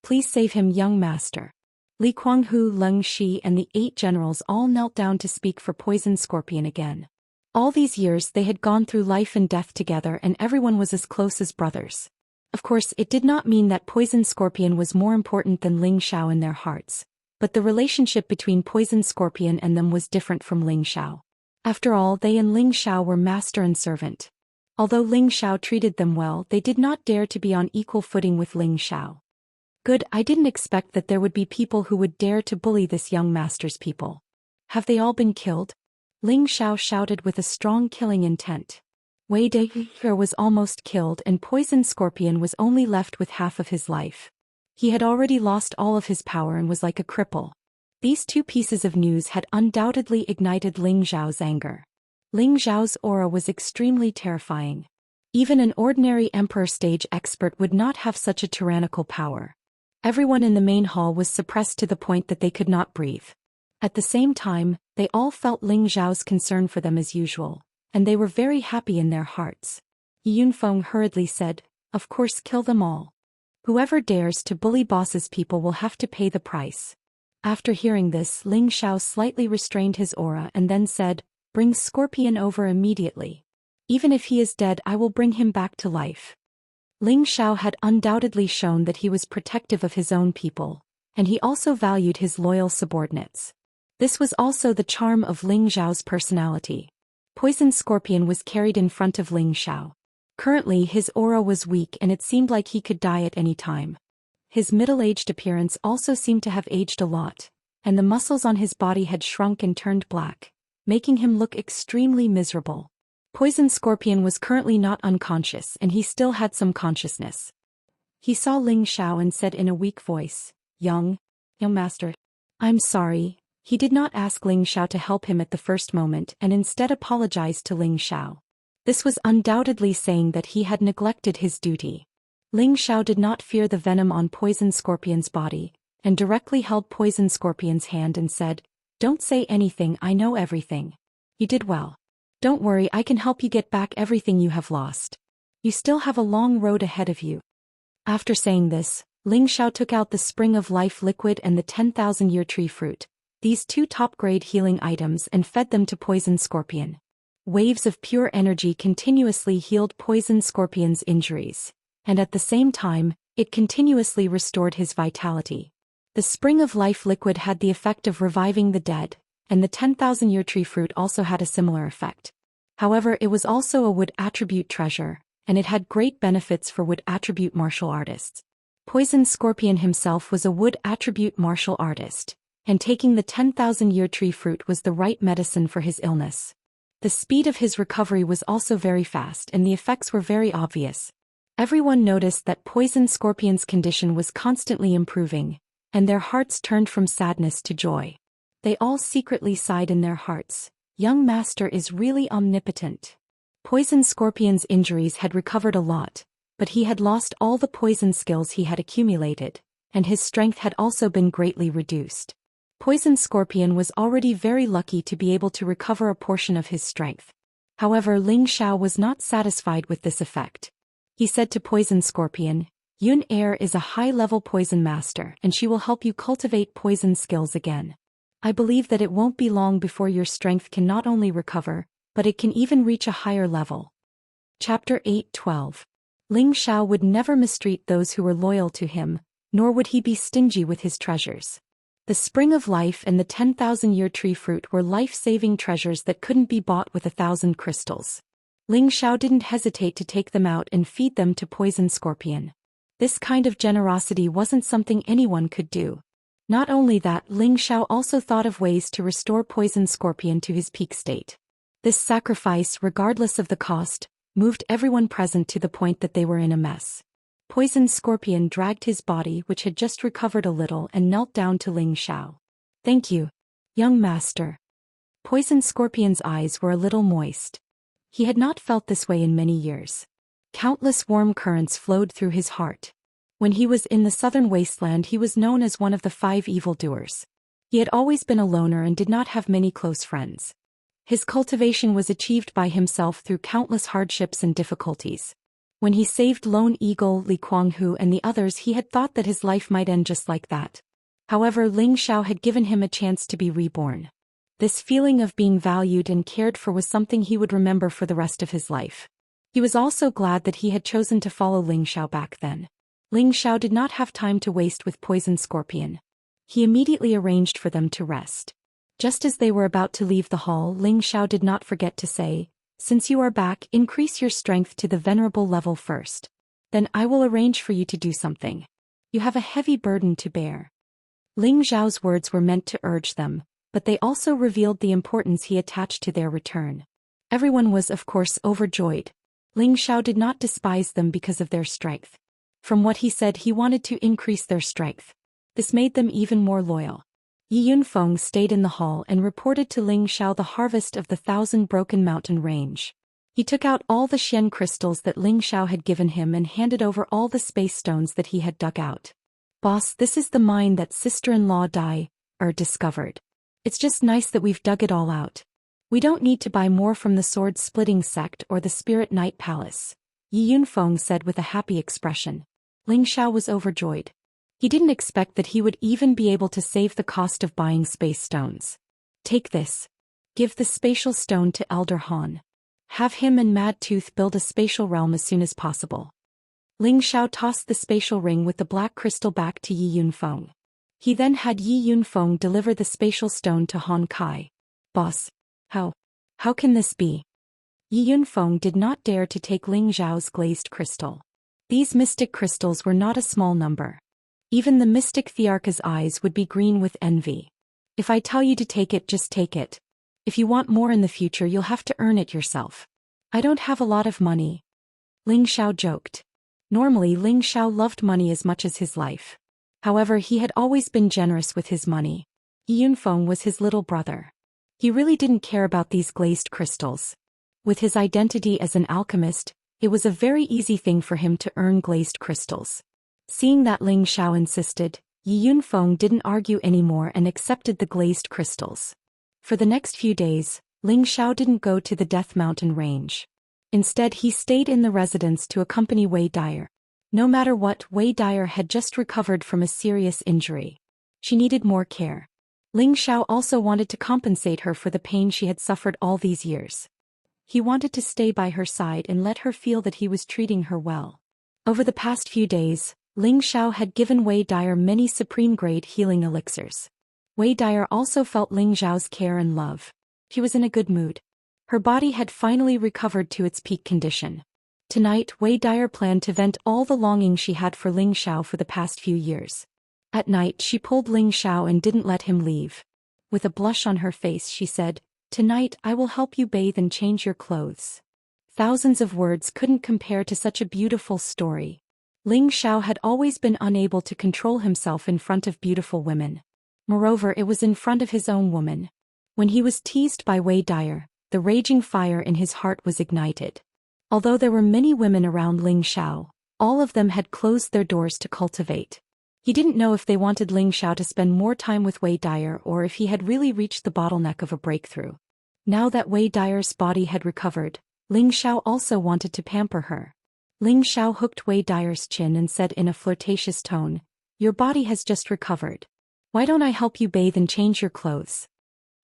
"Please save him, young master." Li Kuanghu, Leng Shi and the 8 generals all knelt down to speak for Poison Scorpion again. All these years they had gone through life and death together and everyone was as close as brothers. Of course, it did not mean that Poison Scorpion was more important than Ling Xiao in their hearts, but the relationship between Poison Scorpion and them was different from Ling Xiao. After all, they and Ling Xiao were master and servant. Although Ling Xiao treated them well, they did not dare to be on equal footing with Ling Xiao. "Good, I didn't expect that there would be people who would dare to bully this young master's people. Have they all been killed?" Ling Xiao shouted with a strong killing intent. Wei Dai was almost killed and Poison Scorpion was only left with half of his life. He had already lost all of his power and was like a cripple. These 2 pieces of news had undoubtedly ignited Ling Xiao's anger. Ling Xiao's aura was extremely terrifying. Even an ordinary emperor stage expert would not have such a tyrannical power. Everyone in the main hall was suppressed to the point that they could not breathe. At the same time, they all felt Ling Xiao's concern for them as usual, and they were very happy in their hearts. Yi Yunfeng hurriedly said, "Of course, kill them all. Whoever dares to bully boss's people will have to pay the price." After hearing this, Ling Xiao slightly restrained his aura and then said, "Bring Scorpion over immediately. Even if he is dead, I will bring him back to life." Ling Xiao had undoubtedly shown that he was protective of his own people, and he also valued his loyal subordinates. This was also the charm of Ling Xiao's personality. Poison Scorpion was carried in front of Ling Xiao. Currently his aura was weak and it seemed like he could die at any time. His middle-aged appearance also seemed to have aged a lot, and the muscles on his body had shrunk and turned black, making him look extremely miserable. Poison Scorpion was currently not unconscious and he still had some consciousness. He saw Ling Xiao and said in a weak voice, Young master. I'm sorry. He did not ask Ling Xiao to help him at the first moment and instead apologized to Ling Xiao. This was undoubtedly saying that he had neglected his duty. Ling Xiao did not fear the venom on Poison Scorpion's body, and directly held Poison Scorpion's hand and said, Don't say anything, I know everything. You did well. Don't worry, I can help you get back everything you have lost. You still have a long road ahead of you. After saying this, Ling Xiao took out the Spring of Life liquid and the 10,000-year tree fruit, these two top-grade healing items, and fed them to Poison Scorpion. Waves of pure energy continuously healed Poison Scorpion's injuries, and at the same time, it continuously restored his vitality. The Spring of Life liquid had the effect of reviving the dead, and the 10,000-year tree fruit also had a similar effect. However, it was also a wood attribute treasure, and it had great benefits for wood attribute martial artists. Poison Scorpion himself was a wood attribute martial artist, and taking the 10,000-year tree fruit was the right medicine for his illness. The speed of his recovery was also very fast and the effects were very obvious. Everyone noticed that Poison Scorpion's condition was constantly improving, and their hearts turned from sadness to joy. They all secretly sighed in their hearts, Young Master is really omnipotent. Poison Scorpion's injuries had recovered a lot, but he had lost all the poison skills he had accumulated, and his strength had also been greatly reduced. Poison Scorpion was already very lucky to be able to recover a portion of his strength. However, Ling Xiao was not satisfied with this effect. He said to Poison Scorpion, Yun Air is a high-level poison master and she will help you cultivate poison skills again. I believe that it won't be long before your strength can not only recover, but it can even reach a higher level. Chapter 8:12. Ling Xiao would never mistreat those who were loyal to him, nor would he be stingy with his treasures. The Spring of Life and the 10,000-year tree fruit were life-saving treasures that couldn't be bought with 1,000 crystals. Ling Xiao didn't hesitate to take them out and feed them to Poison Scorpion. This kind of generosity wasn't something anyone could do. Not only that, Ling Xiao also thought of ways to restore Poison Scorpion to his peak state. This sacrifice, regardless of the cost, moved everyone present to the point that they were in a mess. Poison Scorpion dragged his body, which had just recovered a little, and knelt down to Ling Xiao. Thank you, young master. Poison Scorpion's eyes were a little moist. He had not felt this way in many years. Countless warm currents flowed through his heart. When he was in the southern wasteland, he was known as one of the 5 evildoers. He had always been a loner and did not have many close friends. His cultivation was achieved by himself through countless hardships and difficulties. When he saved Lone Eagle, Li Kuanghu and the others, he had thought that his life might end just like that. However, Ling Xiao had given him a chance to be reborn. This feeling of being valued and cared for was something he would remember for the rest of his life. He was also glad that he had chosen to follow Ling Xiao back then. Ling Xiao did not have time to waste with Poison Scorpion. He immediately arranged for them to rest. Just as they were about to leave the hall, Ling Xiao did not forget to say, Since you are back, increase your strength to the venerable level first. Then I will arrange for you to do something. You have a heavy burden to bear. Ling Xiao's words were meant to urge them, but they also revealed the importance he attached to their return. Everyone was, of course, overjoyed. Ling Xiao did not despise them because of their strength. From what he said, he wanted to increase their strength. This made them even more loyal. Yi Yunfeng stayed in the hall and reported to Ling Xiao the harvest of the 1,000 Broken Mountain Range. He took out all the Xian crystals that Ling Xiao had given him and handed over all the space stones that he had dug out. Boss, this is the mine that sister-in-law discovered. It's just nice that we've dug it all out. We don't need to buy more from the Sword-Splitting Sect or the Spirit Night Palace, Yi Yunfeng said with a happy expression. Ling Xiao was overjoyed. He didn't expect that he would even be able to save the cost of buying space stones. Take this. Give the spatial stone to Elder Han. Have him and Mad Tooth build a spatial realm as soon as possible. Ling Xiao tossed the spatial ring with the black crystal back to Yi Yunfeng. He then had Yi Yunfeng deliver the spatial stone to Han Kai. Boss. How can this be? Yi Yunfeng did not dare to take Ling Xiao's glazed crystal. These mystic crystals were not a small number. Even the mystic Thearka's eyes would be green with envy. If I tell you to take it, just take it. If you want more in the future, you'll have to earn it yourself. I don't have a lot of money. Ling Xiao joked. Normally, Ling Xiao loved money as much as his life. However, he had always been generous with his money. Yunfeng was his little brother. He really didn't care about these glazed crystals. With his identity as an alchemist, it was a very easy thing for him to earn glazed crystals. Seeing that Ling Xiao insisted, Yunfeng didn't argue anymore and accepted the glazed crystals. For the next few days, Ling Xiao didn't go to the Death Mountain range. Instead, he stayed in the residence to accompany Wei Dyer. No matter what, Wei Dyer had just recovered from a serious injury. She needed more care. Ling Xiao also wanted to compensate her for the pain she had suffered all these years. He wanted to stay by her side and let her feel that he was treating her well. Over the past few days, Ling Xiao had given Wei Dyer many supreme-grade healing elixirs. Wei Dyer also felt Ling Xiao's care and love. She was in a good mood. Her body had finally recovered to its peak condition. Tonight, Wei Dyer planned to vent all the longing she had for Ling Xiao for the past few years. At night, she pulled Ling Xiao and didn't let him leave. With a blush on her face, she said, "Tonight I will help you bathe and change your clothes." Thousands of words couldn't compare to such a beautiful story. Ling Xiao had always been unable to control himself in front of beautiful women. Moreover, it was in front of his own woman. When he was teased by Wei Dyer, the raging fire in his heart was ignited. Although there were many women around Ling Xiao, all of them had closed their doors to cultivate. He didn't know if they wanted Ling Xiao to spend more time with Wei Dyer or if he had really reached the bottleneck of a breakthrough. Now that Wei Dyer's body had recovered, Ling Xiao also wanted to pamper her. Ling Xiao hooked Wei Dyer's chin and said in a flirtatious tone, "Your body has just recovered. Why don't I help you bathe and change your clothes?"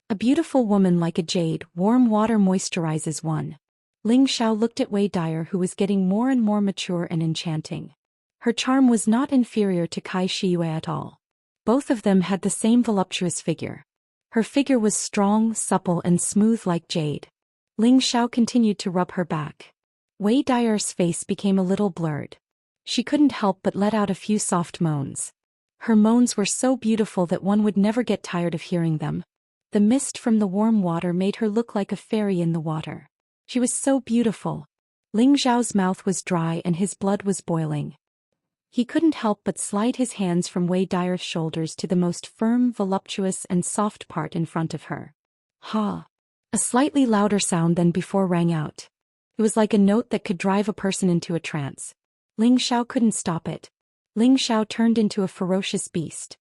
A beautiful woman like a jade, warm water moisturizes one. Ling Xiao looked at Wei Dyer, who was getting more and more mature and enchanting. Her charm was not inferior to Kai Shiyue at all. Both of them had the same voluptuous figure. Her figure was strong, supple and smooth like jade. Ling Xiao continued to rub her back. Wei Dyer's face became a little blurred. She couldn't help but let out a few soft moans. Her moans were so beautiful that one would never get tired of hearing them. The mist from the warm water made her look like a fairy in the water. She was so beautiful. Ling Xiao's mouth was dry and his blood was boiling. He couldn't help but slide his hands from Wei Dyer's shoulders to the most firm, voluptuous and soft part in front of her. Ha! A slightly louder sound than before rang out. It was like a note that could drive a person into a trance. Ling Xiao couldn't stop it. Ling Xiao turned into a ferocious beast.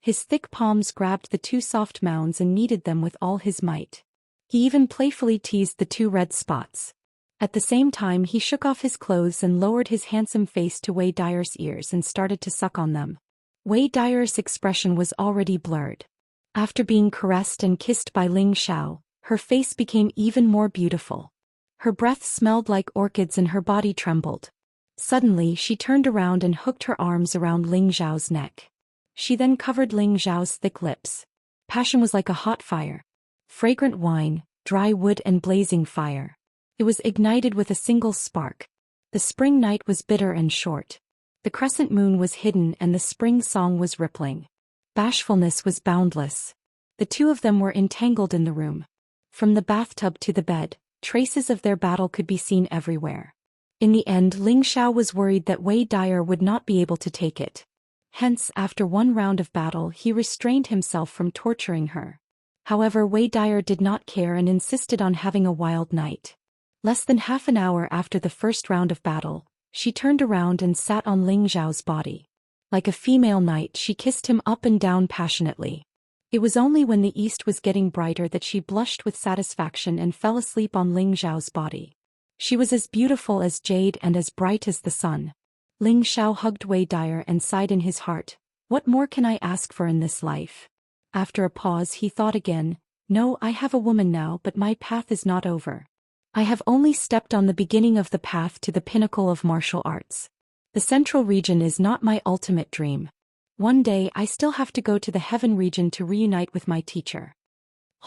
His thick palms grabbed the two soft mounds and kneaded them with all his might. He even playfully teased the two red spots. At the same time, he shook off his clothes and lowered his handsome face to Wei Dyer's ears and started to suck on them. Wei Dyer's expression was already blurred. After being caressed and kissed by Ling Xiao, her face became even more beautiful. Her breath smelled like orchids and her body trembled. Suddenly, she turned around and hooked her arms around Ling Xiao's neck. She then covered Ling Xiao's thick lips. Passion was like a hot fire. Fragrant wine, dry wood and blazing fire. It was ignited with a single spark. The spring night was bitter and short. The crescent moon was hidden and the spring song was rippling. Bashfulness was boundless. The two of them were entangled in the room. From the bathtub to the bed, traces of their battle could be seen everywhere. In the end, Ling Xiao was worried that Wei Dyer would not be able to take it. Hence, after one round of battle, he restrained himself from torturing her. However, Wei Dyer did not care and insisted on having a wild night. Less than half an hour after the first round of battle, she turned around and sat on Ling Xiao's body. Like a female knight, she kissed him up and down passionately. It was only when the east was getting brighter that she blushed with satisfaction and fell asleep on Ling Xiao's body. She was as beautiful as jade and as bright as the sun. Ling Xiao hugged Wei Dyer and sighed in his heart, "What more can I ask for in this life?" After a pause, he thought again, "No, I have a woman now, but my path is not over. I have only stepped on the beginning of the path to the pinnacle of martial arts. The central region is not my ultimate dream. One day I still have to go to the heaven region to reunite with my teacher.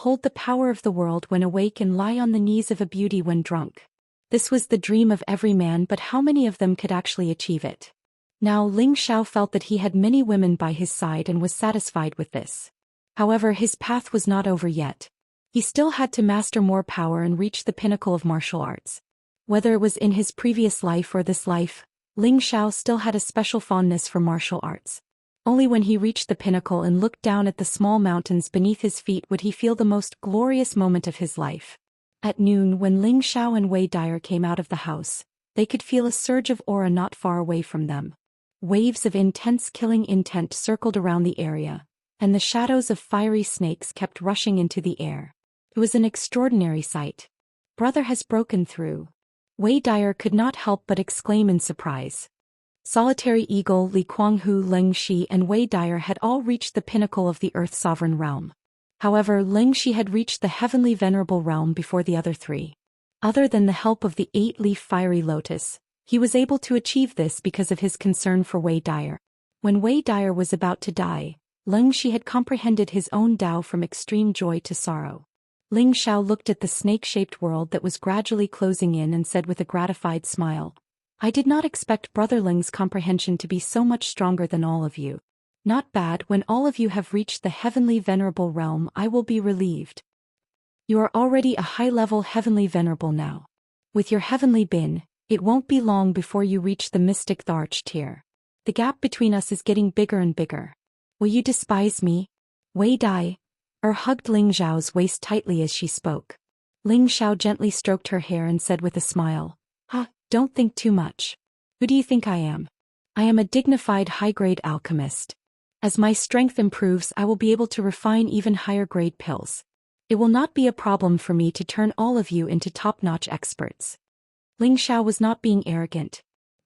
Hold the power of the world when awake and lie on the knees of a beauty when drunk." This was the dream of every man, but how many of them could actually achieve it? Now Ling Xiao felt that he had many women by his side and was satisfied with this. However, his path was not over yet. He still had to master more power and reach the pinnacle of martial arts. Whether it was in his previous life or this life, Ling Xiao still had a special fondness for martial arts. Only when he reached the pinnacle and looked down at the small mountains beneath his feet would he feel the most glorious moment of his life. At noon, when Ling Xiao and Wei Dyer came out of the house, they could feel a surge of aura not far away from them. Waves of intense killing intent circled around the area, and the shadows of fiery snakes kept rushing into the air. It was an extraordinary sight. Brother has broken through. Wei Dyer could not help but exclaim in surprise. Solitary Eagle, Li Kuanghu, Ling Shi and Wei Dyer had all reached the pinnacle of the Earth Sovereign Realm. However, Ling Shi had reached the Heavenly Venerable Realm before the other three. Other than the help of the 8-leaf fiery lotus, he was able to achieve this because of his concern for Wei Dyer. When Wei Dyer was about to die, Ling Shi had comprehended his own Tao from extreme joy to sorrow. Ling Xiao looked at the snake-shaped world that was gradually closing in and said with a gratified smile, "I did not expect Brother Ling's comprehension to be so much stronger than all of you. Not bad. When all of you have reached the Heavenly Venerable Realm, I will be relieved. You are already a high-level Heavenly Venerable now. With your Heavenly Bin, it won't be long before you reach the Mystic Arch tier. The gap between us is getting bigger and bigger. Will you despise me?" Wei Dai hugged Ling Xiao's waist tightly as she spoke. Ling Xiao gently stroked her hair and said with a smile, "Don't think too much. Who do you think I am? I am a dignified high-grade alchemist. As my strength improves, I will be able to refine even higher-grade pills. It will not be a problem for me to turn all of you into top-notch experts." Ling Xiao was not being arrogant.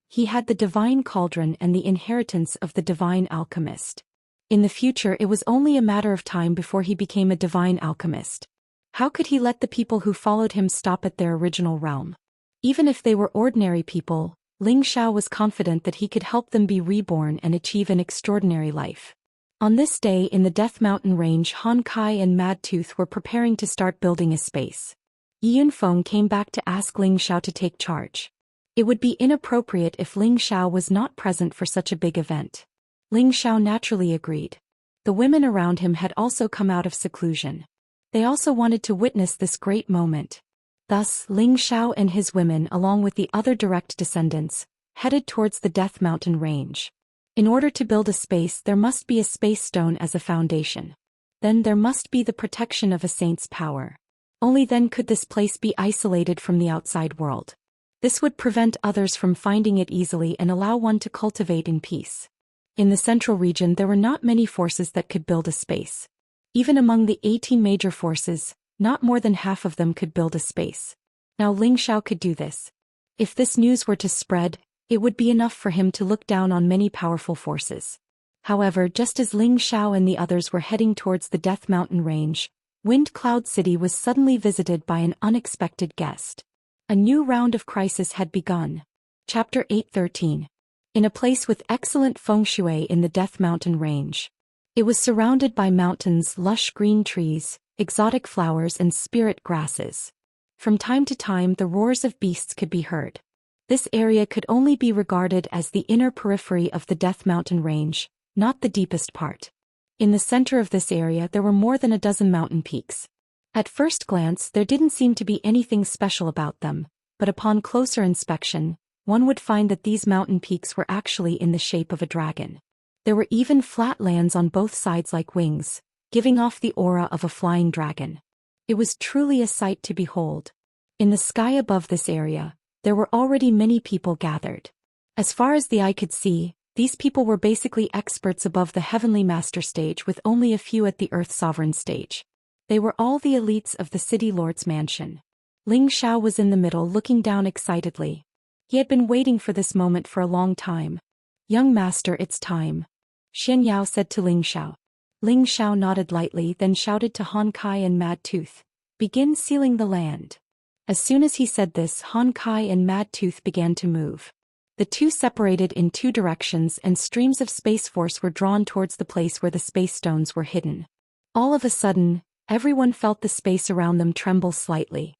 He had the divine cauldron and the inheritance of the divine alchemist. In the future, it was only a matter of time before he became a divine alchemist. How could he let the people who followed him stop at their original realm? Even if they were ordinary people, Ling Xiao was confident that he could help them be reborn and achieve an extraordinary life. On this day in the Death Mountain Range, Han Kai and Mad Tooth were preparing to start building a space. Yi Yunfeng came back to ask Ling Xiao to take charge. It would be inappropriate if Ling Xiao was not present for such a big event. Ling Xiao naturally agreed. The women around him had also come out of seclusion. They also wanted to witness this great moment. Thus, Ling Xiao and his women, along with the other direct descendants, headed towards the Death Mountain Range. In order to build a space, there must be a space stone as a foundation. Then there must be the protection of a saint's power. Only then could this place be isolated from the outside world. This would prevent others from finding it easily and allow one to cultivate in peace. In the central region, there were not many forces that could build a space. Even among the 18 major forces, not more than half of them could build a space. Now Ling Xiao could do this. If this news were to spread, it would be enough for him to look down on many powerful forces. However, just as Ling Xiao and the others were heading towards the Death Mountain Range, Wind Cloud City was suddenly visited by an unexpected guest. A new round of crisis had begun. Chapter 8:13. In a place with excellent feng shui in the Death Mountain Range. It was surrounded by mountains, lush green trees, exotic flowers and spirit grasses. From time to time the roars of beasts could be heard. This area could only be regarded as the inner periphery of the Death Mountain Range, not the deepest part. In the center of this area there were more than a dozen mountain peaks. At first glance there didn't seem to be anything special about them, but upon closer inspection, one would find that these mountain peaks were actually in the shape of a dragon. There were even flat lands on both sides like wings, giving off the aura of a flying dragon. It was truly a sight to behold. In the sky above this area, there were already many people gathered. As far as the eye could see, these people were basically experts above the Heavenly Master stage with only a few at the Earth Sovereign stage. They were all the elites of the City Lord's mansion. Ling Xiao was in the middle looking down excitedly. He had been waiting for this moment for a long time. "Young master, it's time," Xianxia said to Ling Xiao. Ling Xiao nodded lightly, then shouted to Han Kai and Mad Tooth, "Begin sealing the land." As soon as he said this, Han Kai and Mad Tooth began to move. The two separated in two directions and streams of space force were drawn towards the place where the space stones were hidden. All of a sudden, everyone felt the space around them tremble slightly.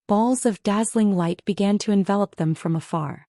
Balls of dazzling light began to envelop them from afar.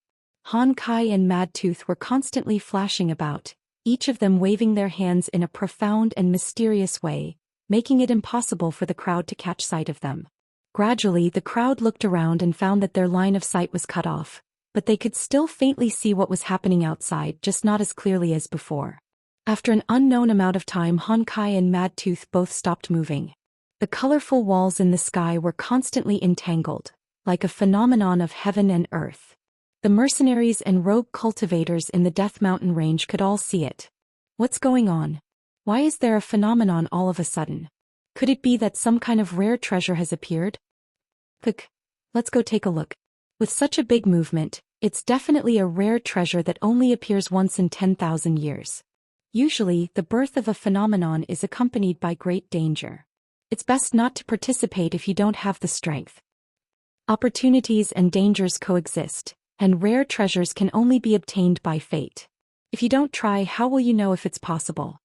Han Kai and Mad Tooth were constantly flashing about, each of them waving their hands in a profound and mysterious way, making it impossible for the crowd to catch sight of them. Gradually, the crowd looked around and found that their line of sight was cut off, but they could still faintly see what was happening outside, just not as clearly as before. After an unknown amount of time, Honkai and Madtooth both stopped moving. The colorful walls in the sky were constantly entangled, like a phenomenon of heaven and earth. The mercenaries and rogue cultivators in the Death Mountain range could all see it. What's going on? Why is there a phenomenon all of a sudden? Could it be that some kind of rare treasure has appeared? Quick, let's go take a look. With such a big movement, it's definitely a rare treasure that only appears once in 10,000 years. Usually, the birth of a phenomenon is accompanied by great danger. It's best not to participate if you don't have the strength. Opportunities and dangers coexist, and rare treasures can only be obtained by fate. If you don't try, how will you know if it's possible?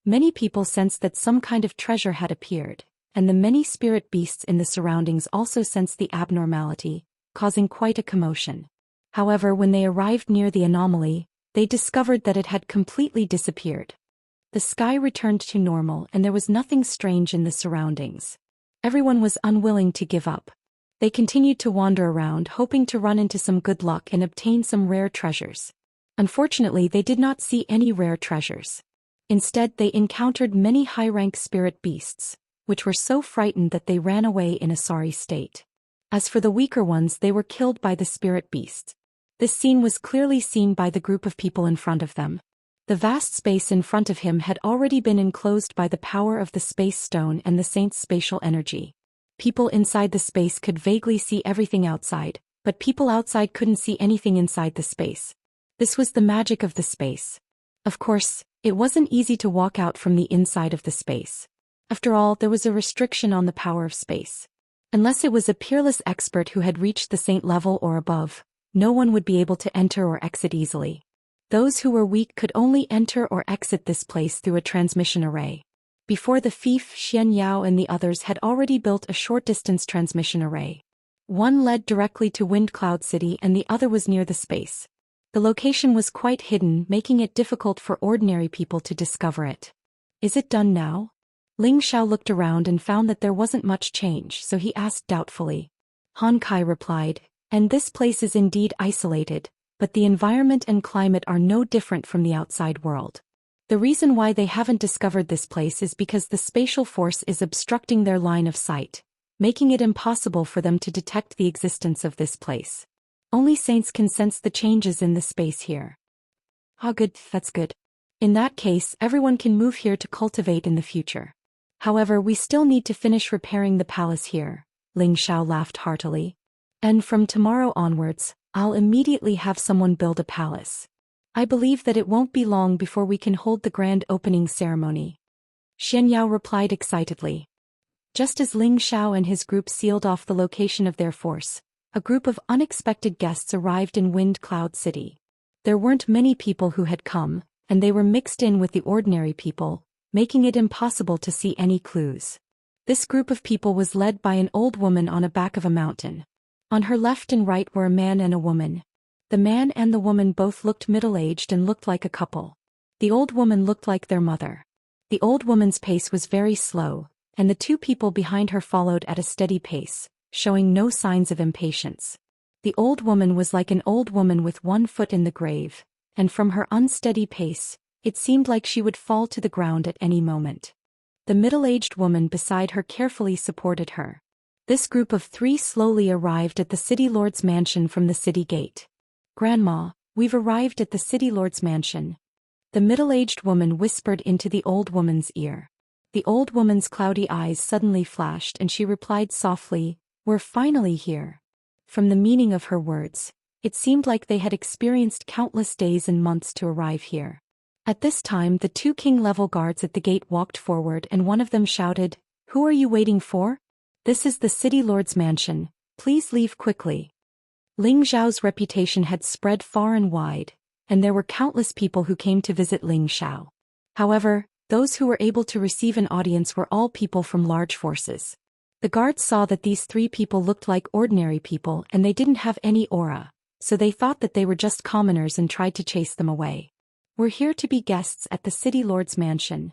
Many people sensed that some kind of treasure had appeared, and the many spirit beasts in the surroundings also sensed the abnormality, causing quite a commotion. However, when they arrived near the anomaly, they discovered that it had completely disappeared. The sky returned to normal and there was nothing strange in the surroundings. Everyone was unwilling to give up. They continued to wander around, hoping to run into some good luck and obtain some rare treasures. Unfortunately, they did not see any rare treasures. Instead, they encountered many high-rank spirit beasts, which were so frightened that they ran away in a sorry state. As for the weaker ones, they were killed by the spirit beasts. This scene was clearly seen by the group of people in front of them. The vast space in front of him had already been enclosed by the power of the space stone and the saint's spatial energy. People inside the space could vaguely see everything outside, but people outside couldn't see anything inside the space. This was the magic of the space. Of course, it wasn't easy to walk out from the inside of the space. After all, there was a restriction on the power of space. Unless it was a peerless expert who had reached the saint level or above, no one would be able to enter or exit easily. Those who were weak could only enter or exit this place through a transmission array. Before the thief Xianxia and the others had already built a short-distance transmission array. One led directly to Wind Cloud City and the other was near the space. The location was quite hidden, making it difficult for ordinary people to discover it. Is it done now? Ling Xiao looked around and found that there wasn't much change, so he asked doubtfully. Honkai replied, and this place is indeed isolated, but the environment and climate are no different from the outside world. The reason why they haven't discovered this place is because the spatial force is obstructing their line of sight, making it impossible for them to detect the existence of this place. Only saints can sense the changes in the space here. Ah, good, that's good. In that case, everyone can move here to cultivate in the future. However, we still need to finish repairing the palace here, Ling Xiao laughed heartily. And from tomorrow onwards, I'll immediately have someone build a palace. I believe that it won't be long before we can hold the grand opening ceremony. Xianxia replied excitedly. Just as Ling Xiao and his group sealed off the location of their force, a group of unexpected guests arrived in Wind Cloud City. There weren't many people who had come, and they were mixed in with the ordinary people, making it impossible to see any clues. This group of people was led by an old woman on the back of a mountain. On her left and right were a man and a woman. The man and the woman both looked middle-aged and looked like a couple. The old woman looked like their mother. The old woman's pace was very slow, and the two people behind her followed at a steady pace, showing no signs of impatience. The old woman was like an old woman with one foot in the grave, and from her unsteady pace, it seemed like she would fall to the ground at any moment. The middle-aged woman beside her carefully supported her. This group of three slowly arrived at the city lord's mansion from the city gate. Grandma, we've arrived at the city lord's mansion. The middle-aged woman whispered into the old woman's ear. The old woman's cloudy eyes suddenly flashed and she replied softly, "We're finally here." From the meaning of her words, it seemed like they had experienced countless days and months to arrive here. At this time, the two king-level guards at the gate walked forward and one of them shouted, "Who are you waiting for? This is the city lord's mansion. Please leave quickly." Ling Xiao's reputation had spread far and wide, and there were countless people who came to visit Ling Xiao. However, those who were able to receive an audience were all people from large forces. The guards saw that these three people looked like ordinary people and they didn't have any aura, so they thought that they were just commoners and tried to chase them away. "We're here to be guests at the city lord's mansion.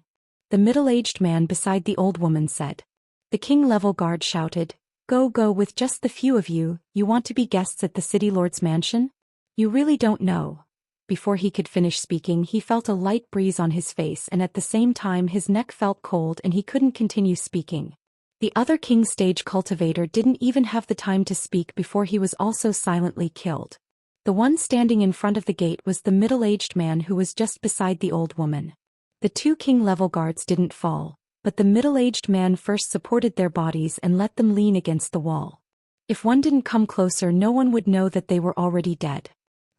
The middle-aged man beside the old woman said. The king-level guard shouted, "Go, go with just the few of you, you want to be guests at the city lord's mansion? You really don't know." Before he could finish speaking, he felt a light breeze on his face and at the same time his neck felt cold and he couldn't continue speaking. The other king stage cultivator didn't even have the time to speak before he was also silently killed. The one standing in front of the gate was the middle-aged man who was just beside the old woman. The two king-level guards didn't fall, but the middle-aged man first supported their bodies and let them lean against the wall. If one didn't come closer, no one would know that they were already dead.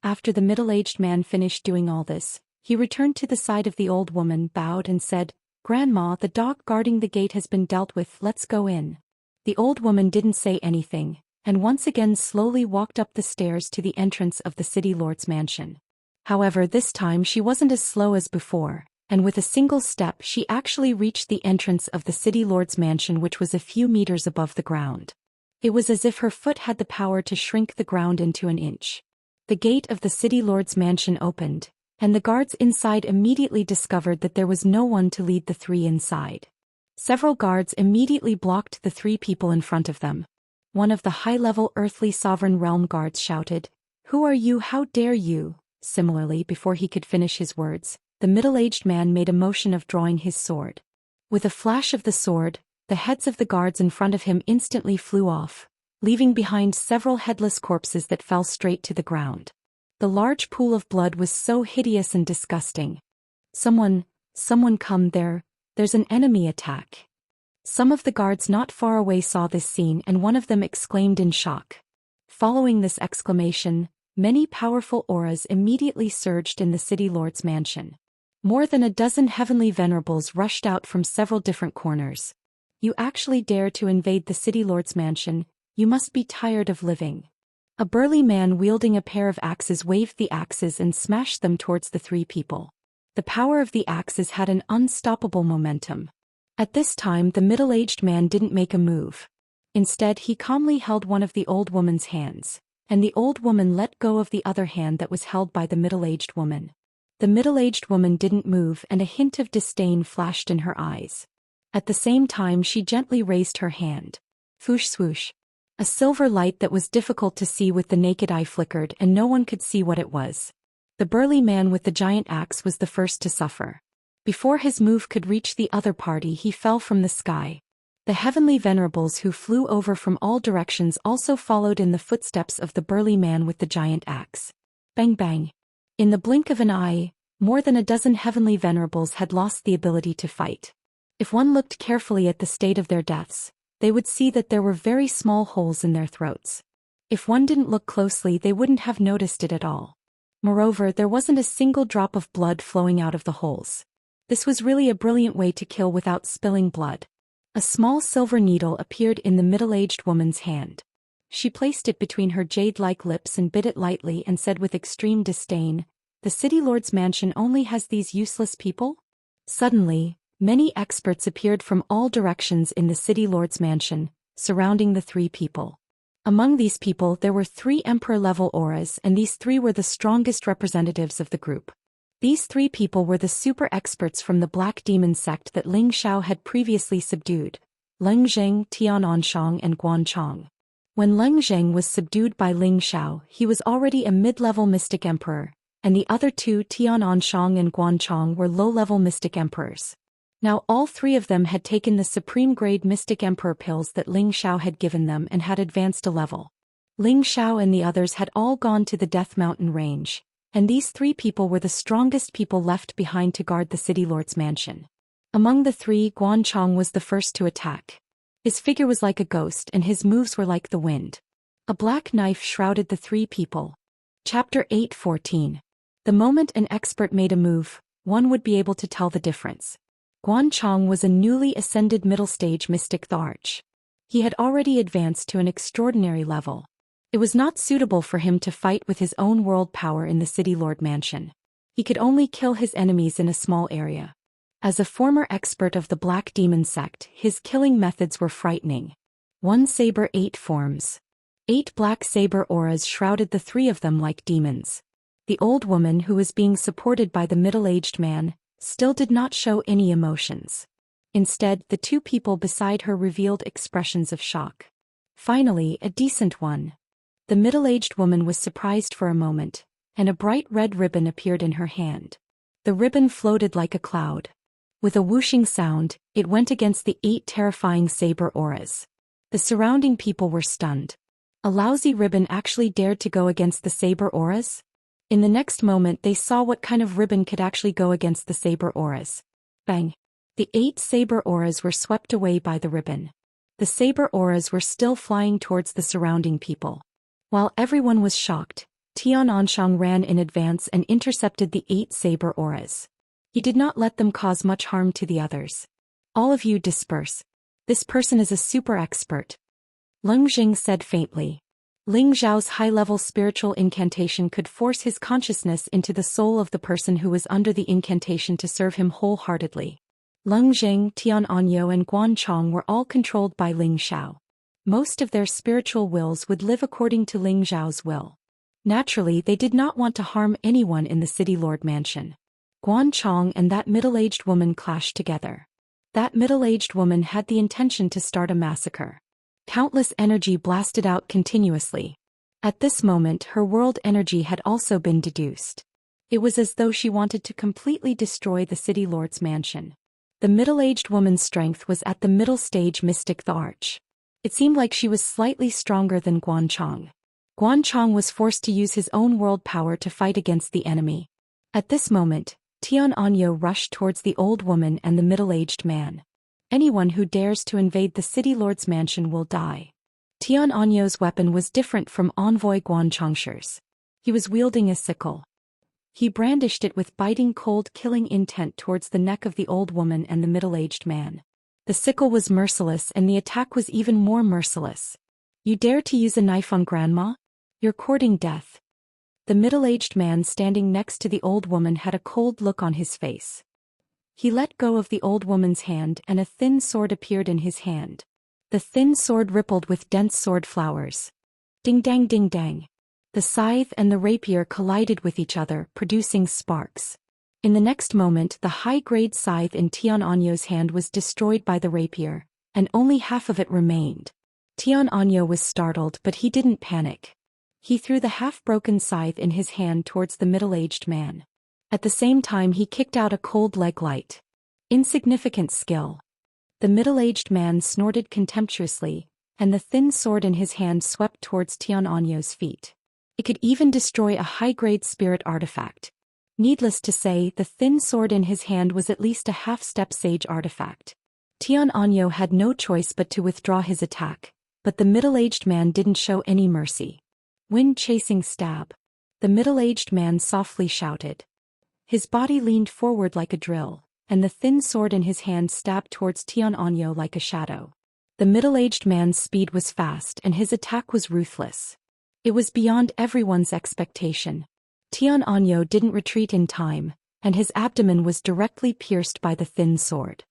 After the middle-aged man finished doing all this, he returned to the side of the old woman, bowed and said, "Grandma, the dog guarding the gate has been dealt with, let's go in." The old woman didn't say anything, and once again slowly walked up the stairs to the entrance of the city lord's mansion. However, this time she wasn't as slow as before, and with a single step she actually reached the entrance of the city lord's mansion, which was a few meters above the ground. It was as if her foot had the power to shrink the ground into an inch. The gate of the city lord's mansion opened, and the guards inside immediately discovered that there was no one to lead the three inside. Several guards immediately blocked the three people in front of them. One of the high-level earthly sovereign realm guards shouted, "Who are you? How dare you?" Similarly, before he could finish his words, the middle-aged man made a motion of drawing his sword. With a flash of the sword, the heads of the guards in front of him instantly flew off, leaving behind several headless corpses that fell straight to the ground. The large pool of blood was so hideous and disgusting. Someone come there, there's an enemy attack." Some of the guards not far away saw this scene and one of them exclaimed in shock. Following this exclamation, many powerful auras immediately surged in the city lord's mansion. More than a dozen heavenly venerables rushed out from several different corners. "You actually dare to invade the city lord's mansion, you must be tired of living." A burly man wielding a pair of axes waved the axes and smashed them towards the three people. The power of the axes had an unstoppable momentum. At this time the middle-aged man didn't make a move. Instead he calmly held one of the old woman's hands, and the old woman let go of the other hand that was held by the middle-aged woman. The middle-aged woman didn't move and a hint of disdain flashed in her eyes. At the same time she gently raised her hand. Swoosh swoosh. A silver light that was difficult to see with the naked eye flickered and no one could see what it was. The burly man with the giant axe was the first to suffer. Before his move could reach the other party, he fell from the sky. The heavenly venerables who flew over from all directions also followed in the footsteps of the burly man with the giant axe. Bang bang. In the blink of an eye, more than a dozen heavenly venerables had lost the ability to fight. If one looked carefully at the state of their deaths, they would see that there were very small holes in their throats. If one didn't look closely, they wouldn't have noticed it at all. Moreover, there wasn't a single drop of blood flowing out of the holes. This was really a brilliant way to kill without spilling blood. A small silver needle appeared in the middle-aged woman's hand. She placed it between her jade-like lips and bit it lightly and said with extreme disdain, "The city lord's mansion only has these useless people?" Suddenly, many experts appeared from all directions in the city lord's mansion, surrounding the three people. Among these people there were 3 emperor-level auras, and these 3 were the strongest representatives of the group. These 3 people were the super experts from the Black Demon sect that Ling Xiao had previously subdued: Leng Zheng, Tian Anshang and Guan Chong. When Leng Zheng was subdued by Ling Xiao, he was already a mid-level mystic emperor, and the other 2, Tian Anshang and Guan Chong, were low-level mystic emperors. Now all 3 of them had taken the supreme-grade mystic emperor pills that Ling Xiao had given them and had advanced a level. Ling Xiao and the others had all gone to the Death Mountain range, and these 3 people were the strongest people left behind to guard the city lord's mansion. Among the 3, Guan Chong was the first to attack. His figure was like a ghost and his moves were like the wind. A black knife shrouded the 3 people. Chapter 8:14. The moment an expert made a move, one would be able to tell the difference. Guan Chong was a newly ascended middle-stage mystic Arch. He had already advanced to an extraordinary level. It was not suitable for him to fight with his own world power in the City Lord Mansion. He could only kill his enemies in a small area. As a former expert of the Black Demon sect, his killing methods were frightening. 1 saber 8 forms. 8 black saber auras shrouded the 3 of them like demons. The old woman, who was being supported by the middle-aged man, still did not show any emotions. Instead, the two people beside her revealed expressions of shock. Finally, a decent one. The middle-aged woman was surprised for a moment, and a bright red ribbon appeared in her hand. The ribbon floated like a cloud. With a whooshing sound, it went against the 8 terrifying saber auras. The surrounding people were stunned. A lousy ribbon actually dared to go against the saber auras? In the next moment they saw what kind of ribbon could actually go against the saber auras. Bang! The 8 saber auras were swept away by the ribbon. The saber auras were still flying towards the surrounding people. While everyone was shocked, Tiananshang ran in advance and intercepted the 8 saber auras. He did not let them cause much harm to the others. All of you disperse. This person is a super expert. Leng Jing said faintly. Ling Zhao's high-level spiritual incantation could force his consciousness into the soul of the person who was under the incantation to serve him wholeheartedly. Leng Jing, Tian Anyo and Guan Chong were all controlled by Ling Xiao. Most of their spiritual wills would live according to Ling Zhao's will. Naturally, they did not want to harm anyone in the City Lord Mansion. Guan Chong and that middle-aged woman clashed together. That middle-aged woman had the intention to start a massacre. Countless energy blasted out continuously. At this moment her world energy had also been deduced. It was as though she wanted to completely destroy the City Lord's mansion. The middle-aged woman's strength was at the middle stage mystic the arch. It seemed like she was slightly stronger than Guan Chong. Guan Chong was forced to use his own world power to fight against the enemy. At this moment, Tian Anyo rushed towards the old woman and the middle-aged man. Anyone who dares to invade the City Lord's mansion will die. Tian Anyo's weapon was different from Envoy Guan Chongshi's. He was wielding a sickle. He brandished it with biting cold killing intent towards the neck of the old woman and the middle-aged man. The sickle was merciless and the attack was even more merciless. You dare to use a knife on Grandma? You're courting death. The middle-aged man standing next to the old woman had a cold look on his face. He let go of the old woman's hand and a thin sword appeared in his hand. The thin sword rippled with dense sword flowers. Ding dang ding dang. The scythe and the rapier collided with each other, producing sparks. In the next moment the high-grade scythe in Tian Anyo's hand was destroyed by the rapier, and only half of it remained. Tian Anyo was startled but he didn't panic. He threw the half-broken scythe in his hand towards the middle-aged man. At the same time he kicked out a cold leg light. Insignificant skill. The middle-aged man snorted contemptuously, and the thin sword in his hand swept towards Tian Anyo's feet. It could even destroy a high-grade spirit artifact. Needless to say, the thin sword in his hand was at least a half-step sage artifact. Tian Anyo had no choice but to withdraw his attack, but the middle-aged man didn't show any mercy. Wind-chasing stab. The middle-aged man softly shouted. His body leaned forward like a drill, and the thin sword in his hand stabbed towards Tian Anyo like a shadow. The middle-aged man's speed was fast and his attack was ruthless. It was beyond everyone's expectation. Tian Anyo didn't retreat in time, and his abdomen was directly pierced by the thin sword.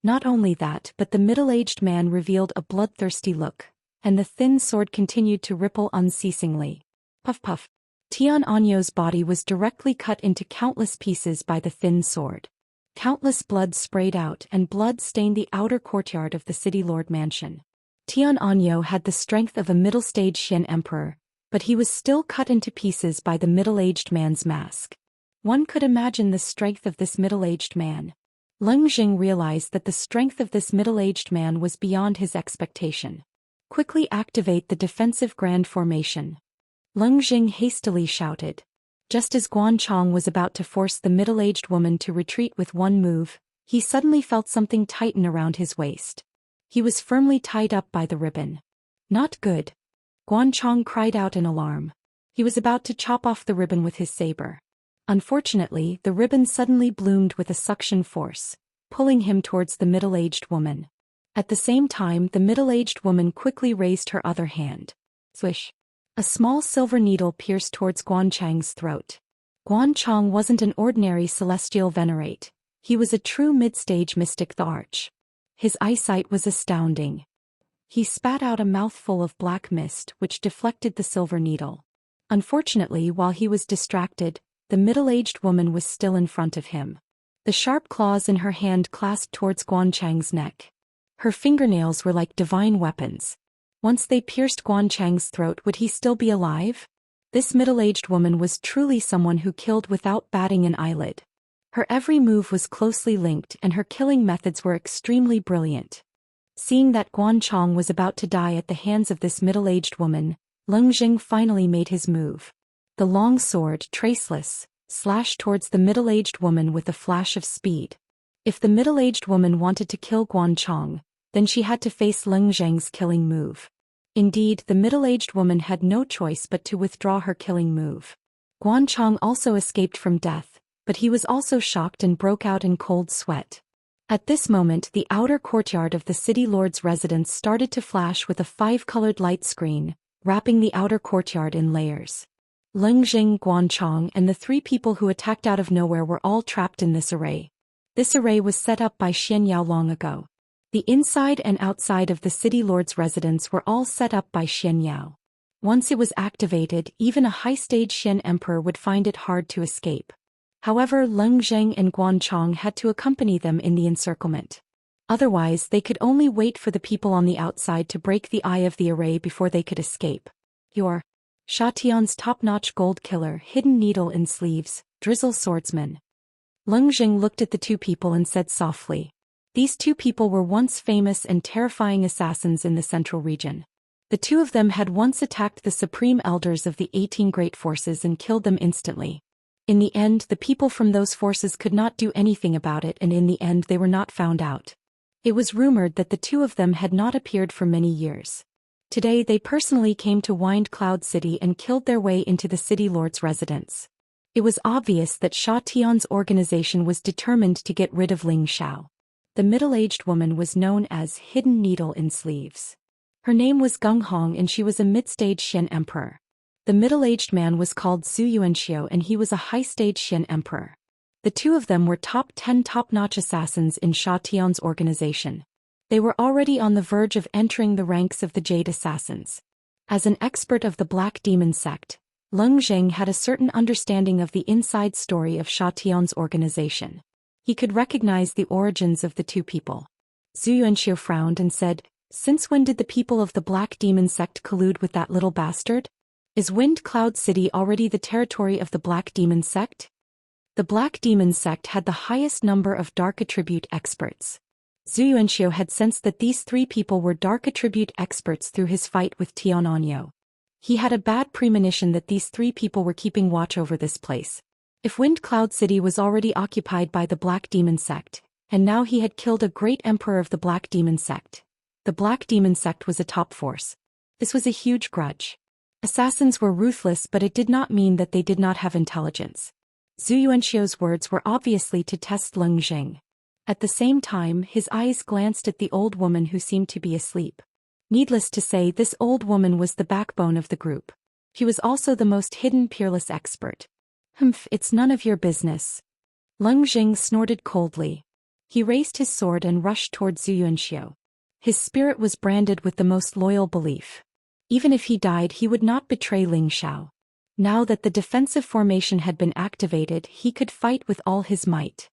Not only that, but the middle-aged man revealed a bloodthirsty look, and the thin sword continued to ripple unceasingly. Puff puff. Tian Anyo's body was directly cut into countless pieces by the thin sword. Countless blood sprayed out and blood stained the outer courtyard of the City Lord Mansion. Tian Anyo had the strength of a middle-stage Xian emperor, but he was still cut into pieces by the middle-aged man's mask. One could imagine the strength of this middle-aged man. Leng Jing realized that the strength of this middle-aged man was beyond his expectation. Quickly activate the defensive grand formation. Leng Jing hastily shouted. Just as Guan Chong was about to force the middle-aged woman to retreat with one move, he suddenly felt something tighten around his waist. He was firmly tied up by the ribbon. Not good. Guan Chong cried out in alarm. He was about to chop off the ribbon with his saber. Unfortunately, the ribbon suddenly bloomed with a suction force, pulling him towards the middle-aged woman. At the same time, the middle-aged woman quickly raised her other hand. Swish. A small silver needle pierced towards Guan Chang's throat. Guan Chong wasn't an ordinary celestial venerate. He was a true mid-stage mystic the arch. His eyesight was astounding. He spat out a mouthful of black mist which deflected the silver needle. Unfortunately, while he was distracted, the middle-aged woman was still in front of him. The sharp claws in her hand clasped towards Guanchang's neck. Her fingernails were like divine weapons. Once they pierced Guanchang's throat, would he still be alive? This middle-aged woman was truly someone who killed without batting an eyelid. Her every move was closely linked and her killing methods were extremely brilliant. Seeing that Guanchang was about to die at the hands of this middle-aged woman, Leng Jing finally made his move. The long sword, traceless, slashed towards the middle-aged woman with a flash of speed. If the middle-aged woman wanted to kill Guanchang, then she had to face Leng Zheng's killing move. Indeed, the middle-aged woman had no choice but to withdraw her killing move. Guanchang also escaped from death, but he was also shocked and broke out in cold sweat. At this moment, the outer courtyard of the city lord's residence started to flash with a 5-colored light screen, wrapping the outer courtyard in layers. Leng Jing, Guanchang, and the 3 people who attacked out of nowhere were all trapped in this array. This array was set up by Xianxia long ago. The inside and outside of the city lord's residence were all set up by Xianxia. Once it was activated, even a high-stage Xian emperor would find it hard to escape. However, Leng Zheng and Guanchang had to accompany them in the encirclement. Otherwise, they could only wait for the people on the outside to break the eye of the array before they could escape. You're Xiaotian's top-notch gold killer, hidden needle in sleeves, drizzle swordsman. Leng Zheng looked at the 2 people and said softly. These 2 people were once famous and terrifying assassins in the central region. The 2 of them had once attacked the supreme elders of the 18 great forces and killed them instantly. In the end, the people from those forces could not do anything about it, and in the end they were not found out. It was rumored that the 2 of them had not appeared for many years. Today they personally came to Wind Cloud City and killed their way into the city lord's residence. It was obvious that Sha Tian's organization was determined to get rid of Ling Xiao. The middle-aged woman was known as Hidden Needle in Sleeves. Her name was Gung Hong and she was a mid-stage Xian emperor. The middle-aged man was called Zhu Xian and he was a high-stage Xian emperor. The 2 of them were top 10 top-notch assassins in Sha Tian's organization. They were already on the verge of entering the ranks of the Jade Assassins. As an expert of the Black Demon sect, Leng Zheng had a certain understanding of the inside story of Sha Tian's organization. He could recognize the origins of the 2 people. Zhu Xian frowned and said, "Since when did the people of the Black Demon sect collude with that little bastard? Is Wind Cloud City already the territory of the Black Demon sect?" The Black Demon sect had the highest number of Dark Attribute experts. Zhu Xian had sensed that these 3 people were Dark Attribute experts through his fight with Tian Anyo. He had a bad premonition that these 3 people were keeping watch over this place. If Wind Cloud City was already occupied by the Black Demon sect, and now he had killed a great emperor of the Black Demon sect, the Black Demon sect was a top force. This was a huge grudge. Assassins were ruthless, but it did not mean that they did not have intelligence. Zhu Yuanxiu's words were obviously to test Leng Zheng. At the same time, his eyes glanced at the old woman who seemed to be asleep. Needless to say, this old woman was the backbone of the group. She was also the most hidden peerless expert. It's none of your business. Leng Zheng snorted coldly. He raised his sword and rushed toward Zhu Yuanxiu. His spirit was branded with the most loyal belief. Even if he died, he would not betray Ling Xiao. Now that the defensive formation had been activated, he could fight with all his might.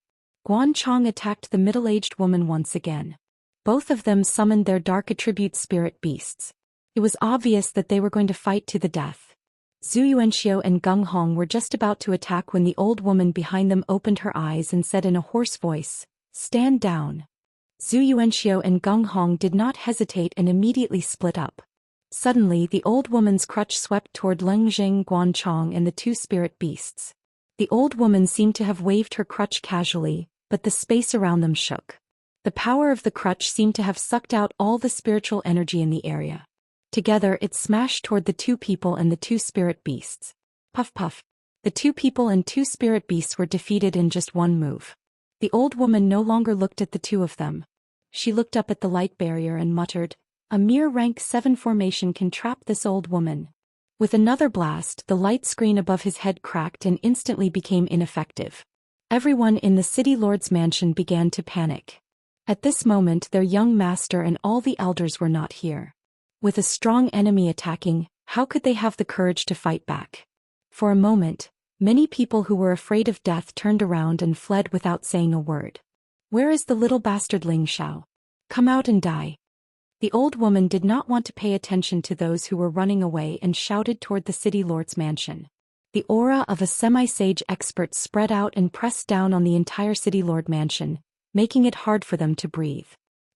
Guanchang attacked the middle-aged woman once again. Both of them summoned their dark attribute spirit beasts. It was obvious that they were going to fight to the death. Zhu Yuanxiu and Gung Hong were just about to attack when the old woman behind them opened her eyes and said in a hoarse voice, "Stand down." Zhu Yuanxiu and Gung Hong did not hesitate and immediately split up. Suddenly, the old woman's crutch swept toward Leng Zheng, Guanchang and the 2 spirit beasts. The old woman seemed to have waved her crutch casually, but the space around them shook. The power of the crutch seemed to have sucked out all the spiritual energy in the area. Together, it smashed toward the 2 people and the 2 spirit beasts. Puff puff. The 2 people and 2 spirit beasts were defeated in just one move. The old woman no longer looked at the 2 of them. She looked up at the light barrier and muttered, "A mere rank 7 formation can trap this old woman." With another blast, the light screen above his head cracked and instantly became ineffective. Everyone in the city lord's mansion began to panic. At this moment, their young master and all the elders were not here. With a strong enemy attacking, how could they have the courage to fight back? For a moment, Many people who were afraid of death turned around and fled without saying a word. "Where is the little bastard Ling Xiao? Come out and die." The old woman did not want to pay attention to those who were running away and shouted toward the city lord's mansion. The aura of a semi-sage expert spread out and pressed down on the entire city lord mansion, making it hard for them to breathe.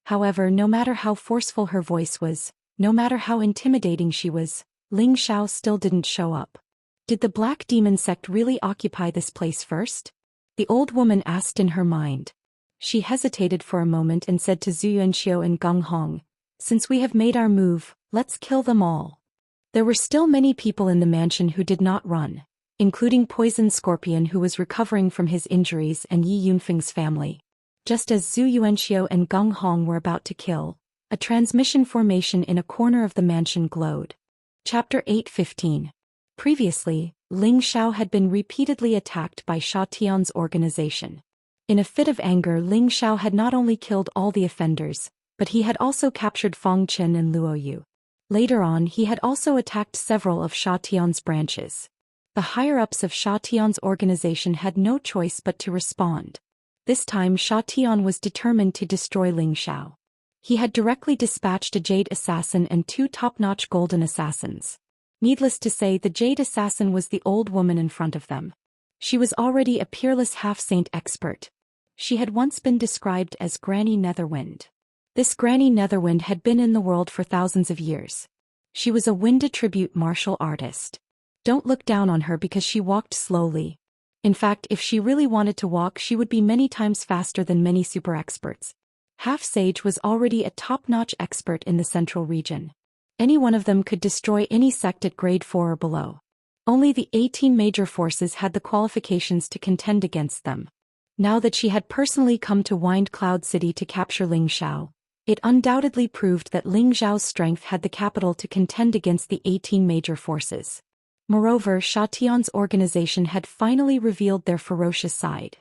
However, no matter how forceful her voice was, no matter how intimidating she was, Ling Xiao still didn't show up. Did the Black Demon sect really occupy this place first? The old woman asked in her mind. She hesitated for a moment and said to Zhu Xian and Geng Hong, "Since we have made our move, let's kill them all." There were still many people in the mansion who did not run, including Poison Scorpion, who was recovering from his injuries, and Yi Yunfeng's family. Just as Zhu Yuanxiu and Geng Hong were about to kill, a transmission formation in a corner of the mansion glowed. Chapter 8:15. Previously, Ling Xiao had been repeatedly attacked by Sha Tian's organization. In a fit of anger, Ling Xiao had not only killed all the offenders, but he had also captured Feng Chen and Luo Yu. Later on, he had also attacked several of Sha Tian's branches. The higher-ups of Sha Tian's organization had no choice but to respond. This time Sha Tian was determined to destroy Ling Xiao. He had directly dispatched a Jade Assassin and 2 top-notch Golden Assassins. Needless to say, the Jade Assassin was the old woman in front of them. She was already a peerless half-saint expert. She had once been described as Granny Netherwind. This Granny Netherwind had been in the world for thousands of years. She was a wind attribute martial artist. Don't look down on her because she walked slowly. In fact, if she really wanted to walk, she would be many times faster than many super experts. Half-Sage was already a top-notch expert in the central region. Any one of them could destroy any sect at grade 4 or below. Only the 18 major forces had the qualifications to contend against them. Now that she had personally come to Wind Cloud City to capture Ling Xiao, it undoubtedly proved that Ling Xiao's strength had the capital to contend against the 18 major forces. Moreover, Sha Tian's organization had finally revealed their ferocious side.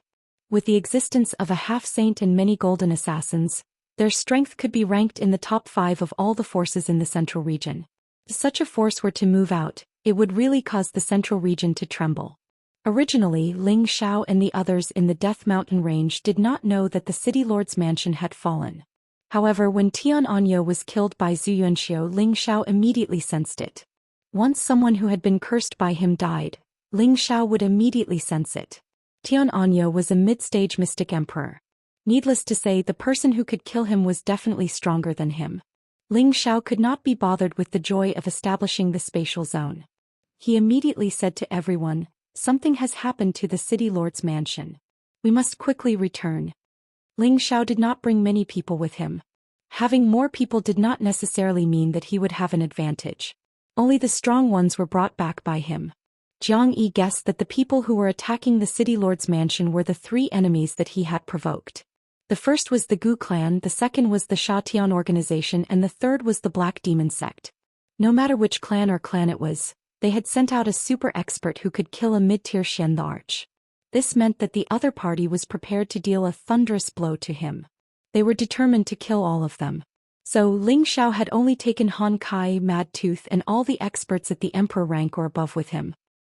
With the existence of a half-saint and many golden assassins, their strength could be ranked in the top 5 of all the forces in the central region. If such a force were to move out, it would really cause the central region to tremble. Originally, Ling Xiao and the others in the Death Mountain range did not know that the city lord's mansion had fallen. However, when Tian Anyo was killed by Zhu Yuanxiu, Ling Xiao immediately sensed it. Once someone who had been cursed by him died, Ling Xiao would immediately sense it. Tian Anyo was a mid-stage mystic emperor. Needless to say, the person who could kill him was definitely stronger than him. Ling Xiao could not be bothered with the joy of establishing the spatial zone. He immediately said to everyone, "Something has happened to the city lord's mansion. We must quickly return." Ling Xiao did not bring many people with him. Having more people did not necessarily mean that he would have an advantage. Only the strong ones were brought back by him. Jiang Yi guessed that the people who were attacking the city lord's mansion were the 3 enemies that he had provoked. The first was the Gu clan, the second was the Sha Tian organization, and the third was the Black Demon sect. No matter which clan it was, they had sent out a super expert who could kill a mid-tier Xian the Arch. This meant that the other party was prepared to deal a thunderous blow to him. They were determined to kill all of them. So Ling Xiao had only taken Han Kai, Mad Tooth, and all the experts at the emperor rank or above with him.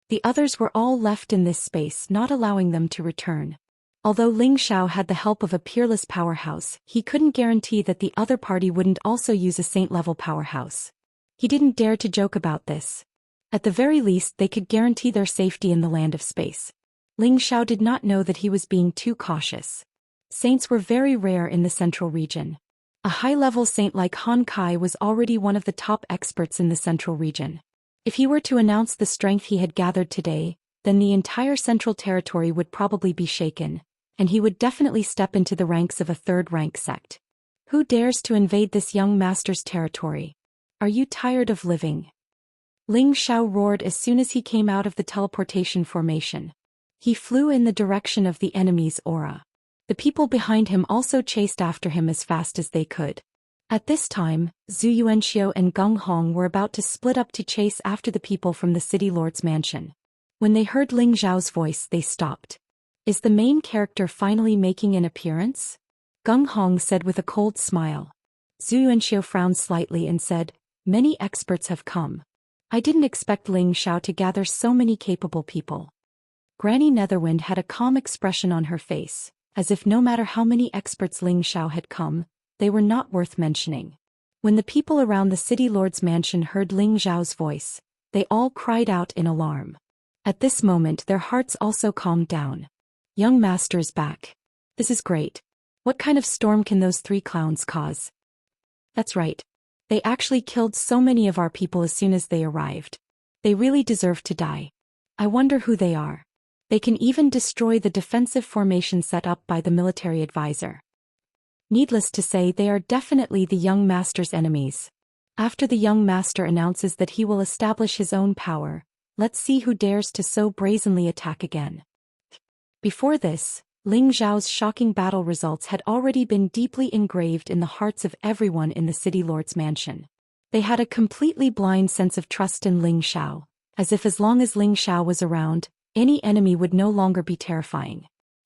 The others were all left in this space, not allowing them to return. Although Ling Xiao had the help of a peerless powerhouse, he couldn't guarantee that the other party wouldn't also use a saint-level powerhouse. He didn't dare to joke about this. At the very least, they could guarantee their safety in the land of space. Ling Xiao did not know that he was being too cautious. Saints were very rare in the central region. A high-level saint like Han Kai was already one of the top experts in the central region. If he were to announce the strength he had gathered today, then the entire central territory would probably be shaken, and he would definitely step into the ranks of a third-rank sect. Who dares to invade this young master's territory? Are you tired of living? Ling Xiao roared as soon as he came out of the teleportation formation. He flew in the direction of the enemy's aura. The people behind him also chased after him as fast as they could. At this time, Zhu Yuanxiu and Geng Hong were about to split up to chase after the people from the city lord's mansion. When they heard Ling Xiao's voice, they stopped. Is the main character finally making an appearance? Geng Hong said with a cold smile. Zhu Yuanxiu frowned slightly and said, "Many experts have come. I didn't expect Ling Xiao to gather so many capable people." Granny Netherwind had a calm expression on her face, as if no matter how many experts Ling Xiao had come, they were not worth mentioning. When the people around the city lord's mansion heard Ling Xiao's voice, they all cried out in alarm. At this moment their hearts also calmed down. Young master is back. This is great. What kind of storm can those 3 clowns cause? That's right. They actually killed so many of our people as soon as they arrived. They really deserve to die. I wonder who they are. They can even destroy the defensive formation set up by the military advisor. Needless to say, they are definitely the young master's enemies. After the young master announces that he will establish his own power, let's see who dares to so brazenly attack again. Before this, Ling Xiao's shocking battle results had already been deeply engraved in the hearts of everyone in the city lord's mansion. They had a completely blind sense of trust in Ling Xiao, as if as long as Ling Xiao was around, any enemy would no longer be terrifying.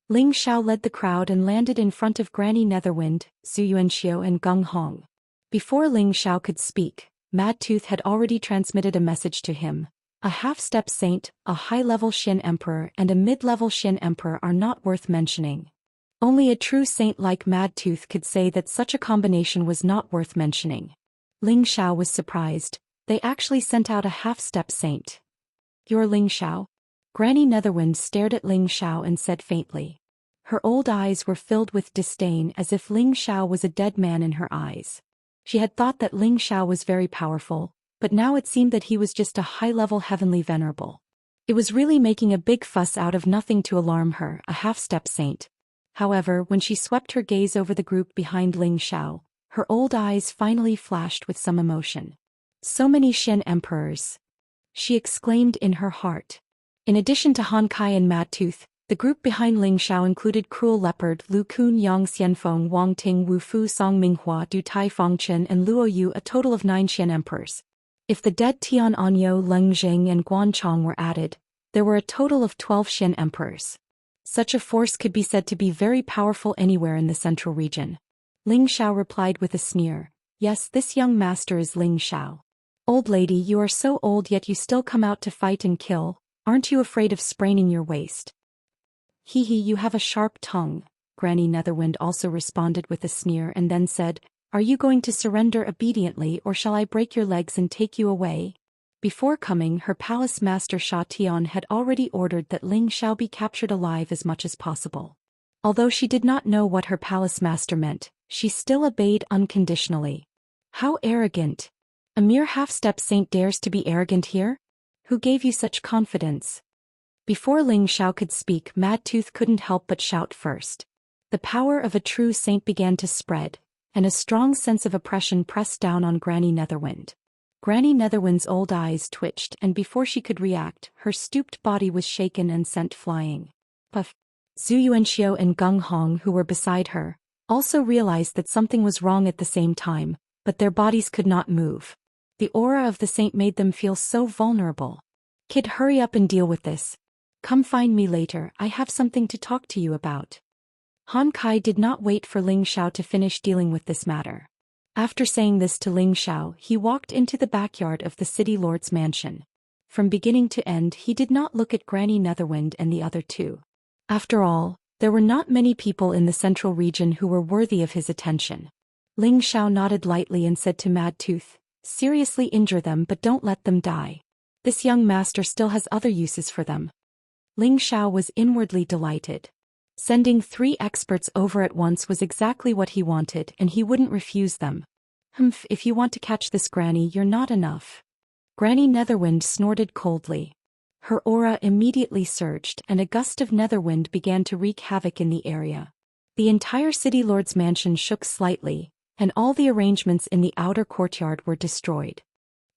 Ling Xiao led the crowd and landed in front of Granny Netherwind, Zhu Xian and Gung Hong. Before Ling Xiao could speak, Mad Tooth had already transmitted a message to him. A half-step saint, a high-level Xian emperor and a mid-level Xian emperor are not worth mentioning. Only a true saint like Mad Tooth could say that such a combination was not worth mentioning. Ling Xiao was surprised. They actually sent out a half-step saint. You're Ling Xiao? Granny Netherwind stared at Ling Xiao and said faintly. Her old eyes were filled with disdain as if Ling Xiao was a dead man in her eyes. She had thought that Ling Xiao was very powerful, but now it seemed that he was just a high-level heavenly venerable. It was really making a big fuss out of nothing to alarm her, a half-step saint. However, when she swept her gaze over the group behind Ling Xiao, her old eyes finally flashed with some emotion. So many Xian emperors! She exclaimed in her heart. In addition to Han Kai and Mad Tooth, the group behind Ling Xiao included Cruel Leopard, Lu Kun, Yang Xianfeng, Wang Ting, Wu Fu, Song Minghua, Du Tai Fongchen and Luo Yu, a total of 9 Xian emperors. If the dead Tian Anyo, Leng Zheng and Guan Chong were added, there were a total of 12 Xian emperors. Such a force could be said to be very powerful anywhere in the central region. Ling Xiao replied with a sneer. Yes, this young master is Ling Xiao. Old lady, you are so old yet you still come out to fight and kill, aren't you afraid of spraining your waist? Hee hee, you have a sharp tongue, Granny Netherwind also responded with a sneer and then said, Are you going to surrender obediently or shall I break your legs and take you away? Before coming, her palace master Sha Tian had already ordered that Ling Xiao be captured alive as much as possible. Although she did not know what her palace master meant, she still obeyed unconditionally. How arrogant! A mere half-step saint dares to be arrogant here? Who gave you such confidence? Before Ling Xiao could speak, Mad Tooth couldn't help but shout first. The power of a true saint began to spread, and a strong sense of oppression pressed down on Granny Netherwind. Granny Netherwind's old eyes twitched and before she could react, her stooped body was shaken and sent flying. Puff! Zhu Xian and Gung Hong, who were beside her, also realized that something was wrong at the same time, but their bodies could not move. The aura of the saint made them feel so vulnerable. Kid, hurry up and deal with this. Come find me later, I have something to talk to you about. Han Kai did not wait for Ling Xiao to finish dealing with this matter. After saying this to Ling Xiao, he walked into the backyard of the city lord's mansion. From beginning to end, he did not look at Granny Netherwind and the other two. After all, there were not many people in the central region who were worthy of his attention. Ling Xiao nodded lightly and said to Mad Tooth, Seriously injure them but don't let them die. This young master still has other uses for them. Ling Xiao was inwardly delighted. Sending 3 experts over at once was exactly what he wanted and he wouldn't refuse them. Humph, if you want to catch this granny, you're not enough. Granny Netherwind snorted coldly. Her aura immediately surged and a gust of netherwind began to wreak havoc in the area. The entire city lord's mansion shook slightly, and all the arrangements in the outer courtyard were destroyed.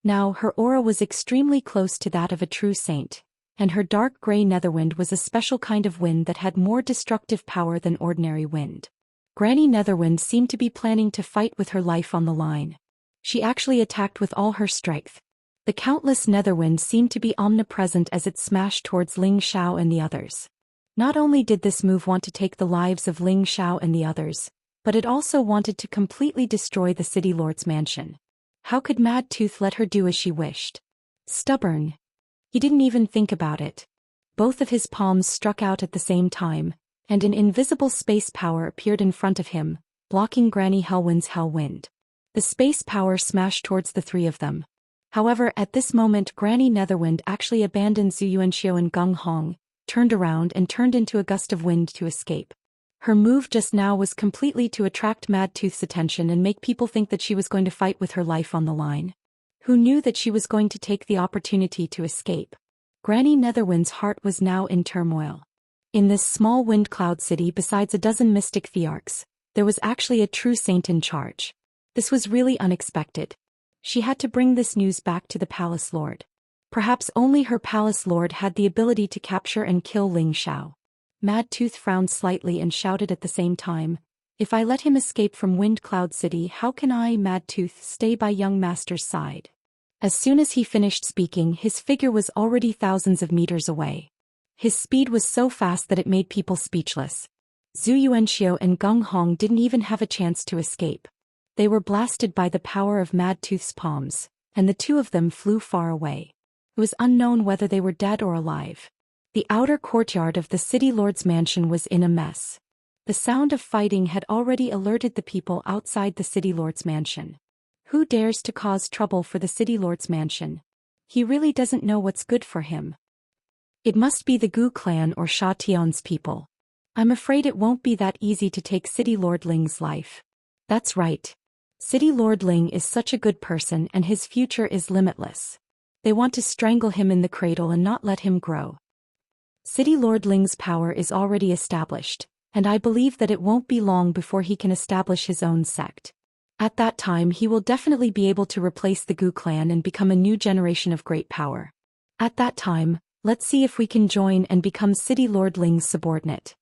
Now her aura was extremely close to that of a true saint, and her dark gray netherwind was a special kind of wind that had more destructive power than ordinary wind. Granny Netherwind seemed to be planning to fight with her life on the line. She actually attacked with all her strength. The countless netherwind seemed to be omnipresent as it smashed towards Ling Xiao and the others. Not only did this move want to take the lives of Ling Xiao and the others, but it also wanted to completely destroy the city lord's mansion. How could Mad Tooth let her do as she wished? Stubborn. He didn't even think about it. Both of his palms struck out at the same time, and an invisible space power appeared in front of him, blocking Granny Hellwind's Hellwind. The space power smashed towards the three of them. However, at this moment Granny Netherwind actually abandoned Zhou Xian and Gung Hong, turned around and turned into a gust of wind to escape. Her move just now was completely to attract Mad Tooth's attention and make people think that she was going to fight with her life on the line. Who knew that she was going to take the opportunity to escape? Granny Netherwind's heart was now in turmoil. In this small wind cloud city, besides a dozen mystic thearchs, there was actually a true saint in charge. This was really unexpected. She had to bring this news back to the palace lord. Perhaps only her palace lord had the ability to capture and kill Ling Xiao. Mad Tooth frowned slightly and shouted at the same time, "If I let him escape from Wind Cloud City, how can I, Mad Tooth, stay by young master's side?" As soon as he finished speaking, his figure was already thousands of meters away. His speed was so fast that it made people speechless. Zhou Yuanxiu and Gung Hong didn't even have a chance to escape. They were blasted by the power of Mad Tooth's palms, and the two of them flew far away. It was unknown whether they were dead or alive. The outer courtyard of the city lord's mansion was in a mess. The sound of fighting had already alerted the people outside the city lord's mansion. Who dares to cause trouble for the city lord's mansion? He really doesn't know what's good for him. It must be the Gu clan or Sha Tian's people. I'm afraid it won't be that easy to take City Lord Ling's life. That's right. City Lord Ling is such a good person and his future is limitless. They want to strangle him in the cradle and not let him grow. City Lord Ling's power is already established, and I believe that it won't be long before he can establish his own sect. At that time he will definitely be able to replace the Gu clan and become a new generation of great power. At that time, let's see if we can join and become City Lord Ling's subordinate.